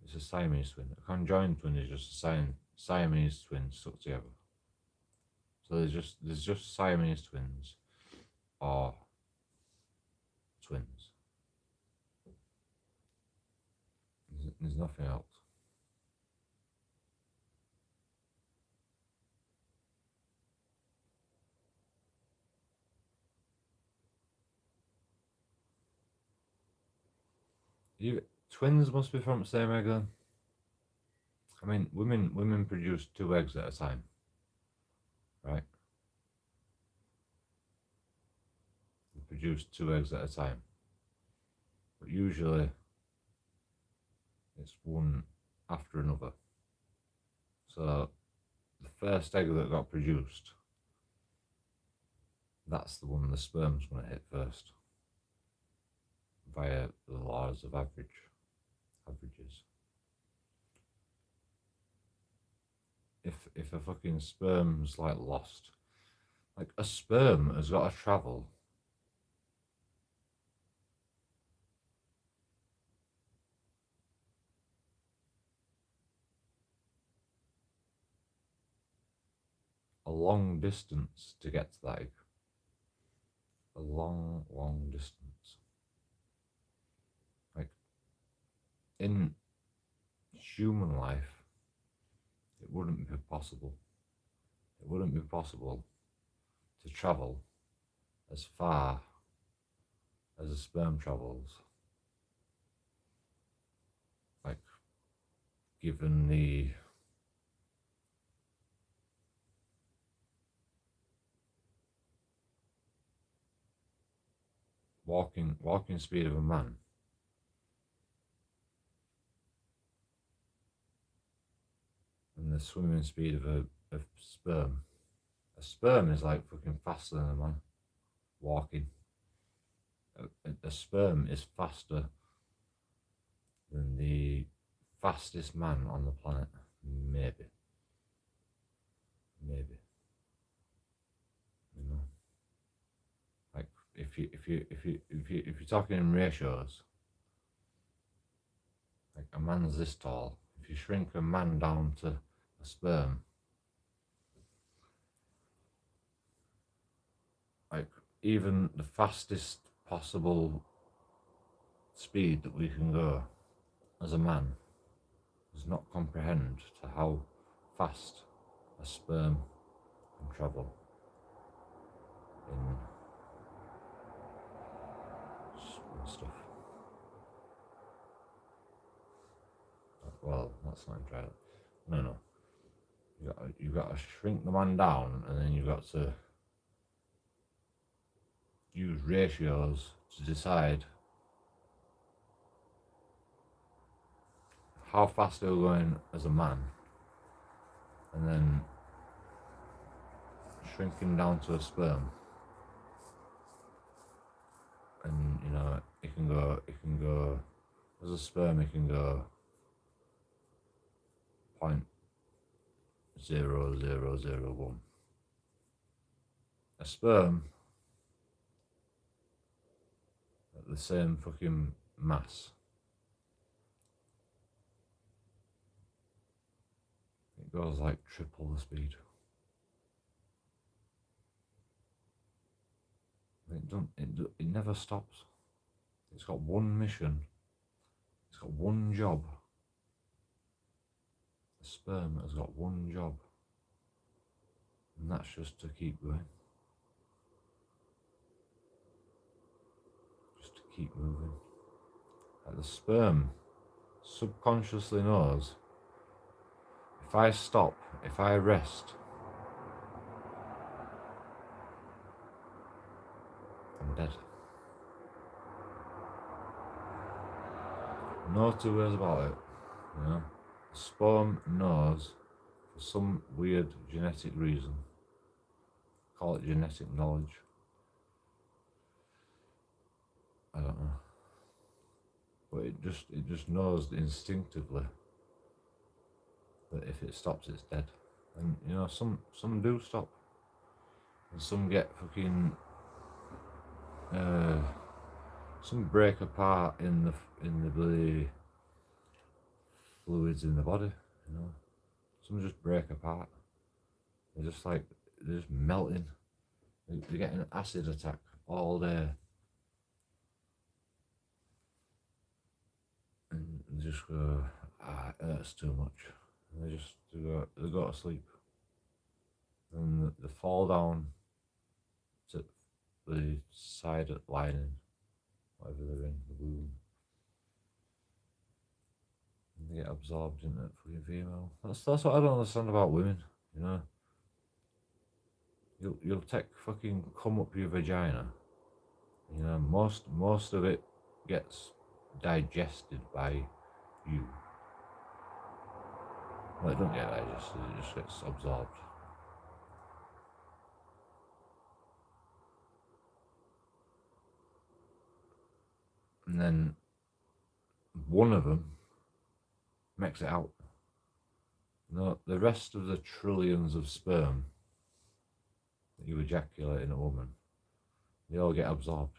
It's a Siamese twin. A conjoined twin is just a Siamese twins stuck together. So there's just Siamese twins, or twins. There's nothing else. Twins must be from the same egg then. I mean, women produce two eggs at a time, right? They produce two eggs at a time, but usually it's one after another. So the first egg that got produced, that's the one the sperm's going to hit first, via the laws of averages. If a fucking sperm's like lost Like, a sperm has got to travel a long distance to get to that egg. A long, long distance. Like, in human life, it wouldn't be possible. It wouldn't be possible to travel as far as a sperm travels. Like, given the walking speed of a man and the swimming speed of a sperm. A sperm is like fucking faster than a man walking. A sperm is faster than the fastest man on the planet. Maybe. You know, like if you're talking in ratios, like a man's this tall. If you shrink a man down to a sperm, like even the fastest possible speed that we can go as a man does not comprehend to how fast a sperm can travel in stuff. Well, that's not entirely. No. You got to shrink the man down, and then you've got to use ratios to decide how fast they're going as a man, and then shrinking down to a sperm. And you know, it can go as a sperm, it can go 0.0001. A sperm at the same fucking mass, it goes like triple the speed. It never stops. It's got one mission. It's got one job. The sperm has got one job, and that's just to keep going. Just to keep moving. Like the sperm subconsciously knows, if I stop, if I rest, I'm dead. No two ways about it, you know. The sperm knows, for some weird genetic reason, call it genetic knowledge, I don't know, but it just knows instinctively that if it stops, it's dead. And you know, some do stop, and some get fucking some break apart in the bloody fluids in the body, you know. Some just break apart. They're just melting. They're getting an acid attack all day, and they just go, it hurts too much. And they go to sleep, and they fall down to the side lining, whatever they're in, the womb. And they get absorbed into the fucking female. That's what I don't understand about women, you know. You'll take fucking cum up your vagina. You know, most of it gets digested by you. Well, it don't get digested, it just gets absorbed. And then one of them makes it out. No, the rest of the trillions of sperm that you ejaculate in a woman, they all get absorbed.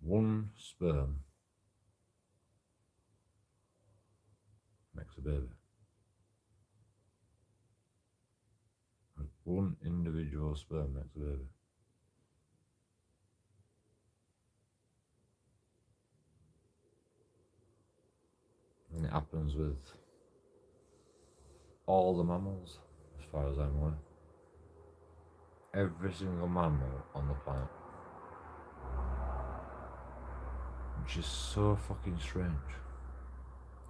One sperm makes a baby. And one individual sperm makes a baby. And it happens with all the mammals, as far as I'm aware. Every single mammal on the planet. Which is so fucking strange.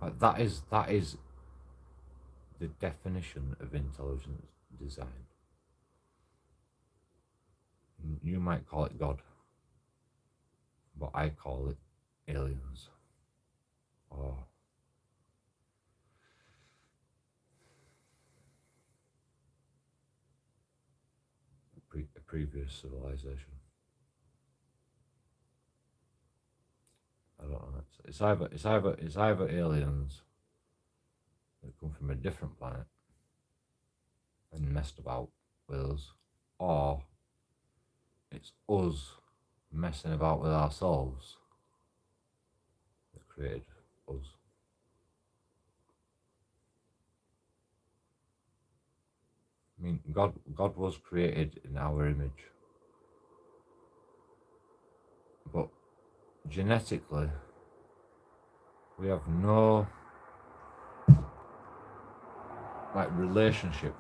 Like that is the definition of intelligent design. You might call it God, but I call it aliens. Or a previous civilization. I don't know. It's either aliens that come from a different planet and messed about with us, or it's us messing about with ourselves that created us. I mean, God was created in our image, but genetically, we have no relationship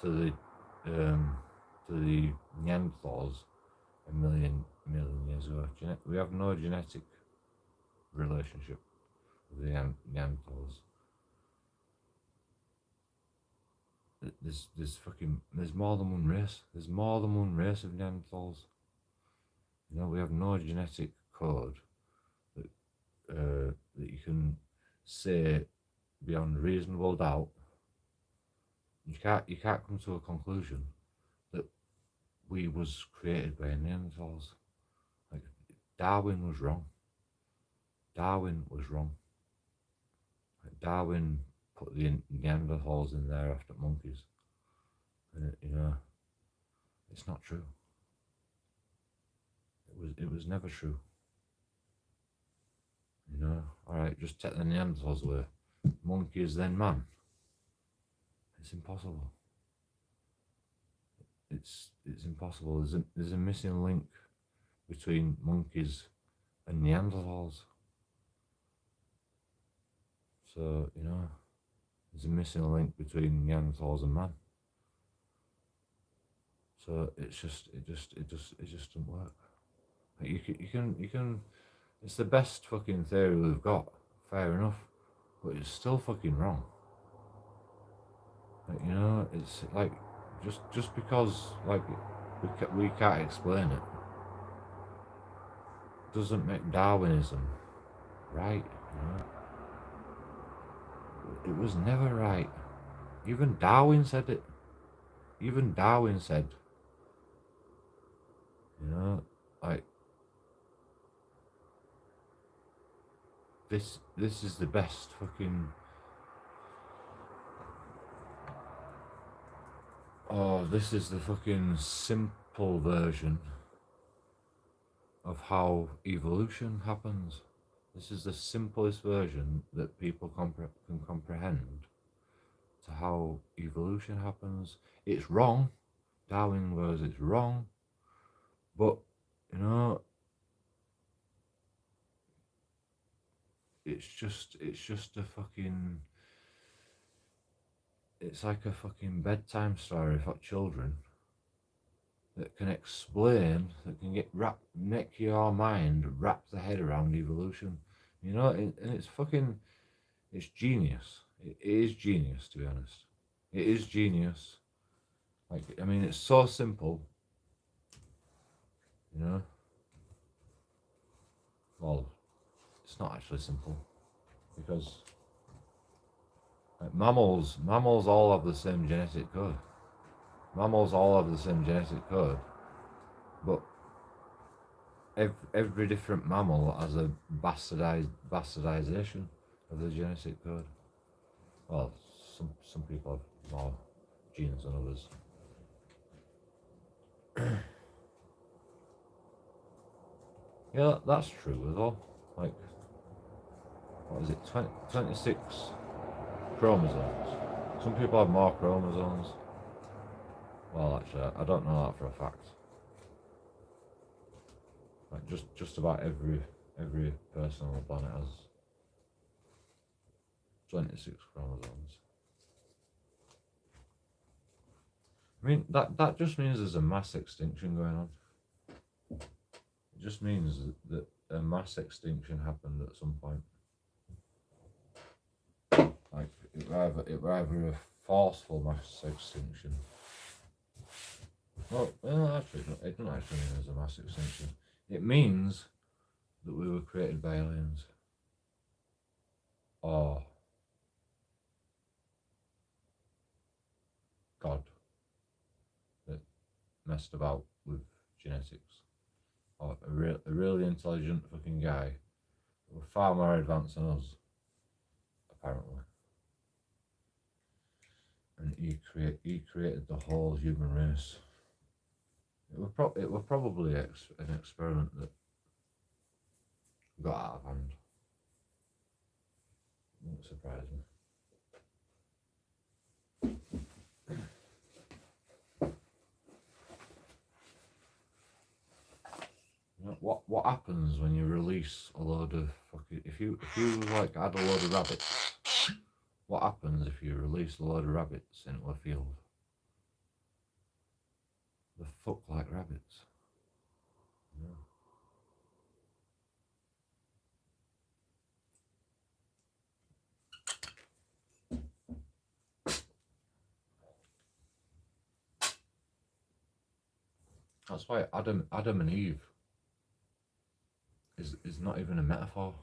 to the Neanderthals a million years ago. We have no genetic relationship with the Neanderthals. There's more than one race. There's more than one race of Neanderthals. You know, we have no genetic code that you can say beyond reasonable doubt. You can't come to a conclusion that we was created by Neanderthals. Like Darwin was wrong. Darwin was wrong. Like Darwin put the Neanderthals in there after monkeys. And it's not true. It was never true. Alright, just take the Neanderthals away. Monkeys, then man. It's impossible. It's impossible. There's a missing link between monkeys and Neanderthals. So, there's a missing link between Neanderthals and man. So it just doesn't work. Like you can. It's the best fucking theory we've got. Fair enough, but it's still fucking wrong. Like, it's like just because like we can't explain it doesn't make Darwinism right. It was never right. Even Darwin said it. Even Darwin said, like this is the best fucking. Oh, this is the fucking simple version of how evolution happens. This is the simplest version that people can comprehend to how evolution happens. It's wrong. Darwin goes, it's wrong. But, it's just a fucking. It's like a fucking bedtime story for children that can explain, that can make your mind wrap the head around evolution. And it's fucking, it's genius. It is genius, to be honest. It is genius. Like, I mean, it's so simple. Well, it's not actually simple because like mammals all have the same genetic code. Mammals all have the same genetic code, but every different mammal has a bastardization of the genetic code. Well, some people have more genes than others. Yeah, that's true as well. Like, what is it, 26 chromosomes? Some people have more chromosomes. Well, actually, I don't know that for a fact. Like, just about every person on the planet has 26 chromosomes. I mean, that just means there's a mass extinction going on. It just means that a mass extinction happened at some point. Like, it were either a forceful mass extinction. Well, actually, it doesn't actually mean there's a mass extinction. It means that we were created by aliens. Or God that messed about with genetics. Or a really intelligent fucking guy who was far more advanced than us, apparently. And he created the whole human race. It was probably an experiment that got out of hand. Wouldn't surprise me. You know, what happens when you release a load of fucking, if you like add a load of rabbits, what happens if you release a load of rabbits into a field? They fuck like rabbits. Yeah. That's why Adam and Eve is not even a metaphor.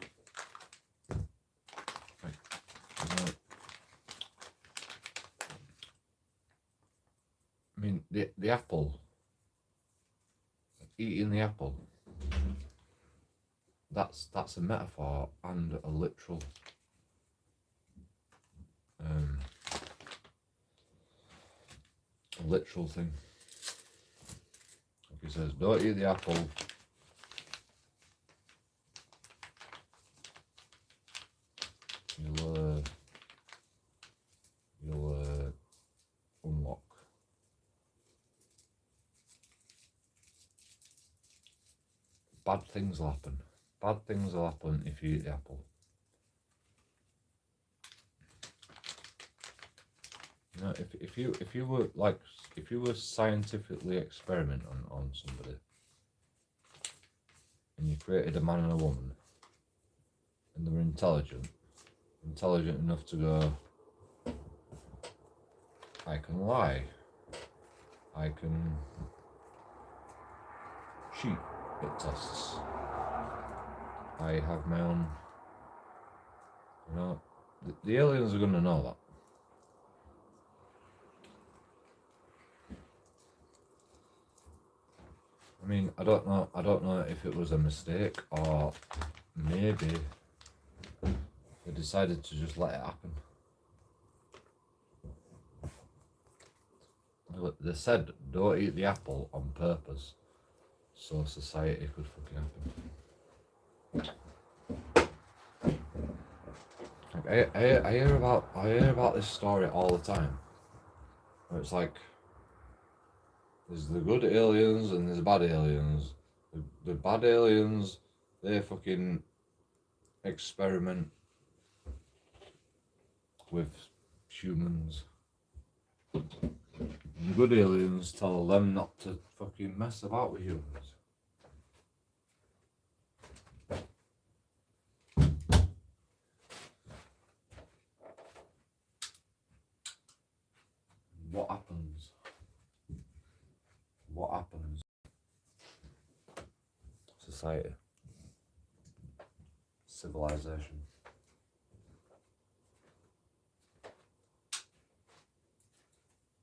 Like, you know, I mean, the apple, eating the apple, that's a metaphor and a literal thing. Like he says, don't eat the apple. You'll unlock. Bad things will happen. Bad things will happen if you eat the apple. You know, if you were scientifically experimenting on somebody, and you created a man and a woman, and they were intelligent enough to go, I can lie, I can cheat at tests, I have my own, you know, the aliens are going to know that. I mean, I don't know if it was a mistake or maybe they decided to just let it happen. They said don't eat the apple on purpose so society could fucking happen. I hear about this story all the time. Where it's like there's the good aliens and there's the bad aliens. The bad aliens, they fucking experiment with humans. And the good aliens tell them not to fucking mess about with humans. What happens? What happens? Society. Civilization.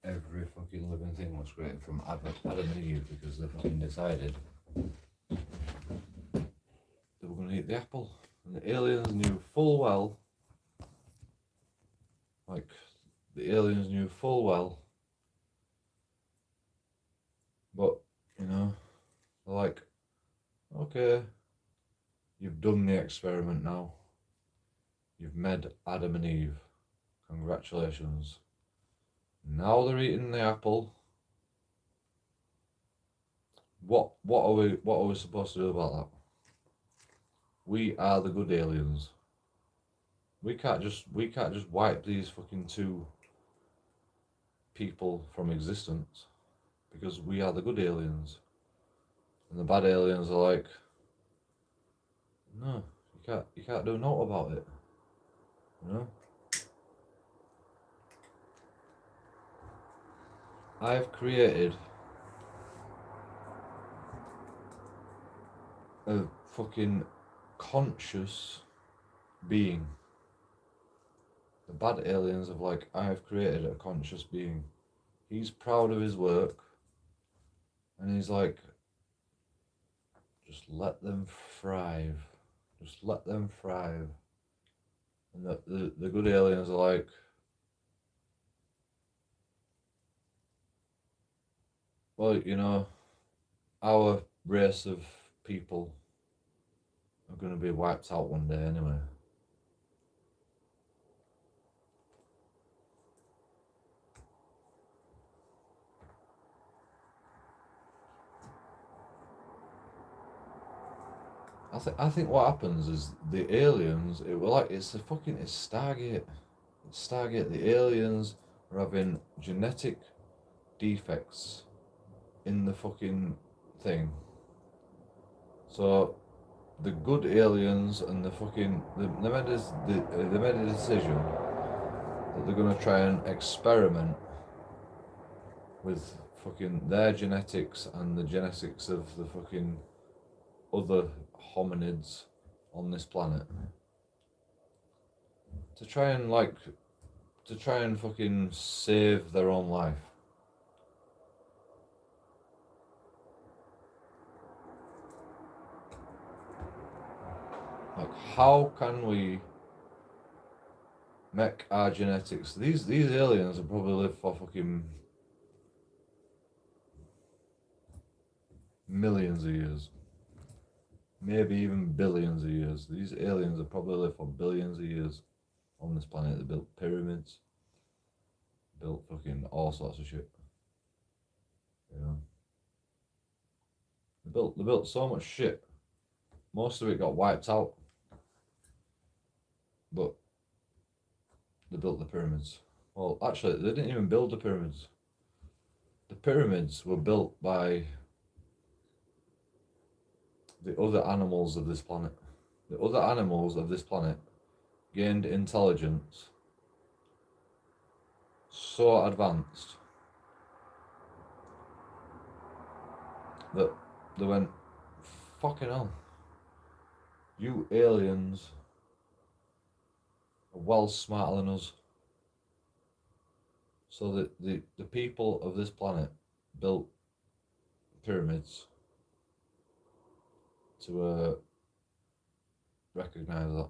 Every fucking living thing was created from Adam and Eve because they fucking decided they were going to eat the apple. And the aliens knew full well, like, the aliens knew full well You know, they're like, okay, you've done the experiment now. You've made Adam and Eve. Congratulations. Now they're eating the apple. What are we supposed to do about that? We are the good aliens. We can't just wipe these fucking two people from existence because we are the good aliens. And the bad aliens are like, no, you can't do naught about it. You know? I've created a fucking conscious being. The bad aliens have like, I've created a conscious being. He's proud of his work, and he's like, just let them thrive. Just let them thrive. And the good aliens are like, well, you know, our race of people are going to be wiped out one day anyway. I think what happens is the aliens. It's Stargate. It's Stargate. The aliens are having genetic defects in the fucking thing. So the good aliens and the fucking they made a decision that they're gonna try and experiment with fucking their genetics and the genetics of the fucking other hominids on this planet to try and fucking save their own life. Like, how can we make our genetics? These aliens will probably live for fucking millions of years, maybe even billions of years. These aliens will probably live for billions of years on this planet. They built pyramids, built fucking all sorts of shit. You know, they built so much shit. Most of it got wiped out, but they built the pyramids. Well, actually, they didn't even build the pyramids. The pyramids were built by the other animals of this planet. The other animals of this planet gained intelligence so advanced that they went, fucking hell, you aliens are well smarter than us. So that the people of this planet built pyramids to recognize that.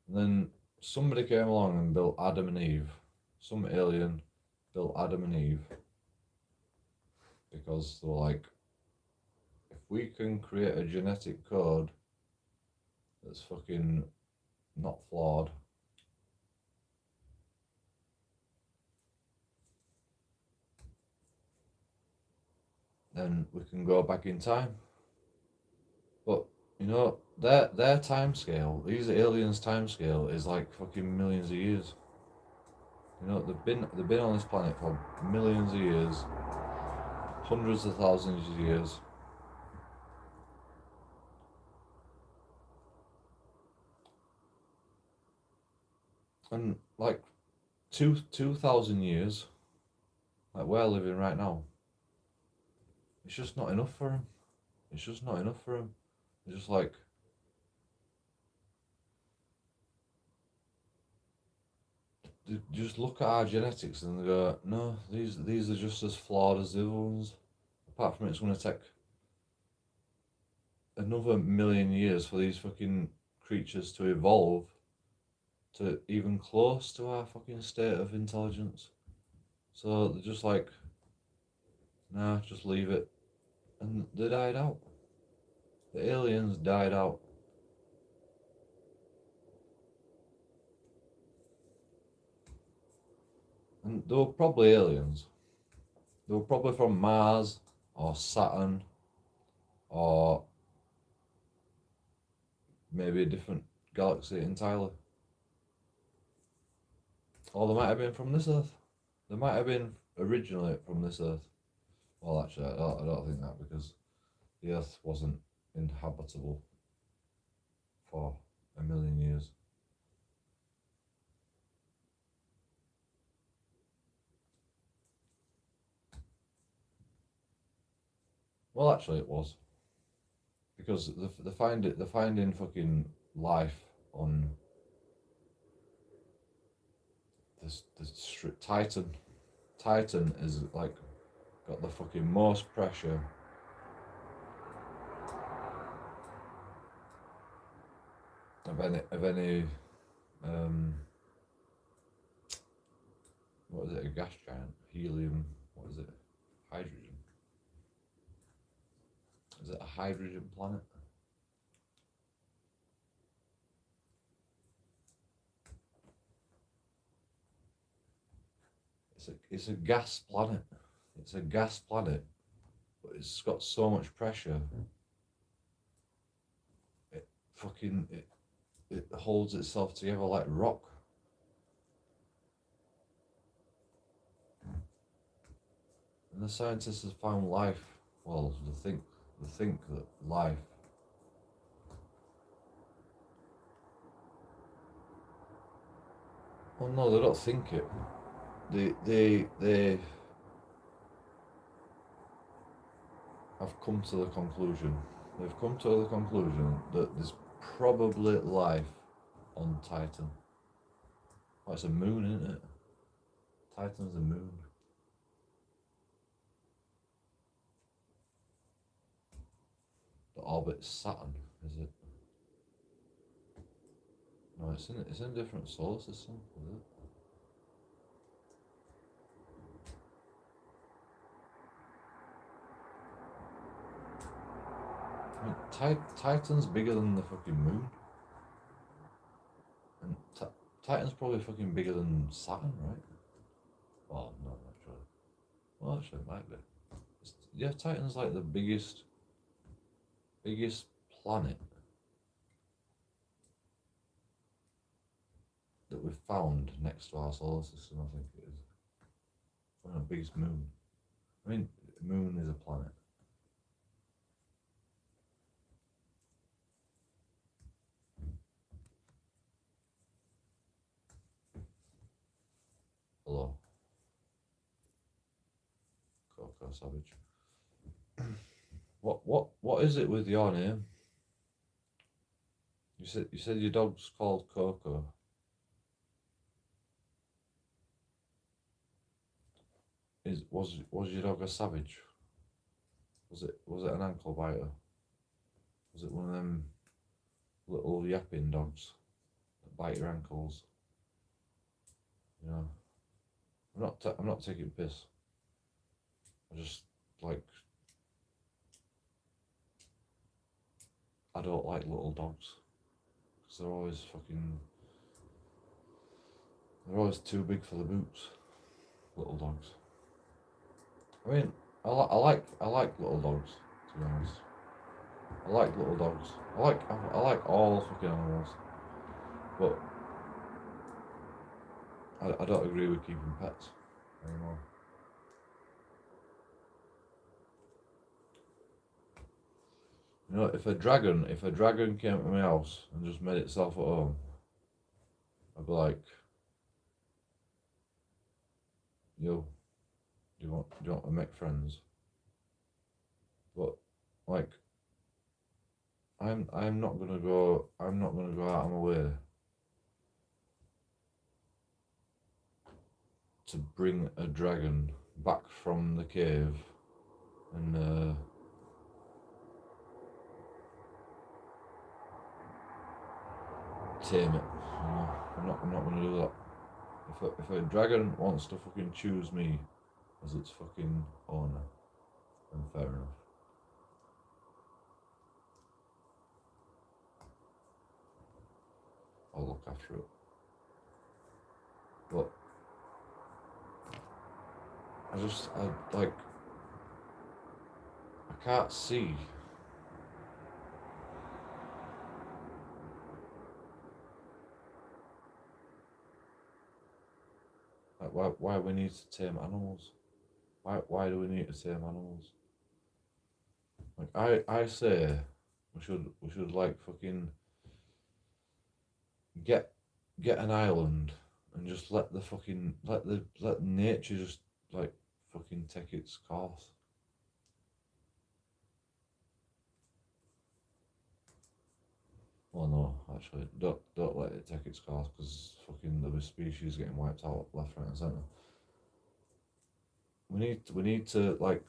And then somebody came along and built Adam and Eve. Some alien built Adam and Eve because they were like, if we can create a genetic code that's fucking not flawed, then we can go back in time. But you know, their time scale, these aliens' time scale is like fucking millions of years. You know, they've been on this planet for millions of years, hundreds of thousands of years. And like 2,000 years, like we're living right now, it's just not enough for them. It's just not enough for them. It's just like, they just look at our genetics and they go, no, these are just as flawed as the other ones. Apart from it's going to take another million years for these fucking creatures to evolve to even close to our fucking state of intelligence. So they're just like, Nah, just leave it. And they died out. The aliens died out. And they were probably aliens. They were probably from Mars or Saturn or maybe a different galaxy entirely. Or they might have been from this Earth. They might have been originally from this Earth. Well, actually, I don't think that, because the Earth wasn't inhabitable for a million years. Well, actually, it was, because they finding fucking life on this Titan. Titan is like got the fucking most pressure. Of any what is it, a gas giant? Helium, what is it? Hydrogen. Is it a hydrogen planet? It's a gas planet. It's a gas planet, but it's got so much pressure. It fucking it holds itself together like rock. And the scientists have found life. Well, they think that life. Well, no, they don't think it. They have come to the conclusion. They've come to the conclusion that there's probably life on Titan. Oh, it's a moon, isn't it? Titan's a moon. That orbits Saturn, is it? No, it's in a different solar system, is it? I mean, Titan's bigger than the fucking moon. And Titan's probably fucking bigger than Saturn, right? Well, no, actually. Well, actually, it might be. Yeah, Titan's like the biggest planet that we've found next to our solar system, I think it is. Well, the biggest moon. I mean, moon is a planet. Hello. Coco Savage. What is it with your name? You said your dog's called Coco. Was your dog a savage? Was it an ankle biter? Was it one of them little yapping dogs that bite your ankles? You know, I'm not taking piss. I just like, I don't like little dogs, because they're always too big for the boots. Little dogs. I mean, I like little dogs, to be honest. I like little dogs. I like all fucking animals, but I don't agree with keeping pets anymore. You know, if a dragon came to my house and just made itself at home, I'd be like, yo, do you want to make friends? But like, I'm not gonna go out of my way to bring a dragon back from the cave and tame it. You know, I'm not gonna do that. If a dragon wants to fucking choose me as its fucking owner, then fair enough. I'll look after it. But I can't see. Like why we need to tame animals? Why do we need to tame animals? Like I say we should like fucking get an island and just let let nature just like fucking take its course. Well, no, actually, don't let it take its course because fucking there'll be species getting wiped out left, right, and centre. We need to like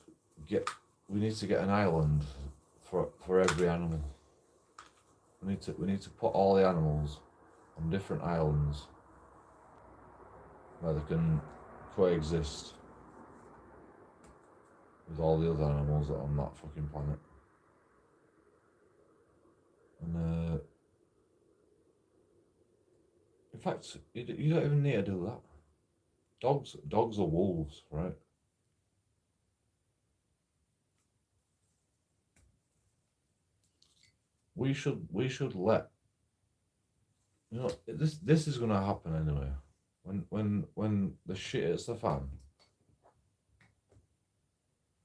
get an island for every animal. We need to put all the animals on different islands where they can coexist with all the other animals that are on that fucking planet. And in fact, you don't even need to do that. Dogs are wolves, right? We should let, you know, this is gonna happen anyway. When the shit hits the fan,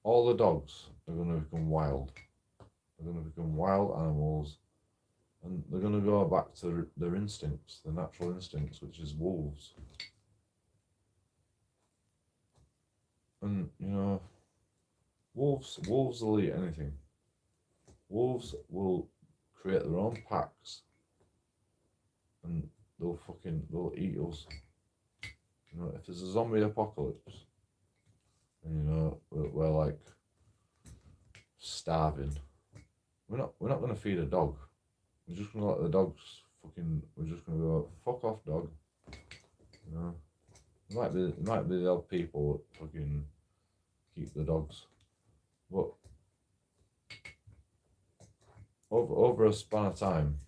all the dogs are gonna become wild. They're gonna become wild animals, and they're gonna go back to their instincts, their natural instincts, which is wolves. And you know, wolves will eat anything. Wolves will create their own packs, and they'll eat us. You know, if there's a zombie apocalypse, and you know we're like starving, we're not gonna feed a dog. We're just gonna let the dogs fucking. We're just gonna go fuck off, dog. You know, it might be the odd people that fucking keep the dogs, but over a span of time,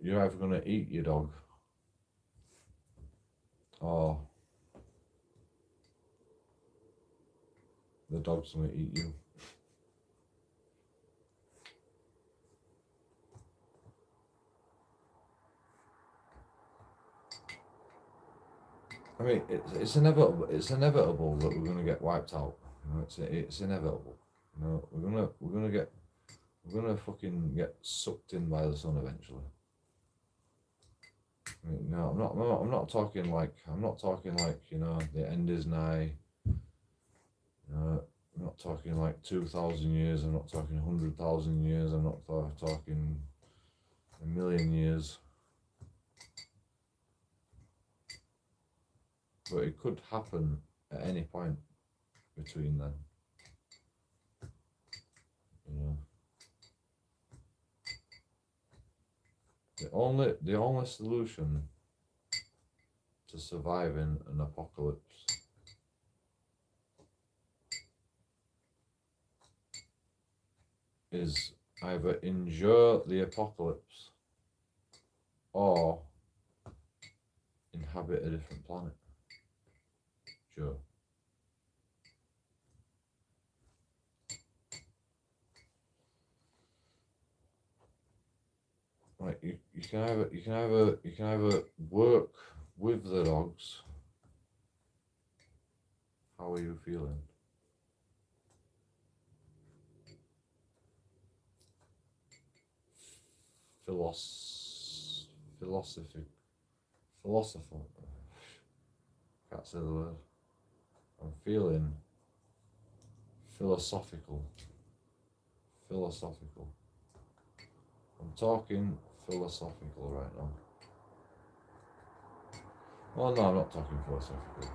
you're either gonna eat your dog, or the dog's gonna eat you. I mean, it's inevitable. It's inevitable that we're gonna get wiped out. You know, it's inevitable. You know, we're gonna fucking get sucked in by the sun eventually. I mean, no, I'm not talking like you know the end is nigh. You know, I'm not talking like 2,000 years. I'm not talking 100,000 years. I'm not talking a million years. But it could happen at any point between then. You know. The only solution to surviving an apocalypse is either endure the apocalypse or inhabit a different planet. Joe. Like you can either work with the dogs. How are you feeling? Philosopher. Can't say the word. I'm feeling philosophical. I'm talking philosophical right now. Well, no, I'm not talking philosophical.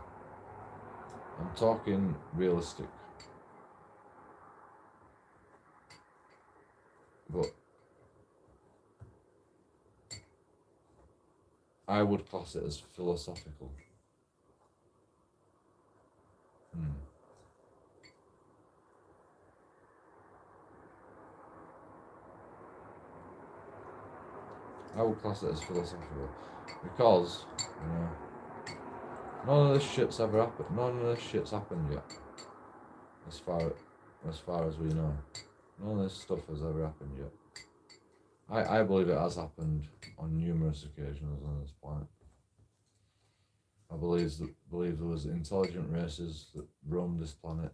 I'm talking realistic. But I would class it as philosophical. I would class it as philosophical because, you know, none of this shit's ever happened. None of this shit's happened yet. As far as we know, none of this stuff has ever happened yet. I believe it has happened on numerous occasions on this planet. I believe there was intelligent races that roamed this planet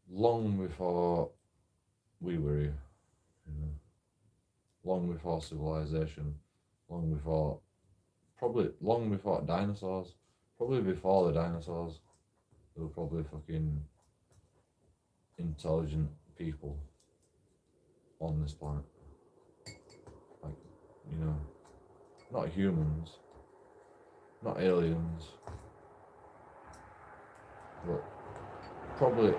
long before we were here, you know, long before civilization, probably long before dinosaurs, probably before the dinosaurs. There were probably fucking intelligent people on this planet. Like, you know, not humans, not aliens, but probably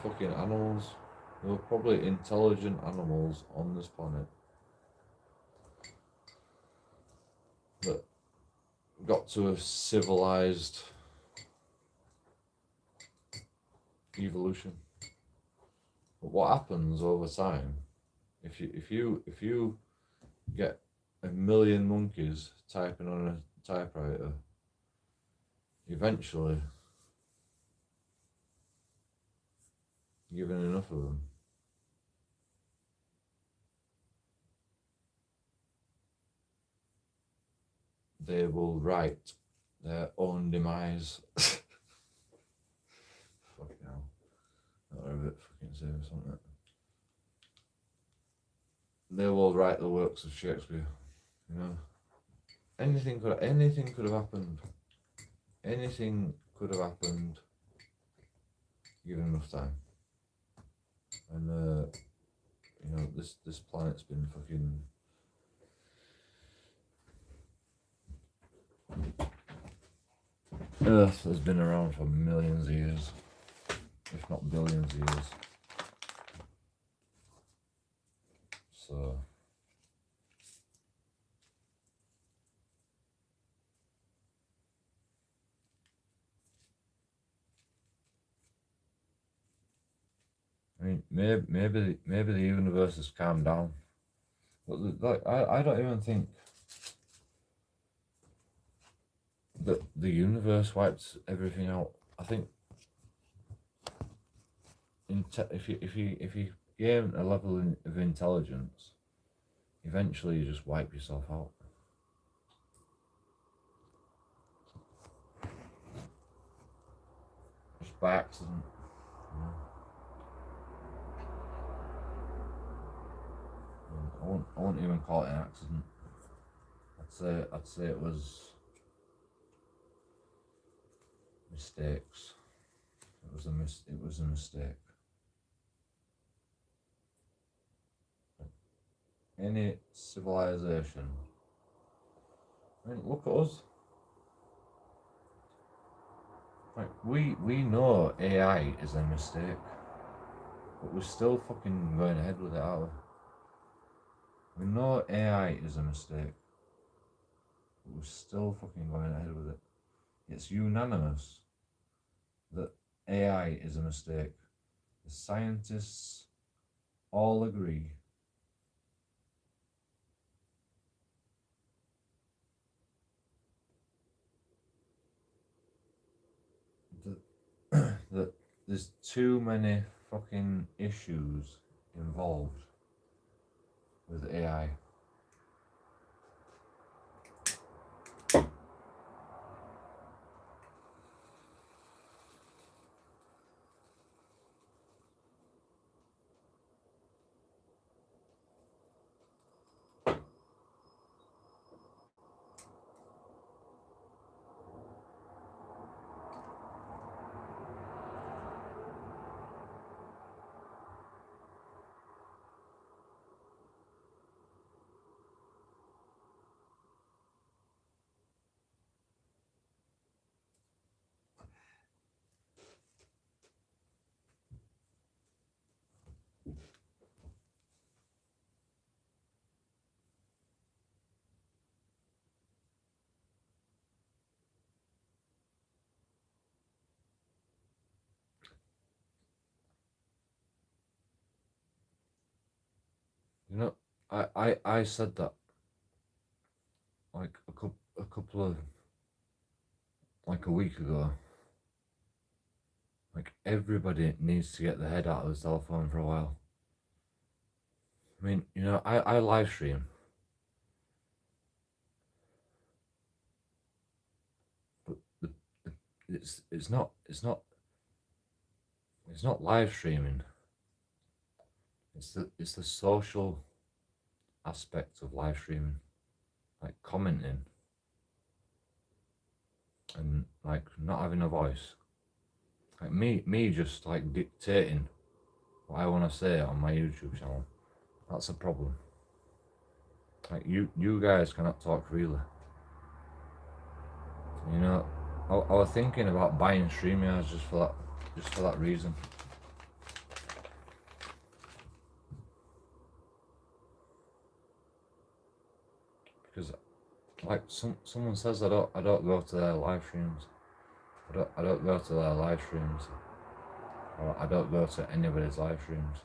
fucking animals. There were probably intelligent animals on this planet that got to a civilized evolution. But what happens over time, if you get 1,000,000 monkeys typing on a typewriter, eventually, given enough of them, they will write their own demise. Fucking hell. That were a bit fucking serious, wasn't it? They will write the works of Shakespeare, you know. Anything could have happened. Anything could have happened given enough time. And you know, this planet's been fucking Earth has been around for millions of years, if not billions of years. So I mean, maybe the universe has calmed down, but like I don't even think that the universe wipes everything out. I think if you gain a level of intelligence, eventually you just wipe yourself out. Just by accident. You know? I won't even call it an accident. I'd say it was mistakes. It was a mistake. Any civilization. I mean, look at us. Like we know AI is a mistake, but we're still fucking going ahead with it, aren't we? We know AI is a mistake, but we're still fucking going ahead with it. It's unanimous that AI is a mistake. The scientists all agree that, that there's too many fucking issues involved with AI. I said that like a couple of like a week ago. Like everybody needs to get their head out of the telephone for a while. I mean, you know, I live stream, but it's not live streaming. It's the social aspect of live streaming, like commenting and like not having a voice. Like me just like dictating what I want to say on my YouTube channel. That's a problem. Like you guys cannot talk freely. You know, I was thinking about buying StreamYards just for that reason. Because like someone says I don't go to their live streams. I don't go to their live streams. Or I don't go to anybody's live streams.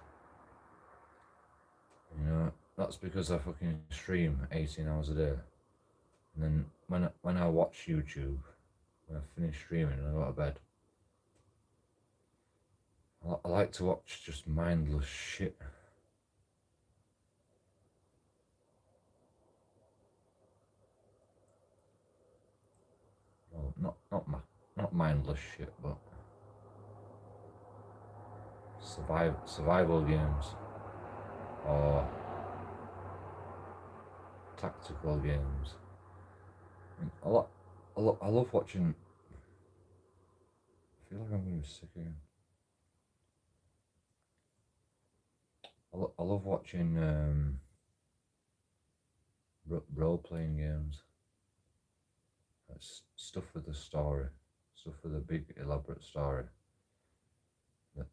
You know, that's because I fucking stream 18 hours a day. And then when I watch YouTube, when I finish streaming and I go to bed, I like to watch just mindless shit. Well, not mindless shit, but survival games or tactical games. I mean, I love watching. I feel like I'm gonna be sick again. I love watching role-playing games. Stuff with a story, stuff with a big elaborate story that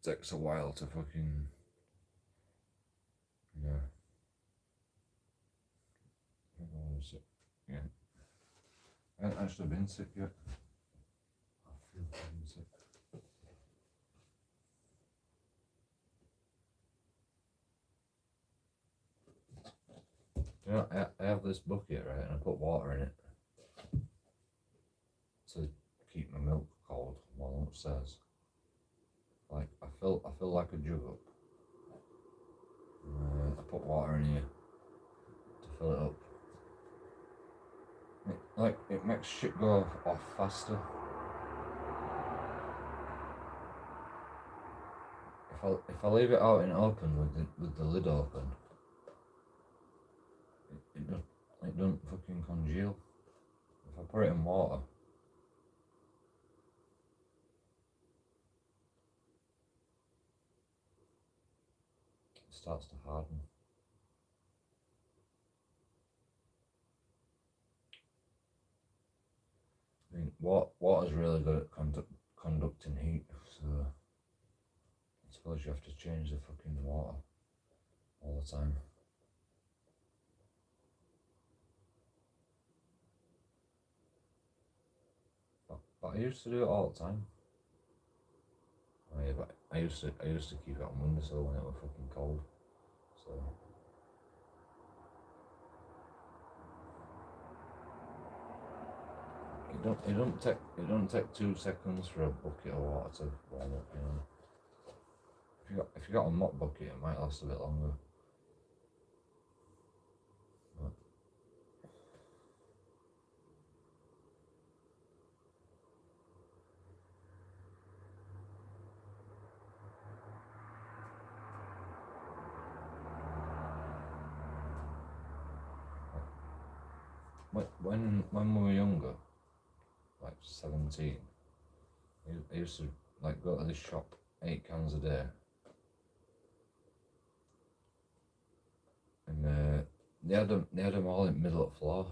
takes a while to fucking, you know. What was it? Yeah. I haven't actually been sick yet. I feel fucking sick. You know, I have this bucket, right, and I put water in it to keep my milk cold while I'm upstairs. Like I fill like a jug up. I put water in here to fill it up. It makes shit go off faster. If I leave it out in open with the lid open, it don't fucking congeal. If I put it in water, it starts to harden. I mean, water's really good at conducting heat, so I suppose you have to change the fucking water all the time. But I used to do it all the time. Oh yeah, but I used to keep it on windowsill when it was fucking cold. So it don't take 2 seconds for a bucket of water to warm up, you know. If you got a mop bucket, it might last a bit longer. When we were younger, like 17, I used to like go to this shop 8 cans a day, and they had them all in the middle of the floor.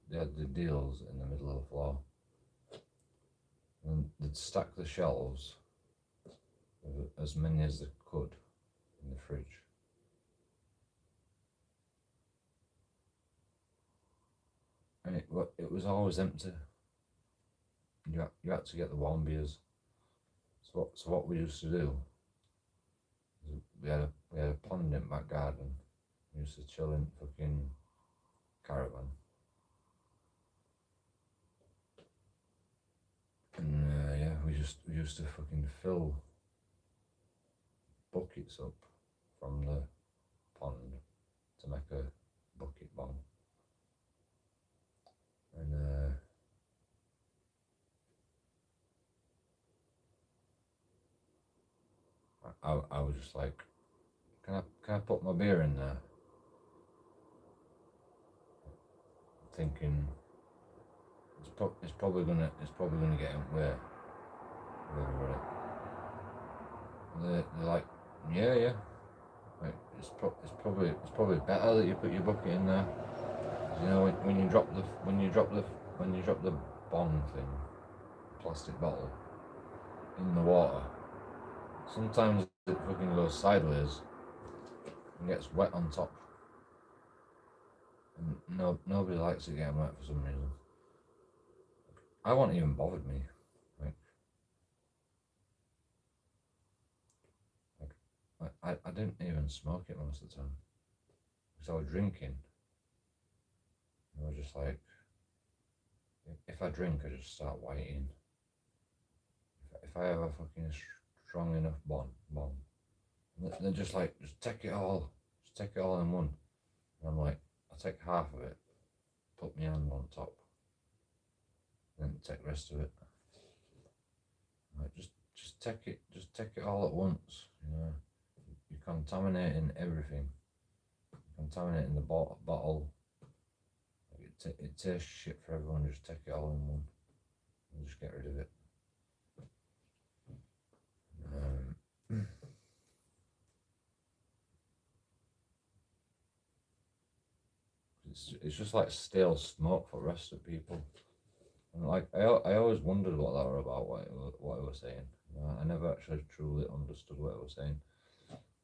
They had the deals in the middle of the floor, and they'd stack the shelves with as many as they could in the fridge. And it was always empty. You had to get the warm beers. So what we used to do is we had a pond in back garden. We used to chill in fucking caravan. And yeah, we used to fucking fill buckets up from the pond to make a bucket bomb. And I was just like, can I put my beer in there? Thinking it's probably gonna get wet with everybody. They're like, yeah. Like it's probably better that you put your bucket in there. You know, when you drop the bong thing, plastic bottle, in the water, sometimes it fucking goes sideways and gets wet on top. And nobody likes it getting wet for some reason. I won't even bothered me. I didn't even smoke it most of the time because I was drinking. I was just like, if I drink, I just start whiting. If I have a fucking strong enough bomb, then just take it all in one. And I'm like, I'll take half of it, put my hand on top, and then take the rest of it. Like just take it all at once. You know, you're contaminating everything. You're contaminating the bottle. Like it tastes shit for everyone. Just take it all in one, and just get rid of it. It's just like stale smoke for the rest of people. And like I always wondered what that were about, what it was saying. I never actually truly understood what it was saying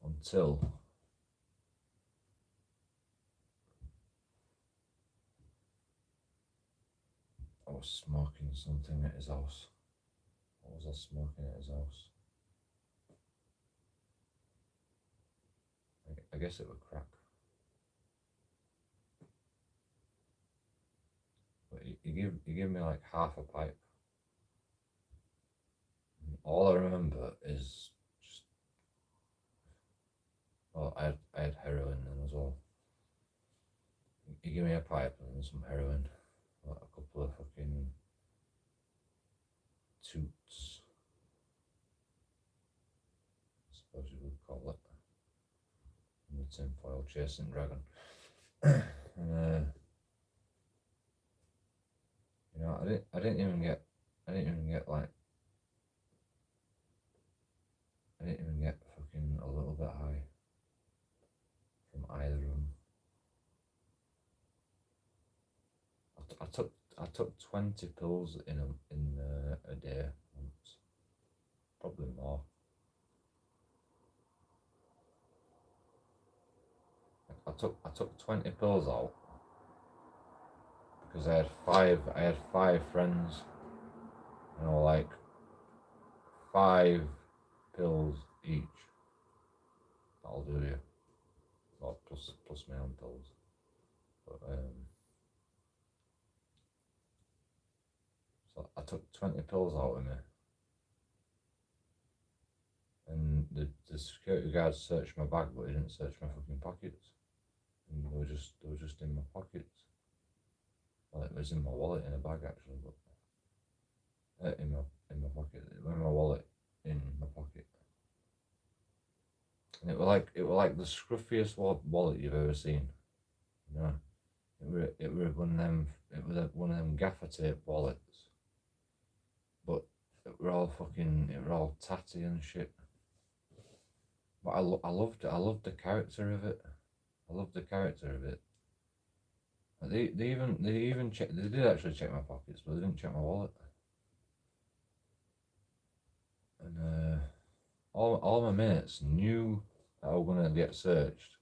until I was smoking something at his house. What was I smoking at his house? I guess it was crack. But he gave me like half a pipe. And all I remember is just, well, I had heroin then as well. He gave me a pipe and some heroin, like a couple of fucking toots, I suppose you would call it, in the tinfoil chasing dragon. And you know, I didn't even get fucking a little bit high from either of them. I took 20 pills in a day once, probably more. I took 20 pills out because I had five friends, and I was like 5 pills each. That'll do you. Well, plus my own pills. But so I took 20 pills out of me, and the security guards searched my bag, but they didn't search my fucking pockets. And they were just in my pockets. Well, it was in my wallet in a bag actually, but in my pocket. It was in my wallet in my pocket. And it was like the scruffiest wallet you've ever seen. You know, it were one of them gaffer tape wallets, but it were all tatty and shit. But I loved the character of it. I loved the character of it. They did actually check my pockets, but they didn't check my wallet. And all my mates knew that I was gonna get searched,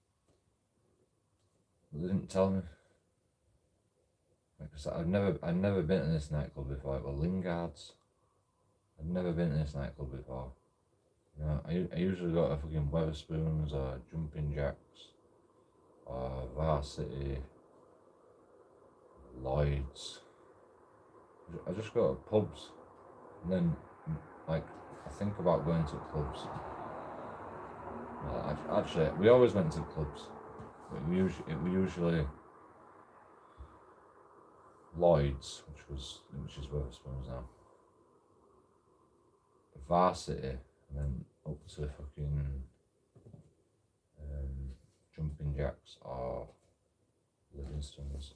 but they didn't tell me. Because I'd never been to this nightclub before. It was Lingard's. I'd never been to this nightclub before. You know, I usually go to fucking Weatherspoons or Jumping Jacks or Varsity, Lloyd's. I just go to pubs, and then like I think about going to clubs. Well, actually, we always went to clubs. But it was usually Lloyd's, which is Weatherspoons now. Varsity, and then up to fucking Jumping Jacks or Livingston's.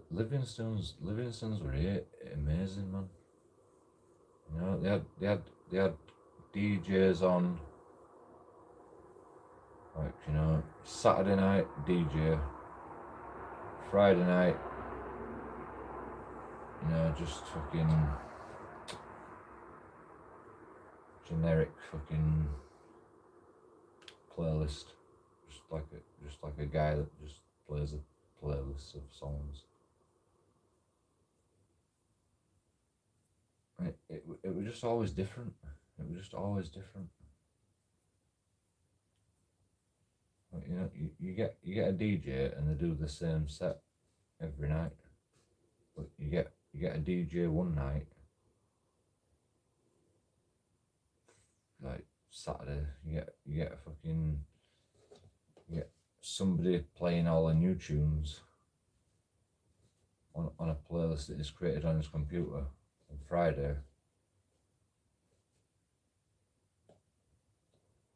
Livingston's were amazing, man. You know, they had DJs on, like, you know, Saturday night DJ, Friday night, you know, just fucking generic fucking playlist, just like a guy that just plays a playlist of songs. It was just always different. It was just always different. Like, you know, you get a DJ and they do the same set every night, but you get a DJ one night, like Saturday, you get somebody playing all the new tunes on a playlist that is created on his computer. On Friday,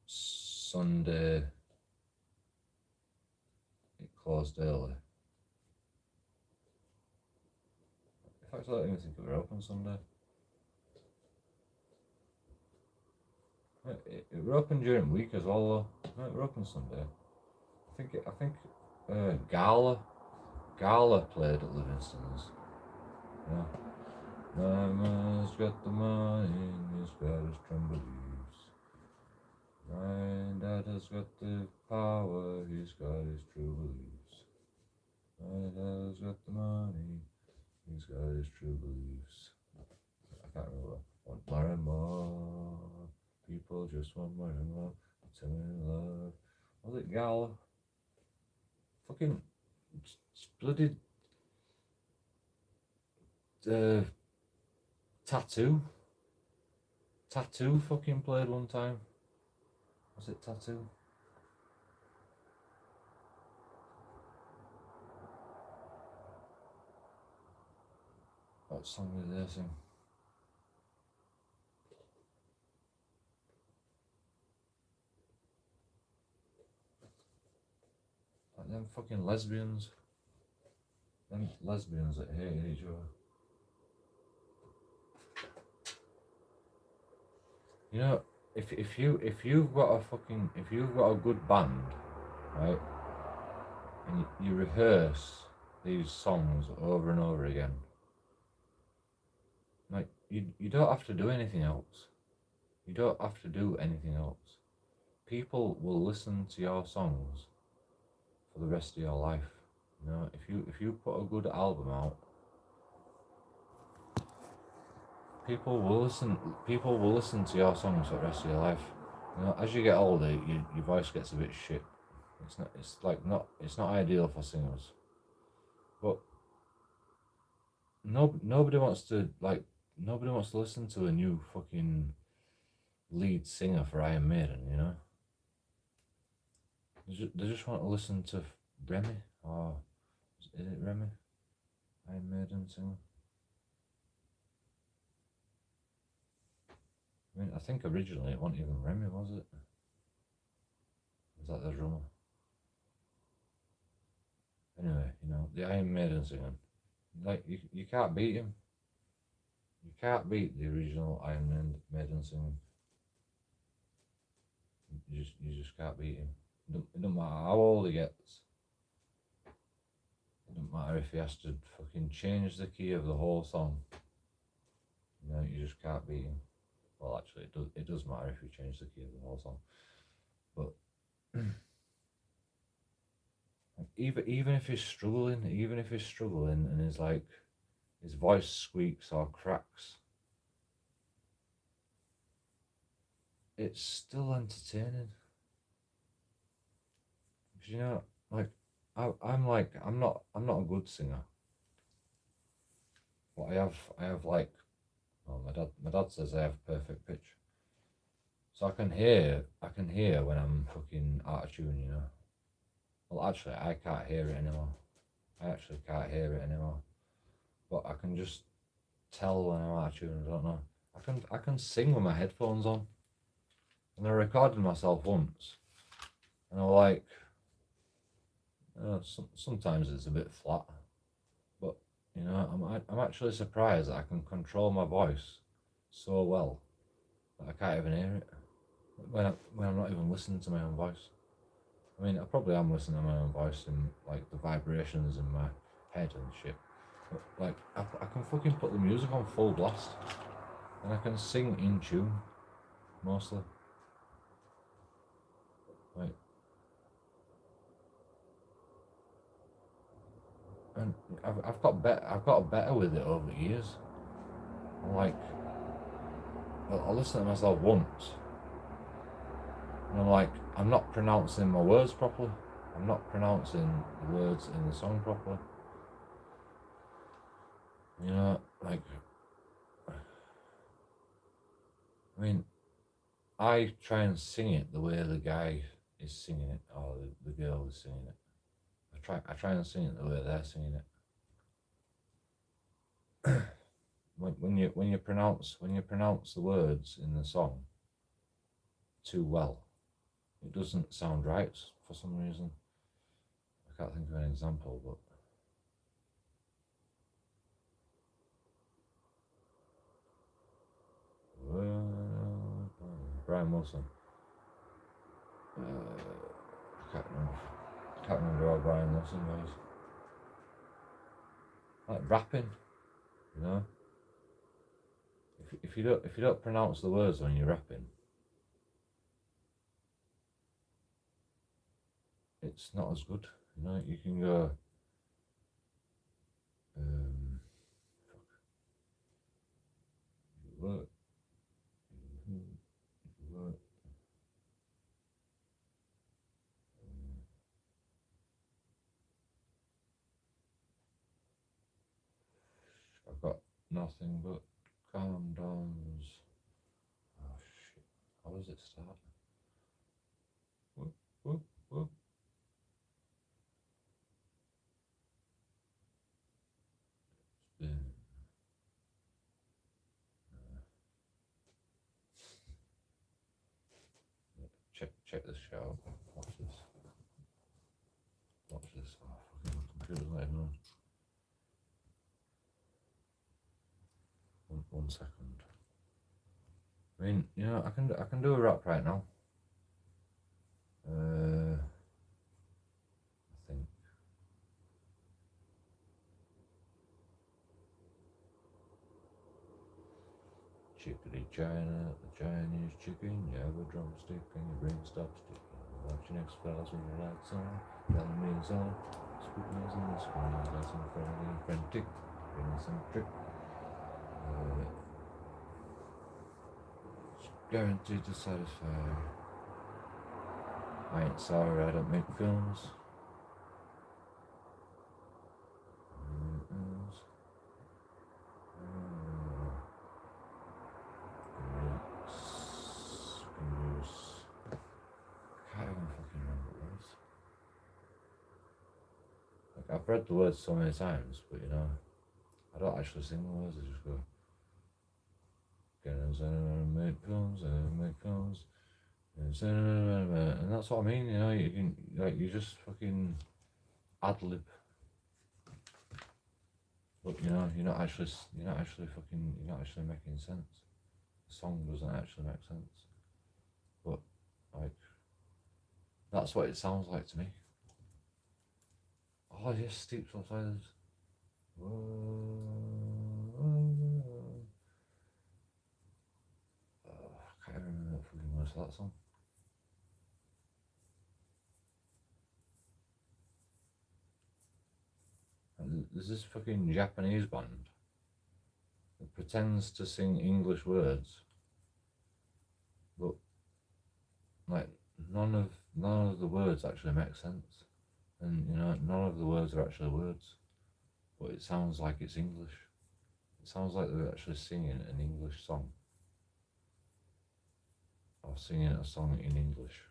Sunday, it closed early. In fact, I don't even think it were open Sunday. It were open during the week as well, though. No, it were open Sunday. I think Gala played at Livingston's. Yeah. My man's got the money, he's got his trembleys. My dad has got the power, he's got his true beliefs. My dad has got the money, he's got his true beliefs. I can't remember. Want more and more. People just want more and more. Tell me love. Was it Gala? Fucking bloody Tattoo fucking played one time. Was it Tattoo? What song did they sing? Like them fucking lesbians. Them lesbians that hate each other. You know, if you've got a good band, right, and you rehearse these songs over and over again, like you don't have to do anything else. You don't have to do anything else. People will listen to your songs for the rest of your life. You know, if you put a good album out, people will listen to your songs for the rest of your life. You know, as you get older, your voice gets a bit shit. It's not ideal for singers. But nobody wants to listen to a new fucking lead singer for Iron Maiden, you know? They just want to listen to Remy, or is it Remy? Iron Maiden singer. I mean, I think originally it wasn't even Remy, was it? Was that the drummer? Anyway, you know, the Iron Maiden singing. Like, you can't beat him. You can't beat the original Iron Maiden singing. You just can't beat him. It don't matter how old he gets. It don't matter if he has to fucking change the key of the whole song. You know, you just can't beat him. Well, actually, it does matter if you change the key of the whole song. But even if he's struggling and he's like his voice squeaks or cracks, it's still entertaining. You know, like I'm not a good singer. But I have like, well, my dad says I have perfect pitch. So I can hear when I'm fucking out of tune, you know. Well, actually, I can't hear it anymore. I actually can't hear it anymore. But I can just tell when I'm out of tune. I don't know. I can sing with my headphones on. And I recorded myself once, and I was like, sometimes it's a bit flat, but you know, I'm actually surprised that I can control my voice so well that I can't even hear it when I'm not even listening to my own voice. I mean, I probably am listening to my own voice and like the vibrations in my head and shit. But like, I can fucking put the music on full blast, and I can sing in tune mostly. Like, and I've got better with it over the years. I'm like, I listen to myself once, and I'm like, I'm not pronouncing my words properly. I'm not pronouncing the words in the song properly. You know, like, I mean, I try and sing it the way the guy is singing it, or the girl is singing it. I try and sing it the way they're singing it. when you pronounce the words in the song too well, it doesn't sound right for some reason. I can't think of an example, but Brian Wilson. I can't remember how Brian Wilson goes. Like rapping, you know. If you don't pronounce the words when you're rapping, it's not as good. You know, you can go. Work. I've got nothing but condoms. Oh shit! How does it start? Whoop, whoop, whoop. Spin. Check this shit out. Watch this. Watch this. Oh, fucking my computer's not even on. One second. I mean, you know, I can do a rap right now. I think. Chickadee China, the Chinese chicken, you have a drumstick and your brain stops ticking. Watching X-Files with the lights on, telling me it's on. Squeeze in the screen, that's in front of me, frantic, bringing some trick. Guaranteed to satisfy. I ain't sorry I don't make films. I can't even fucking remember what it was. Like, I've read the words so many times, but you know, I don't actually sing the words, I just go, make films, and that's what I mean, you know, you can, like, you just fucking ad-lib. But you know, you're not actually making sense. The song doesn't actually make sense. But, like, that's what it sounds like to me. Oh yes, steep subsidence. I can't remember the fucking words of that song. There's this fucking Japanese band that pretends to sing English words, but like none of the words actually make sense, and you know none of the words are actually words, but it sounds like it's English. It sounds like they're actually singing an English song, or singing a song in English.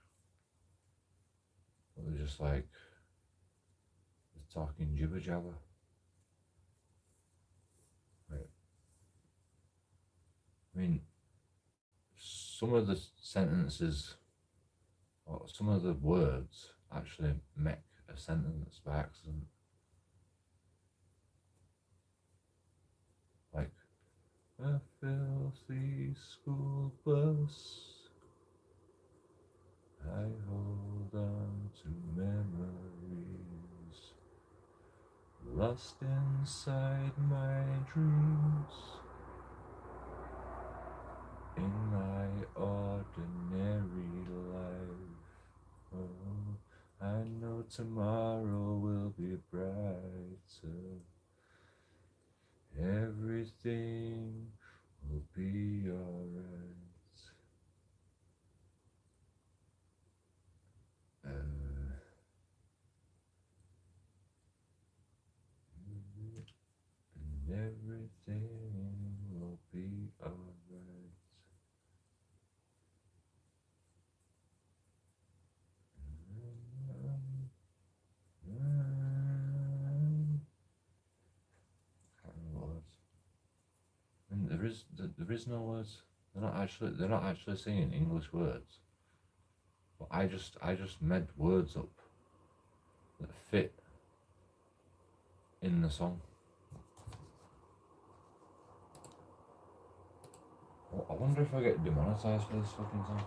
But they're just like they're talking jibber jabber. Right. I mean, some of the sentences or some of the words actually make a sentence by accident. Like a filthy school bus. I hold on to memories lost inside my dreams. In my ordinary life, oh, I know tomorrow will be brighter. Everything will be alright. And everything will be alright. And there is no words. They're not actually singing English words. But I just made words up that fit in the song. I wonder if I get demonetized for this fucking song.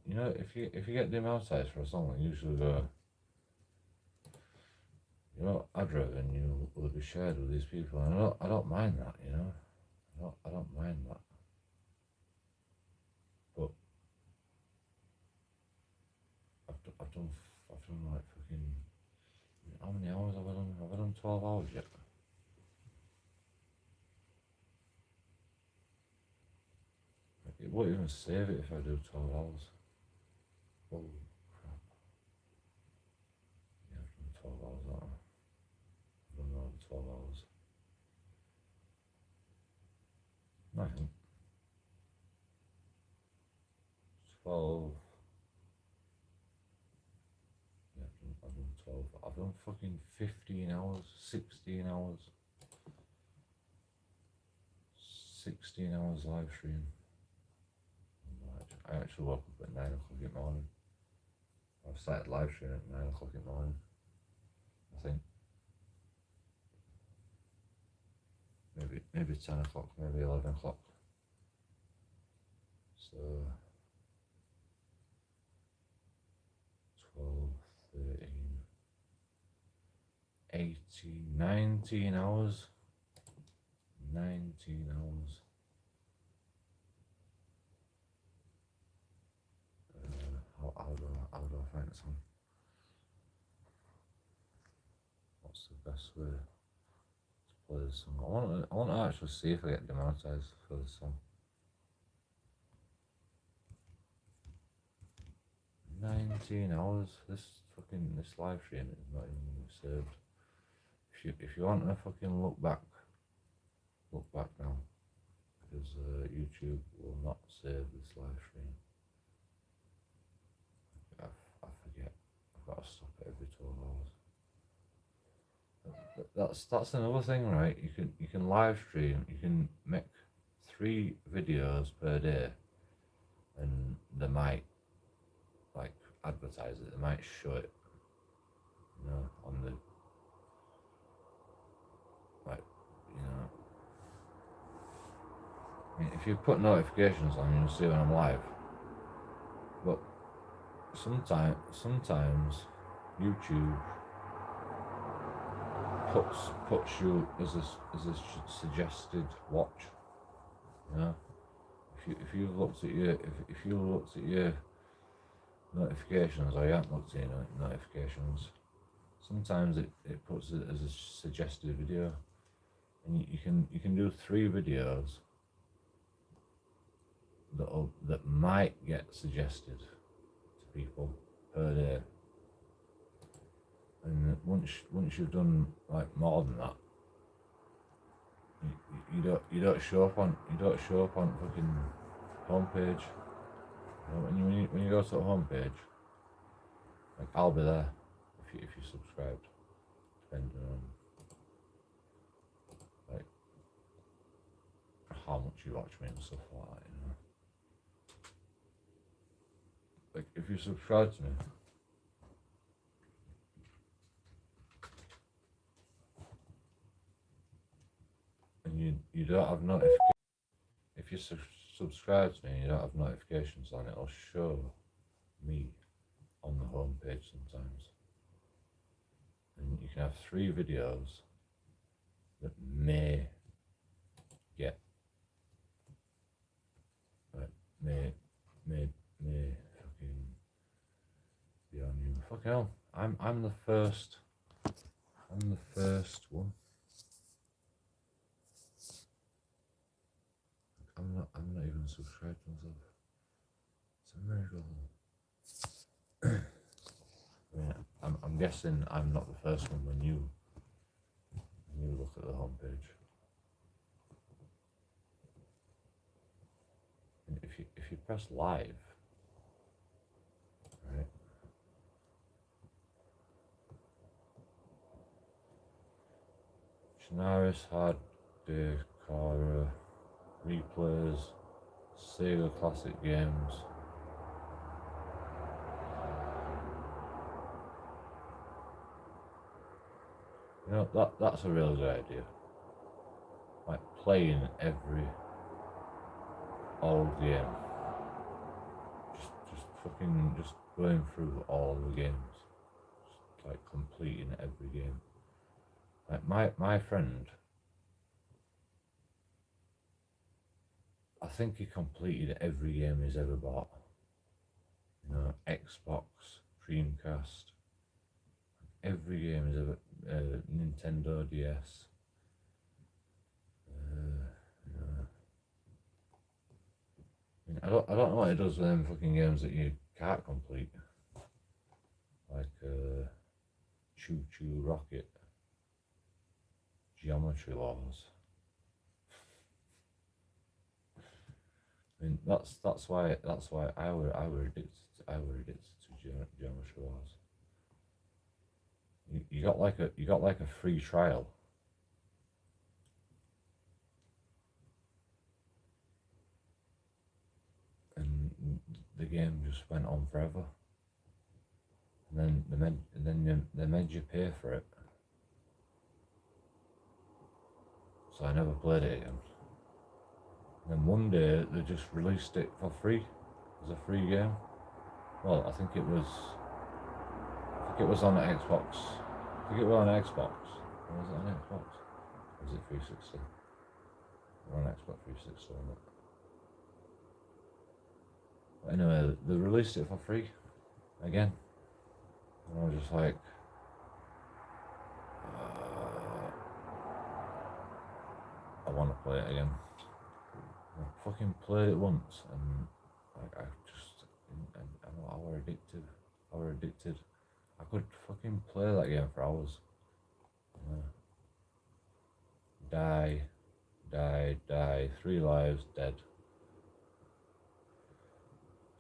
You know, if you get demonetized for a song, you usually go, you know, I'd rather you will be shared with these people, and I don't mind that, you know, I don't mind that, but I've done like fucking, how many hours have I done? Have I done 12 hours yet? It won't even save it if I do 12 hours. Oh crap. Yeah, I've done 12 hours, haven't I? I've done over 12 hours. No, I haven't. 12. Yeah, I've done 12. I've done fucking 15 hours, 16 hours. 16 hours live stream. I actually woke up at 9 o'clock in the morning. I've started live streaming at 9 o'clock in the morning, I think. Maybe 10 o'clock, maybe 11 o'clock. So 12, 13, 18, 19 hours. 19 hours. How do I find this one? What's the best way to play this song? I want to actually see if I get demonetized for this song. 19 hours. This live stream is not even saved. If you want to fucking look back now, because YouTube will not save this live stream. I forget. I've got to stop it every 12 hours. That's another thing, right? You can live stream. You can make 3 videos per day, and they might like advertise it. They might show it, you know, on the like, you know. I mean, if you put notifications on, you'll see when I'm live. But sometimes YouTube puts you as a suggested watch. You know, if you've looked at if you looked at your notifications or you haven't looked at your notifications, sometimes it puts it as a suggested video, and you can do 3 videos that might get suggested to people per day. And once you've done like more than that, you don't show up on fucking homepage. You know, when you go to the homepage, like I'll be there if you subscribed, depending on like how much you watch me and stuff like that. You know, like if you subscribe to me. And you don't have notifications. If you subscribe to me and you don't have notifications on, it'll show me on the home page sometimes. And you can have 3 videos that may get may fucking be on you. Fucking hell. I'm the first one. I'm not even subscribed to myself. It's a miracle. I mean, I'm guessing I'm not the first one when you look at the homepage. And if you press live, right? Shinaris Hard Decor replays, Sega classic games. You know, that's a really good idea. Like playing every old game. Just going through all the games. Just like completing every game. Like my friend, I think he completed every game he's ever bought. You know, Xbox, Dreamcast, every game he's ever, Nintendo DS. You know, I mean, I don't know what he does with them fucking games that you can't complete, like Choo Choo Rocket, Geometry Wars. I mean, that's why I were addicted to Geometry Wars. You got like a free trial. And the game just went on forever. And then they made you pay for it. So I never played it again. And then one day they just released it for free as a free game. Well, I think it was on Xbox. I think it was on Xbox. Or was it on Xbox? Or was it 360? Or on Xbox 360 or not? But anyway, they released it for free again. And I was just like, I want to play it again. I fucking played it once and like I were addicted. I could fucking play that game for hours. Die, 3 lives, dead.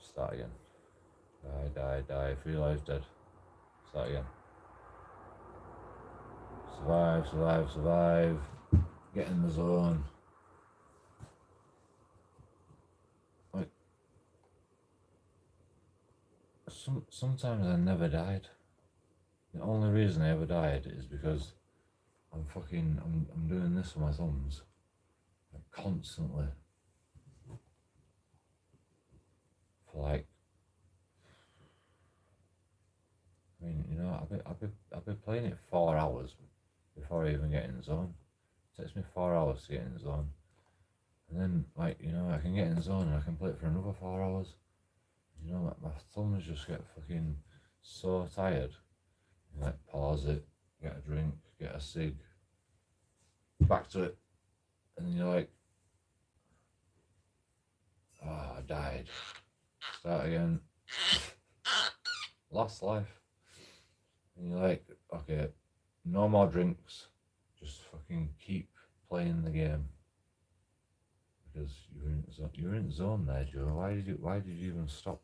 Start again. Die, 3 lives, dead. Start again. Survive. Get in the zone. Like, sometimes I never died. The only reason I ever died is because I'm doing this with my thumbs, like, constantly, for like, I mean, you know, I've been playing it 4 hours before I even get in the zone. It takes me 4 hours to get in the zone. And then, like, you know, I can get in the zone and I can play it for another 4 hours. You know, my thumbs just get fucking so tired. You like, pause it, get a drink, get a cig, back to it. And you're like, oh, I died. Start again. Last life. And you're like, okay, no more drinks. Just fucking keep playing the game. Because you're in zone there, Joe. Why did you even stop?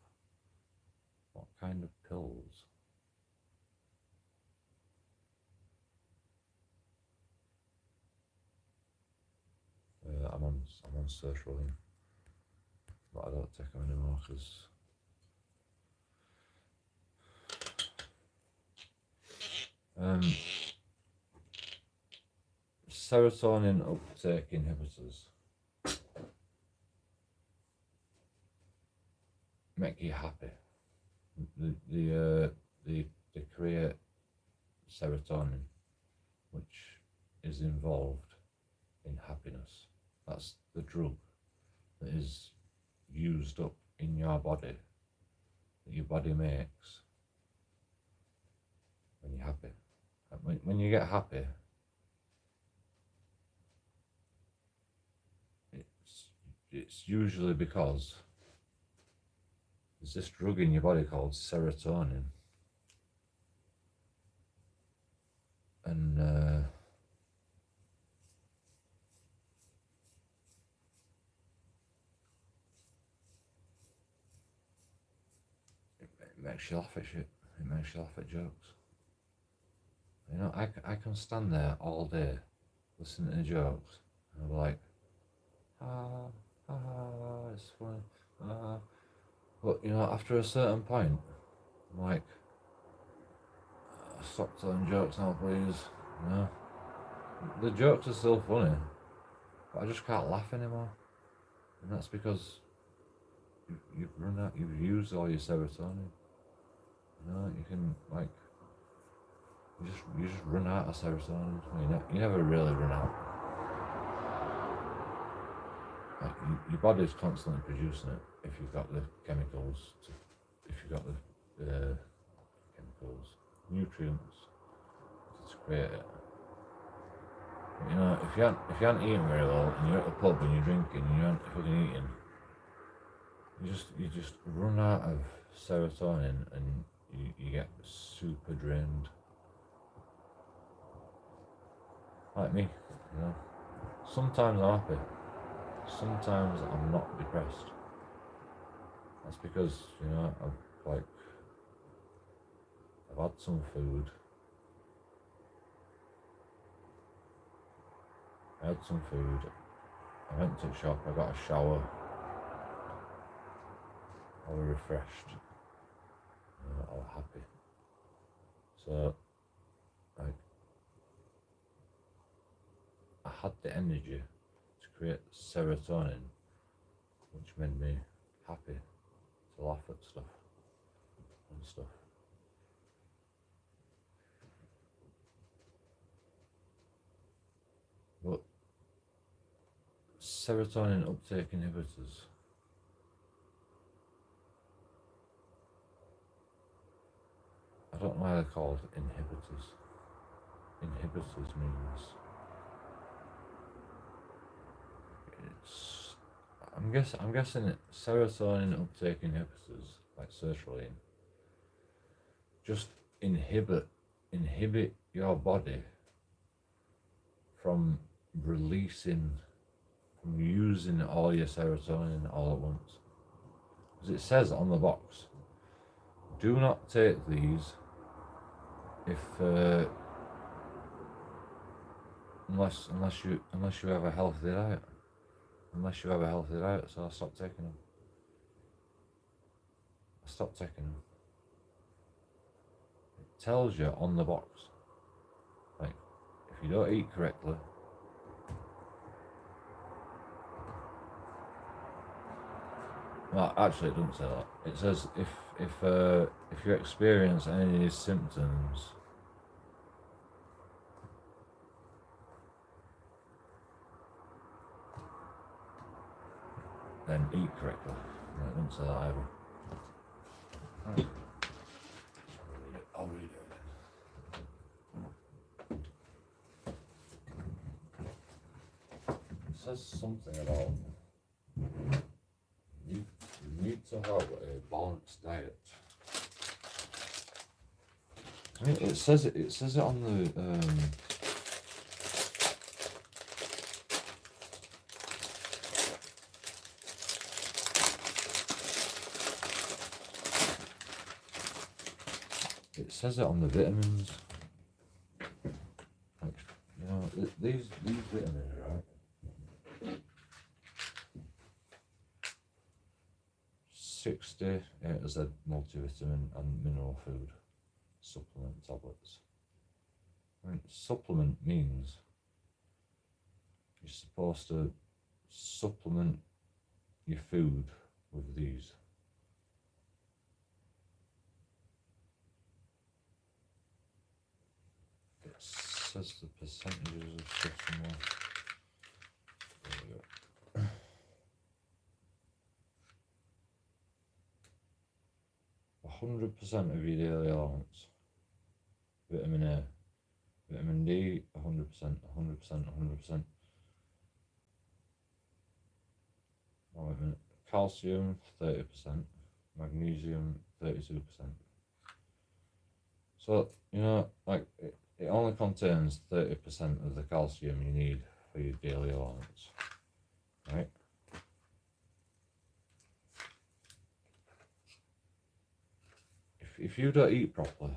What kind of pills? I'm on sertraline, but I don't take them anymore because serotonin uptake inhibitors make you happy. They create serotonin, which is involved in happiness. That's the drug that is used up in your body, that your body makes when you're happy. When you get happy, it's usually because there's this drug in your body called serotonin, and it makes you laugh at shit. It makes you laugh at jokes. You know, I can stand there all day listening to jokes and I'll be like, it's funny, but you know, after a certain point, I'm like, stop telling jokes now, please. You know, the jokes are still funny, but I just can't laugh anymore, and that's because you've run out. You've used all your serotonin. You know, you can like, you just run out of serotonin. You never really run out. Like, your body's constantly producing it if you've got the chemicals, if you've got the chemicals, nutrients to create it. But, you know, if you aren't eating very well and you're at the pub and you're drinking and you aren't fucking eating, you just run out of serotonin and you get super drained. Like me, you know. Sometimes I'm happy. Sometimes I'm not depressed. That's because, you know, I've had some food. I had some food. I went to the shop. I got a shower. I was refreshed. I was happy. So, like, I had the energy to create serotonin, which made me happy to laugh at stuff and stuff. But serotonin uptake inhibitors, I don't know why they're called inhibitors. Inhibitors means I'm guessing it serotonin uptake inhibitors like sertraline just inhibit your body from using all your serotonin all at once. As it says on the box, do not take these unless you have a healthy diet. Unless you have a healthy diet, so I stopped taking them. It tells you on the box, like, if you don't eat correctly, well, actually it doesn't say that. It says if you experience any of these symptoms, then eat correctly. No, it didn't say that either. Right. I'll read it again. It says something about you need to have a balanced diet. I mean, it says it on the it says it on the vitamins. Like, you know, these vitamins, right? 60 A to Z multivitamin and mineral food supplement tablets. I mean, supplement means you're supposed to supplement your food with these. It says the percentages of stuff somewhere. There we go. 100% of your daily allowance. Vitamin A, vitamin D, 100%, 100%, 100%. Oh, wait a minute. Calcium, 30%. Magnesium, 32%. So, you know, like, it only contains 30% of the calcium you need for your daily allowance, right? If you don't eat properly,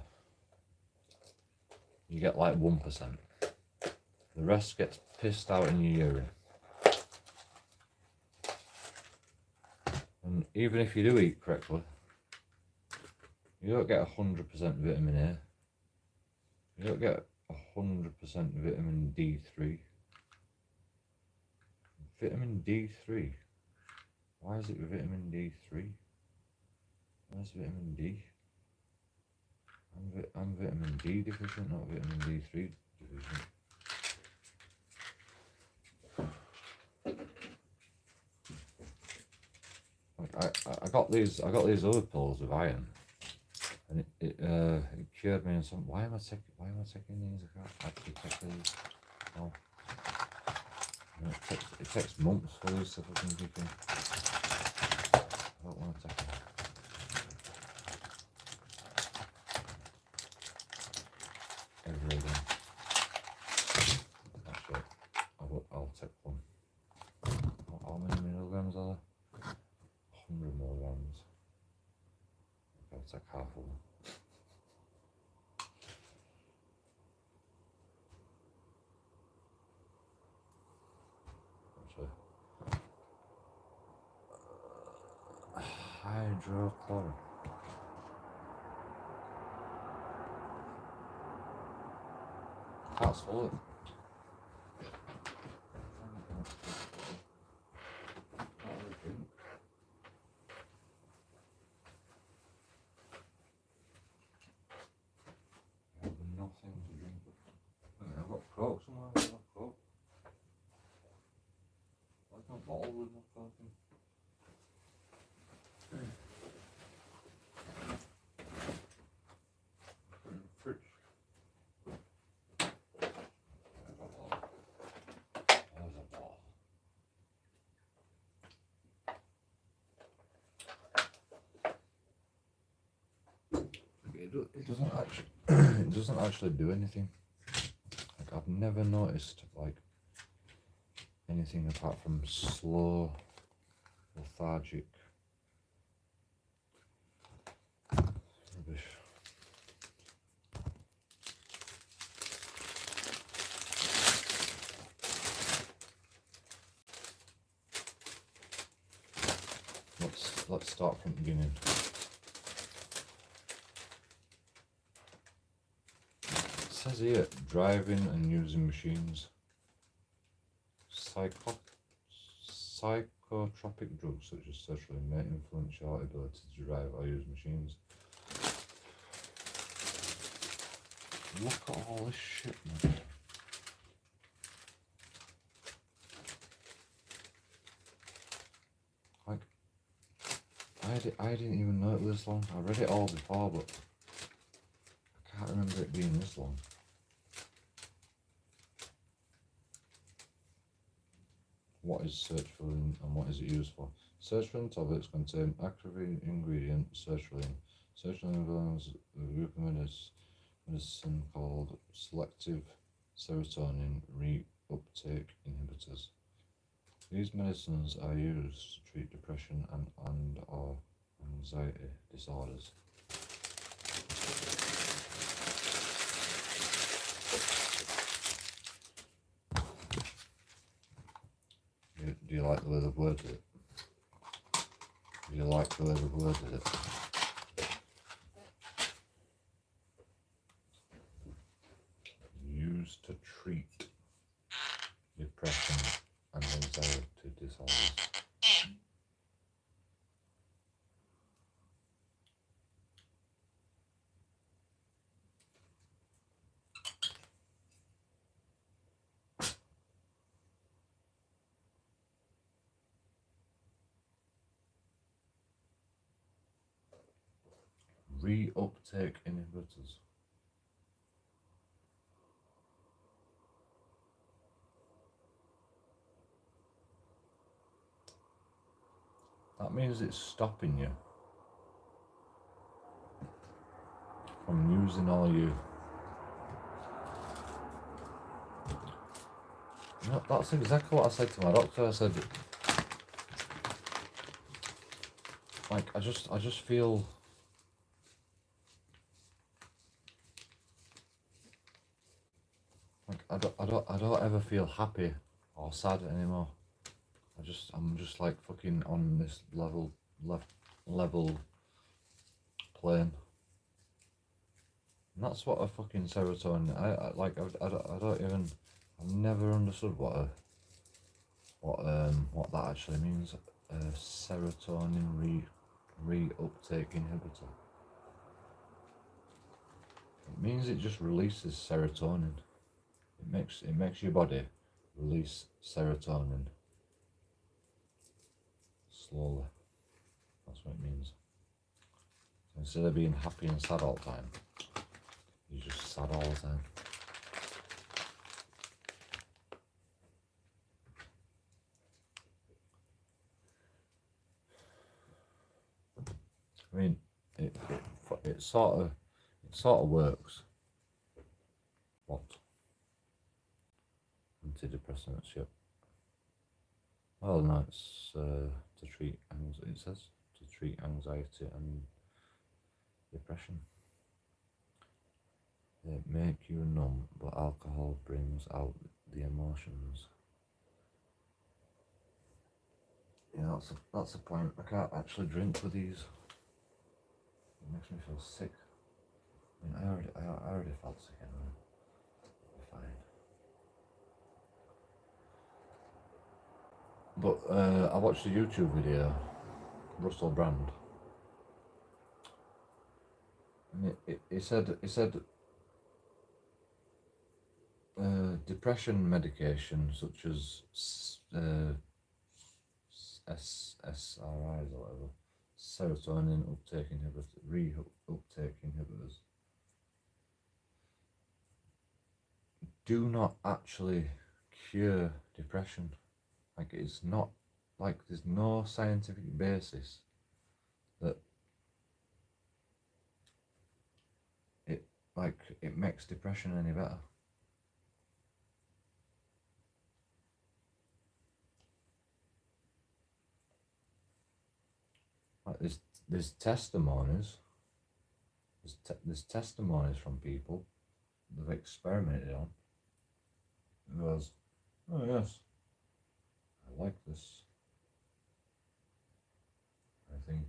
you get like 1%. The rest gets pissed out in your urine. And even if you do eat correctly, you don't get 100% vitamin A. You don't get 100% vitamin D3. Vitamin D3? Why is it vitamin D3? Where's vitamin D? I'm vitamin D deficient, not vitamin D3 deficient. I got these other pills with iron, and it cured me. And some. Why am I taking these? I can't actually take these. Oh. It takes months for these to fucking kick in. I don't want to take them. Ever again. Actually, I'll take one. How many milligrams are there? 100 milligrams. I'll take half of them. Hydrochloric. Can't swallow it. I have nothing to drink. I've got Coke somewhere. I've got Coke. I've got a bottle with my Coke in. Fridge. There's a bottle. It doesn't actually it doesn't actually do anything. Like, I've never noticed like anything apart from slow, lethargic rubbish. Let's start from the beginning. It says here, driving and using machines. Psychotropic drugs such as sertraline may influence your ability to drive or use machines. Look at all this shit, man. I didn't even know it was this long. I read it all before, but I can't remember it being this long. What is sertraline and what is it used for? Sertraline tablets contain active ingredient sertraline. Sertraline belongs to a group of medicine called selective serotonin reuptake inhibitors. These medicines are used to treat depression and or anxiety disorders. Do you like the way they've worded it? Do you like the way they've worded it? Used to treat depression and anxiety disorders. Reuptake inhibitors. That means it's stopping you from using all you. No, that's exactly what I said to my doctor. I said, like, I just feel like I don't ever feel happy or sad anymore. I'm just like fucking on this level plane. And that's what a fucking serotonin. I don't even. I've never understood what that actually means. Serotonin reuptake inhibitor. It means it just releases serotonin. It makes your body release serotonin slowly. That's what it means. So instead of being happy and sad all the time, you're just sad all the time. I mean, it sort of works. What? Antidepressants, yep. Well, no, it's to treat. It says to treat anxiety and depression. They make you numb, but alcohol brings out the emotions. Yeah, that's a point. I can't actually drink with these. It makes me feel sick. I mean, I already felt sick anyway. I'll be fine. But I watched a YouTube video, Russell Brand, and it said depression medication such as SSRIs or whatever, serotonin uptake inhibitors, reuptake inhibitors, do not actually cure depression. Like, it's not, like, there's no scientific basis that it makes depression any better. Like, there's testimonies. There's testimonies from people they've experimented on. It goes, oh yes, I like this. I think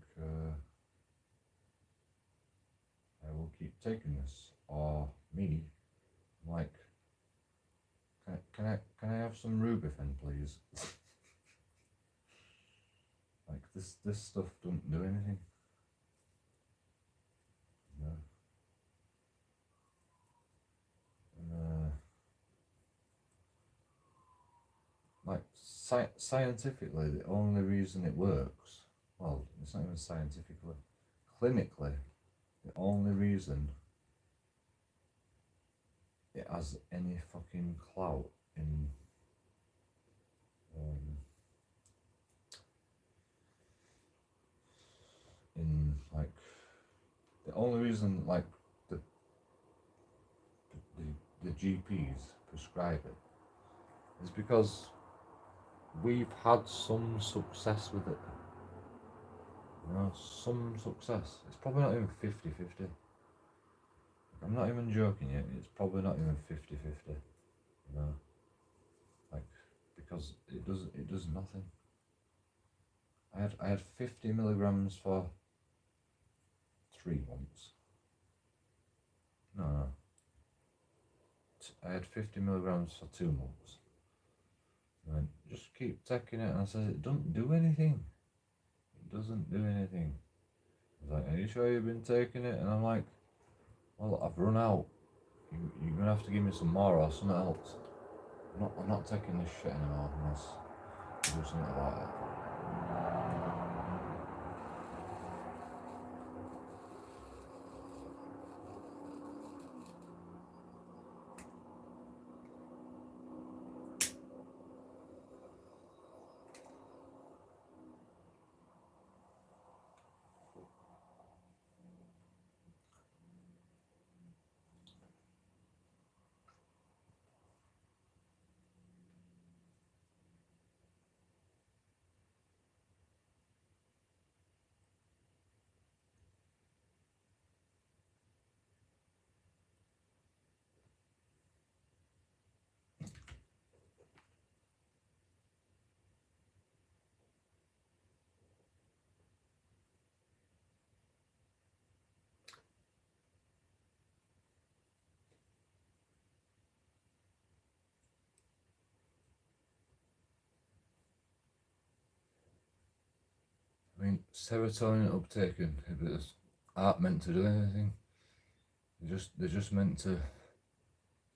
I will keep taking this. Or me, like, can I have some Rubifen, please? Like, this stuff don't do anything. No. Like, scientifically, the only reason it works, well, it's not even scientifically, clinically, the only reason it has any fucking clout in like, the only reason like the GPs prescribe it is because we've had some success with it. You know, some success. It's probably not even 50-50. I'm not even joking yet, it's probably not even 50-50. You know? Like, because it does nothing. I had 50 milligrams for 3 months. No. I had 50 milligrams for 2 months. And just keep taking it, and I said, it doesn't do anything. It doesn't do anything. He's like, are you sure you've been taking it? And I'm like, well, I've run out. You're gonna have to give me some more or something else. I'm not taking this shit anymore unless you do something about it. I mean, serotonin uptaking inhibitors aren't meant to do anything. They're just meant to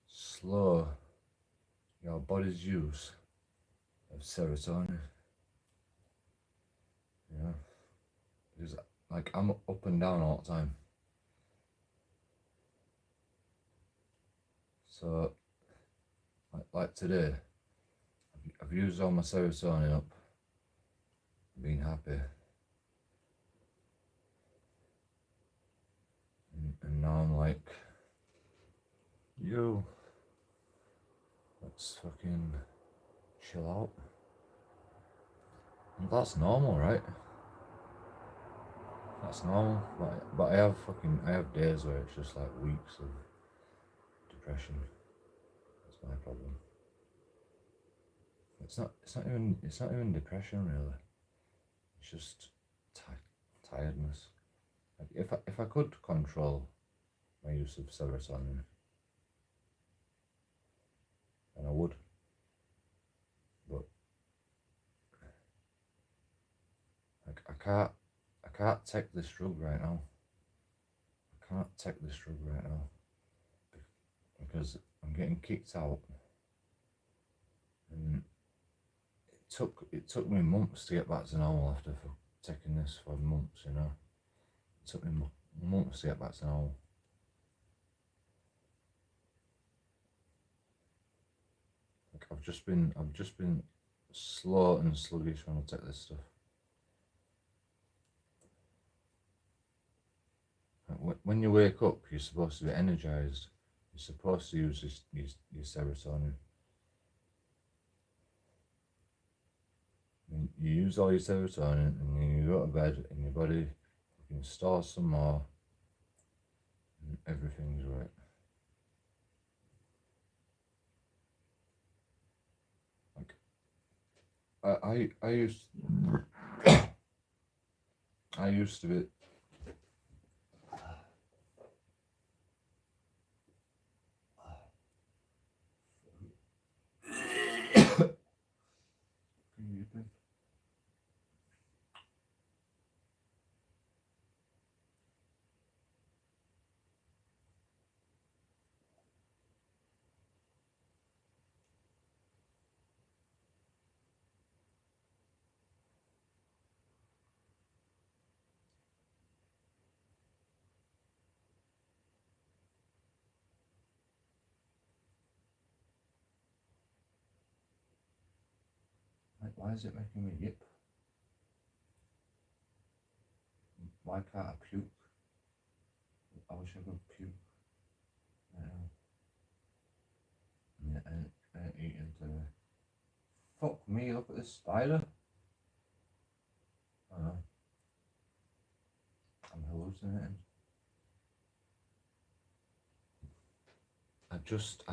slow your body's use of serotonin. You know, because like I'm up and down all the time. So like today, I've used all my serotonin up, been happy. And now I'm like, yo, let's fucking chill out. And that's normal, right? That's normal. But I have days where it's just like weeks of depression. That's my problem. It's not even depression really. It's just tiredness. Like if I could control my use of serotonin, then I would. But like I can't take this drug right now. I can't take this drug right now because I'm getting kicked out, and it took me months to get back to normal after taking this for months. You know, it took me months to get back to normal. Like I've just been slow and sluggish when I take this stuff. When you wake up, you're supposed to be energized. You're supposed to use your serotonin. And you use all your serotonin, and then you go to bed, and your body can store some more, and everything's right. Like I used to be. Why is it making me yip? Why can't I puke? I wish I could puke. Yeah, I ain't eating today. Fuck me, look at this spider. I know. I'm hallucinating. I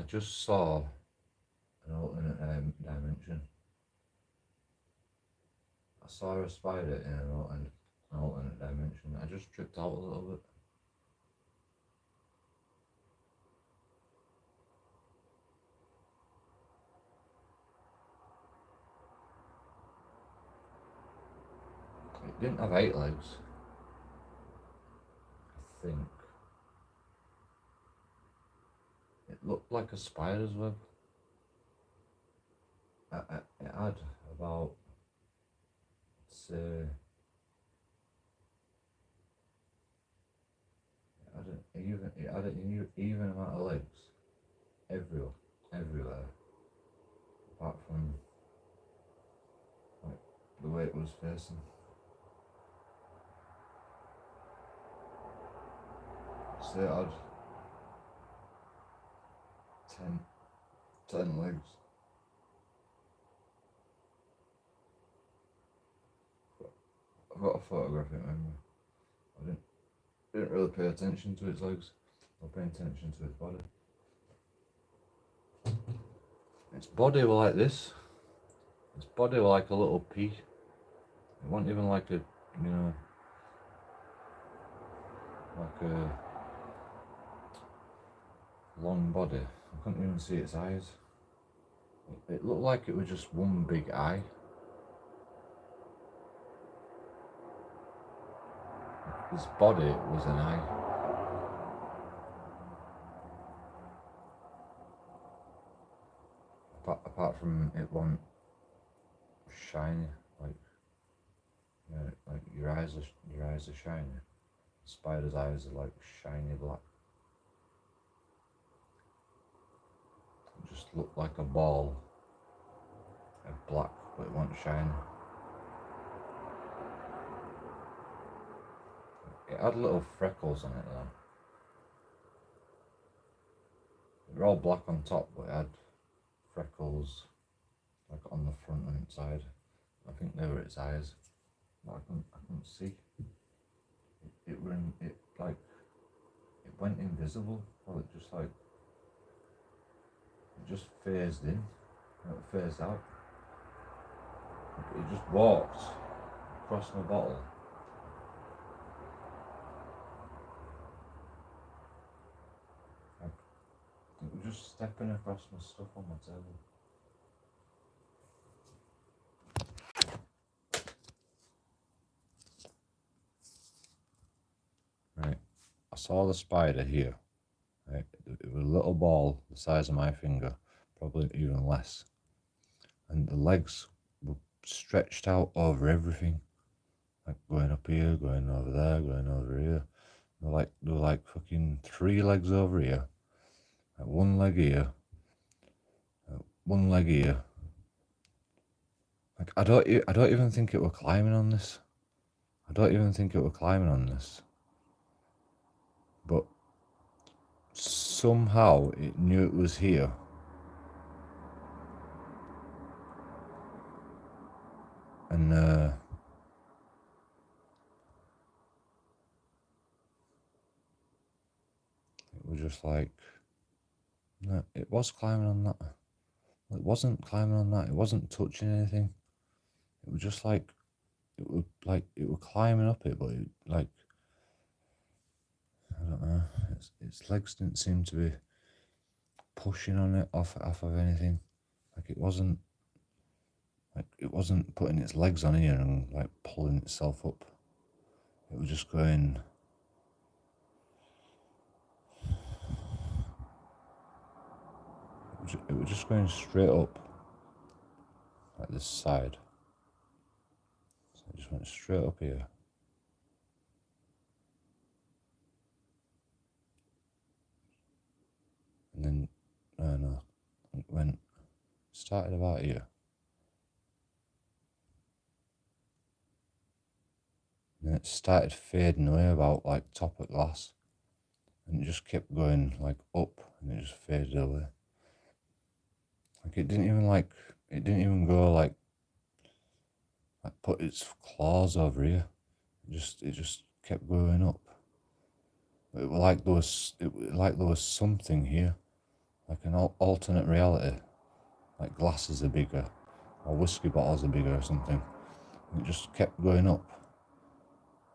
just saw an alternate dimension. I saw a spider in an alternate dimension. I just tripped out a little bit. It didn't have 8 legs, I think. It looked like a spider's web. It had about, say, it had an even amount of legs everywhere, apart from like the way it was facing. So it had 10 legs. I've got a photographic memory. I didn't really pay attention to its legs. I pay attention to its body. Its body were like this. Its body were like a little pea. It wasn't even like a, like a long body. I couldn't even see its eyes. It looked like it was just one big eye. Its body was an eye. Apart from it wasn't shiny, like your eyes are shiny. The spider's eyes are like shiny black. It just looked like a ball of black, but it wasn't shiny. It had little freckles on it though. They were all black on top, but it had freckles like on the front and side. I think they were its eyes, but I couldn't see. It went invisible. Well, it just phased in, it phased out. It just walked across my bottle. It was just stepping across my stuff on my table. Right, I saw the spider here. Right, it was a little ball the size of my finger, probably even less, and the legs were stretched out over everything, like going up here, going over there, going over here. They were like fucking 3 legs over here, like 1 leg here, 1 leg here. Like I don't even think it were climbing on this. But somehow it knew it was here. And it was just like, no, it was climbing on that. It wasn't climbing on that. It wasn't touching anything. It was just like, it was climbing up it, but it, like, I don't know. Its legs didn't seem to be pushing on it off of anything. Like it wasn't putting its legs on here and like pulling itself up. It was just going. It was just going straight up, like this side. So it just went straight up here. And then, no, it started about here. it started fading away about like top of glass, and it just kept going like up, and it just faded away. Like it didn't even go like put its claws over here. It just kept going up. It was like there was something here, like an alternate reality, like glasses are bigger, or whiskey bottles are bigger or something. And it just kept going up,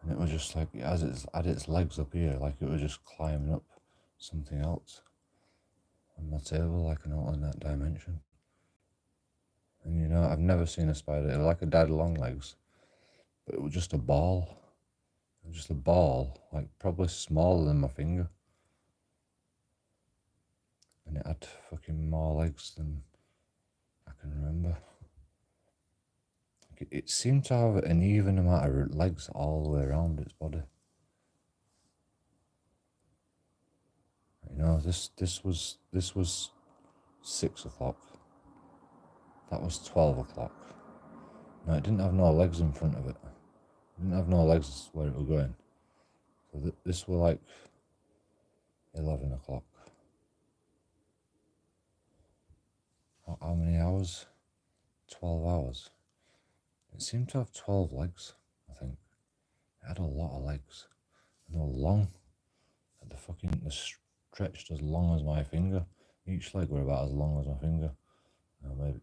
and it was just like as it had its legs up here, like it was just climbing up something else on my table, like an alternate dimension. And you know, I've never seen a spider. It was like a daddy long legs, but it was just a ball. It was just a ball, like probably smaller than my finger. And it had fucking more legs than I can remember. It seemed to have an even amount of legs all the way around its body. You know, this was 6 o'clock. That was 12 o'clock. No, it didn't have no legs in front of it. It didn't have no legs where it was going. So this was like 11 o'clock. How many hours? 12 hours. It seemed to have 12 legs, I think. It had a lot of legs. And they were long. They stretched as long as my finger. Each leg were about as long as my finger.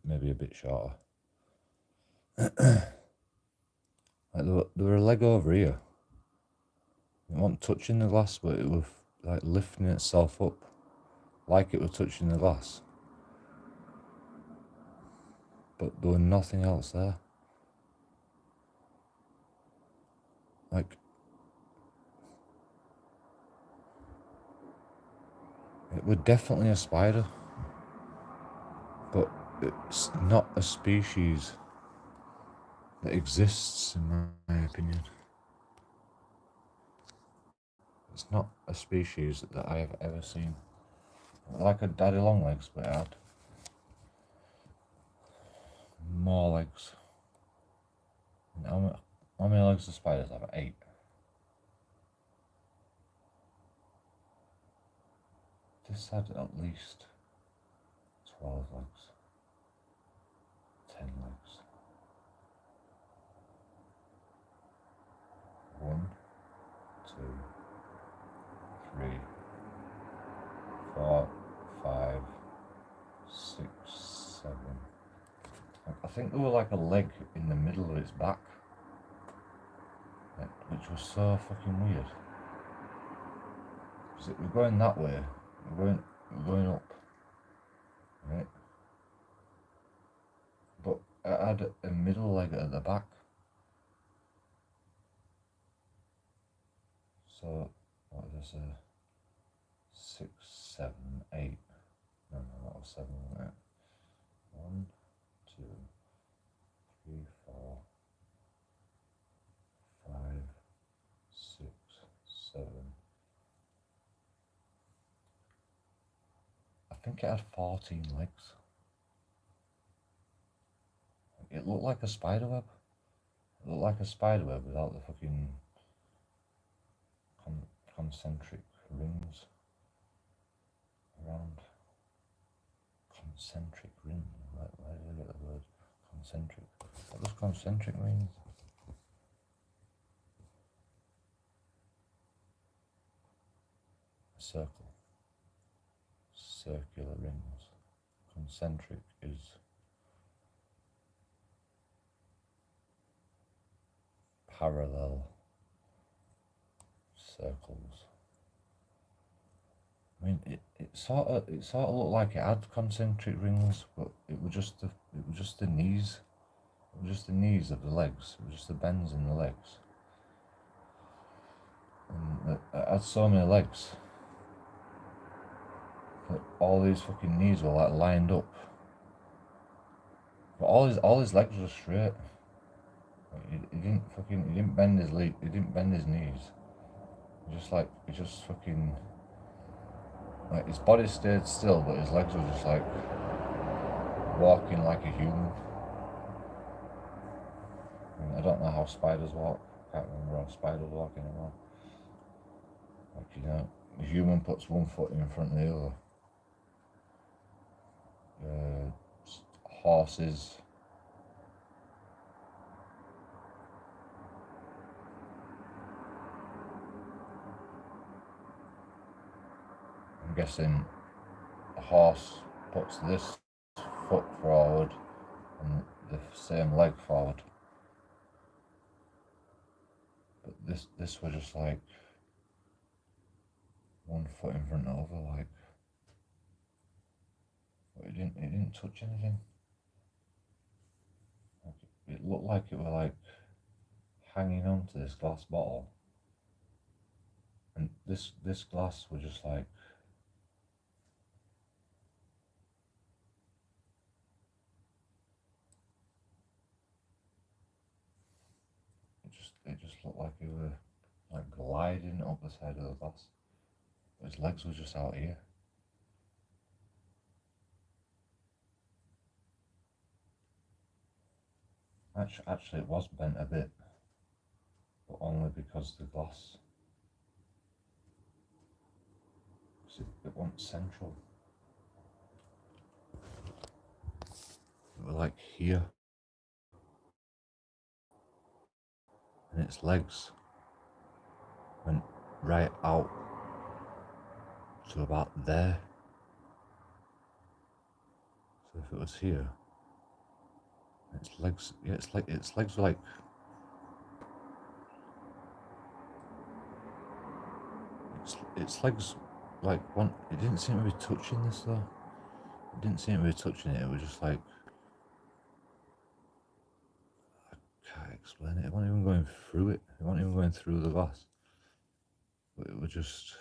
Maybe a bit shorter. Like there were a leg over here. It wasn't touching the glass, but it was like lifting itself up, like it was touching the glass. But there was nothing else there. Like, it was definitely a spider, but it's not a species that exists, in my opinion. It's not a species that I have ever seen. Like a daddy long legs, but it had more legs. How many legs do spiders have? 8. This had at least 12 legs. 10 legs. 1, 2, 3, 4, 5, 6, 7. I think there was like a leg in the middle of its back, which was so fucking weird. Because it was going that way, we're going up, right? But it had a middle leg at the back. So, what did I say? 6, 7, 8. No, that was 7, wasn't it? 1, 2, 3, 4, 5, 6, 7. I think it had 14 legs. It looked like a spider web. It looked like a spider web without the fucking concentric rings around. Concentric rings. Where did I get the word concentric? What does concentric mean? A circle. Circular rings. Concentric is parallel circles. I mean, it sort of looked like it had concentric rings, but it was just the knees. It was just the knees of the legs. It was just the bends in the legs. And it had so many legs. But all these fucking knees were like lined up. But all his legs were straight. He didn't bend his leg. He didn't bend his knees. He just fucking. Like his body stayed still, but his legs were just like walking like a human. I mean, I don't know how spiders walk. can't remember how spiders walk anymore. Like, you know, a human puts one foot in front of the other. Horses. I'm guessing a horse puts this foot forward and the same leg forward. But this was just like one foot in front of the other, like, but it didn't touch anything. Like, it looked like it were like hanging on to this glass bottle, and this glass was just like, it just looked like it were like gliding up the side of the glass. But his legs were just out here. Actually, it was bent a bit, but only because the glass, it wasn't central. It was like here, and its legs went right out to about there. So if it was here, its legs, yeah, its legs were like, its legs like one. It didn't seem to be touching this though. It didn't seem to be touching it. It was just like, I can't explain it. It wasn't even going through it. It wasn't even going through the glass. But it was just,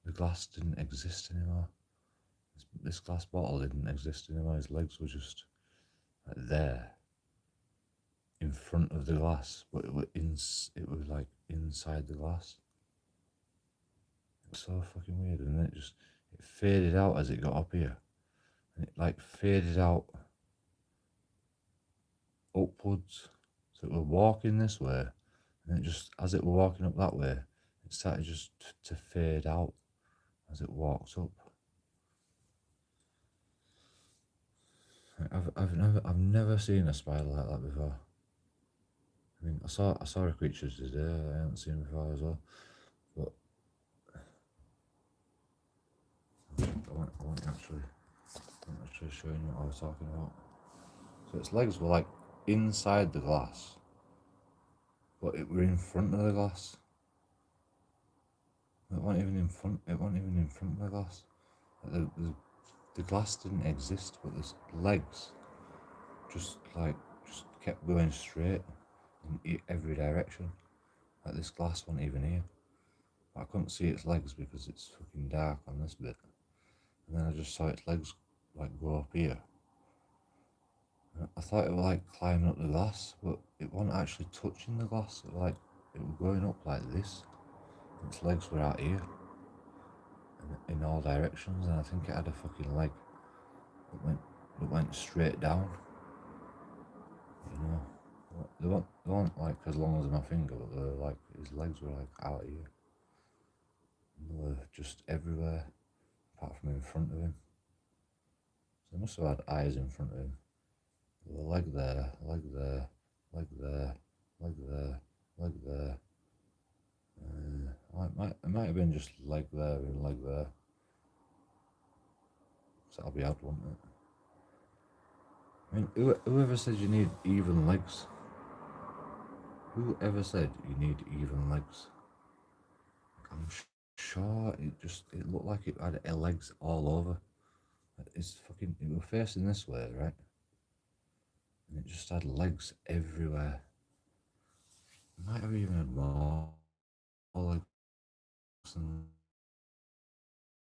the glass didn't exist anymore. This glass bottle didn't exist anymore. His legs were just like there, in front of the glass, but it was like inside the glass. It was so fucking weird, and then it faded out as it got up here, and it like faded out upwards. So it was walking this way, and it just, as it was walking up that way, it started just to fade out as it walked up. I've never seen a spider like that before. I mean, I saw a creature today I hadn't seen before as well, but I won't actually show you what I was talking about. So its legs were like inside the glass, but it were in front of the glass. It wasn't even in front. It wasn't even in front of the glass. Like the glass didn't exist, but the legs just kept going straight in every direction. Like this glass wasn't even here. But I couldn't see its legs because it's fucking dark on this bit. And then I just saw its legs like go up here. And I thought it was like climbing up the glass, but it wasn't actually touching the glass. It was going up like this. Its legs were out here, in all directions, and I think it had a fucking leg that went straight down. You know, they weren't like as long as my finger, but they were like, his legs were like out here. And they were just everywhere, apart from in front of him. So he must have had eyes in front of him. There was a leg there, leg there, leg there, leg there, leg there. It might have been just leg there and leg there. So that'll be odd, won't it? I mean, whoever said you need even legs? Whoever said you need even legs? I'm sure it looked like it had legs all over. It was facing this way, right? And it just had legs everywhere. It might have even had more legs than,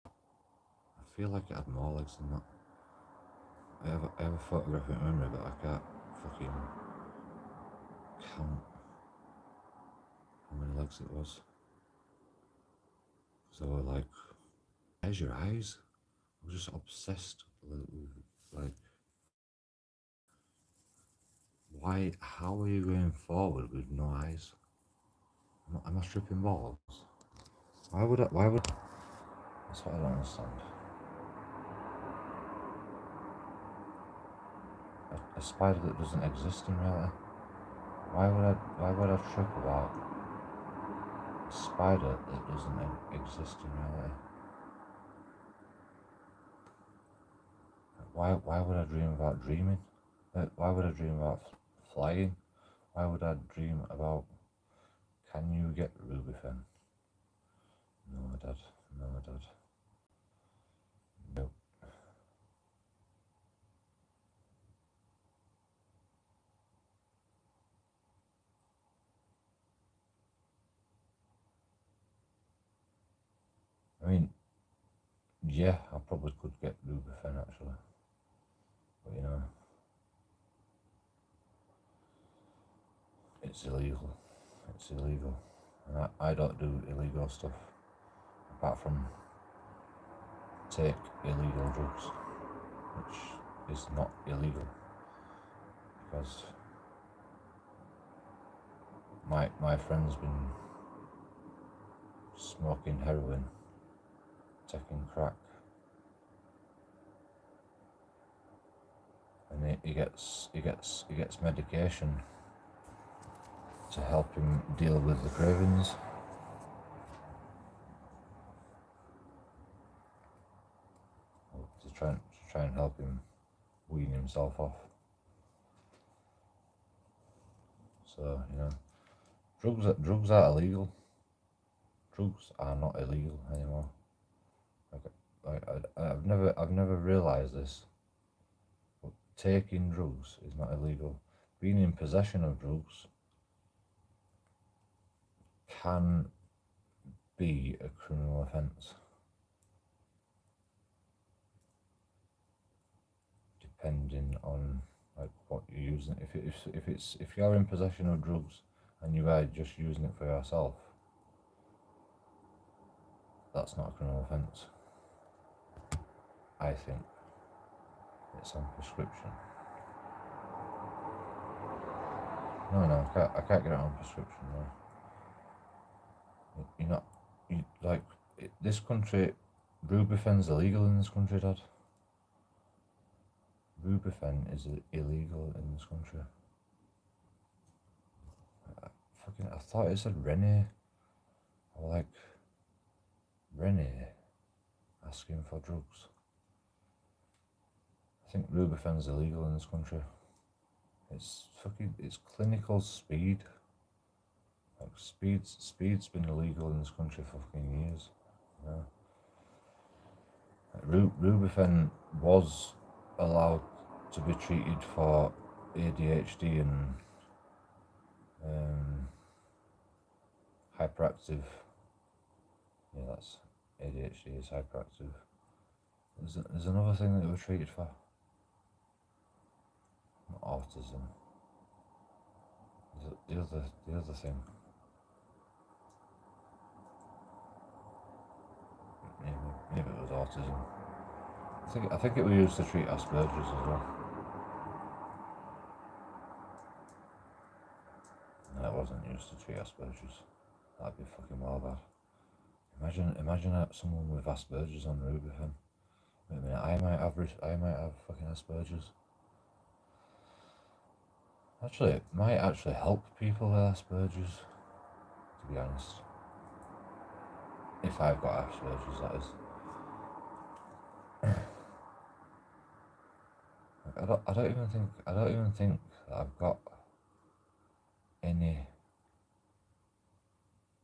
I feel like it had more legs than that. I have a photographic memory, but I can't fucking count how many legs it was. So like, where's your eyes? I was just obsessed with like, how are you going forward with no eyes? Am I stripping balls? Why would? That's what I don't understand. A spider that doesn't exist in reality. Why would I trip about a spider that doesn't exist in reality? Why would I dream about dreaming? Why would I dream about flying? Why would I dream about, can you get Rubifen? No, Dad. No, Dad. Nope. I mean, yeah, I probably could get Rubifen actually. But you know, it's illegal. It's illegal. And I don't do illegal stuff apart from take illegal drugs, which is not illegal because my friend's been smoking heroin, taking crack, and he gets medication to help him deal with the cravings. To try and help him wean himself off. So you know, drugs are illegal. Drugs are not illegal anymore. I've never realised this. But taking drugs is not illegal. Being in possession of drugs can be a criminal offence, depending on like what you're using. If you're in possession of drugs and you are just using it for yourself, that's not a criminal offence. I think it's on prescription. No, I can't get it on prescription. No. This country, Rubifen's illegal in this country, Dad. Rubifen is illegal in this country. I thought it said Rene. Or like Rene asking for drugs. I think Rubifen's illegal in this country. It's clinical speed. Like speed's been illegal in this country for fucking years. Rubifen was allowed to be treated for ADHD and hyperactive. Yeah, that's ADHD is hyperactive. There's another thing that they were treated for. Not autism. The other thing. Maybe it was autism. I think it was used to treat Asperger's as well. No, it wasn't used to treat Asperger's. That'd be fucking well bad. Imagine someone with Asperger's on Rubifen. Wait a minute, I might have fucking Asperger's. Actually, it might actually help people with Asperger's, to be honest. If I've got Asperger's, that is. I don't even think that I've got any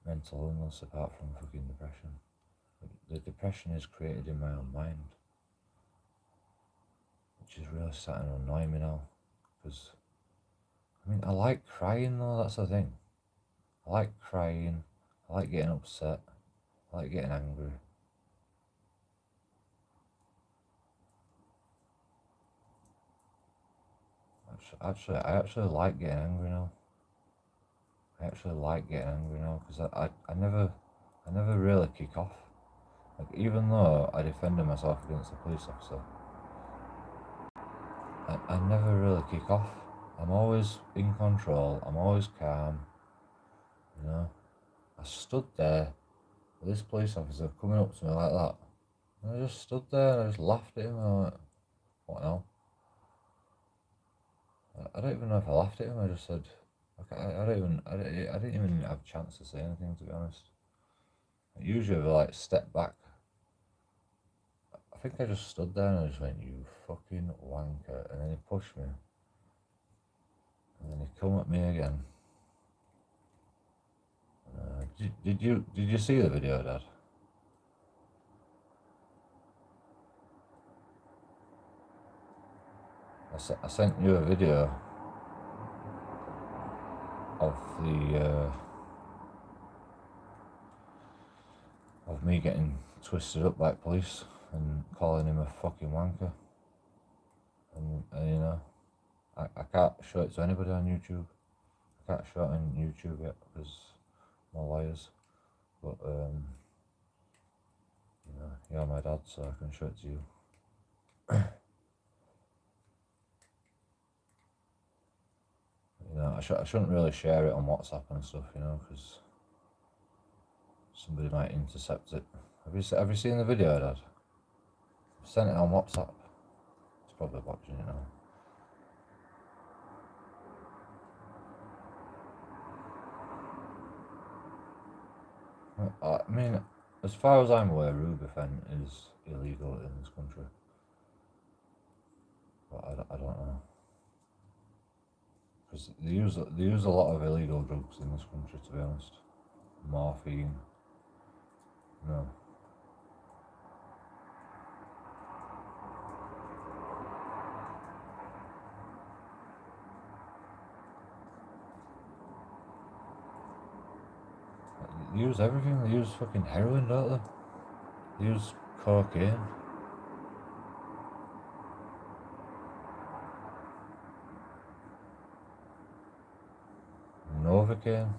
mental illness apart from fucking depression. The depression is created in my own mind, which is really starting to annoy me now. Because I like crying though. That's the thing. I like crying. I like getting upset. I like getting angry. I actually like getting angry now. Because I never really kick off. Like, even though I defended myself against the police officer, I never really kick off. I'm always in control. I'm always calm. I stood there with this police officer coming up to me like that. And I just stood there and I just laughed at him. And I went, what now? I don't even know if I laughed at him. I just said, I didn't even have a chance to say anything, to be honest. Usually if I like step back, I think I just stood there and I just went, you fucking wanker. And then he pushed me. And then he come at me again. Did you see the video, Dad? I sent you a video of of me getting twisted up by police and calling him a fucking wanker. And you know, I can't show it to anybody on YouTube. I can't show it on YouTube yet because more liars. But you know, you're my dad, so I can show it to you. You know, I shouldn't really share it on WhatsApp and stuff, you know, because somebody might intercept it. Have you seen the video, Dad? I've sent it on WhatsApp. It's probably watching it now. I mean, as far as I'm aware, Rubifen is illegal in this country. But I don't know. Because they use a lot of illegal drugs in this country, to be honest. Morphine. No. They use everything. They use fucking heroin, don't they? They use cocaine. Novocaine.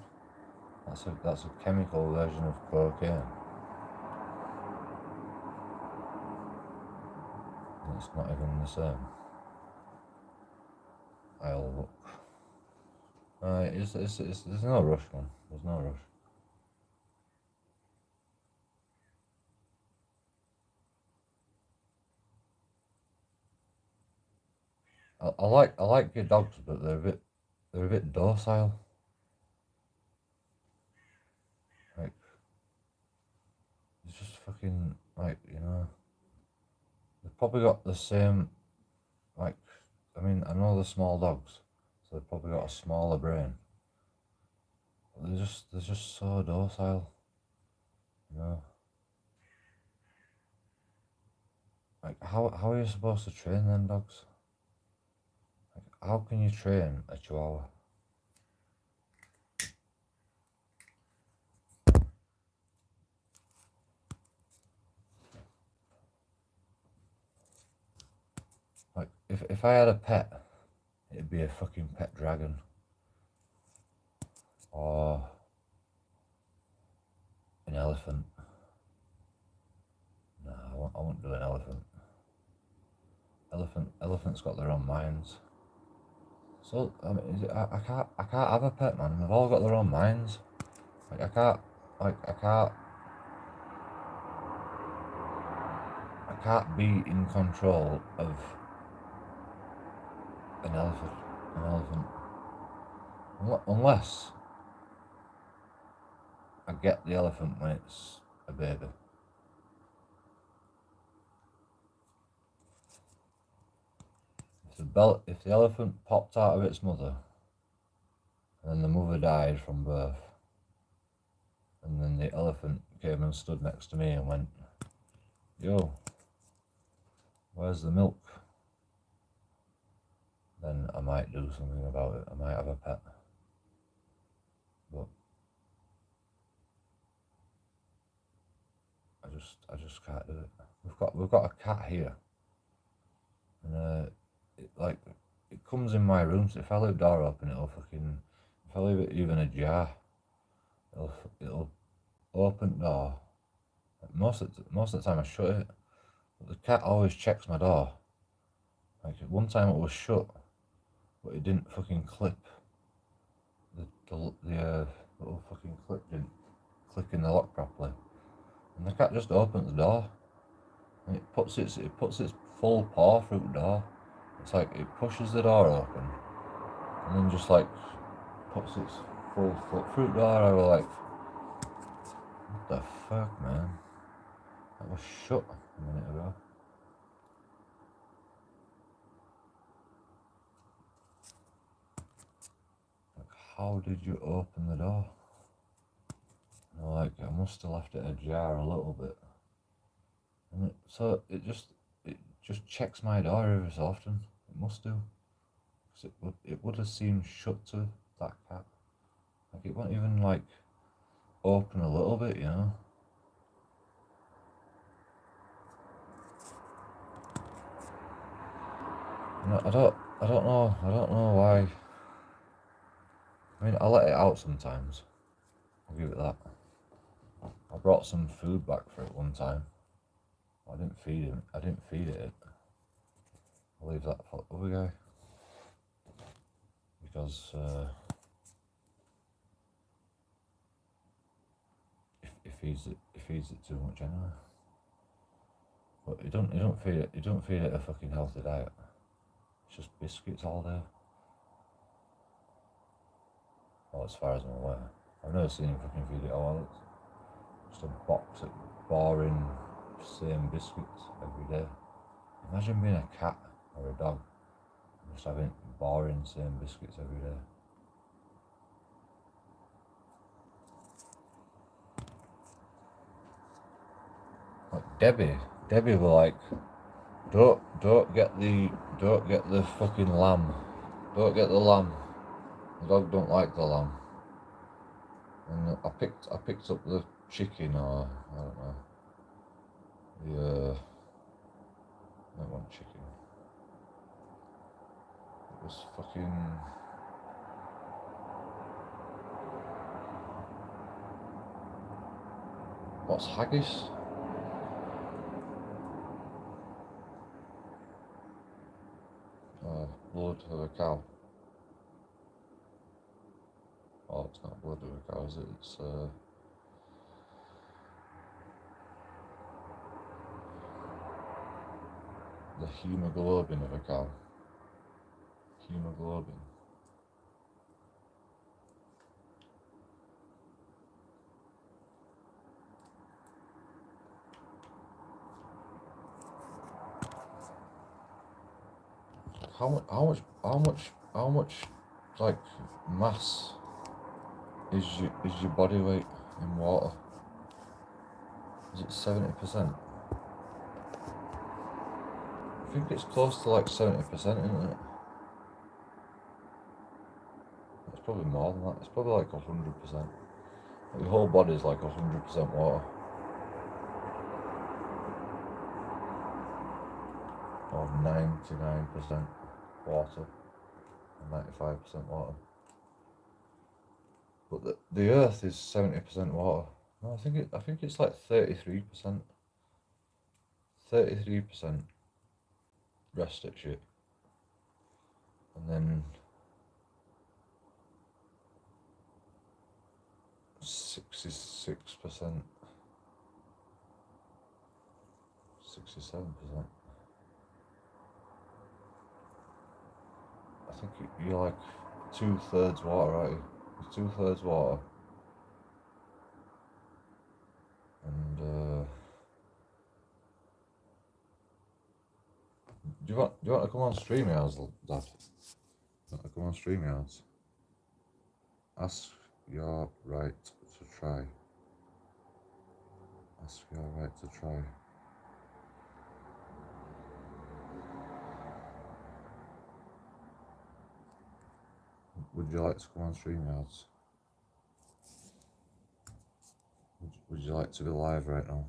That's a chemical version of cocaine. It's not even the same. I'll look. There's no rush, man. There's no rush. I like your dogs, but they're a bit docile. Like, it's just fucking, like, you know, they've probably got the same, like, I mean, I know they're small dogs, so they've probably got a smaller brain. But they're just so docile, you know. Like, how are you supposed to train them dogs? Like, how can you train a chihuahua? Like, if I had a pet, it'd be a fucking pet dragon. Or an elephant. No, I won't do an elephant. Elephants got their own minds. So I mean, I can't have a pet, man. They've all got their own minds. Like I can't be in control of an elephant. Unless I get the elephant when it's a baby. If the elephant popped out of its mother, and then the mother died from birth, and then the elephant came and stood next to me and went, yo, where's the milk? Then I might do something about it. I might have a pet. But I just can't do it. We've got a cat here. And it comes in my room, so if I leave the door open, if I leave it even ajar, it'll open the door. Most of the time I shut it, but the cat always checks my door. Like one time it was shut, but it didn't fucking clip. The little fucking clip didn't cat just opens the door. And it puts its full paw through the door. It's like it pushes the door open and then just like puts its full foot through the door. I was like, what the fuck, man? That was shut a minute ago. Like, how did you open the door? And I'm like, I must have left it ajar a little bit. And so it just checks my door every so often. It must do. 'Cause it would have seemed shut to that cat. Like it won't even like open a little bit, you know. No, I don't know why. I mean, I let it out sometimes. I'll give it that. I brought some food back for it one time. I didn't feed him. I didn't feed it. I'll leave that for the other guy because he feeds it too much anyway. But you don't feed it a fucking healthy diet. It's just biscuits all day. Well, as far as I'm aware, I've never seen him fucking feed it all. It's just a box of boring same biscuits every day. Imagine being a cat or a dog, just having boring same biscuits every day. Like Debbie were like, don't get the fucking lamb, don't get the lamb. The dog don't like the lamb. And I picked up the chicken, or I don't know. I don't want chicken. It was fucking. What's haggis? Blood of a cow. Oh, it's not blood of a cow, is it? It's the hemoglobin of a cow. Hemoglobin. How much like mass is your body weight in water? Is it 70%? I think it's close to like 70%, isn't it? It's probably more than that. It's probably like 100%. Your whole body is like 100% water. Or 99% water and 95% water. But the Earth is 70% water. No, I think it's like 33%. 33% rest at shit. And then 66%. 67%. I think you're like 2/3 water, aren't you? You're 2/3 water. And do you want to come on StreamYards, Dad? Do you want to come on StreamYards? Ask your right to try. Ask your right to try. Would you like to come on StreamYards? Would you like to be live right now?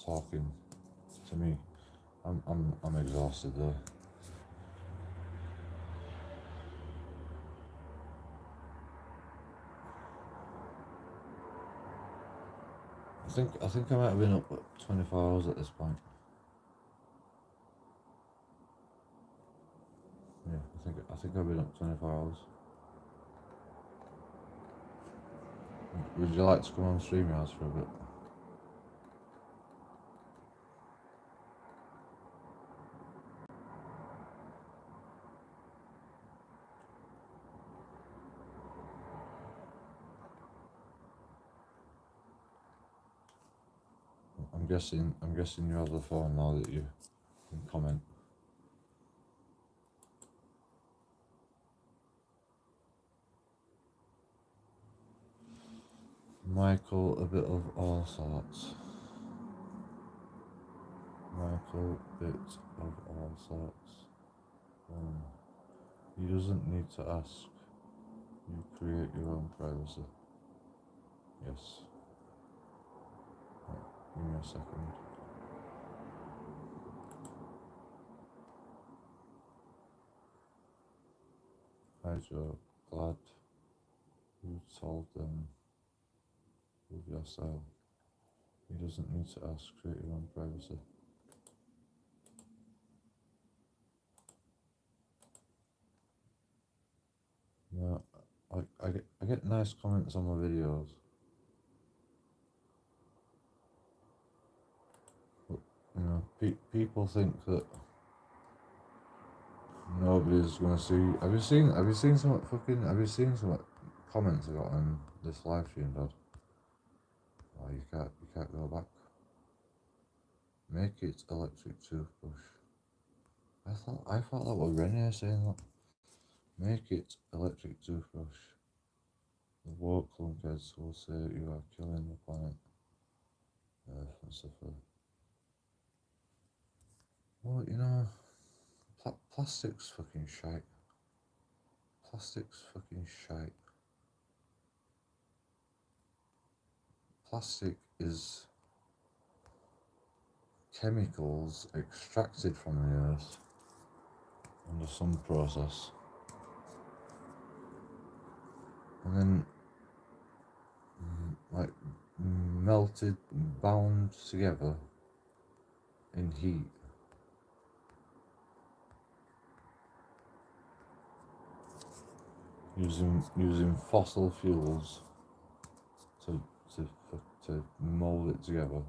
Talking to me. I'm exhausted though. I think I might have been up at 24 hours at this point. Yeah, I think I've been up 24 hours. would you like to come on StreamYards for a bit? I'm guessing you have the phone now that you can comment. Michael, a bit of all sorts. Michael, bit of all sorts. He doesn't need to ask. You create your own privacy. Yes. Right, give me a second. Hi Joe, glad you told them with your style. He doesn't need to ask, create your own privacy. No, I get nice comments on my videos. But, you know, people think that nobody's gonna see. Have you seen some comments I got on this live stream, Dad? Oh, you can't go back. Make it electric toothbrush. I thought that was Rene saying that. Make it electric toothbrush. The woke lunkheads will say you are killing the planet. Earth and stuff like that. Well, you know, plastic's fucking shite. Plastic's fucking shite. Plastic is chemicals extracted from the earth under some process and then like melted, bound together in heat. Using fossil fuels to mold it together.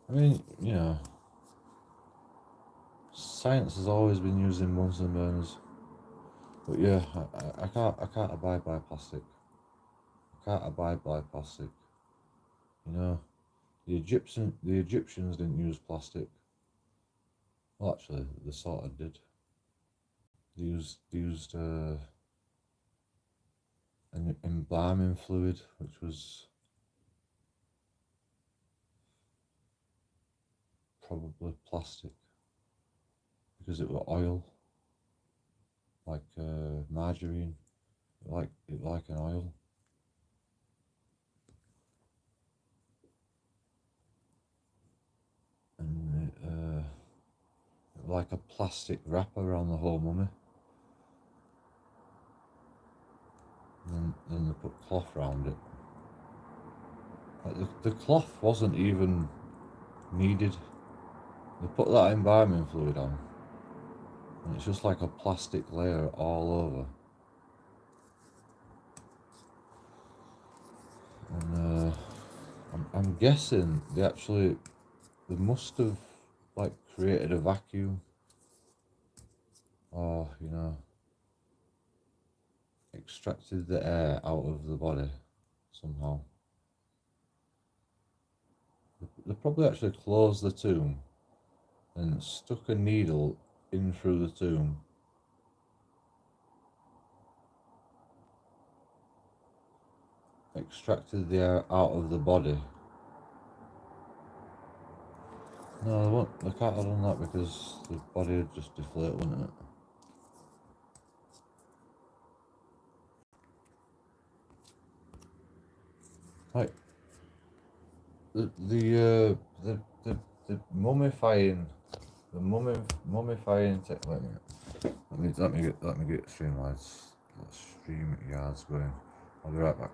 I mean, you know, science has always been using Bunsen burners, but yeah, I can't abide by plastic. I can't abide by plastic. You know, the Egyptians didn't use plastic. Well, actually, they sort of did. They used an embalming fluid, which was probably plastic because it was oil, like margarine, like an oil. And like a plastic wrap around the whole mummy. And then they put cloth around it. Like the cloth wasn't even needed. They put that embalming fluid on, and it's just like a plastic layer all over. And I'm guessing they must have like created a vacuum, or you know, extracted the air out of the body somehow. They probably actually closed the tomb and stuck a needle in through the tomb. Extracted the air out of the body. No, they can't have done that because the body would just deflate, wouldn't it? Right. The mummifying, technique. Let me get StreamYards going. I'll be right back.